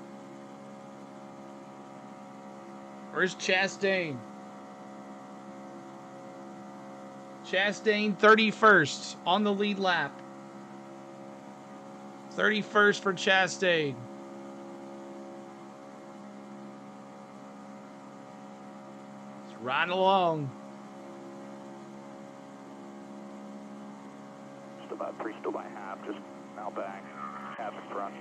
Where's Chastain? Chastain 31st on the lead lap. 31st for Chastain. It's riding along. Still about 3, still by half, just out back, half in front.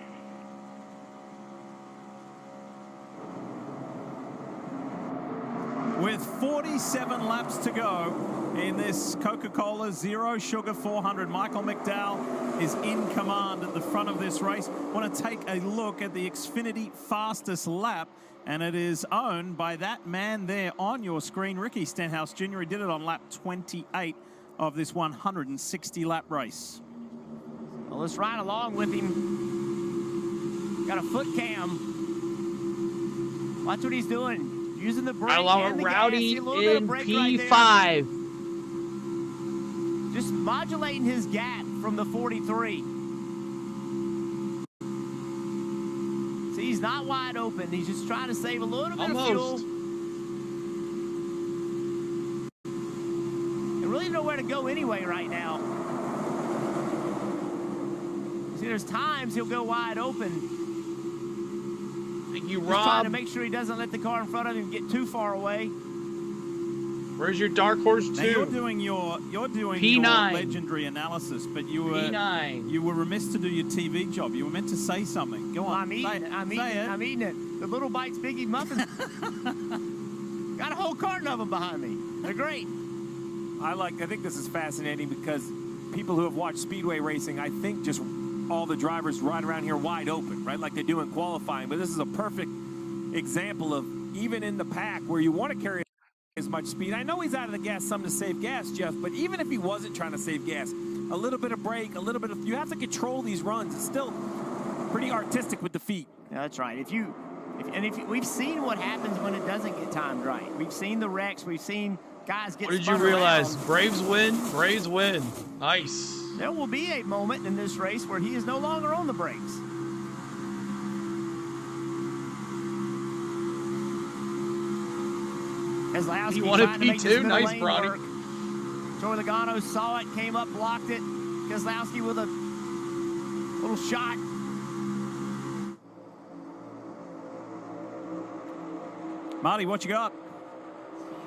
With 47 laps to go in this Coca-Cola Zero Sugar 400, Michael McDowell is in command at the front of this race. Want to take a look at the Xfinity fastest lap, and it is owned by that man there on your screen, Ricky Stenhouse Jr. He did it on lap 28 of this 160-lap race. Well, let's ride along with him. Got a foot cam. Watch what he's doing. Using the brake and the Rowdy gas. A little bit of in brake P5. right there. Just modulating his gap from the 43. See, he's not wide open. He's just trying to save a little bit of fuel. And really nowhere to go anyway right now. See, there's times he'll go wide open. You, He's Rob. trying to make sure he doesn't let the car in front of him get too far away. Where's your dark horse 2? Now you're doing your P9. legendary analysis, but you were P9. You were remiss to do your TV job. You were meant to say something. Go on. I'm eating it. I'm eating it. The Little Bites Biggie muffins. Got a whole carton of them behind me. They're great. I think this is fascinating because people who have watched Speedway racing, I think just all the drivers ride around here wide open, right? Like they do in qualifying. But this is a perfect example of even in the pack where you want to carry as much speed. I know he's out of the gas some to save gas, Jeff, but even if he wasn't trying to save gas, a little bit of brake, a little bit of, you have to control these runs. It's still pretty artistic with the feet. Yeah, that's right. We've seen what happens when it doesn't get timed right. We've seen the wrecks. We've seen guys get What did you spun realize? around. Braves win. Braves win. Nice. There will be a moment in this race where he is no longer on the brakes. Keselowski He wanted trying to make this P2. middle Nice, lane Bronny. work. Troy Logano saw it, came up, blocked it. Keselowski with a little shot. Marty, what you got?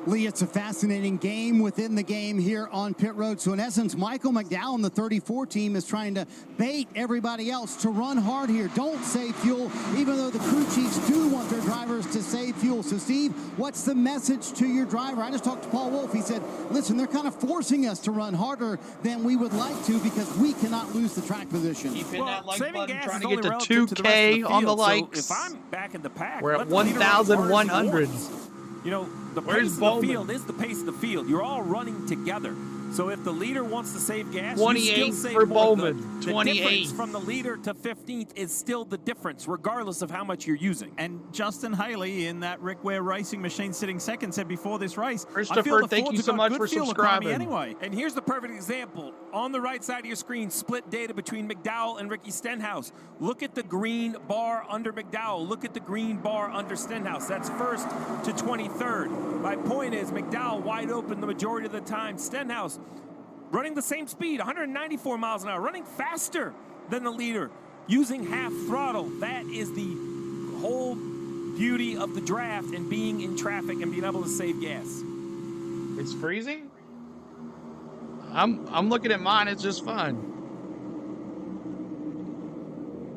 Lee, it's a fascinating game within the game here on pit road. So in essence, Michael McDowell and the 34 team is trying to bait everybody else to run hard here. Don't save fuel, even though the crew chiefs do want their drivers to save fuel. So Steve, what's the message to your driver? I just talked to Paul Wolf. He said, listen, they're kind of forcing us to run harder than we would like to because we cannot lose the track position. Keep hitting that like saving button, gas trying is to get only to relative to the rest of 2K on the field. likes. So if I'm back in the pack, We're at let the leader run as hard as he 1,100. wants. You know, the Where's pace of Bowman? the field is the pace of the field. You're all running together. So if the leader wants to save gas, you 28 still save for more. Bowman. The 28. difference from the leader to 15th is still the difference, regardless of how much you're using. And Justin Haley in that Rick Ware racing machine sitting second said before this race, Christopher, I feel the thank Fords you have so got much good for fuel economy subscribing. anyway. And here's the perfect example. On the right side of your screen, split data between McDowell and Ricky Stenhouse. Look at the green bar under McDowell. Look at the green bar under Stenhouse. That's first to 23rd. My point is McDowell wide open the majority of the time. Stenhouse running the same speed, 194 miles an hour, running faster than the leader, using half throttle. That is the whole beauty of the draft and being in traffic and being able to save gas. It's freezing? I'm looking at mine, it's just fine.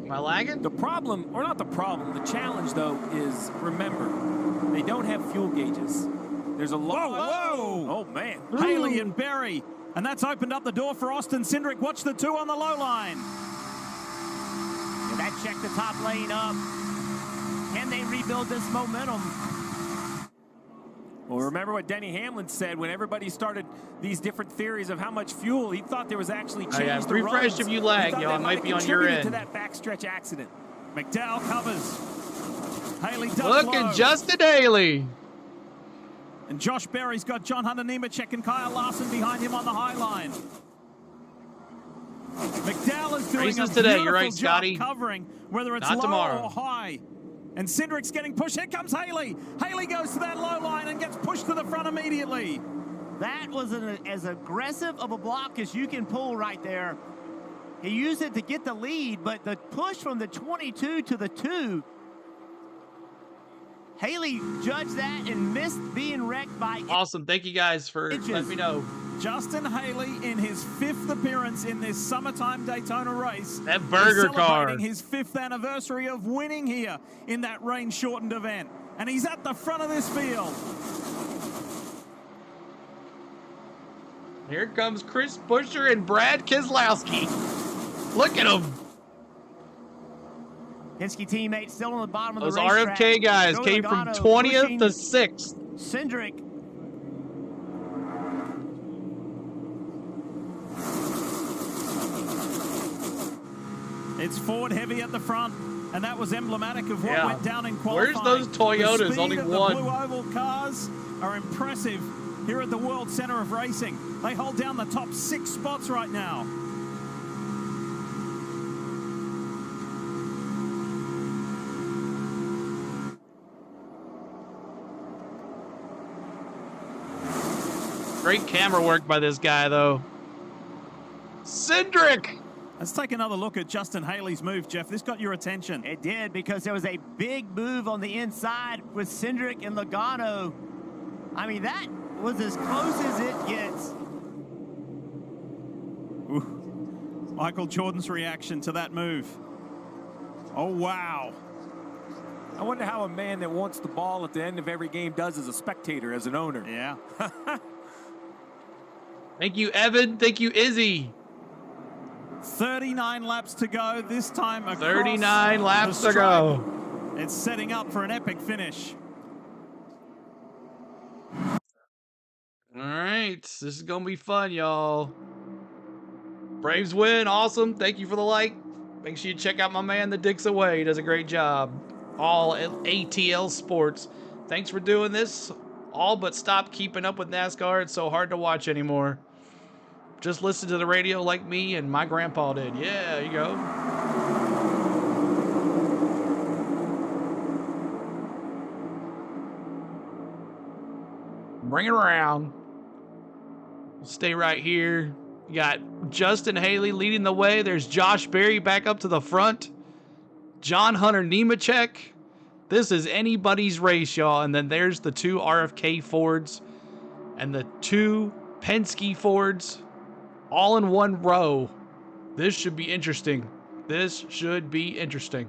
Am I lagging? The problem, or not the problem, the challenge though is, remember, they don't have fuel gauges. There's a lot. Whoa! Oh man. Haley and Berry. And that's opened up the door for Austin Cindric. Watch the 2 on the low line. And that checked the top lane up. Can they rebuild this momentum? Well, remember what Denny Hamlin said when everybody started these different theories of how much fuel. He thought there was actually change. Oh, yeah. To Refresh roads. if you lag, y'all. It might be on your end. To that backstretch accident. McDowell covers. Haley does Look at low. Justin Haley. And Josh Berry's got John Hunter Nemechek and Kyle Larson behind him on the high line. McDowell is doing Races a today. beautiful You're right, job Scotty. covering, whether it's Not low tomorrow. or high. And Cindric's getting pushed. Here comes Haley. Haley goes to that low line and gets pushed to the front immediately. That was as aggressive of a block as you can pull right there. He used it to get the lead, but the push from the 22 to the 2, Haley judged that and missed being wrecked by Awesome. Thank you guys for letting me know. Justin Haley in his 5th appearance in this summertime Daytona race. That burger is car. celebrating his 5th anniversary of winning here in that rain-shortened event. And he's at the front of this field. Here comes Chris Buescher and Brad Keselowski. Look at them. Penske teammate still on the bottom of Those the racetrack. RFK guys Joey came from Logano 20th to pushing 6th. Cindric. It's Ford heavy at the front, and that was emblematic of what went down in qualifying. Where's those Toyotas? The speed Only of one. The Blue Oval cars are impressive here at the World Center of Racing. They hold down the top 6 spots right now. Great camera work by this guy, though. Cindric! Let's take another look at Justin Haley's move, Jeff. This got your attention. It did, because there was a big move on the inside with Cindric and Logano. I mean, that was as close as it gets. Ooh. Michael Jordan's reaction to that move. Oh, wow. I wonder how a man that wants the ball at the end of every game does as a spectator, as an owner. Yeah. Thank you, Evan. Thank you, Izzy. 39 laps to go. This time across 39 laps the to stripe. go. It's setting up for an epic finish. All right. This is going to be fun, y'all. Braves win. Awesome. Thank you for the like. Make sure you check out my man, The Dicks Away. He does a great job. All ATL Sports. Thanks for doing this. All but stop keeping up with NASCAR. It's so hard to watch anymore. Just listen to the radio like me and my grandpa did. Yeah, there you go. Bring it around. Stay right here. You got Justin Haley leading the way. There's Josh Berry back up to the front. John Hunter Nemechek. This is anybody's race, y'all. And then there's the 2 RFK Fords and the 2 Penske Fords all in one row. This should be interesting. This should be interesting.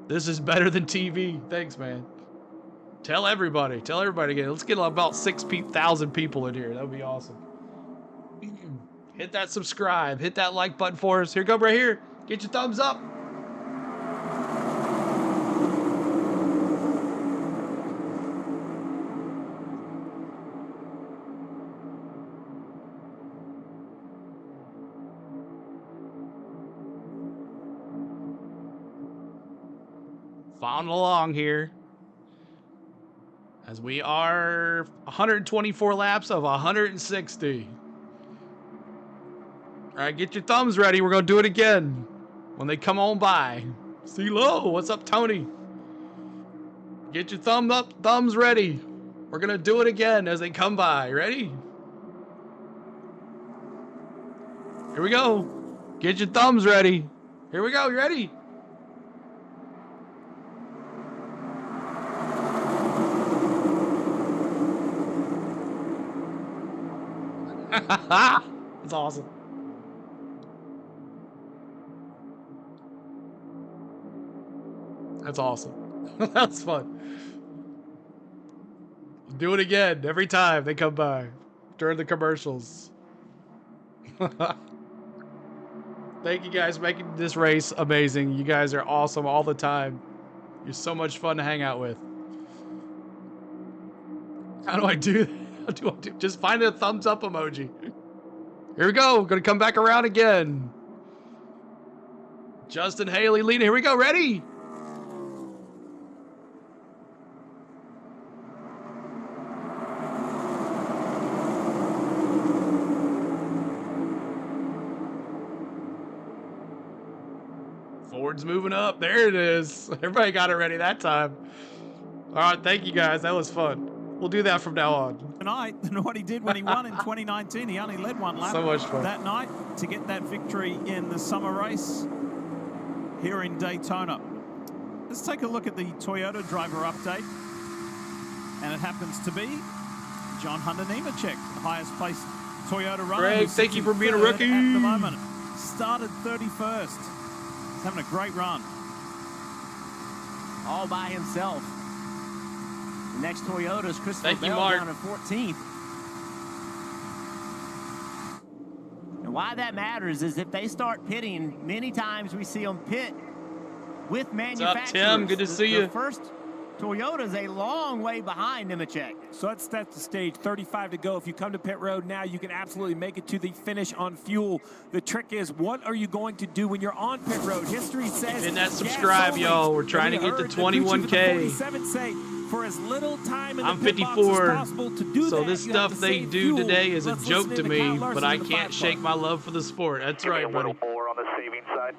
This is better than TV. Thanks, man. Tell everybody. Tell everybody again. Let's get about 6,000 people in here. That would be awesome. Hit that subscribe. Hit that like button for us. Here, go right here. Get your thumbs up. Following along here. As we are 124 laps of 160. All right, get your thumbs ready. We're going to do it again when they come on by. CeeLo, what's up, Tony? Get your thumbs ready. We're going to do it again as they come by. Ready? Here we go. Get your thumbs ready. Here we go. You ready? That's awesome. That's awesome. That's fun. Do it again every time they come by during the commercials. Thank you guys for making this race amazing. You guys are awesome all the time. You're so much fun to hang out with. How do I do that? How do I do? Just find a thumbs up emoji. Here we go. Gonna come back around again. Justin Haley leading. Here we go. Ready? Ford's moving up. There it is. Everybody got it ready that time. All right. Thank you, guys. That was fun. We'll do that from now on. Tonight than what he did when he won in 2019. He only led one lap So much fun. that night to get that victory in the summer race here in Daytona. Let's take a look at the Toyota driver update. And it happens to be John Hunter Nemechek, the highest placed Toyota runner. Greg, thank you for being a rookie. At the moment. Started 31st. He's having a great run. All by himself. The next Toyota is Christopher Bell down in 14th. And why that matters is if they start pitting, many times we see them pit with manufacturers. What's up, Tim? Good to see you. The first Toyota is a long way behind Nemechek. So let's set the stage. 35 to go. If you come to pit road now, you can absolutely make it to the finish on fuel. The trick is, what are you going to do when you're on pit road? History says. And that subscribe, y'all. We're trying to get to 21K. Say, for as little time in I'm the pit box as 54, possible to do so that, this you have stuff to they save do fuel. today is a Let's joke listen to to me, Kyle but Larson I in the can't 5 shake car. my love for the sport. That's right, buddy. More on the saving side.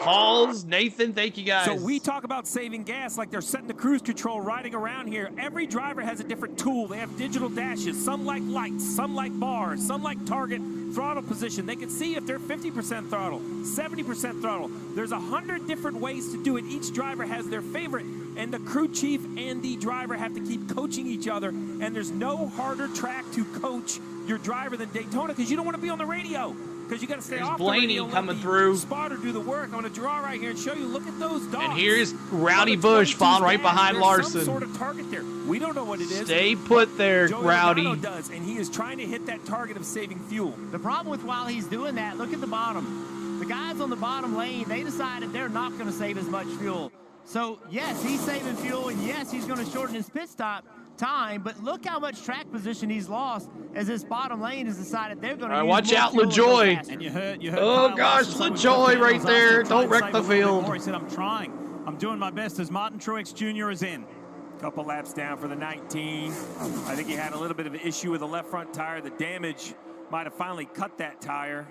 Calls, Nathan, thank you guys. So we talk about saving gas like they're setting the cruise control riding around here. Every driver has a different tool. They have digital dashes. Some like lights, some like bars, some like target throttle position. They can see if they're 50% throttle, 70% throttle. There's 100 different ways to do it. Each driver has their favorite, and the crew chief and the driver have to keep coaching each other. And there's no harder track to coach your driver than Daytona because you don't want to be on the radio. Because you got to stay off Blaney the radio and coming let the through. spotter do the work. I'm going to draw right here and show you. Look at those dogs. And here's Rowdy Bush following right behind There's Larson. Some sort of target there. We don't know what it is. Stay put there, Joey Rowdy. Logano does, and he is trying to hit that target of saving fuel. The problem with while he's doing that, look at the bottom. The guys on the bottom lane, they decided they're not going to save as much fuel. So, yes, he's saving fuel, and yes, he's going to shorten his pit stop time, but look how much track position he's lost as this bottom lane has decided they're going to use watch more out, fuel and go LaJoy. faster. And you heard Oh, Kyle gosh, Larson say LaJoy with the right panels there. after trying Don't to wreck save the a little bit field. more. He said, I'm trying. I'm doing my best as Martin Truex Jr. is in. Couple laps down for the 19. I think he had a little bit of an issue with the left front tire. The damage might have finally cut that tire.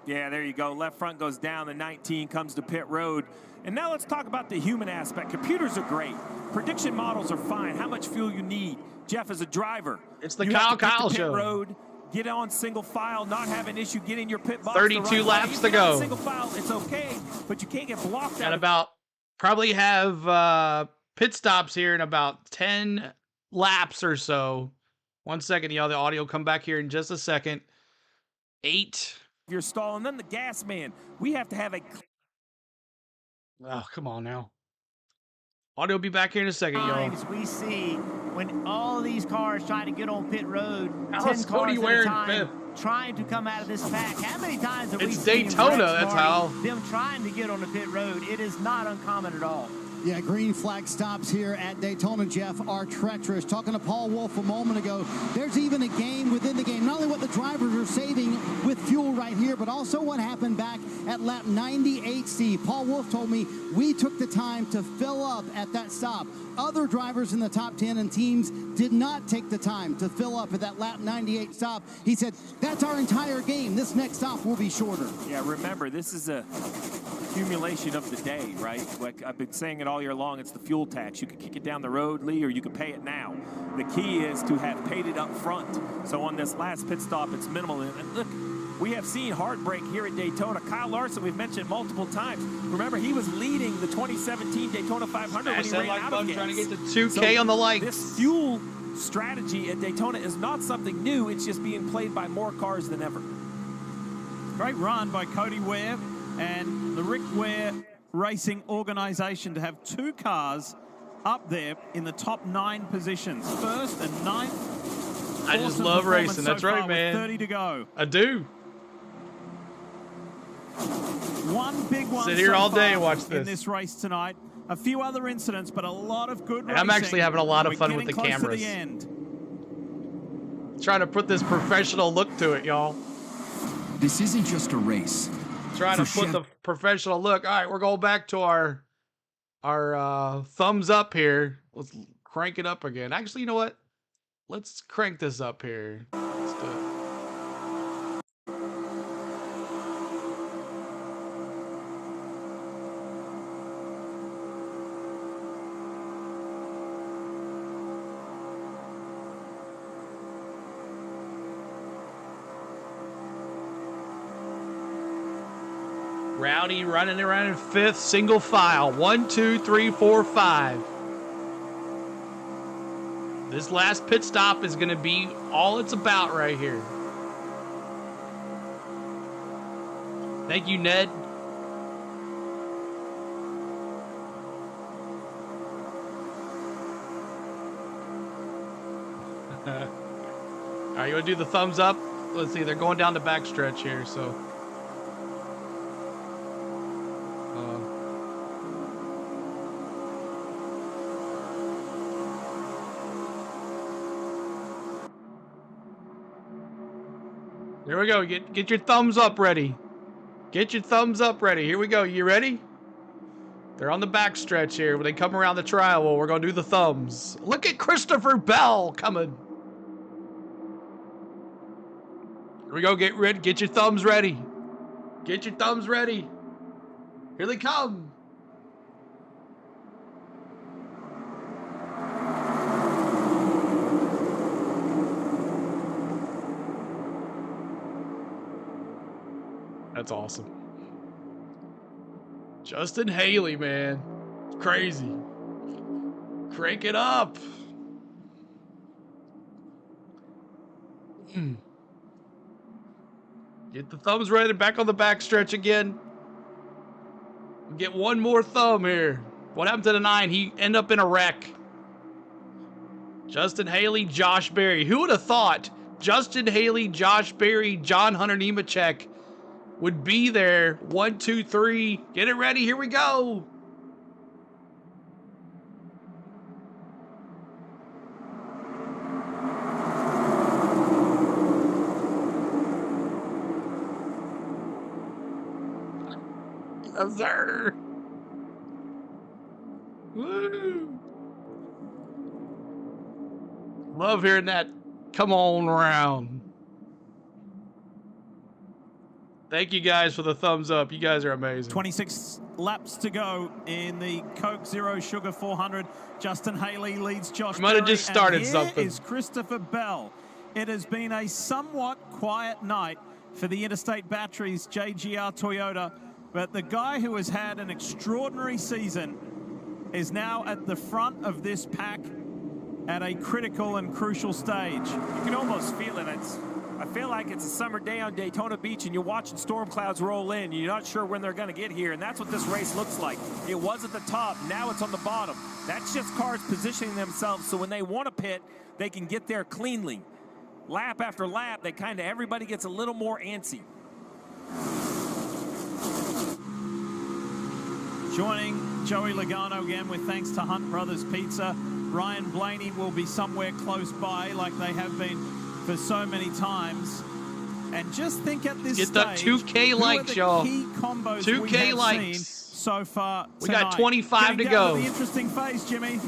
Yeah, there you go. Left front goes down. The 19 comes to pit road. And now let's talk about the human aspect. Computers are great. Prediction models are fine. How much fuel you need. Jeff, as a driver, it's the you have to get Kyle to pit show. Road, get on single file, not have an issue getting your pit box. 32 laps to go. Single file, it's okay, but you can't get blocked And out. about probably have pit stops here in about 10 laps or so. 1 second, y'all. The audio come back here in just a second. 8. Your stall, and then the gas man. We have to have a. Oh, come on now. Audio will be back here in a second, y'all. Times we see when all these cars try to get on pit road, How's 10 cars Cody at a wearing time, fifth? trying to come out of this pack. How many times have we It's seen Daytona, wrecks, that's Marty, how. them trying to get on the pit road? It is not uncommon at all. Yeah, green flag stops here at Daytona, Jeff, are treacherous. Talking to Paul Wolf a moment ago, there's even a game within the game. Not only what the drivers are saving with fuel right here, but also what happened back at lap 98, Steve. Paul Wolf told me we took the time to fill up at that stop. Other drivers in the top 10 and teams did not take the time to fill up at that lap 98 stop. He said, that's our entire game. This next stop will be shorter. Yeah, remember, this is a accumulation of the day, right? Like I've been saying it all year long, it's the fuel tax. You can kick it down the road, Lee, or you can pay it now. The key is to have paid it up front. So on this last pit stop, it's minimal. And look, we have seen heartbreak here at Daytona. Kyle Larson, we've mentioned multiple times. Remember, he was leading the 2017 Daytona 500 when he ran out of gas. Trying to get to 2K on the lights. This fuel strategy at Daytona is not something new. It's just being played by more cars than ever. Great run by Cody Ware and the Rick Ware Racing organization to have 2 cars up there in the top 9 positions. First and 9th. I just Awesome love performance racing. so That's right, far with man. 30 to go. I do. One big one. Sit here so all day and far watch in this. this race tonight. a few other incidents, but a lot of good racing. I'm actually having a lot of fun with the close cameras. To the end. Trying to put this professional look to it, y'all. This isn't just a race. Trying to put the professional look. All right, we're going back to our thumbs up here. Let's crank it up again. Actually, you know what? Let's crank this up here. Let's do it. Rowdy running around in 5th, single file. 1, 2, 3, 4, 5. This last pit stop is going to be all it's about right here. Thank you, Ned. All right, you want to do the thumbs up? Let's see, they're going down the backstretch here, so. Here we go. Get your thumbs up ready. Get your thumbs up ready. Here we go. You ready? They're on the backstretch here. When they come around the trial, well, we're going to do the thumbs. Look at Christopher Bell coming. Here we go. Get ready. Get your thumbs ready. Get your thumbs ready. Here they come. That's awesome. Justin Haley, man. It's crazy. Crank it up. Get the thumbs ready. Back on the backstretch again. Get one more thumb here. What happened to the 9? He ended up in a wreck. Justin Haley, Josh Berry. Who would have thought Justin Haley, Josh Berry, John Hunter Nemechek would be there? 1, 2, 3. Get it ready. Here we go. Yes, sir. Woo. Love hearing that. Come on round. Thank you guys for the thumbs up. You guys are amazing. 26 laps to go in the Coke Zero Sugar 400. Justin Haley leads Josh. Might have just started and something. Here is Christopher Bell. It has been a somewhat quiet night for the Interstate Batteries JGR Toyota, but the guy who has had an extraordinary season is now at the front of this pack at a critical and crucial stage. You can almost feel it. I feel like it's a summer day on Daytona Beach and you're watching storm clouds roll in. You're not sure when they're going to get here, and that's what this race looks like. It was at the top, now it's on the bottom. That's just cars positioning themselves so when they want to pit, they can get there cleanly. Lap after lap, everybody gets a little more antsy. Joining Joey Logano again with thanks to Hunt Brothers Pizza. Ryan Blaney will be somewhere close by like they have been for so many times. And just think at this stage, get the 2K likes, y'all. 2K likes so far tonight. We got 25 to go. The interesting phase, Jimmy.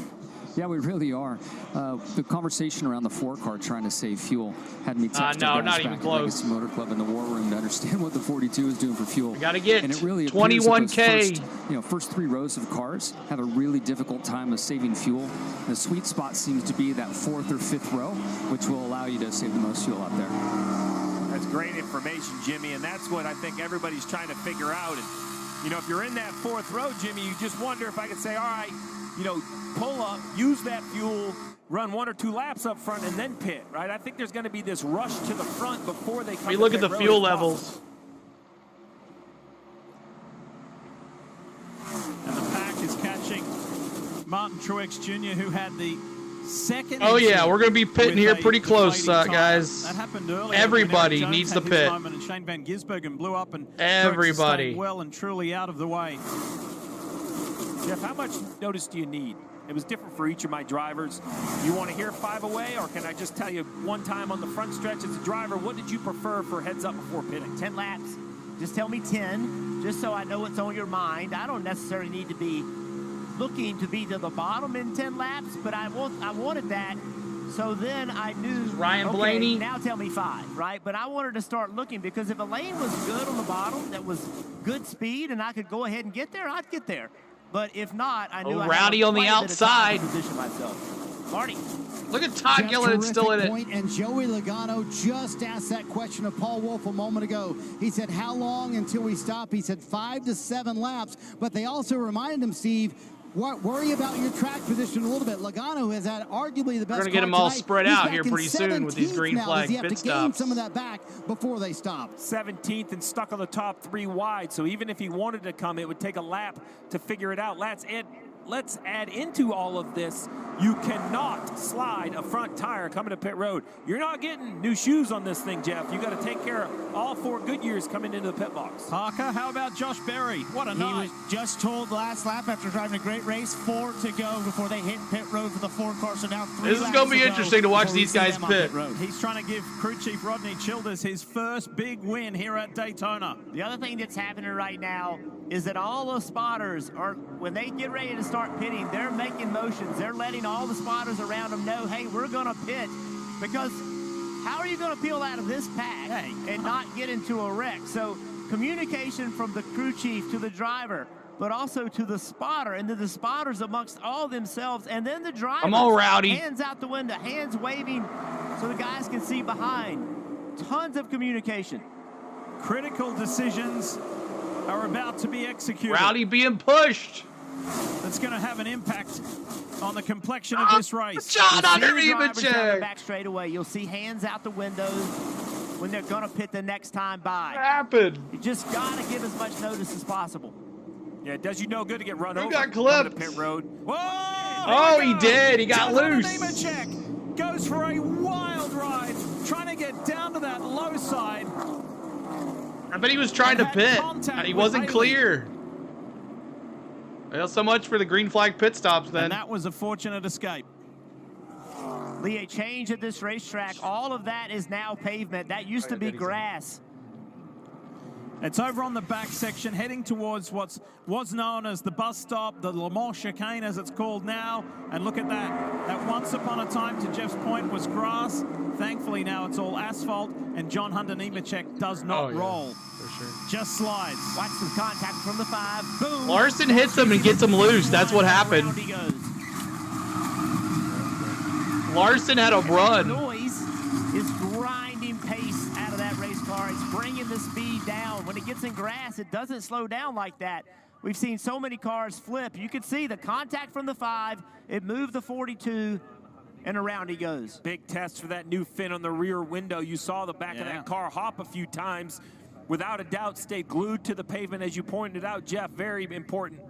Yeah, we really are. The conversation around the 4 car trying to save fuel had me text no, not even close. Legacy Motor Club in the war room to understand what the 42 is doing for fuel. We got to get and it really 21K. First 3 rows of cars have a really difficult time of saving fuel. The sweet spot seems to be that 4th or 5th row, which will allow you to save the most fuel out there. That's great information, Jimmy, and that's what I think everybody's trying to figure out. And, if you're in that 4th row, Jimmy, you just wonder if I could say, all right, pull up, use that fuel, run 1 or 2 laps up front, and then pit, right? I think there's going to be this rush to the front before they come. We look at the fuel levels. And the pack is catching Martin Truex Jr., who had the second. Oh yeah, we're going to be pitting here pretty close, guys. That happened earlier. Everybody needs the pit. And Shane Van Gisbergen blew up, and everybody well and truly out of the way. Jeff, how much notice do you need? It was different for each of my drivers. You want to hear 5 away, or can I just tell you one time on the front stretch as a driver, what did you prefer for heads up before pitting? 10 laps. Just tell me 10, just so I know what's on your mind. I don't necessarily need to be looking to be to the bottom in 10 laps, but I wanted that. So then I knew, Ryan okay, Blaney. now tell me 5, right? But I wanted to start looking, because if a lane was good on the bottom, that was good speed, and I could go ahead and get there, I'd get there. But if not, I knew I had Rowdy on the outside. To position myself. Marty. Look at Todd Gilliland still in it. Point, and Joey Logano just asked that question of Paul Wolf a moment ago. He said, how long until we stop? He said 5 to 7 laps. But they also reminded him, Steve, worry about your track position a little bit. Logano has had arguably the best. We're going to get them all tonight. spread He's out here pretty soon with these green now. flag Does he have pit to gain stops. some of that back before they stop? 17th and stuck on the top 3 wide. So even if he wanted to come, it would take a lap to figure it out. Let's add into all of this, you cannot slide a front tire coming to pit road. You're not getting new shoes on this thing, Jeff. You got to take care of all 4 Goodyears coming into the pit box. Parker, how about Josh Berry? What a night. He was just told last lap after driving a great race, 4 to go before they hit pit road for the 4 car. So now 3 This is going to be interesting to watch these guys pit. He's trying to give crew chief Rodney Childers his first big win here at Daytona. The other thing that's happening right now is that all the spotters are, when they get ready to start pitting, they're making motions. They're letting all the spotters around them know, hey, we're going to pit. Because how are you going to peel out of this pack and not get into a wreck? So communication from the crew chief to the driver, but also to the spotter, and then the spotters amongst all themselves, and then the driver. I'm all rowdy. Hands out the window, hands waving so the guys can see behind. Tons of communication. Critical decisions are about to be executed. Rowdy being pushed. That's going to have an impact on the complexion of this race. John under Nemechek. Back straight away. You'll see hands out the windows when they're going to pit the next time by. What happened? You just got to give as much notice as possible. Yeah, it does you no good to get run over. Who got clipped? To pit road. Whoa! Oh, he did. He got loose. Nemechek goes for a wild ride, trying to get down to that low side. I bet he was trying to pit, and he wasn't clear. Well, so much for the green flag pit stops then. And that was a fortunate escape. Lee, a change at this racetrack. All of that is now pavement. That used to be grass. It's over on the back section, heading towards what was known as the bus stop, the Le Mans chicane as it's called now. And look at that. That once upon a time, to Jeff's point, was grass. Thankfully now it's all asphalt, and John Hunter Nemechek does not roll. For sure. Just slides. Watch the contact from the 5. Boom. Larson hits him and gets him loose. That's what happened. Larson had a run. Noise is grinding pace out of that race car. It's bringing the speed down. When it gets in grass, it doesn't slow down like that. We've seen so many cars flip. You can see the contact from the 5. It moved the 42, and around he goes. Big test for that new fin on the rear window. You saw the back of that car hop a few times. Without a doubt, stay glued to the pavement, as you pointed out, Jeff. Very important.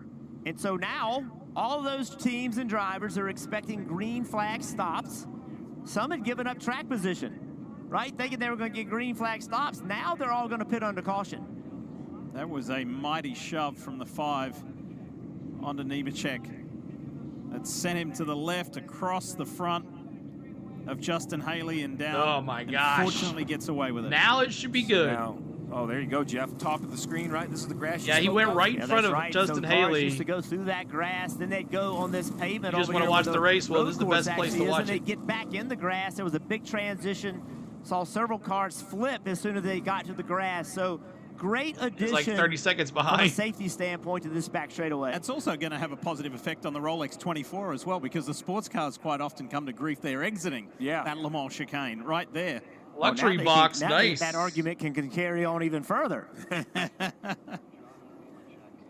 And so now, all of those teams and drivers are expecting green flag stops. Some had given up track position, right? Thinking they were going to get green flag stops. Now they're all going to pit under caution. That was a mighty shove from the 5 onto Nemechek. That sent him to the left across the front of Justin Haley and down. Oh my gosh. Fortunately gets away with it. Now it should be good. Oh, there you go, Jeff. Top of the screen, right? This is the grass. Yeah, he went right in front of Justin Haley. Used to go through that grass, then they'd go on this pavement. You just want to watch the race. Well, this is the best place to watch it. They get back in the grass. There was a big transition. Saw several cars flip as soon as they got to the grass. So great addition. It's like 30 seconds behind. From a safety standpoint to this back straightaway. It's also going to have a positive effect on the Rolex 24 as well, because the sports cars quite often come to grief. They're exiting that Le Mans chicane right there. Luxury box, nice. That argument can carry on even further.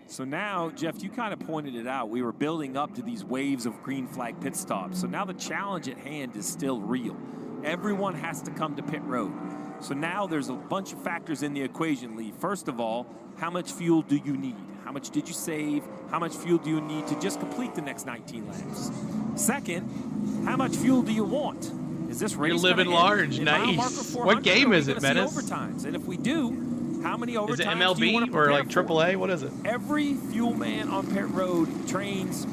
So now, Jeff, you kind of pointed it out. We were building up to these waves of green flag pit stops. So now the challenge at hand is still real. Everyone has to come to pit road. So now there's a bunch of factors in the equation, Lee. First of all, how much fuel do you need? How much did you save? How much fuel do you need to just complete the next 19 laps? Second, how much fuel do you want? Is this race You're living large, nice. What game is it, Menace? Overtimes, and if we do, How many Is it overtimes do you want MLB to or prepare like for? AAA? What is it? Every fuel man on pit road trains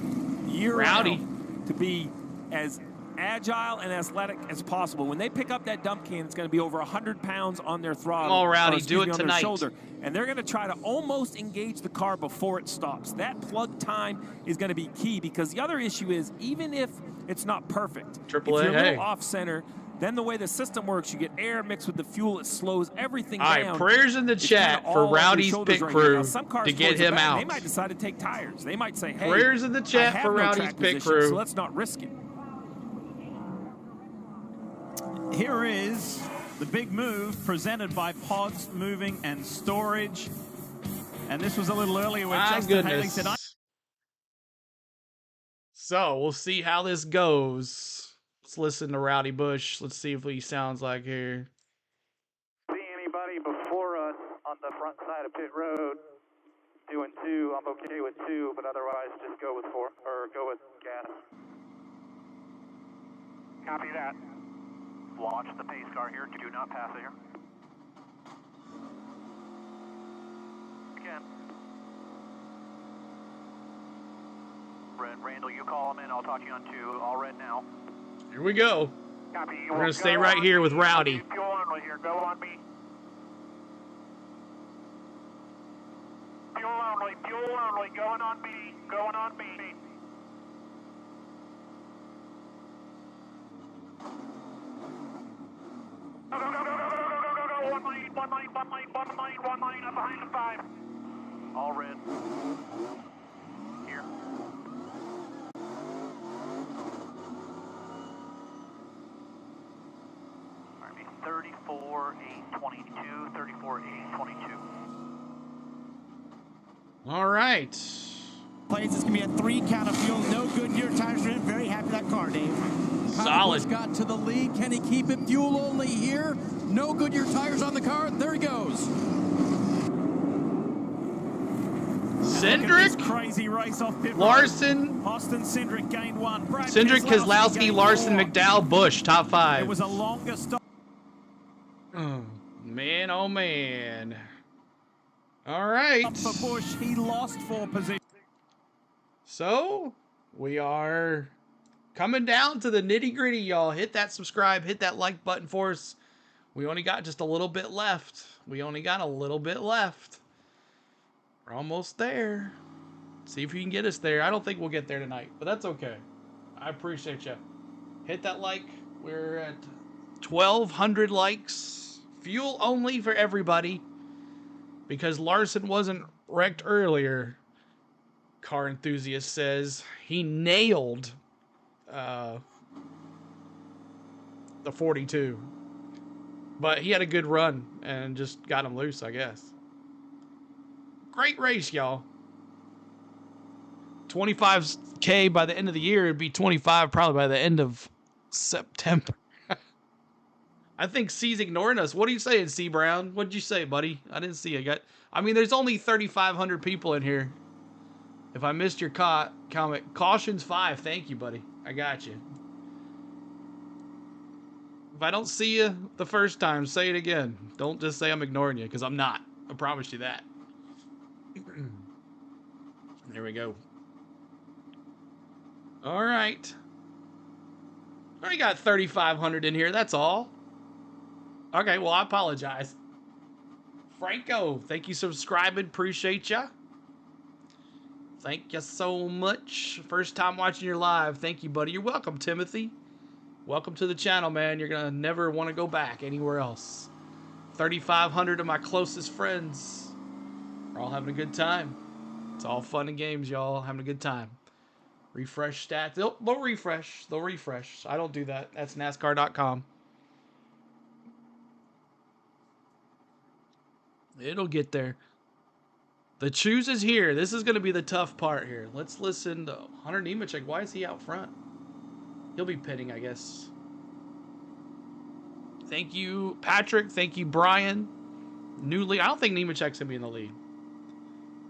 year-round to be as agile and athletic as possible. When they pick up that dump can, it's going to be over 100 pounds on their throttle. Come on, Rowdy, do it on tonight. their shoulder. And they're going to try to almost engage the car before it stops. That plug time is going to be key, because the other issue is, even if it's not perfect, if you're a little off-center, then the way the system works, you get air mixed with the fuel, it slows everything down. All right, prayers in the chat for Rowdy's pit crew to get him out. They might decide to take tires. They might say, hey, prayers in the chat for Rowdy's pit crew. So let's not risk it. Here is the big move presented by Pods Moving and Storage. And this was a little earlier when Justin Haley said, So we'll see how this goes. Let's listen to Rowdy Bush. Let's see if he sounds like here. See anybody before us on the front side of pit road doing 2? I'm okay with 2, but otherwise just go with 4 or go with gas. Copy that. Launch the pace car here. Do not pass it here. Again. Randall, you call him in. I'll talk to you on 2. All red now. Here we go. Copy. We're going to stay right here with Rowdy. Fuel only here. Go on me. Fuel only. Fuel only. Going on me. Going on me. Go, go, go, go, go, go, go, go, go. One lane, one lane, one lane, one lane, one lane. Up behind the 5. All red. Here. All right, 34, 822, 34, 822. All right. Plays, it's going to be a 3 count of fuel. No Goodyear tires for him. Very happy with that car, Dave. Solid. Got to the lead. Can he keep it fuel only here? No Goodyear tires on the car. There he goes. Cindric, crazy race off pit Larson, Austin Cindric gained 1. Brad Cindric, Keselowski, Larson, 4. McDowell, Bush, top 5. It was a longer stop. Oh, man, oh, man. All right. For Bush, he lost 4 positions. So, we are coming down to the nitty-gritty, y'all. Hit that subscribe, hit that like button for us. We only got just a little bit left. We only got a little bit left. We're almost there. See if you can get us there. I don't think we'll get there tonight, but that's okay. I appreciate you. Hit that like. We're at 1,200 likes. Fuel only for everybody. Because Larson wasn't wrecked earlier. Car Enthusiast says he nailed the 42. But he had a good run and just got him loose, I guess. Great race, y'all. 25K by the end of the year. It'd be 25 probably by the end of September. I think C's ignoring us. What are you saying, C Brown? What'd you say, buddy? I didn't see you. I mean, there's only 3,500 people in here. If I missed your comment, caution's 5. Thank you, buddy. I got you. If I don't see you the first time, say it again. Don't just say I'm ignoring you, because I'm not. I promise you that. There we go. All right. Already got 3,500 in here. That's all. Okay, well, I apologize. Franco, thank you for subscribing. Appreciate ya. Thank you so much. First time watching your live. Thank you, buddy. You're welcome, Timothy. Welcome to the channel, man. You're going to never want to go back anywhere else. 3,500 of my closest friends are all having a good time. It's all fun and games, y'all. Having a good time. Refresh stats. They'll refresh. They'll refresh. I don't do that. That's NASCAR.com. It'll get there. The choose is here. This is going to be the tough part here. Let's listen to Hunter Nemechek. Why is he out front? He'll be pitting, I guess. Thank you, Patrick. Thank you, Brian. Newly, I don't think Nemechek's going to be in the lead.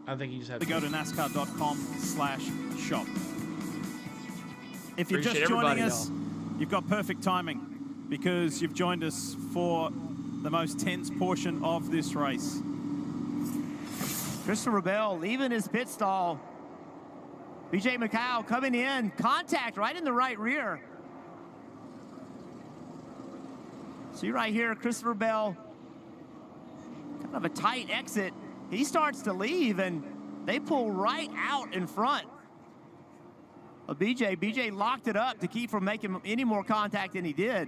I think he just had to go to NASCAR.com/shop. If you're Appreciate just joining us, y'all. you've got perfect timing because you've joined us for the most tense portion of this race. Christopher Bell leaving his pit stall. BJ McDowell coming in, contact right in the right rear. See right here, Christopher Bell, kind of a tight exit. He starts to leave, and they pull right out in front of BJ. BJ locked it up to keep from making any more contact than he did.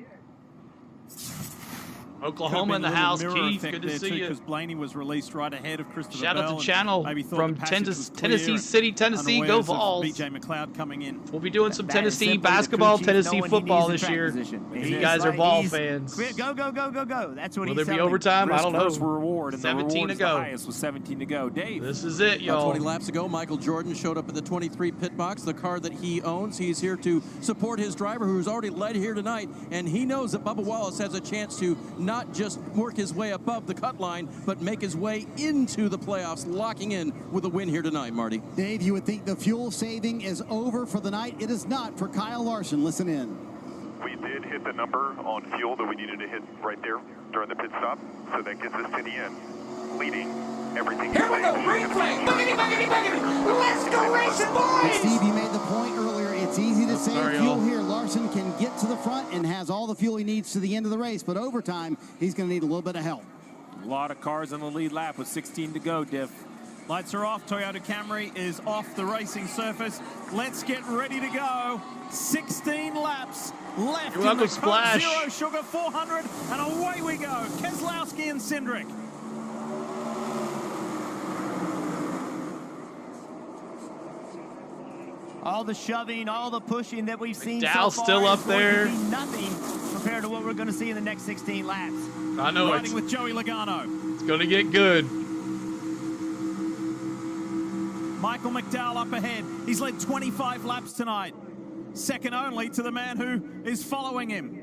Oklahoma in the house, Keith. Good to see you. Because Blaney was released right ahead of Christopher Shout Bell out to Channel from Tennessee City, Tennessee. Go Vols. BJ McLeod coming in. We'll be doing some Tennessee basketball, Tennessee football this year. If you guys are ball fans. Go, go, go, go, go. That's what he's Will there be overtime? I don't know. First reward, and 17 to go. The highest was 17 to go. Dave. This is it, y'all. 20 laps ago, Michael Jordan showed up at the 23 pit box, the car that he owns. He's here to support his driver, who's already led here tonight, and he knows that Bubba Wallace has a chance to not just work his way above the cut line, but make his way into the playoffs, locking in with a win here tonight, Marty. Dave, you would think the fuel saving is over for the night. It is not for Kyle Larson. Listen in. We did hit the number on fuel that we needed to hit right there during the pit stop, so that gets us to the end, leading everything. Here we go, replay, buggity, buggity, buggity. Let's go racing, boys! Steve, you made the point earlier. It's easy to save fuel here. Larson can get to the front and has all the fuel he needs to the end of the race, but overtime, he's going to need a little bit of help. A lot of cars on the lead lap with 16 to go, Diff. Lights are off. Toyota Camry is off the racing surface. Let's get ready to go. 16 laps left in the Coke Zero Sugar 400, and away we go. Keselowski and Cindric. All the shoving, all the pushing that we've seen so McDowell far still up is going there. to be nothing compared to what we're going to see in the next 16 laps. I know Riding with Joey Logano. It's going to get good. Michael McDowell up ahead. He's led 25 laps tonight. Second only to the man who is following him.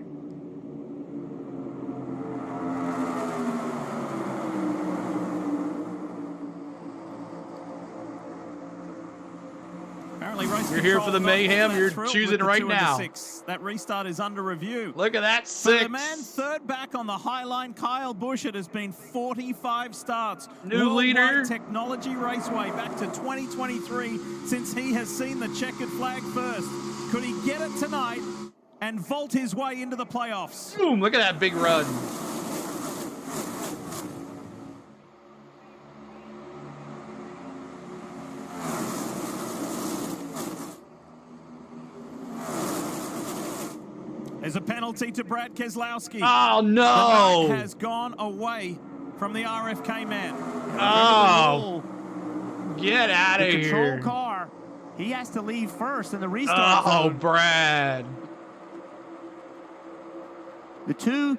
You're here for the mayhem. You're choosing right now. That restart is under review. Look at that, 6. For the man third back on the high line, Kyle Busch, it has been 45 starts. New leader. Technology Raceway back to 2023 since he has seen the checkered flag first. Could he get it tonight and vault his way into the playoffs? Boom, look at that big run. There's a penalty to Brad Keselowski. Oh, no. The night has gone away from the RFK man. Oh. Get out of here. The control here. car, he has to leave first in the restart Oh, zone. Brad. The 2,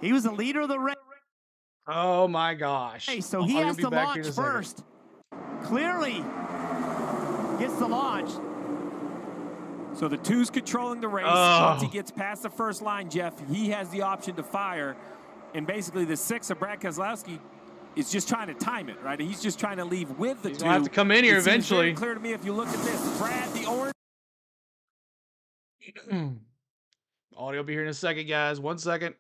he was the leader of the race. Oh, my gosh. Hey, so he has to launch first. Clearly gets the launch. So the 2's controlling the race. Once he gets past the first line, Jeff, he has the option to fire. And basically the 6 of Brad Keselowski is just trying to time it, right? He's just trying to leave with the 2. He'll have to come in here eventually. It's very clear to me if you look at this. Brad, the orange. Audio will be here in a second, guys. 1 second.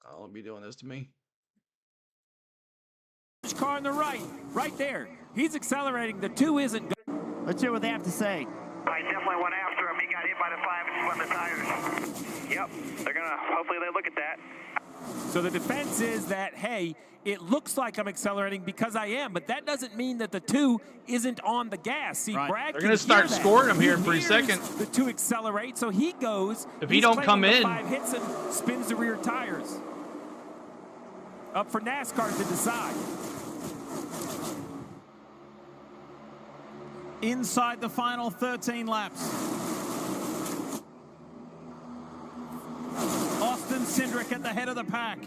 Oh, let me doing this to me. Car on the right there. He's accelerating. The 2 isn't. Let's hear what they have to say. I definitely went after him. He got hit by the 5 and spun the tires. Yep. They're going to, hopefully they look at that. So the defense is that, hey, it looks like I'm accelerating because I am, but that doesn't mean that the 2 isn't on the gas. See, Brad, they're going to start scoring him here for a second. The 2 accelerate, so he goes. If he don't come in. 5 hits and spins the rear tires. Up for NASCAR to decide. Inside the final 13 laps. Austin Cindric at the head of the pack.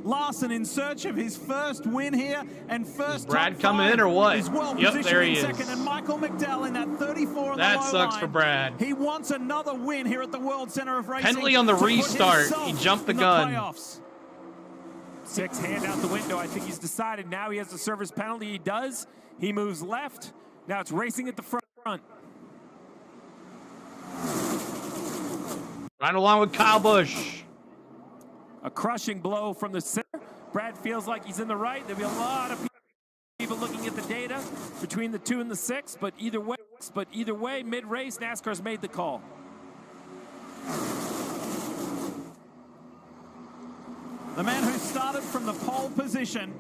Larson in search of his first win here and first. Is Brad coming in or what? Is well yep, there he is. Second, and Michael McDowell in that 34 on that the low sucks line. for Brad. He wants another win here at the World Center of Racing. Penalty on the restart. He jumped the gun. Playoffs. 6 hand out the window. I think he's decided now he has the service penalty. He does. He moves left. Now it's racing at the front. Right along with Kyle Busch. A crushing blow from the center. Brad feels like he's in the right. There'll be a lot of people. data between the 2 and the 6, but either way, mid-race, NASCAR's made the call. The man who started from the pole position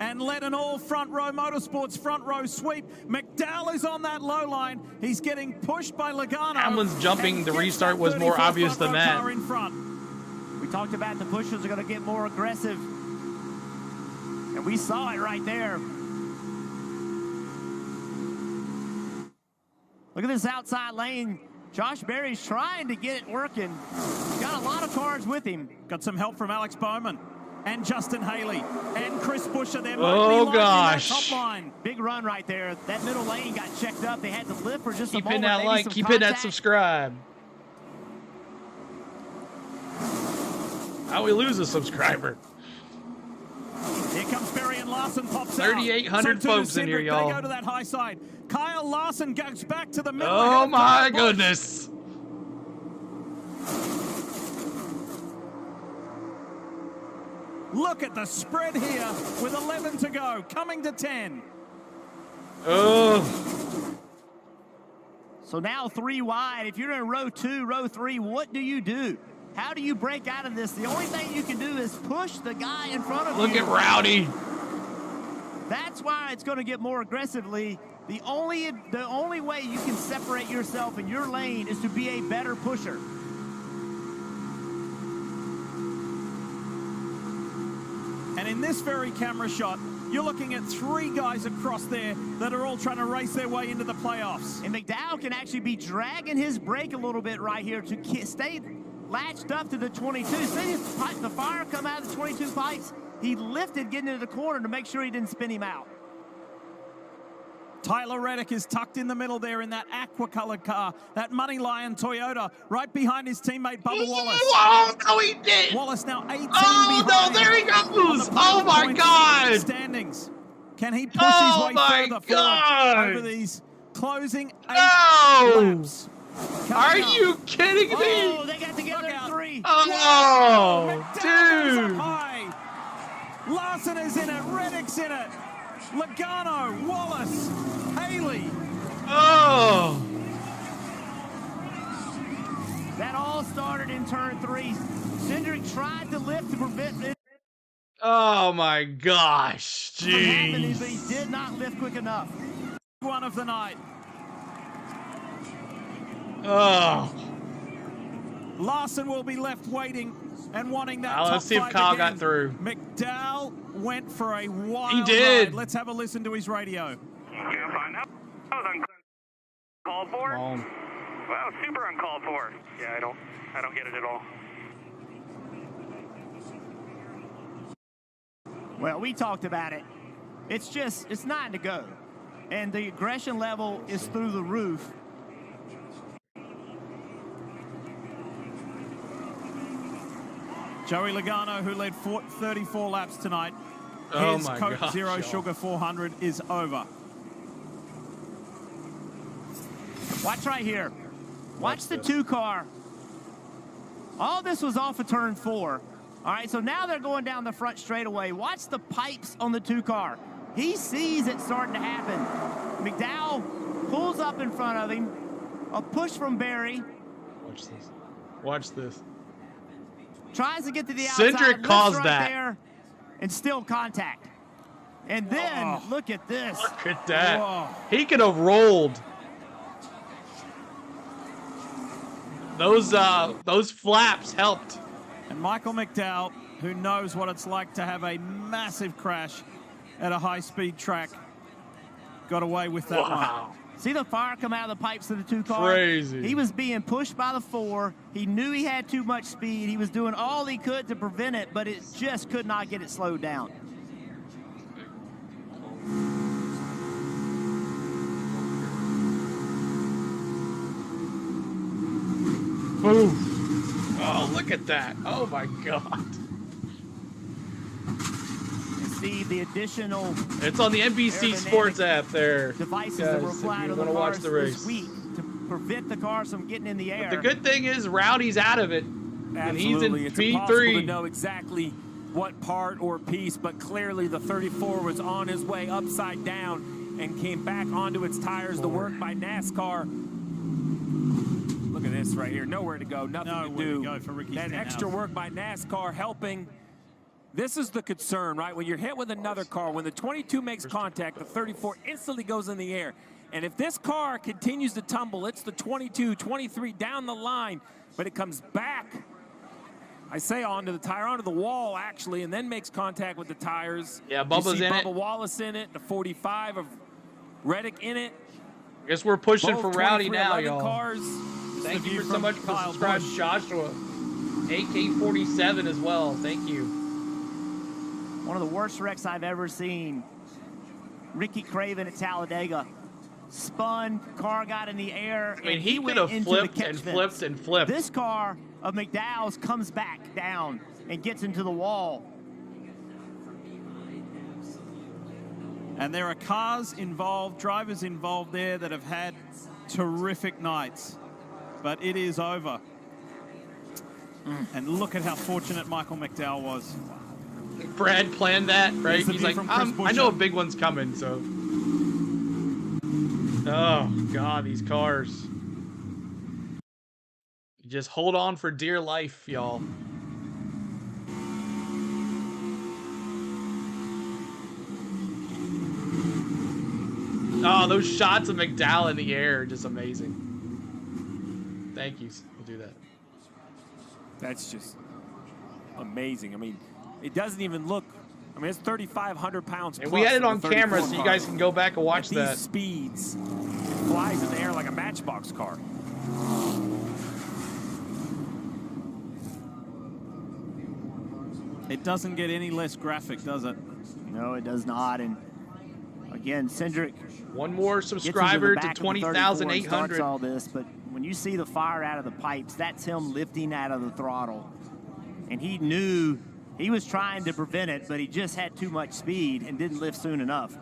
and led an all front row motorsports front row sweep. McDowell is on that low line. He's getting pushed by Logano. Hamlin's jumping. The restart was more obvious than that. In front. We talked about the pushers are going to get more aggressive. And we saw it right there. Look at this outside lane. Josh Berry's trying to get it working. Got a lot of cars with him. Got some help from Alex Bowman and Justin Haley and Chris Buescher. There oh, gosh. Top line. Big run right there. That middle lane got checked up. They had to lift for just keep a moment. Keep hitting that like. Keep hitting that subscribe. How we lose a subscriber? Here comes Berry and Larson pops out. 3,800 folks in here, y'all. They go to that high side. Kyle Larson goes back to the middle. Oh my goodness. Look at the spread here with 11 to go, coming to 10. Oh. So now 3 wide. If you're in row 2, row 3, what do you do? How do you break out of this? The only thing you can do is push the guy in front of you. Look at Rowdy. That's why it's going to get more aggressively. The only way you can separate yourself in your lane is to be a better pusher. And in this very camera shot, you're looking at 3 guys across there that are all trying to race their way into the playoffs. And McDowell can actually be dragging his brake a little bit right here to stay latched up to the 22. See the fire come out of the 22 pipes? He lifted getting into the corner to make sure he didn't spin him out. Tyler Reddick is tucked in the middle there in that aqua-colored car, that Money Lion Toyota, right behind his teammate Bubba Wallace. Oh, no, he did. Wallace now 18 oh, behind. No, there he goes. Oh, my God. Standings. Can he push his way further forward over these closing 8 laps? Are you kidding me? Oh, they got together in 3. Oh, dude. Larson is in it. Reddick's in it. Logano, Wallace, Haley. Oh. That all started in turn 3. Cindric tried to lift to prevent it. Oh, my gosh. Jeez. But he did not lift quick enough. One of the night. Oh. Larson will be left waiting and wanting that top let's see if Kyle got through. McDowell went for a wild He did. ride. Let's have a listen to his radio. That was uncalled for. Wow, super uncalled for. Yeah, I don't get it at all. Well, we talked about it. It's 9 to go. And the aggression level is through the roof. Joey Logano, who led 34 laps tonight. Oh His my Coke gosh, Zero y'all. Sugar 400 is over. Watch right here. Watch the 2 car. All this was off of turn 4. All right, so now they're going down the front straightaway. Watch the pipes on the 2 car. He sees it starting to happen. McDowell pulls up in front of him. A push from Berry. Watch this. Watch this. Tries to get to the outside. Cindric caused right that. There, and still contact. And then, look at this. Look at that. Whoa. He could have rolled. Those flaps helped. And Michael McDowell, who knows what it's like to have a massive crash at a high-speed track, got away with that one. See the fire come out of the pipes of the 2 cars? Crazy. He was being pushed by the 4. He knew he had too much speed. He was doing all he could to prevent it, but it just could not get it slowed down. Boom. Oh, look at that. Oh, my God. See the additional. It's on the NBC Sports app there. Devices guys, that were applied if on you the want cars to watch the race this week to prevent the cars from getting in the air. But the good thing is Rowdy's out of it. And he's in It's impossible to P3. know exactly what part or piece, but clearly the 34 was on his way upside down, and came back onto its tires. The work by NASCAR. Look at this right here. Nowhere to go, nothing to do. For Ricky that extra work by NASCAR helping. This is the concern, right? When you're hit with another car, when the 22 makes contact, the 34 instantly goes in the air. And if this car continues to tumble, it's the 22, 23 down the line, but it comes back, I say onto the tire, onto the wall actually, and then makes contact with the tires. Yeah, Bubba's in it. Bubba Wallace in it, the 45 of Reddick in it. I guess we're pushing for Rowdy now, 23-11 y'all. cars. Thank you so much for subscribing, Joshua. AK47 as well. Thank you. One of the worst wrecks I've ever seen. Ricky Craven at Talladega. Spun, car got in the air. I mean, he could have flipped and flipped and flipped. This car of McDowell's comes back down and gets into the wall. And there are cars involved, drivers involved there that have had terrific nights. But it is over. And look at how fortunate Michael McDowell was. Brad planned that, right? He's like, I know a big one's coming, so. Oh, God, these cars. Just hold on for dear life, y'all. Oh, those shots of McDowell in the air are just amazing. Thank you. We'll do that. That's just amazing. I mean, it doesn't even look. I mean, it's 3,500 pounds. And we had it on camera, so you guys can go back and watch that. These speeds, it flies in the air like a Matchbox car. It doesn't get any less graphic, does it? No, it does not. And again, Cindric. One more subscriber to 20,800. All this, but when you see the fire out of the pipes, that's him lifting out of the throttle. And he knew he was trying to prevent it, but he just had too much speed and didn't lift soon enough.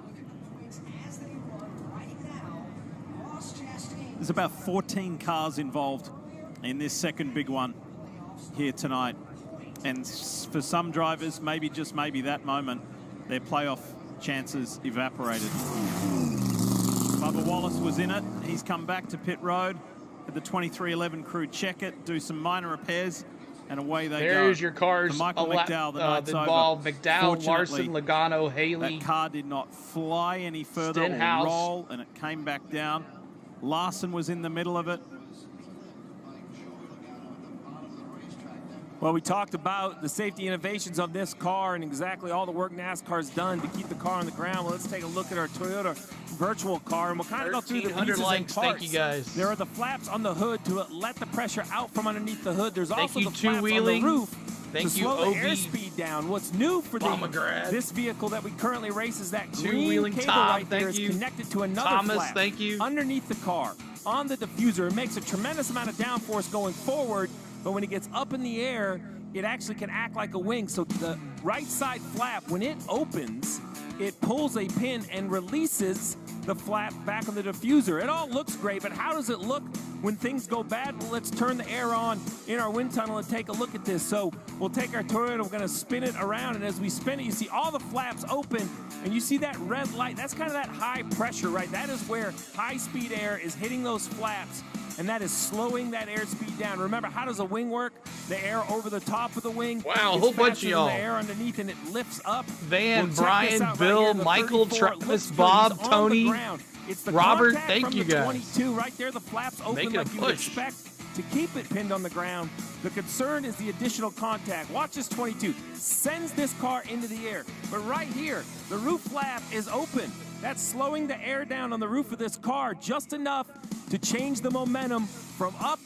There's about 14 cars involved in this second big one here tonight. And for some drivers, maybe just maybe that moment, their playoff chances evaporated. Bubba Wallace was in it. He's come back to pit road. Had the 2311 crew check it, do some minor repairs, and away they go. There's your cars. Michael McDowell, the night's involved. over. McDowell, Larson, Logano, Haley. That car did not fly any further or roll, and it came back down. Larson was in the middle of it. Well, we talked about the safety innovations of this car and exactly all the work NASCAR's done to keep the car on the ground. Well, let's take a look at our Toyota virtual car, and we'll kind of go through the pieces likes. and parts. Thank you, guys. There are the flaps on the hood to let the pressure out from underneath the hood. There's also the flaps Two-wheeling. on the roof Thank to you, slow OB. the airspeed down. What's new for this vehicle that we currently race is that green Two-wheeling cable top, right there is connected to another Thomas, flap thank you. underneath the car on the diffuser. It makes a tremendous amount of downforce going forward, but when it gets up in the air, it actually can act like a wing. So the right side flap, when it opens, it pulls a pin and releases the flap back on the diffuser. It all looks great, but how does it look when things go bad? Well, let's turn the air on in our wind tunnel and take a look at this. So we'll take our Toyota, we're gonna spin it around, and as we spin it, you see all the flaps open, and you see that red light. That's kind of that high pressure, right? That is where high-speed air is hitting those flaps, and that is slowing that airspeed down. Remember, how does a wing work? The air over the top of the wing. Wow, a whole bunch of y'all. The air underneath, and it lifts up. Van, Brian, Bill, Michael, Travis, Bob, Tony, It's the Robert, contact thank from you the guys. 22 right there. The flaps open Making a like you would push. expect to keep it pinned on the ground. The concern is the additional contact. Watch this 22. Sends this car into the air. But right here, the roof flap is open. That's slowing the air down on the roof of this car just enough to change the momentum from up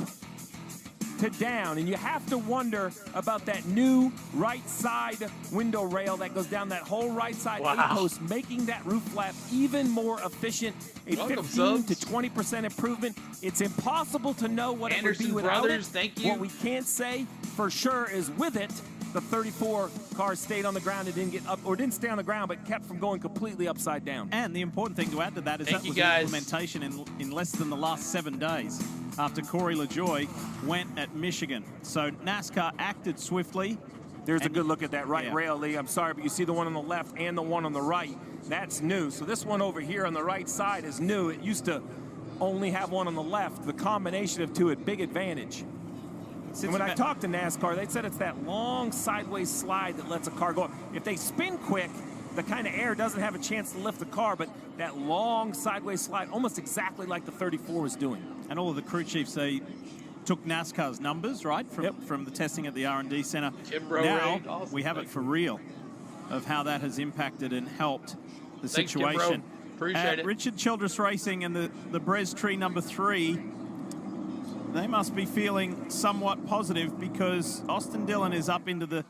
to down. And you have to wonder about that new right side window rail that goes down that whole right side A-post, making that roof flap even more efficient. A 15 to 20% improvement. It's impossible to know what it would be without it. Thank you. What we can't say for sure is with it, the 34 car stayed on the ground and didn't get up, or didn't stay on the ground, but kept from going completely upside down. And the important thing to add to that is that was an implementation in less than the last 7 days after Corey LaJoie went at Michigan. So NASCAR acted swiftly, There's a good look at that right rail, Lee. I'm sorry, but you see the one on the left and the one on the right. That's new. So this one over here on the right side is new. It used to only have one on the left. The combination of two at big advantage. And when I talked to NASCAR, they said it's that long sideways slide that lets a car go up. If they spin quick, the kind of air doesn't have a chance to lift the car, but that long sideways slide, almost exactly like the 34 was doing. And all of the crew chiefs, they took NASCAR's numbers, right, from the testing at the R&D Center. Now we have it for real of how that has impacted and helped the situation. Appreciate it. Richard Childress Racing and the Brez Tree number 3, they must be feeling somewhat positive because Austin Dillon is up into the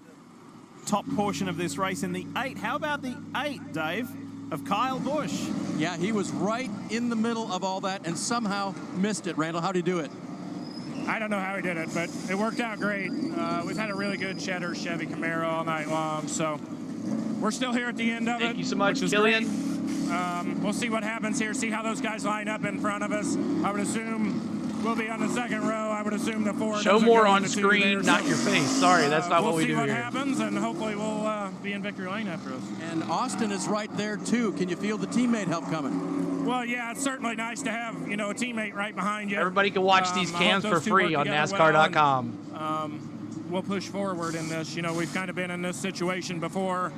top portion of this race in the 8. How about the 8, Dave, of Kyle Busch? Yeah, he was right in the middle of all that and somehow missed it. Randall, how did he do it? I don't know how he did it, but it worked out great. We've had a really good Cheddar Chevy Camaro all night long, so we're still here at the end of it. Thank you so much, Killian. We'll see what happens here, see how those guys line up in front of us. I would assume we'll be on the second row. I would assume the 4. Show more on screen, not your face. Sorry, that's not what we do here. We'll see what happens, and hopefully we'll be in victory lane after us. And Austin is right there, too. Can you feel the teammate help coming? Well, yeah, it's certainly nice to have, a teammate right behind you. Everybody can watch these cams for free on NASCAR.com. We'll push forward in this. We've kind of been in this situation before.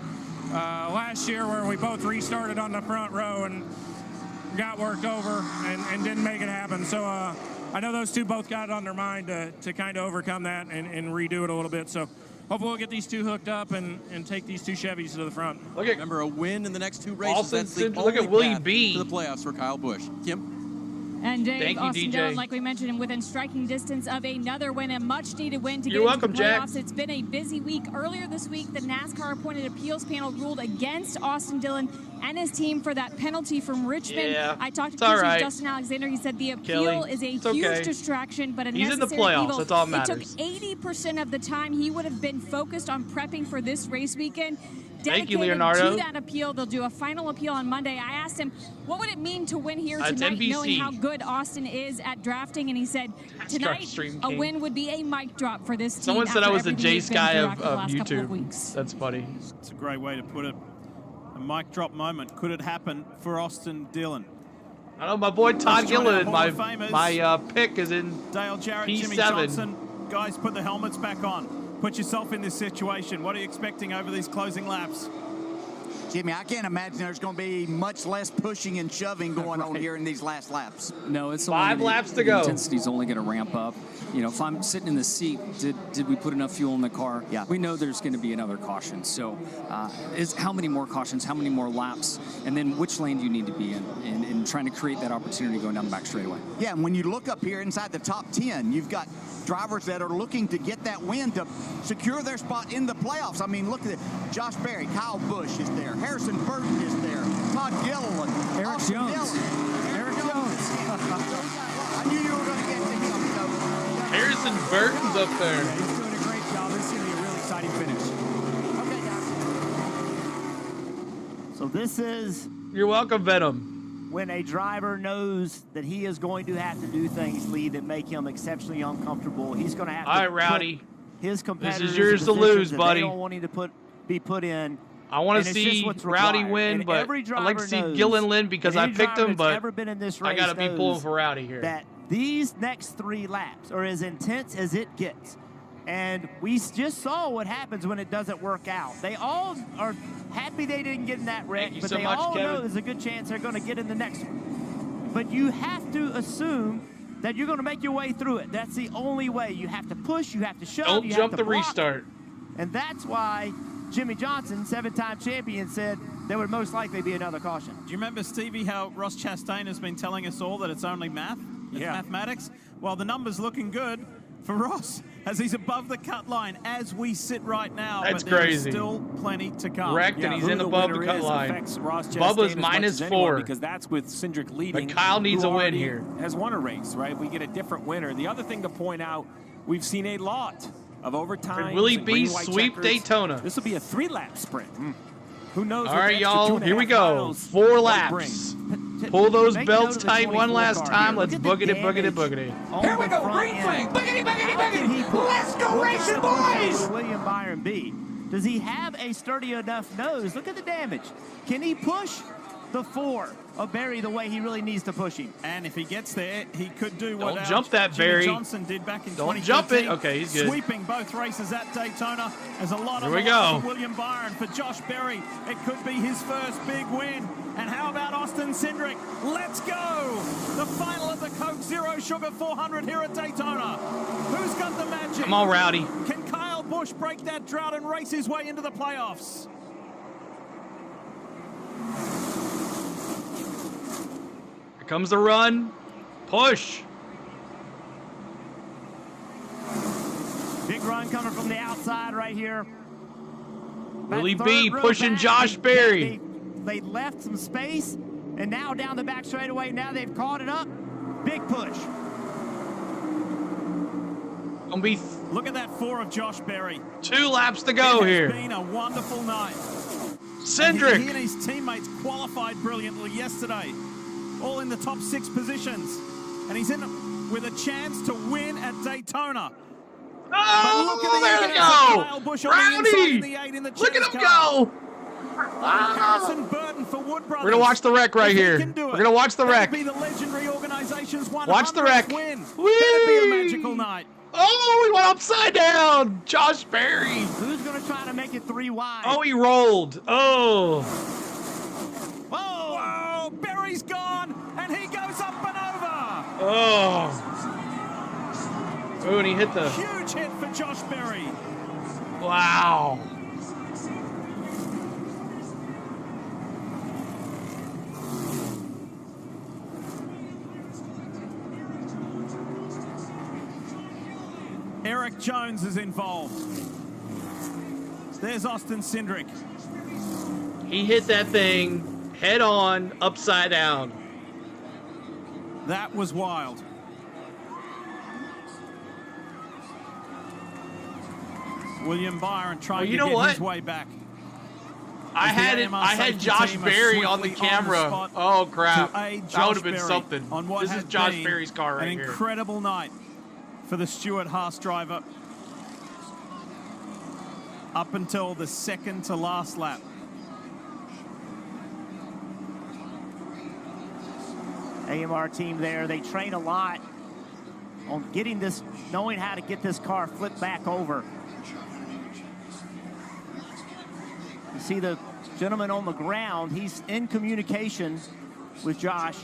Last year where we both restarted on the front row and got worked over and didn't make it happen. So I know those two both got it on their mind to kind of overcome that and redo it a little bit. So hopefully we'll get these two hooked up and take these two Chevys to the front. Remember, a win in the next 2 races. That's the look at Willie B to the playoffs for Kyle Busch. Kim? And Dave, Thank you, Austin DJ. Dillon, like we mentioned, within striking distance of another win, a much-needed win to You're get welcome, into the playoffs. Jack. It's been a busy week. Earlier this week, the NASCAR-appointed appeals panel ruled against Austin Dillon and his team for that penalty from Richmond. Yeah, I talked to it's all right. Justin Alexander. He said the appeal Kelly, is a it's huge okay. distraction, but a He's in the necessary playoffs. evil. That's all that It took matters. 80% of the time he would have been focused on prepping for this race weekend. Thank you, Dedicated Leonardo. to that appeal. They'll do a final appeal on Monday. I asked him, what would it mean to win here That's tonight, NBC. knowing how good Austin is at drafting? And he said, tonight, Stream a King. win would be a mic drop for this team. Someone said I after was the everything Jace they've been guy through of after the last couple of YouTube. weeks. That's funny. It's a great way to put it. A mic drop moment. Could it happen for Austin Dillon? I know my boy Todd Let's join our Gilliland, Hall of Famers. my pick is in Dale Jarrett, P7. Jimmy Johnson. Guys, put the helmets back on. Put yourself in this situation. What are you expecting over these closing laps? Jimmy, I can't imagine there's going to be much less pushing and shoving going on here in these last laps. No, it's 5 laps to go. The intensity's only going to ramp up. If I'm sitting in the seat, did we put enough fuel in the car? Yeah. We know there's going to be another caution. So, how many more cautions? How many more laps? And then which lane do you need to be in trying to create that opportunity going down the back straightaway? Yeah, and when you look up here inside the top 10, you've got drivers that are looking to get that win to secure their spot in the playoffs. I mean, look at it. Josh Berry, Kyle Busch is there. Harrison Burton is there. Todd Gilliland. Eric Jones. Eric Jones. I knew you were going to get to him. So. Harrison Burton's up there. He's doing a great job. This is going to be a really exciting finish. Okay, guys. So this is You're welcome, Venom. when a driver knows that he is going to have to do things, Lee, that make him exceptionally uncomfortable. He's going to have to All right, Rowdy. put his competitors This is yours in to positions lose, that buddy. They don't want him to be put in. I want And to it's just see what's Rowdy required. win, And but every I'd like to driver see knows, Gilliland because and I any picked driver him, that's but ever been in this I race got to be knows pulling for Rowdy here. that these next 3 laps are as intense as it gets. And we just saw what happens when it doesn't work out. They all are happy they didn't get in that wreck, you but so they much, all Kevin. know there's a good chance they're going to get in the next one. But you have to assume that you're going to make your way through it. That's the only way. You have to push, you have to shove, Don't you jump have to the block. restart. And that's why Jimmy Johnson, 7-time champion, said there would most likely be another caution. Do you remember, Stevie, how Ross Chastain has been telling us all that it's only math? It's mathematics? Well, the number's looking good for Ross as he's above the cut line as we sit right now. That's but there's crazy. still plenty to come. Wrecked and he's in above the cut line. Bubba's -4. Because that's with Cindric leading. But Kyle needs who a win already here. Has won a race, right? We get a different winner. The other thing to point out, we've seen a lot of overtime. Could Willie B sweep Daytona? This will be a 3-lap sprint. Who knows? All what right, the extra y'all. 2.5 Here we go. miles 4 will laps. bring. Pull those Make belts note of the tight one 24 last car time. here. Let's Look at the boogity, boogity, damage boogity. on Here we the go, front green flag. end. Boogity, boogity, How can he boogity. push? Let's go What racing, kind of pushover boys. will William Byron be? Does he have a sturdy enough nose? Look at the damage. Can he push the 4 of Barry the way he really needs to push him? And if he gets there, he could do what Don't jump that, Jimmy Barry. Johnson did back in Don't 2013. jump it. Okay, he's good. Sweeping both races at Daytona. There's a lot Here of we love go. for William Byron. For Josh Berry, it could be his first big win. And how about Austin Cindric? Let's go! The final of the Coke Zero Sugar 400 here at Daytona. Who's got the magic? Come on, Rowdy. Can Kyle Busch break that drought and race his way into the playoffs? Here comes the run. Push. Big run coming from the outside right here. Willie That B third row pushing back, Josh Berry. They left some space, and now down the back straightaway. Now they've caught it up. Big push. Gonna be Look at that 4 of Josh Berry. 2 laps to go It here. has been a wonderful night. Cindric. He and his teammates qualified brilliantly yesterday, all in the top 6 positions. And he's in with a chance to win at Daytona. Oh, but look there at they the go. Kyle Busch on the Rowdy. inside in the 8 in the Look at chase him car. go. Harrison Burton for Wood Brothers. We're gonna watch the wreck right If he here. can do We're it, gonna watch the wreck. That'd be the legendary organization's 100th Watch the wreck. win. Whee! That'd be a magical night. Oh, he went upside down. Josh Berry. Who's going to try to make it 3 wide? Oh, he rolled. Oh. Whoa, Berry's gone, and he goes up and over. Oh. Oh, and he hit the... Huge hit for Josh Berry. Wow. Eric Jones is involved. There's Austin Cindric. He hit that thing head on, upside down. That was wild. William Byron trying to get his way back. I had Josh Berry on the camera. Oh crap! That would have been something. This is Josh Berry's car right here. An incredible night for the Stewart Haas driver. Up until the second to last lap. AMR team there, they train a lot on getting this, knowing how to get this car flipped back over. You see the gentleman on the ground, he's in communication with Josh.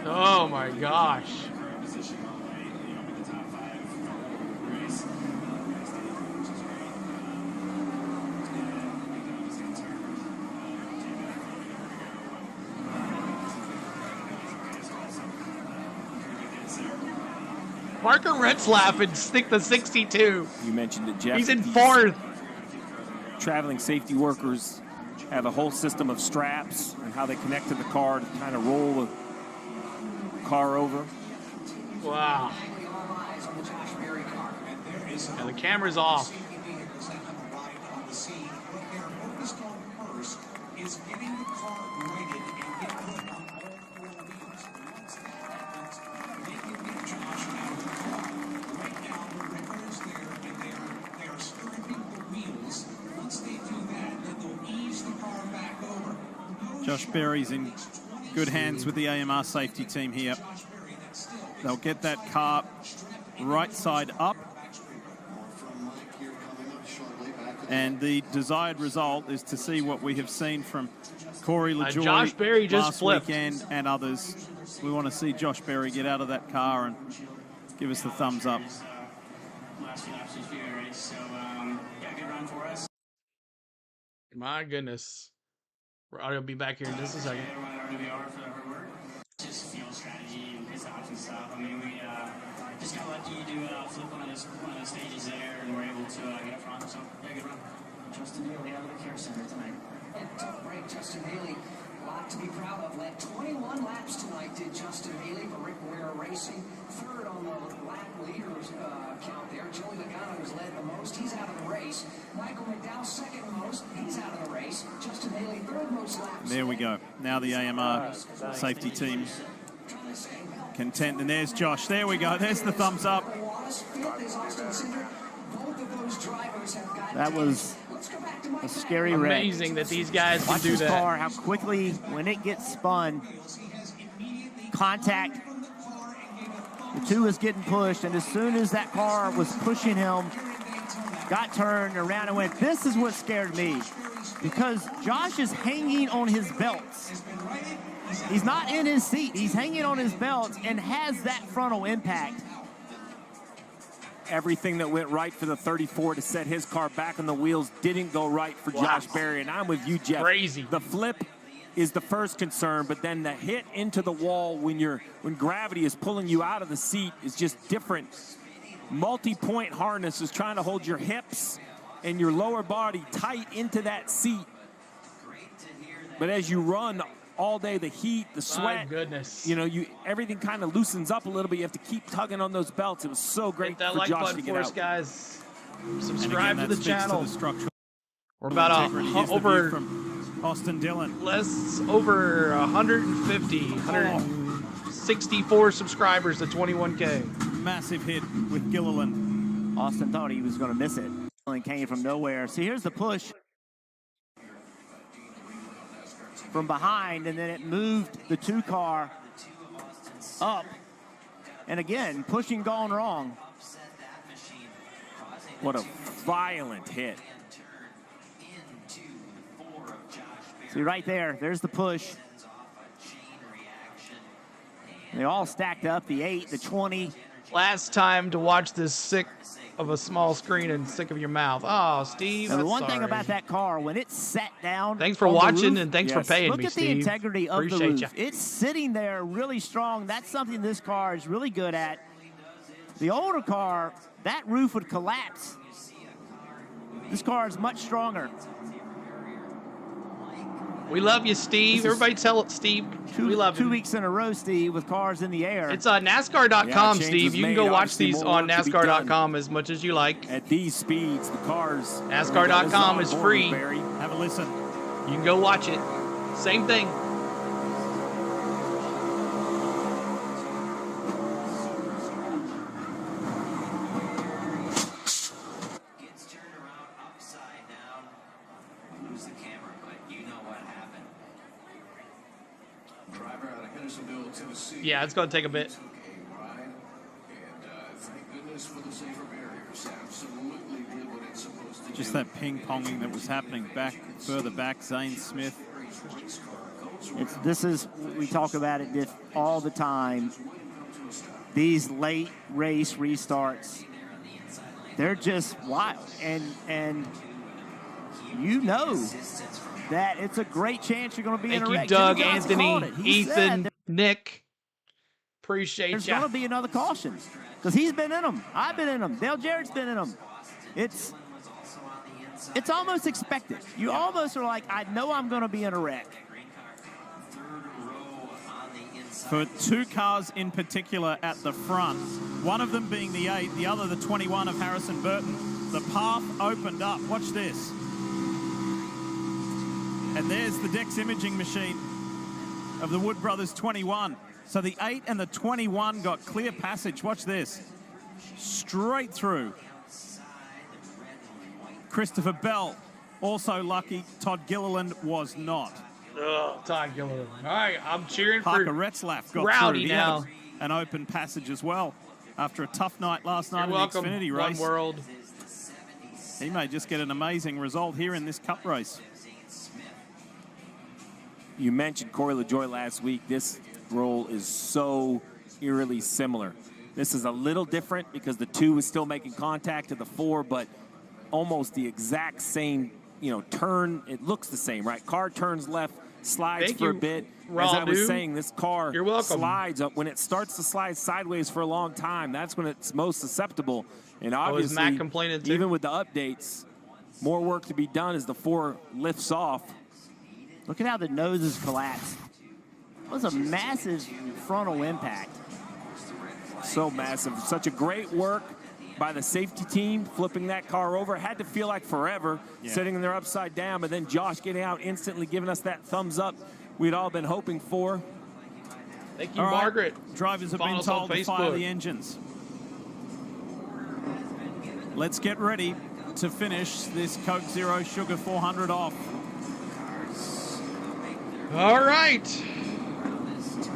Oh my gosh. Parker Retzlaff and stick the 62. You mentioned it, Jeff. He's in 4th. Traveling safety workers have a whole system of straps and how they connect to the car to kind of roll the car over. Wow. And the camera's off. Josh Berry's in good hands with the AMR safety team here. They'll get that car right side up. And the desired result is to see what we have seen from Corey LaJoie Josh Berry just last flipped. weekend and others. We want to see Josh Berry get out of that car and give us the thumbs up. My goodness. I'll be back here in just a second. Just field strategy and his option stuff. I mean, we just got lucky to flip one of those stages there, and we're able to get up front. So, yeah, good run. Justin Haley out of the care center tonight. And tough break, Justin Haley. A lot to be proud of. Led 21 laps tonight, did Justin Haley for Rick Ware Racing. Third on the lap leaders count there. Joey Logano's led the most. He's out of the race. Michael McDowell second most. He's out of the race. Justin Haley third most laps. There we go. Now the AMR safety team content. And there's Josh. There we go. There's the thumbs up. That was a scary wreck. Amazing that these guys can Watch do this that. car, how quickly, when it gets spun, contact. The 2 is getting pushed, and as soon as that car was pushing him, got turned around and went. This is what scared me, because Josh is hanging on his belts. He's not in his seat. He's hanging on his belts and has that frontal impact. Everything that went right for the 34 to set his car back on the wheels didn't go right for Josh Berry, and I'm with you, Jeff. Crazy. The flip is the first concern, but then the hit into the wall when gravity is pulling you out of the seat is just different. Multi-point harness is trying to hold your hips and your lower body tight into that seat. But as you run all day, the heat, the sweat, My goodness. you know, everything kind of loosens up a little bit. You have to keep tugging on those belts. It was so great Hit that for like Josh button to get for us, out. guys. Subscribe to the channel. We're Here's about the view over from Austin Dillon. over 164 subscribers to 21K. Massive hit with Gilliland. Austin thought he was going to miss it. And came from nowhere. See, here's the push from behind, and then it moved the 2 car up. And again, pushing gone wrong. What a violent hit. See, right there, there's the push. They all stacked up, the 8, the 20. Last time to watch this sick of a small screen and sick of your mouth. Oh, Steve, And the one sorry. thing about that car, when it's sat down. Thanks for on the watching, roof, and thanks for paying look me, at Steve. the integrity of Appreciate the roof. ya. It's sitting there really strong. That's something this car is really good at. The older car, that roof would collapse. This car is much stronger. We love you, Steve. Everybody tell it, Steve. We love you. 2 weeks in a row, Steve, with cars in the air. It's on NASCAR.com, Yeah, change Steve. was You can made. go watch Obviously, these more on work to be NASCAR.com as much as you like. At these speeds, the cars. NASCAR.com is free. Have a listen. You can go watch it. Same thing. Yeah, it's going to take a bit. Just that ping-ponging that was happening further back, Zane Smith. This is, we talk about it all the time. These late race restarts, they're just wild. And you know that it's a great chance you're going to be in a wreck. Thank you, Doug, Jimmy Johnson Anthony, called it. He said Ethan, Nick. Appreciate there's ya. going to be another caution because he's been in them. I've been in them. Dale Jarrett's been in them. It's almost expected. You almost are like, I know I'm going to be in a wreck. For 2 cars in particular at the front, one of them being the 8, the other the 21 of Harrison Burton, the path opened up. Watch this. And there's the Dex imaging machine of the Wood Brothers 21. So the 8 and the 21 got clear passage. Watch this. Straight through. Christopher Bell, also lucky. Todd Gilliland was not. Oh, Todd Gilliland. All right, I'm cheering Parker for Retzlaff got Rowdy through. He now. had an open passage as well after a tough night last night You're in the welcome, Xfinity One race. World. He may just get an amazing result here in this Cup race. You mentioned Corey LaJoie last week. This role is so eerily similar. This is a little different because the 2 is still making contact to the 4, but almost the exact same, turn. It looks the same, right? Car turns left, slides Thank for a you, bit. Raw As I was dude. saying, this car You're welcome. slides up. When it starts to slide sideways for a long time, that's when it's most susceptible. And Oh, is obviously, Matt complaining too? even with the updates, more work to be done as the 4 lifts off. Look at how the noses collapsed. It was a massive frontal impact. So massive. Such a great work by the safety team, flipping that car over. Had to feel like forever, sitting there upside down, but then Josh getting out instantly, giving us that thumbs up we'd all been hoping for. Thank you, Margaret. Drivers have been told to fire the engines. Let's get ready to finish this Coke Zero Sugar 400 off. All right.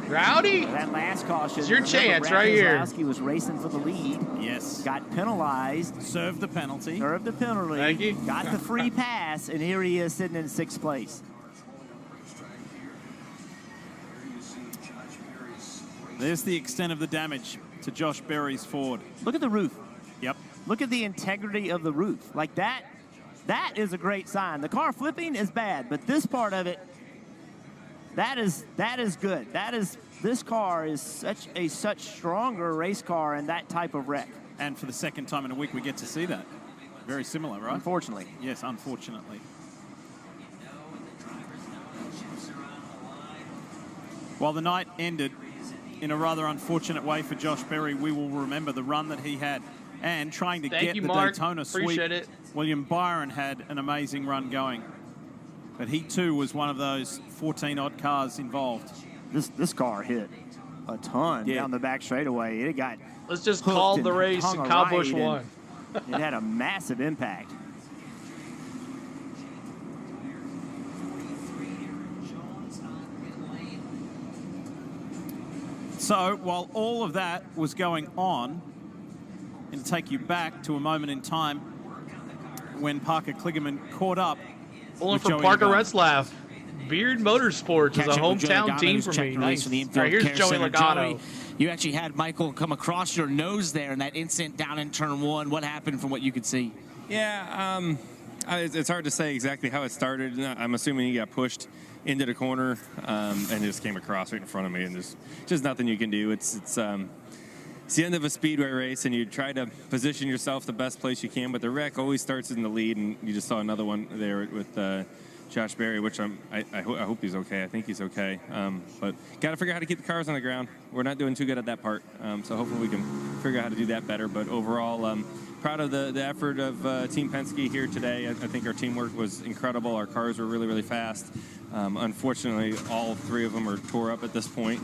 Rowdy, that last caution. It's your chance right here. He was racing for the lead. Yes. Got penalized. Served the penalty. Served the penalty. Thank you. Got the free pass, and here he is sitting in 6th place. There's the extent of the damage to Josh Berry's Ford. Look at the roof. Yep. Look at the integrity of the roof. Like that is a great sign. The car flipping is bad, but this part of it, that is good. This car is such stronger race car in that type of wreck. And for the second time in a week, we get to see that. Very similar, right? Unfortunately. Yes, unfortunately. While the night ended in a rather unfortunate way for Josh Berry, we will remember the run that he had and trying to get the Daytona sweep. William Byron had an amazing run going. But he, too, was one of those 14-odd cars involved. This car hit a ton down the back straightaway. It got Let's just call the race and Kyle Busch won. It had a massive impact. So while all of that was going on, and to take you back to a moment in time when Parker Kligerman caught up. Pulling from Parker Retzlaff. Beard Motorsports is a hometown team for me. Nice. All right, here's Joey Logano. You actually had Michael come across your nose there in that instant down in turn 1. What happened from what you could see? Yeah, it's hard to say exactly how it started. I'm assuming he got pushed into the corner and just came across right in front of me, and there's just nothing you can do. It's the end of a speedway race, and you try to position yourself the best place you can, but the wreck always starts in the lead, and you just saw another one there with Josh Berry, which I hope he's okay. I think he's okay. But got to figure out how to keep the cars on the ground. We're not doing too good at that part, so hopefully we can figure out how to do that better. But overall, proud of the effort of Team Penske here today. I think our teamwork was incredible. Our cars were really, really fast. Unfortunately, all 3 of them are tore up at this point.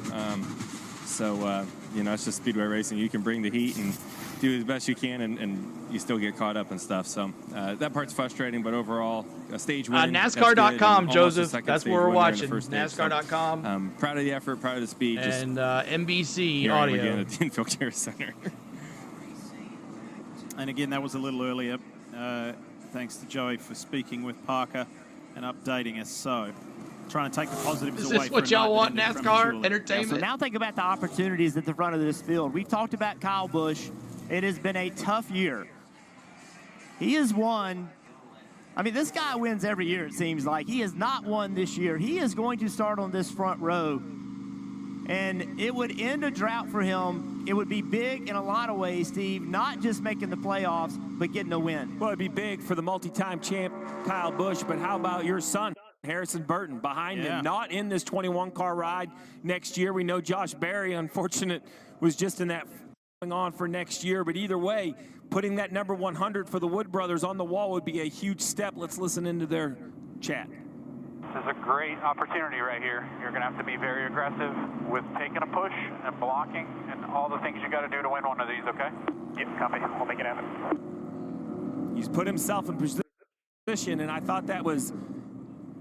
So, it's just speedway racing. You can bring the heat and do the best you can, and you still get caught up and stuff. So that part's frustrating, but overall, a stage win. NASCAR.com, Joseph. That's where we're watching. NASCAR.com. So, proud of the effort, proud of the speed. And NBC here audio. Again at the Infield Care Center. And again, that was a little earlier. Thanks to Joey for speaking with Parker and updating us. So, trying to take the positives away. Is this what y'all want, NASCAR entertainment? So now think about the opportunities at the front of this field. We've talked about Kyle Busch. It has been a tough year. He has won. I mean, this guy wins every year, it seems like. He has not won this year. He is going to start on this front row, and it would end a drought for him. It would be big in a lot of ways, Steve, not just making the playoffs, but getting a win. Well, it'd be big for the multi-time champ Kyle Busch, but how about your son, Harrison Burton, behind him, not in this 21-car ride next year? We know Josh Berry, unfortunate, was just in that going on for next year, but either way, putting that number 100 for the Wood brothers on the wall would be a huge step. Let's listen into their chat. This is a great opportunity right here. You're going to have to be very aggressive with taking a push and blocking and all the things you got to do to win one of these, okay? Yep, copy. We'll make it happen. He's put himself in position, and I thought that was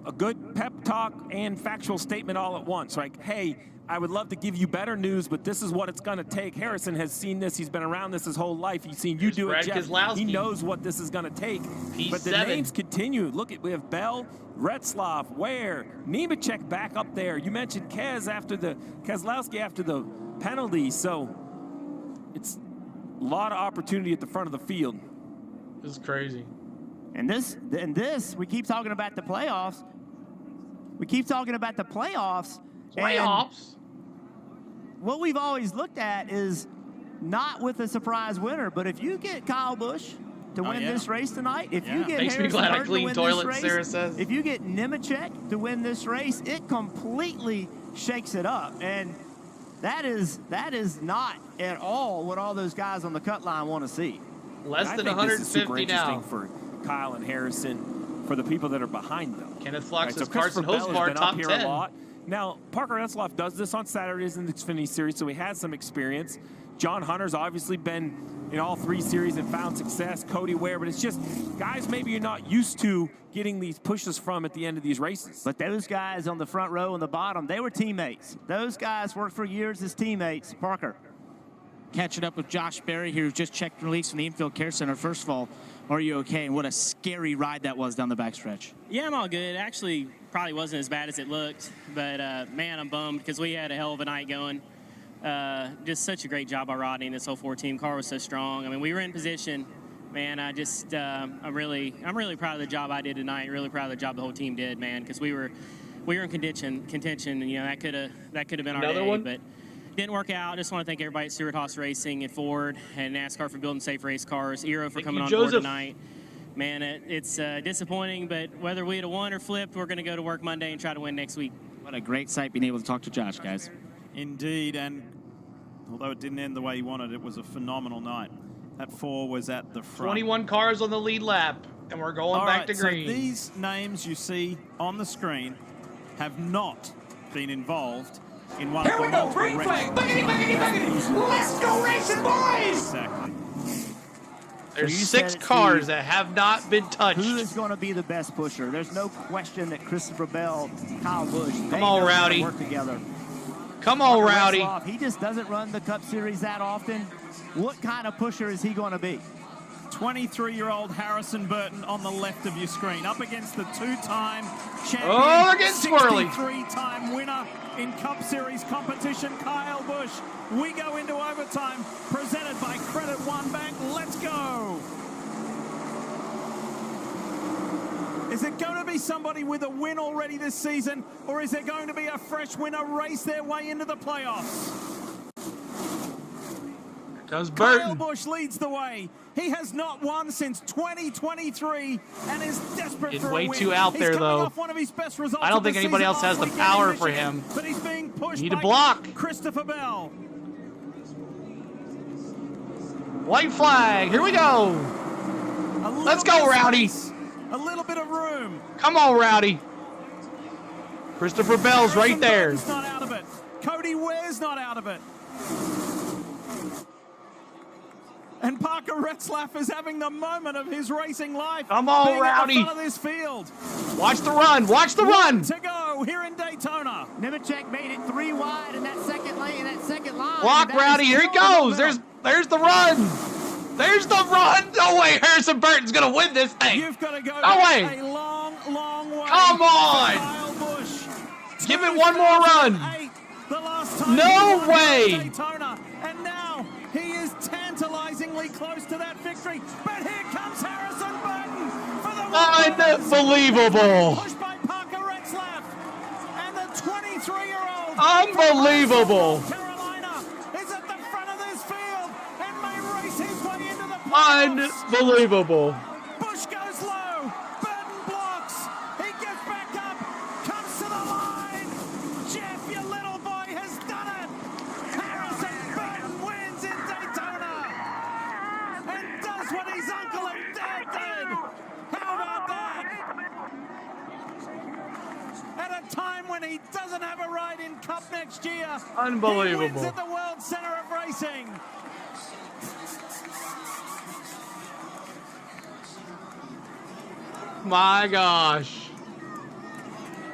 a good pep talk and factual statement all at once. Like, hey, I would love to give you better news, but this is what it's going to take. Harrison has seen this. He's been around this his whole life. He's seen you do it, Jeff. He knows what this is going to take. But the names continue. Look, we have Bell, Retzlaff, Ware, Nemechek back up there. You mentioned Keselowski after the penalty. So it's a lot of opportunity at the front of the field. This is crazy. And this, we keep talking about the playoffs. Playoffs? What we've always looked at is not with a surprise winner, but if you get Kyle Busch to win this race tonight, if you get Makes me Harrison glad I Burton clean to win toilets, this race, Sarah says. if you get Nemechek to win this race, it completely shakes it up. And That is not at all what all those guys on the cut line want to see. Less than I think this is 150 super interesting now. for Kyle and Harrison, for the people that are behind them. Kenneth Flock says so Carson Hosbar top 10. A lot. Now, Parker Retzlaff does this on Saturdays in the Xfinity Series, so he has some experience. John Hunter's obviously been in all 3 series and found success. Cody Ware, but it's just guys maybe you're not used to getting these pushes from at the end of these races. But those guys on the front row and the bottom, they were teammates. Those guys worked for years as teammates. Parker. Catching up with Josh Berry here, who just checked release from the infield care center. First of all, are you okay? And what a scary ride that was down the backstretch. Yeah, I'm all good. Actually, probably wasn't as bad as it looked. But, man, I'm bummed because we had a hell of a night going. Just such a great job by Rodney and this whole 4-team. Car was so strong. I mean, we were in position. Man, I just, I'm really proud of the job I did tonight. Really proud of the job the whole team did, man, because we were in contention, and you know that could have been our Another day, one? but didn't work out. Just want to thank everybody at Stewart Haas Racing and Ford and NASCAR for building safe race cars. Eero for coming on board tonight. Man, it's disappointing, but whether we'd have won or flipped, we're going to go to work Monday and try to win next week. What a great sight being able to talk to Josh, guys. Indeed, and although it didn't end the way he wanted, it was a phenomenal night. That 4 was at the front. 21 cars on the lead lap, and we're going back to green. So these names you see on the screen have not been involved in one of the Here we go, green flag. Buggity, buggity, buggity. Let's go racing, boys. Exactly. There's 6 cars that have not been touched. Who is going to be the best pusher? There's no question that Christopher Bell, Kyle Busch, Come on, Rowdy. work together. Come on, Rowdy. Retzlaff, he just doesn't run the Cup Series that often. What kind of pusher is he going to be? 23-year-old Harrison Burton on the left of your screen, up against the 2-time champion, Oh, against Swirly. 63-time winner in Cup Series competition, Kyle Busch. We go into overtime, presented by Credit One Bank. Let's go. Is it going to be somebody with a win already this season, or is it going to be a fresh winner race their way into the playoffs? Goes Kyle Burton. Busch leads the way. He has not won since 2023 and is desperate He's for way a win. too out there, He's coming though. off one of his best results I don't of the think anybody season else has last the weekend in power for Michigan, him. But he's being pushed Need to by block. Christopher Bell. White flag. Here we go. Let's go, Rowdy. A little bit of room. Come on, Rowdy. Christopher Bell's right there. Burton's not out of it. Cody Ware's not out of it. And Parker Retzlaff is having the moment of his racing life. Come on, being Rowdy. At the front of this field. Watch the run. Watch the run. To go here in Daytona. Nemechek made it 3 wide in that second lane, that second line. Block, Rowdy. Here he goes. There's the run. There's the run. No way Harrison Burton's going to win this thing. You've got to go no way. a long, long way. Come on. Kyle Busch. Give it one more run. The last time No way. Daytona, and now he is tantalizingly close to that victory. But here comes Harrison Burton for the Unbelievable. pushed by Parker Retzlaff, and the 23-year-old Unbelievable. Carolina is at the front of this field and may race his way into the Unbelievable. Busch goes low. Burton blocks. He gets back up. Comes to the line. Jeff, your little boy, has done it. Harrison Burton wins in Daytona and does what his uncle and dad did. How about that? At a time when he doesn't have a ride in Cup next year. Unbelievable. He wins at the World Center of Racing. My gosh.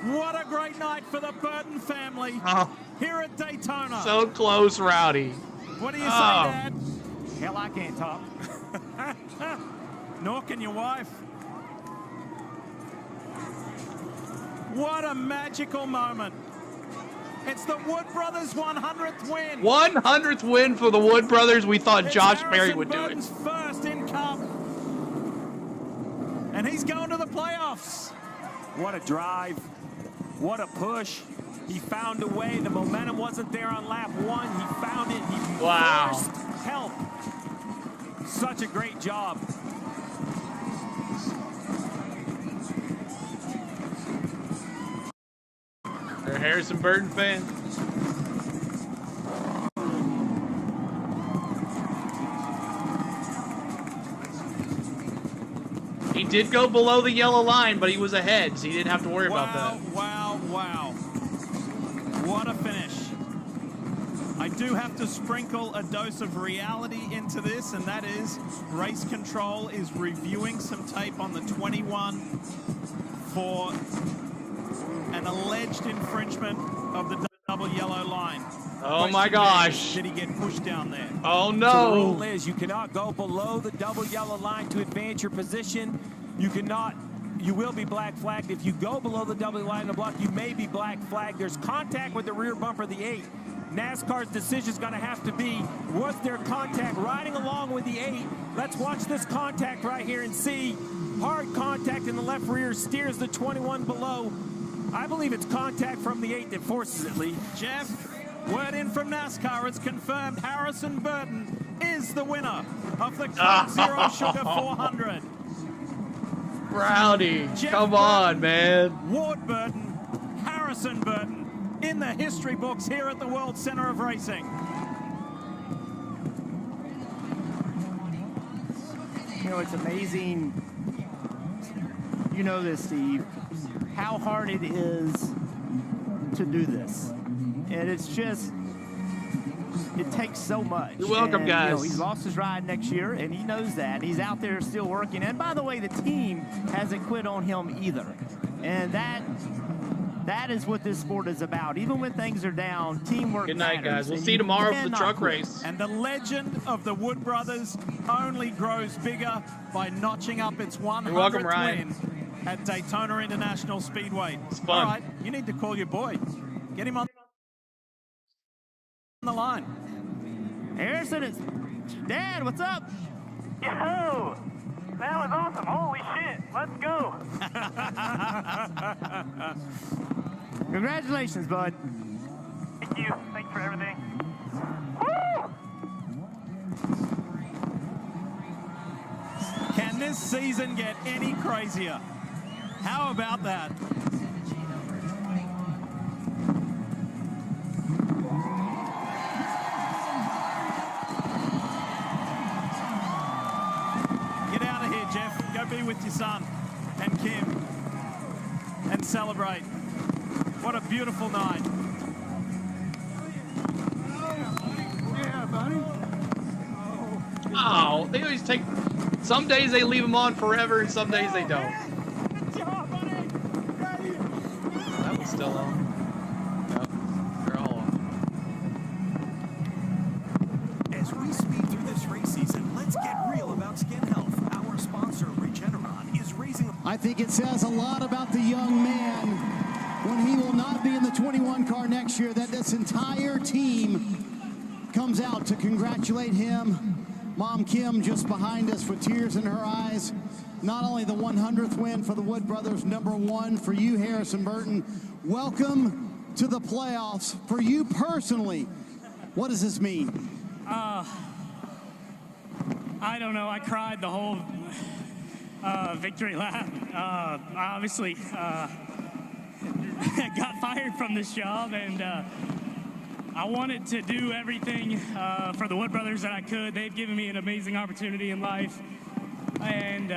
What a great night for the Burton family here at Daytona. So close, Rowdy. What do you say, Dad? Hell, I can't talk. Nor can your wife. What a magical moment. It's the Wood Brothers' 100th win. 100th win for the Wood Brothers. We thought It's Josh Harrison Berry would do it. Burton's first in Cup. And he's going to the playoffs. What a drive. What a push. He found a way. The momentum wasn't there on lap 1. He found it. He forced help. Such a great job. They're a Harrison Burton fan. He did go below the yellow line, but he was ahead, so he didn't have to worry about that. Wow, wow. What a finish. I do have to sprinkle a dose of reality into this, and that is race control is reviewing some tape on the 21 for an alleged infringement of the double yellow line. Oh my gosh. Did he get pushed down there? Oh no. So the rule is you cannot go below the double yellow line to advance your position. You will be black flagged. If you go below the double line of the block, you may be black flagged. There's contact with the rear bumper of the 8. NASCAR's decision is going to have to be, was there contact riding along with the 8? Let's watch this contact right here and see. Hard contact in the left rear steers the 21 below. I believe it's contact from the 8 that forces it, Lee. Jeff, word in from NASCAR. It's confirmed Harrison Burton is the winner of the Coke Zero Sugar 400. Rowdy, Jeff come Burton, on, man. Ward Burton, Harrison Burton in the history books here at the World Center of Racing. You know, it's amazing. You know this, Steve, how hard it is to do this. And it's just, it takes so much. You're welcome, and, guys. You know, he's lost his ride next year, and he knows that. He's out there still working. And by the way, the team hasn't quit on him either. And that is what this sport is about. Even when things are down, teamwork Good night, matters, guys. We'll and see you you tomorrow for the cannot truck quit. race. And the legend of the Wood Brothers only grows bigger by notching up its 100th win at Daytona International Speedway. It's fun. All right, you need to call your boy. Get him on the line. Harrison, it's Dad, what's up? Yo! That was awesome. Holy shit. Let's go. Congratulations, bud. Thank you. Thanks for everything. Can this season get any crazier? How about that? Get out of here, Jeff. Go be with your son and Kim and celebrate. What a beautiful night. Yeah, buddy. Oh, they always take. Some days they leave them on forever, and some days they don't. That was still on. Yep, they're all on. As we speed through this race season, let's get real about skin health. Our sponsor, Regeneron, is raising. I think it says a lot about the young man when he will not be in the 21 car next year, that this entire team comes out to congratulate him. Mom Kim just behind us with tears in her eyes. Not only the 100th win for the Wood Brothers, #1 for you, Harrison Burton. Welcome to the playoffs. For you personally, what does this mean? I don't know. I cried the whole victory lap. I obviously got fired from this job, and I wanted to do everything for the Wood Brothers that I could. They've given me an amazing opportunity in life, and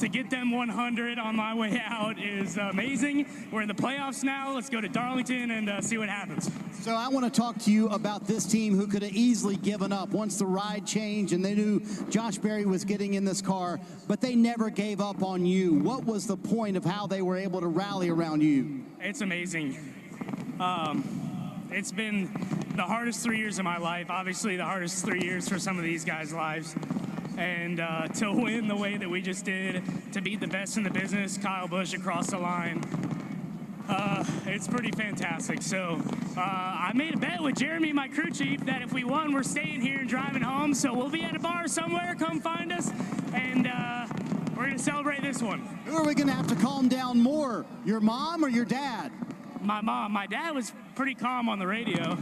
to get them 100 on my way out is amazing. We're in the playoffs now. Let's go to Darlington and see what happens. So I want to talk to you about this team who could have easily given up once the ride changed and they knew Josh Berry was getting in this car, but they never gave up on you. What was the point of how they were able to rally around you? It's amazing. It's been the hardest 3 years of my life, obviously the hardest 3 years for some of these guys' lives. And to win the way that we just did, to beat the best in the business, Kyle Busch, across the line, it's pretty fantastic. So I made a bet with Jeremy, my crew chief, that if we won, we're staying here and driving home. So we'll be at a bar somewhere. Come find us, and we're going to celebrate this one. Who are we going to have to calm down more, your mom or your dad? My mom. My dad was pretty calm on the radio.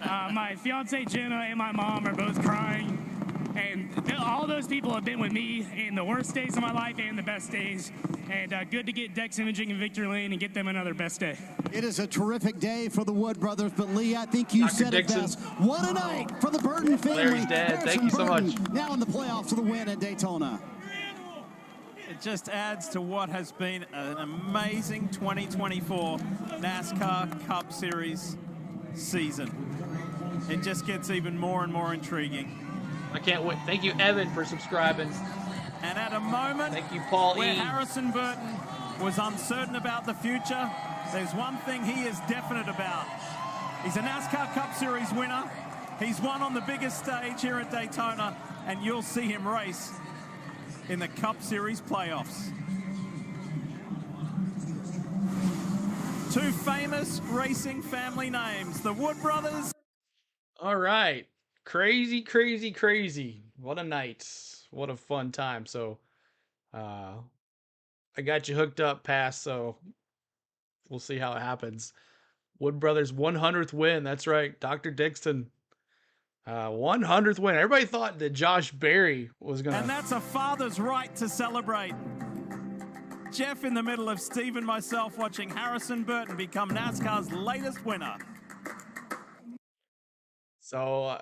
My fiance Jenna and my mom are both crying. And all those people have been with me in the worst days of my life and the best days. And good to get Dex Imaging and Victory Lane and get them another best day. It is a terrific day for the Wood Brothers, but Lee, I think you Dr. said Dixon. it best. What a night for the Burton family. Larry's dad. Thank you so much. Now in the playoffs for the win at Daytona. It just adds to what has been an amazing 2024 NASCAR Cup Series season. It just gets even more and more intriguing. I can't wait. Thank you, Evan, for subscribing. And at a moment thank you, Paul where E. Harrison Burton was uncertain about the future, there's one thing he is definite about. He's a NASCAR Cup Series winner. He's won on the biggest stage here at Daytona, and you'll see him race in the Cup Series playoffs. Two famous racing family names, the Wood brothers. All right. Crazy, crazy, crazy. What a night. What a fun time. So, I got you hooked up, Pass, so we'll see how it happens. Wood Brothers 100th win. That's right. Dr. Dixon. 100th win. Everybody thought that Josh Berry was going to... And that's a father's right to celebrate. Jeff in the middle of Steve and myself watching Harrison Burton become NASCAR's latest winner. So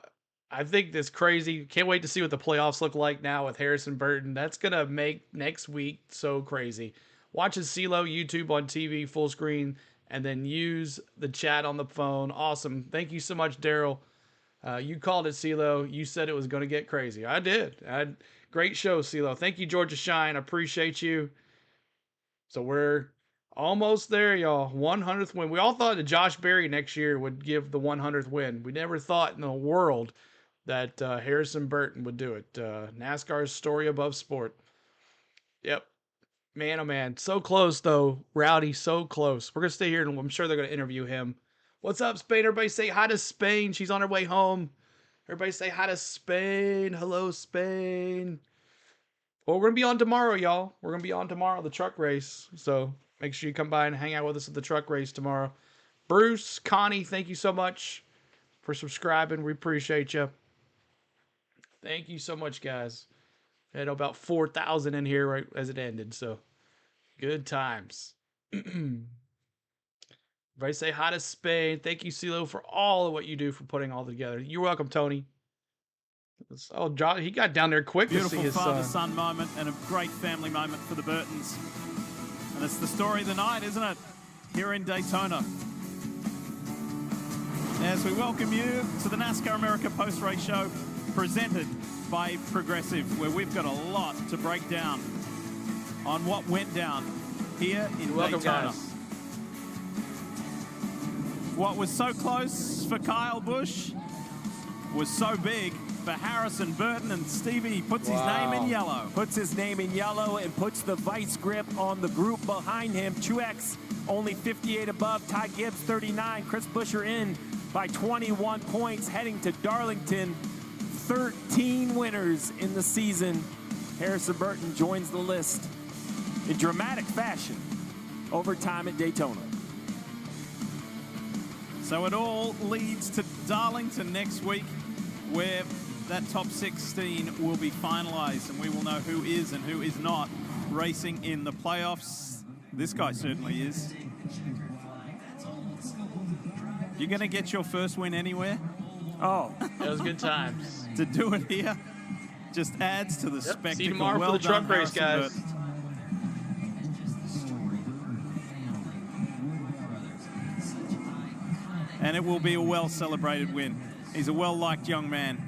I think this crazy. Can't wait to see what the playoffs look like now with Harrison Burton. That's going to make next week so crazy. Watching CeeLo YouTube on TV full screen and then use the chat on the phone. Awesome. Thank you so much, Daryl. You called it, CeeLo. You said it was going to get crazy. I did. Great show, CeeLo. Thank you, Georgia Shine. I appreciate you. So we're almost there, y'all. 100th win. We all thought that Josh Berry next year would give the 100th win. We never thought in the world that Harrison Burton would do it. NASCAR's story above sport. Yep. Man, oh man. So close, though. Rowdy, so close. We're going to stay here, and I'm sure they're going to interview him. What's up, Spain? Everybody say hi to Spain. She's on her way home. Everybody say hi to Spain. Hello, Spain. Well, we're going to be on tomorrow, y'all. We're going to be on tomorrow, the truck race. So make sure you come by and hang out with us at the truck race tomorrow. Bruce, Connie, thank you so much for subscribing. We appreciate you. Thank you so much, guys. I had about 4,000 in here right as it ended, so good times. Everybody say hi to Spain. Thank you, CeeLo, for all of what you do for putting all together. You're welcome, Tony. Oh, John, he got down there quick to see his son. Beautiful father-son moment and a great family moment for the Burtons. And it's the story of the night, isn't it? Here in Daytona. As we welcome you to the NASCAR America Post-Race Show, presented by Progressive, where we've got a lot to break down on what went down here in Daytona. Guys. What was so close for Kyle Busch was so big for Harrison Burton, and Stevie puts his name in yellow. Puts his name in yellow and puts the vice grip on the group behind him. Truex only 58 above, Ty Gibbs 39, Chris Buescher in by 21 points, heading to Darlington. 13 winners in the season. Harrison Burton joins the list in dramatic fashion overtime at Daytona. So it all leads to Darlington next week, where that top 16 will be finalized, and we will know who is and who is not racing in the playoffs. This guy certainly is. You going to get your first win anywhere? Oh, that was good times. To do it here just adds to the spectacle. See you tomorrow for the truck race, guys. And it will be a well-celebrated win. He's a well-liked young man.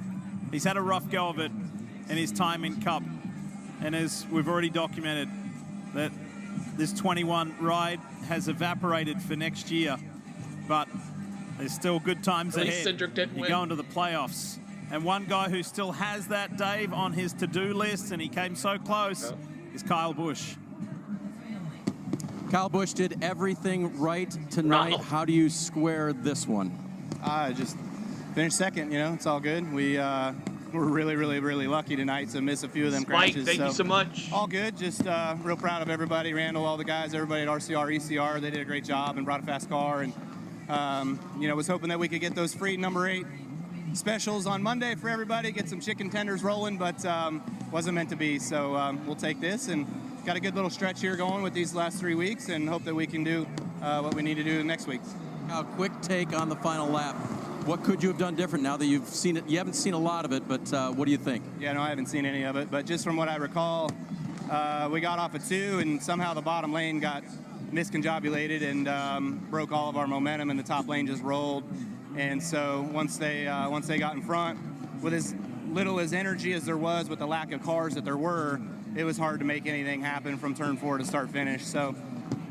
He's had a rough go of it in his time in Cup. And as we've already documented, that this 21 ride has evaporated for next year. But there's still good times ahead. You go into the playoffs. And one guy who still has that, Dave, on his to-do list, and he came so close, is Kyle Busch. Kyle Busch did everything right tonight. How do you square this one? Just finished second, you know, it's all good. We're really, really, really lucky tonight to miss a few of them crashes. Thank you so much. All good, just real proud of everybody, Randall, all the guys, everybody at RCR, ECR, they did a great job and brought a fast car. And, you know, was hoping that we could get those free number 8 specials on Monday for everybody, get some chicken tenders rolling, but wasn't meant to be. So we'll take this and got a good little stretch here going with these last 3 weeks, and hope that we can do what we need to do next week. A quick take on the final lap. What could you have done different now that you've seen it? You haven't seen a lot of it, but what do you think? Yeah, no, I haven't seen any of it, but just from what I recall, We got off at 2, and somehow the bottom lane got misconjobulated and broke all of our momentum, and the top lane just rolled. And so once they got in front, with as little as energy as there was, with the lack of cars that there were, it was hard to make anything happen from turn 4 to start finish. So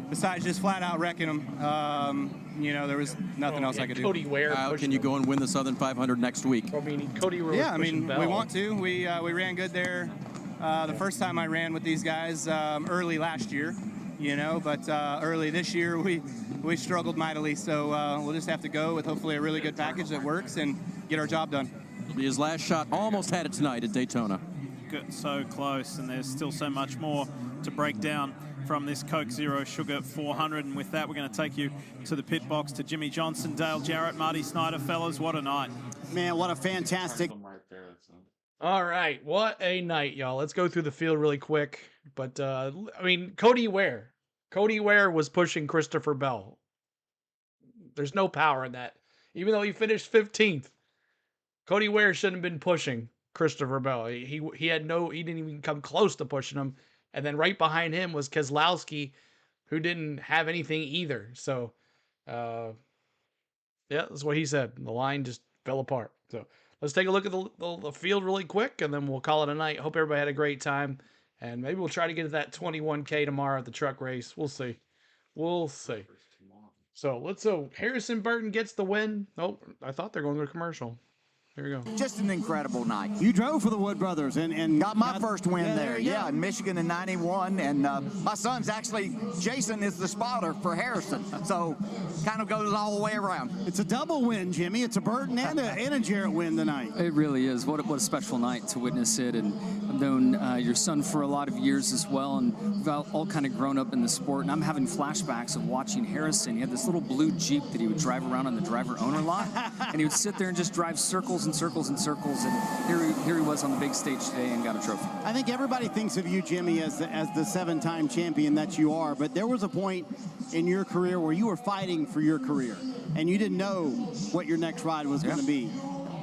besides just flat out wrecking them, you know, there was nothing else I could Cody do. Ware can you go and win the Southern 500 next week? I mean, Cody Ware. Yeah, I mean, we want to. We ran good there the first time I ran with these guys early last year, you know, but early this year we struggled mightily. So we'll just have to go with hopefully a really good package that works and get our job done. His last shot, almost had it tonight at Daytona. Good, so close, and there's still so much more to break down from this Coke Zero Sugar 400. And with that, we're going to take you to the pit box to Jimmy Johnson, Dale Jarrett, Marty Snyder. Fellas, what a night. Man, what a fantastic. All right, what a night, y'all. Let's go through the field really quick. But, I mean, Cody Ware was pushing Christopher Bell. There's no power in that. Even though he finished 15th, Cody Ware shouldn't have been pushing Christopher Bell. He didn't even come close to pushing him. And then right behind him was Keselowski, who didn't have anything either. So, yeah, that's what he said. The line just fell apart. So let's take a look at the field really quick, and then we'll call it a night. Hope everybody had a great time. And maybe we'll try to get to that 21K tomorrow at the truck race. We'll see. We'll see. So Harrison Burton gets the win. Oh, I thought they were going to a commercial. Here we go. Just an incredible night. You drove for the Wood Brothers and got my first win there. Yeah, in Michigan in '91. And my son's actually, Jason is the spotter for Harrison. So kind of goes all the way around. It's a double win, Jimmy. It's a Burton and a Jarrett win tonight. It really is. What a special night to witness it. And I've known your son for a lot of years as well. And we've all kind of grown up in the sport. And I'm having flashbacks of watching Harrison. He had this little blue Jeep that he would drive around on the driver owner lot. And he would sit there and just drive circles and circles and circles, and here he was on the big stage today and got a trophy. I think everybody thinks of you, Jimmy, as the 7-time champion that you are, but there was a point in your career where you were fighting for your career, and you didn't know what your next ride was going to be.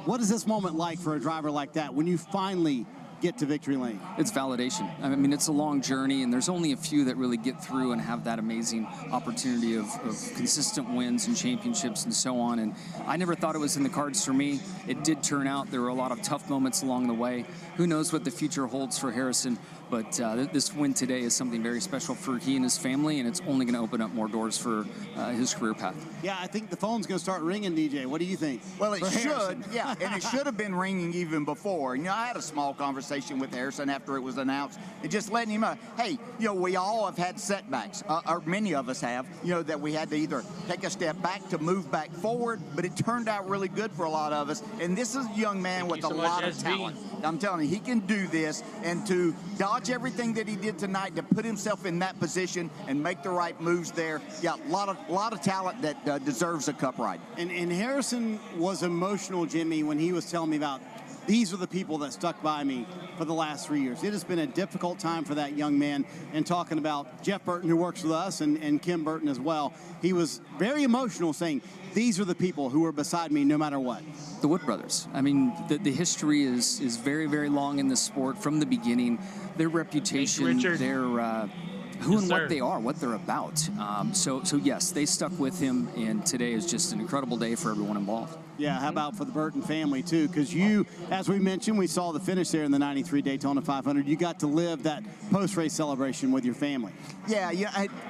What is this moment like for a driver like that when you finally get to victory lane? It's validation. I mean, it's a long journey, and there's only a few that really get through and have that amazing opportunity of consistent wins and championships and so on. And I never thought it was in the cards for me. It did turn out. There were a lot of tough moments along the way. Who knows what the future holds for Harrison? But this win today is something very special for he and his family, and it's only going to open up more doors for his career path. Yeah, I think the phone's going to start ringing, DJ. What do you think? Well, it should, yeah, and it should have been ringing even before. You know, I had a small conversation with Harrison after it was announced, and just letting him know, hey, you know, we all have had setbacks, or many of us have, you know, that we had to either take a step back to move back forward, but it turned out really good for a lot of us. And this is a young man with a lot of talent. I'm telling you, he can do this, and to dodge everything that he did tonight, to put himself in that position and make the right moves there. Yeah, a lot of talent that deserves a cup ride. And Harrison was emotional, Jimmy, when he was telling me about these are the people that stuck by me for the last 3 years. It has been a difficult time for that young man. And talking about Jeff Burton, who works with us, and Kim Burton as well, he was very emotional, saying, these are the people who are beside me no matter what. The Wood Brothers. I mean, the history is very, very long in the sport from the beginning. Their reputation, their who and what they are, what they're about. So yes, they stuck with him, and today is just an incredible day for everyone involved. Yeah, how about for the Burton family, too? Because you, as we mentioned, we saw the finish there in the 93 Daytona 500. You got to live that post-race celebration with your family. Yeah,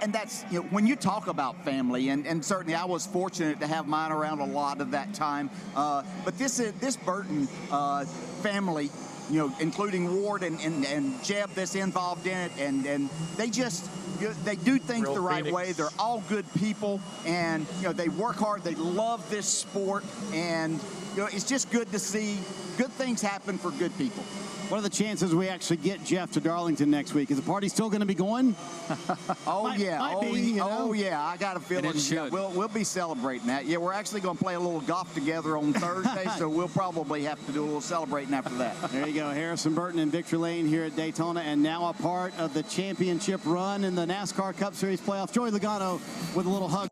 and that's, you know, when you talk about family, and certainly I was fortunate to have mine around a lot of that time, but this Burton family, you know, including Ward and Jeb that's involved in it, and they do things the right way. They're all good people, and you know, they work hard. They love this sport, and you know, it's just good to see good things happen for good people. What are the chances we actually get Jeff to Darlington next week? Is the party still going to be going? Yeah, I got a feeling should. We'll be celebrating that. Yeah, we're actually going to play a little golf together on Thursday, so we'll probably have to do a little celebrating after that. There you go, Harrison Burton in victory lane here at Daytona, and now a part of the championship run in the NASCAR Cup Series playoffs. Joey Logano with a little hug.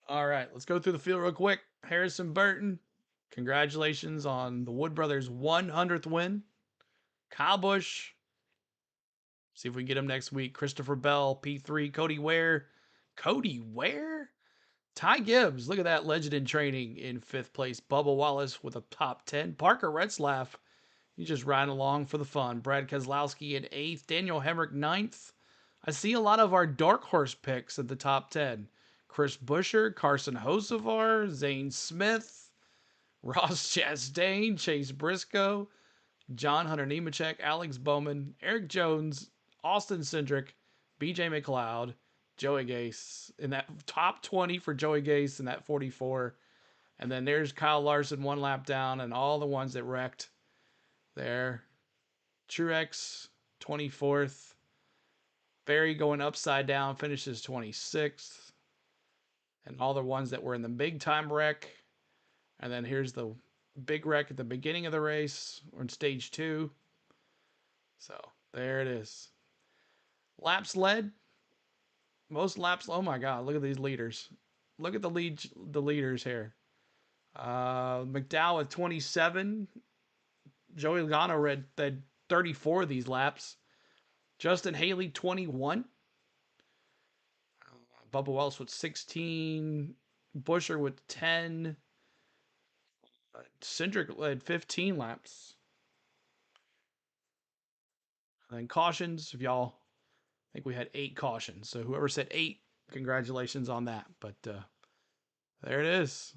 All right, let's go through the field real quick. Harrison Burton, congratulations on the Wood Brothers' 100th win. Kyle Busch, See if we get him next week. Christopher Bell, P3, Cody Ware. Cody Ware? Ty Gibbs, look at that legend in training in 5th place. Bubba Wallace with a top 10. Parker Retzlaff, he's just riding along for the fun. Brad Keselowski in 8th. Daniel Hemrick 9th. I see a lot of our dark horse picks at the top 10. Chris Buescher, Carson Hocevar, Zane Smith, Ross Chastain, Chase Briscoe, John Hunter Nemechek, Alex Bowman, Eric Jones, Austin Cindric, BJ McLeod, Joey Gase in that top 20 for Joey Gase in that 44. And then there's Kyle Larson 1 lap down and all the ones that wrecked there. Truex 24th. Barry going upside down finishes 26th. And all the ones that were in the big time wreck. And then here's the big wreck at the beginning of the race. We're in stage 2. So there it is. Laps led. Most laps. Oh my God! Look at these leaders. Look at the leaders here. McDowell at 27. Joey Logano had 34 of these laps. Justin Haley 21. Bubba Wallace with 16. Buescher with 10. Cindric led 15 laps. And then cautions, if y'all, I think we had 8 cautions. So whoever said 8, congratulations on that. But there it is.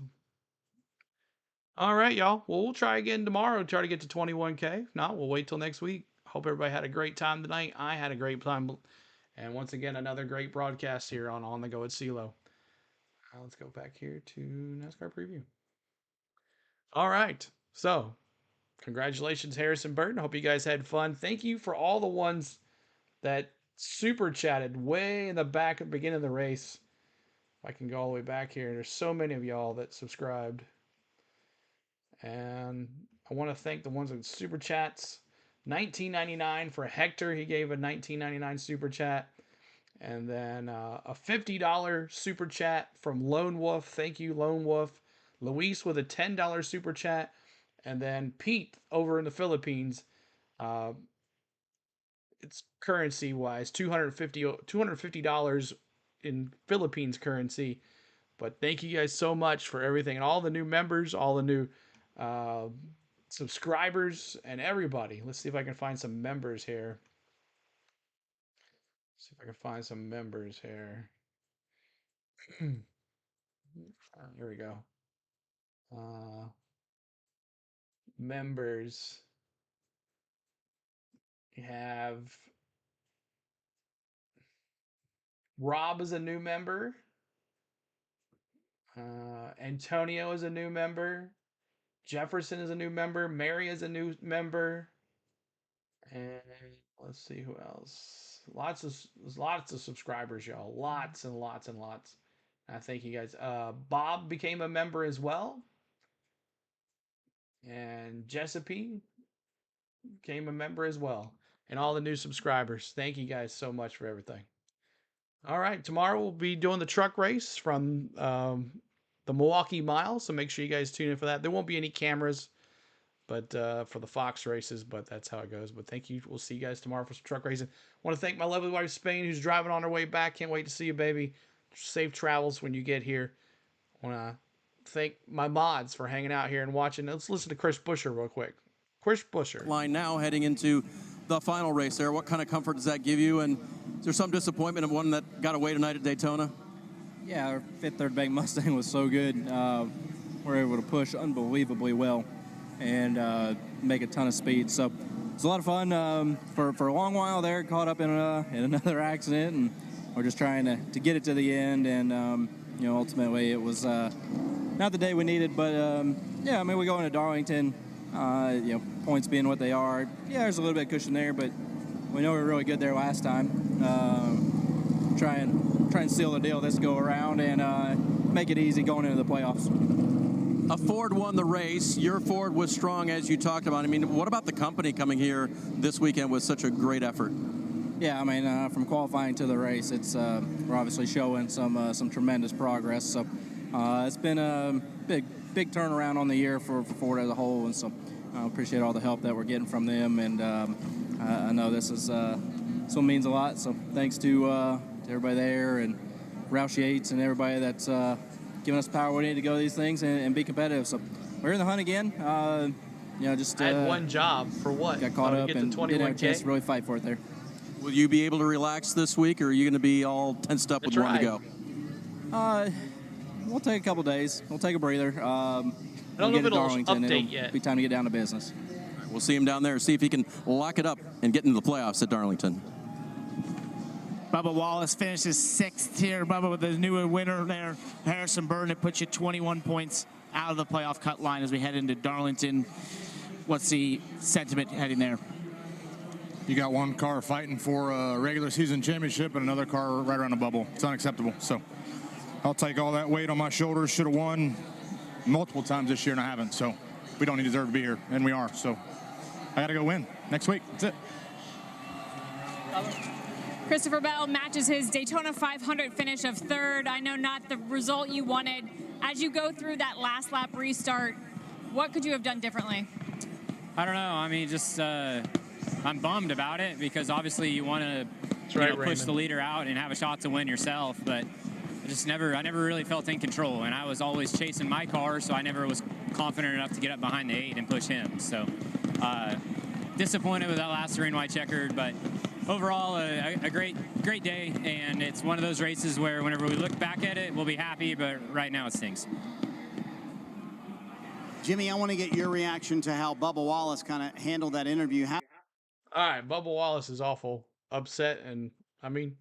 All right, y'all. Well, we'll try again tomorrow. Try to get to 21K. If not, we'll wait till next week. Hope everybody had a great time tonight. I had a great time. And once again, another great broadcast here on the Go at CeeLo. Let's go back here to NASCAR Preview. All right. So, congratulations, Harrison Burton. Hope you guys had fun. Thank you for all the ones that super chatted way in the back at the beginning of the race. If I can go all the way back here. There's so many of y'all that subscribed. And I want to thank the ones with super chats. $19.99 for Hector. He gave a $19.99 super chat. And then a $50 super chat from Lone Wolf. Thank you, Lone Wolf. Luis with a $10 super chat. And then Pete over in the Philippines. It's currency-wise, $250 in Philippines currency. But thank you guys so much for everything. And all the new members, all the new subscribers, and everybody. Let's see if I can find some members here. See if I can find some members here. Here we go. Members. You have Rob is a new member. Antonio is a new member. Jefferson is a new member. Mary is a new member. And let's see who else. Lots of subscribers, y'all. Lots and lots and lots. I thank you guys. Bob became a member as well. And Jessipe became a member as well. And all the new subscribers. Thank you guys so much for everything. All right. Tomorrow we'll be doing the truck race from the Milwaukee Mile. So make sure you guys tune in for that. There won't be any cameras but for the Fox races, but that's how it goes. But thank you. We'll see you guys tomorrow for some truck racing. I want to thank my lovely wife, Spain, who's driving on her way back. Can't wait to see you, baby. Safe travels when you get here. I want to thank my mods for hanging out here and watching. Let's listen to Chris Buescher real quick. Chris Buescher. Line now heading into the final race there. What kind of comfort does that give you? And is there some disappointment of one that got away tonight at Daytona? Yeah, our fifth third bank Mustang was so good. We were able to push unbelievably well and make a ton of speed. So it's a lot of fun. For a long while there, caught up in another accident, and we're just trying to get it to the end. And ultimately it was not the day we needed, but yeah, I mean, we go into Darlington. Points being what they are. Yeah, there's a little bit of cushion there, but we know we were really good there last time. Try and seal the deal this go around and make it easy going into the playoffs. A Ford won the race. Your Ford was strong, as you talked about. I mean, what about the company coming here this weekend with such a great effort? Yeah, I mean, from qualifying to the race, it's we're obviously showing some tremendous progress. So it's been a big turnaround on the year for Ford as a whole, and so I appreciate all the help that we're getting from them. And I know this is This one means a lot. So thanks to everybody there and Roush Yates and everybody that's giving us the power we need to go to these things and be competitive. So we're in the hunt again. Just I had one job for what? got caught up get and to didn't have a 21K? chance to really fight for it there. Will you be able to relax this week, or are you going to be all tensed up with one to go? We'll take a couple days. We'll take a breather. I don't know if it'll Darlington, update it'll yet. be time to get down to business. We'll see him down there, see if he can lock it up and get into the playoffs at Darlington. Bubba Wallace finishes 6th here. Bubba with the new winner there. Harrison Burton, it puts you 21 points out of the playoff cut line as we head into Darlington. What's the sentiment heading there? You got one car fighting for a regular season championship and another car right around the bubble. It's unacceptable. So I'll take all that weight on my shoulders. Should have won multiple times this year, and I haven't. So we don't deserve to be here, and we are. So I got to go win next week. That's it. Christopher Bell matches his Daytona 500 finish of 3rd. I know not the result you wanted. As you go through that last lap restart, what could you have done differently? I don't know. I mean, just I'm bummed about it because obviously you want to push Raymond. the leader out and have a shot to win yourself, but I never really felt in control, and I was always chasing my car, so I never was confident enough to get up behind the 8 and push him. So disappointed with that last green white checkered, but overall a great day, and it's one of those races where whenever we look back at it, we'll be happy, but right now it stings. Jimmy, I want to get your reaction to how Bubba Wallace kind of handled that interview. All right, Bubba Wallace is awful upset, and I mean,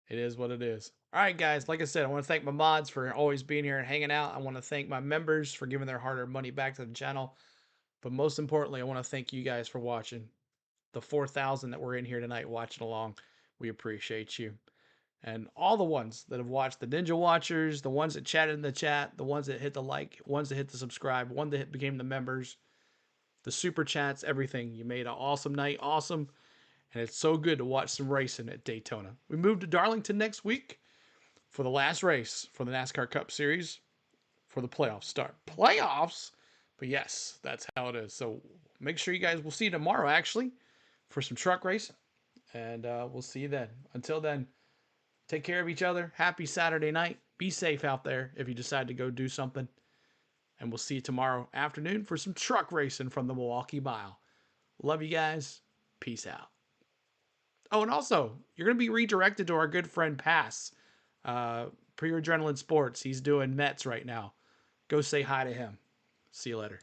it is what it is. All right, guys, like I said, I want to thank my mods for always being here and hanging out. I want to thank my members for giving their hard-earned money back to the channel. But most importantly, I want to thank you guys for watching. The 4,000 that were in here tonight watching along, we appreciate you. And all the ones that have watched, the Ninja Watchers, the ones that chatted in the chat, the ones that hit the like, ones that hit the subscribe, one that became the members, the super chats, everything. You made an awesome night, awesome. And it's so good to watch some racing at Daytona. We move to Darlington next week for the last race for the NASCAR Cup Series for the playoffs start. Playoffs? But yes, that's how it is. So make sure you guys, we'll see you tomorrow actually for some truck racing. And we'll see you then. Until then, take care of each other. Happy Saturday night. Be safe out there if you decide to go do something. And we'll see you tomorrow afternoon for some truck racing from the Milwaukee Mile. Love you guys. Peace out. Oh, and also, you're going to be redirected to our good friend Pass. Pure Adrenaline Sports. He's doing Mets right now. Go say hi to him. See you later.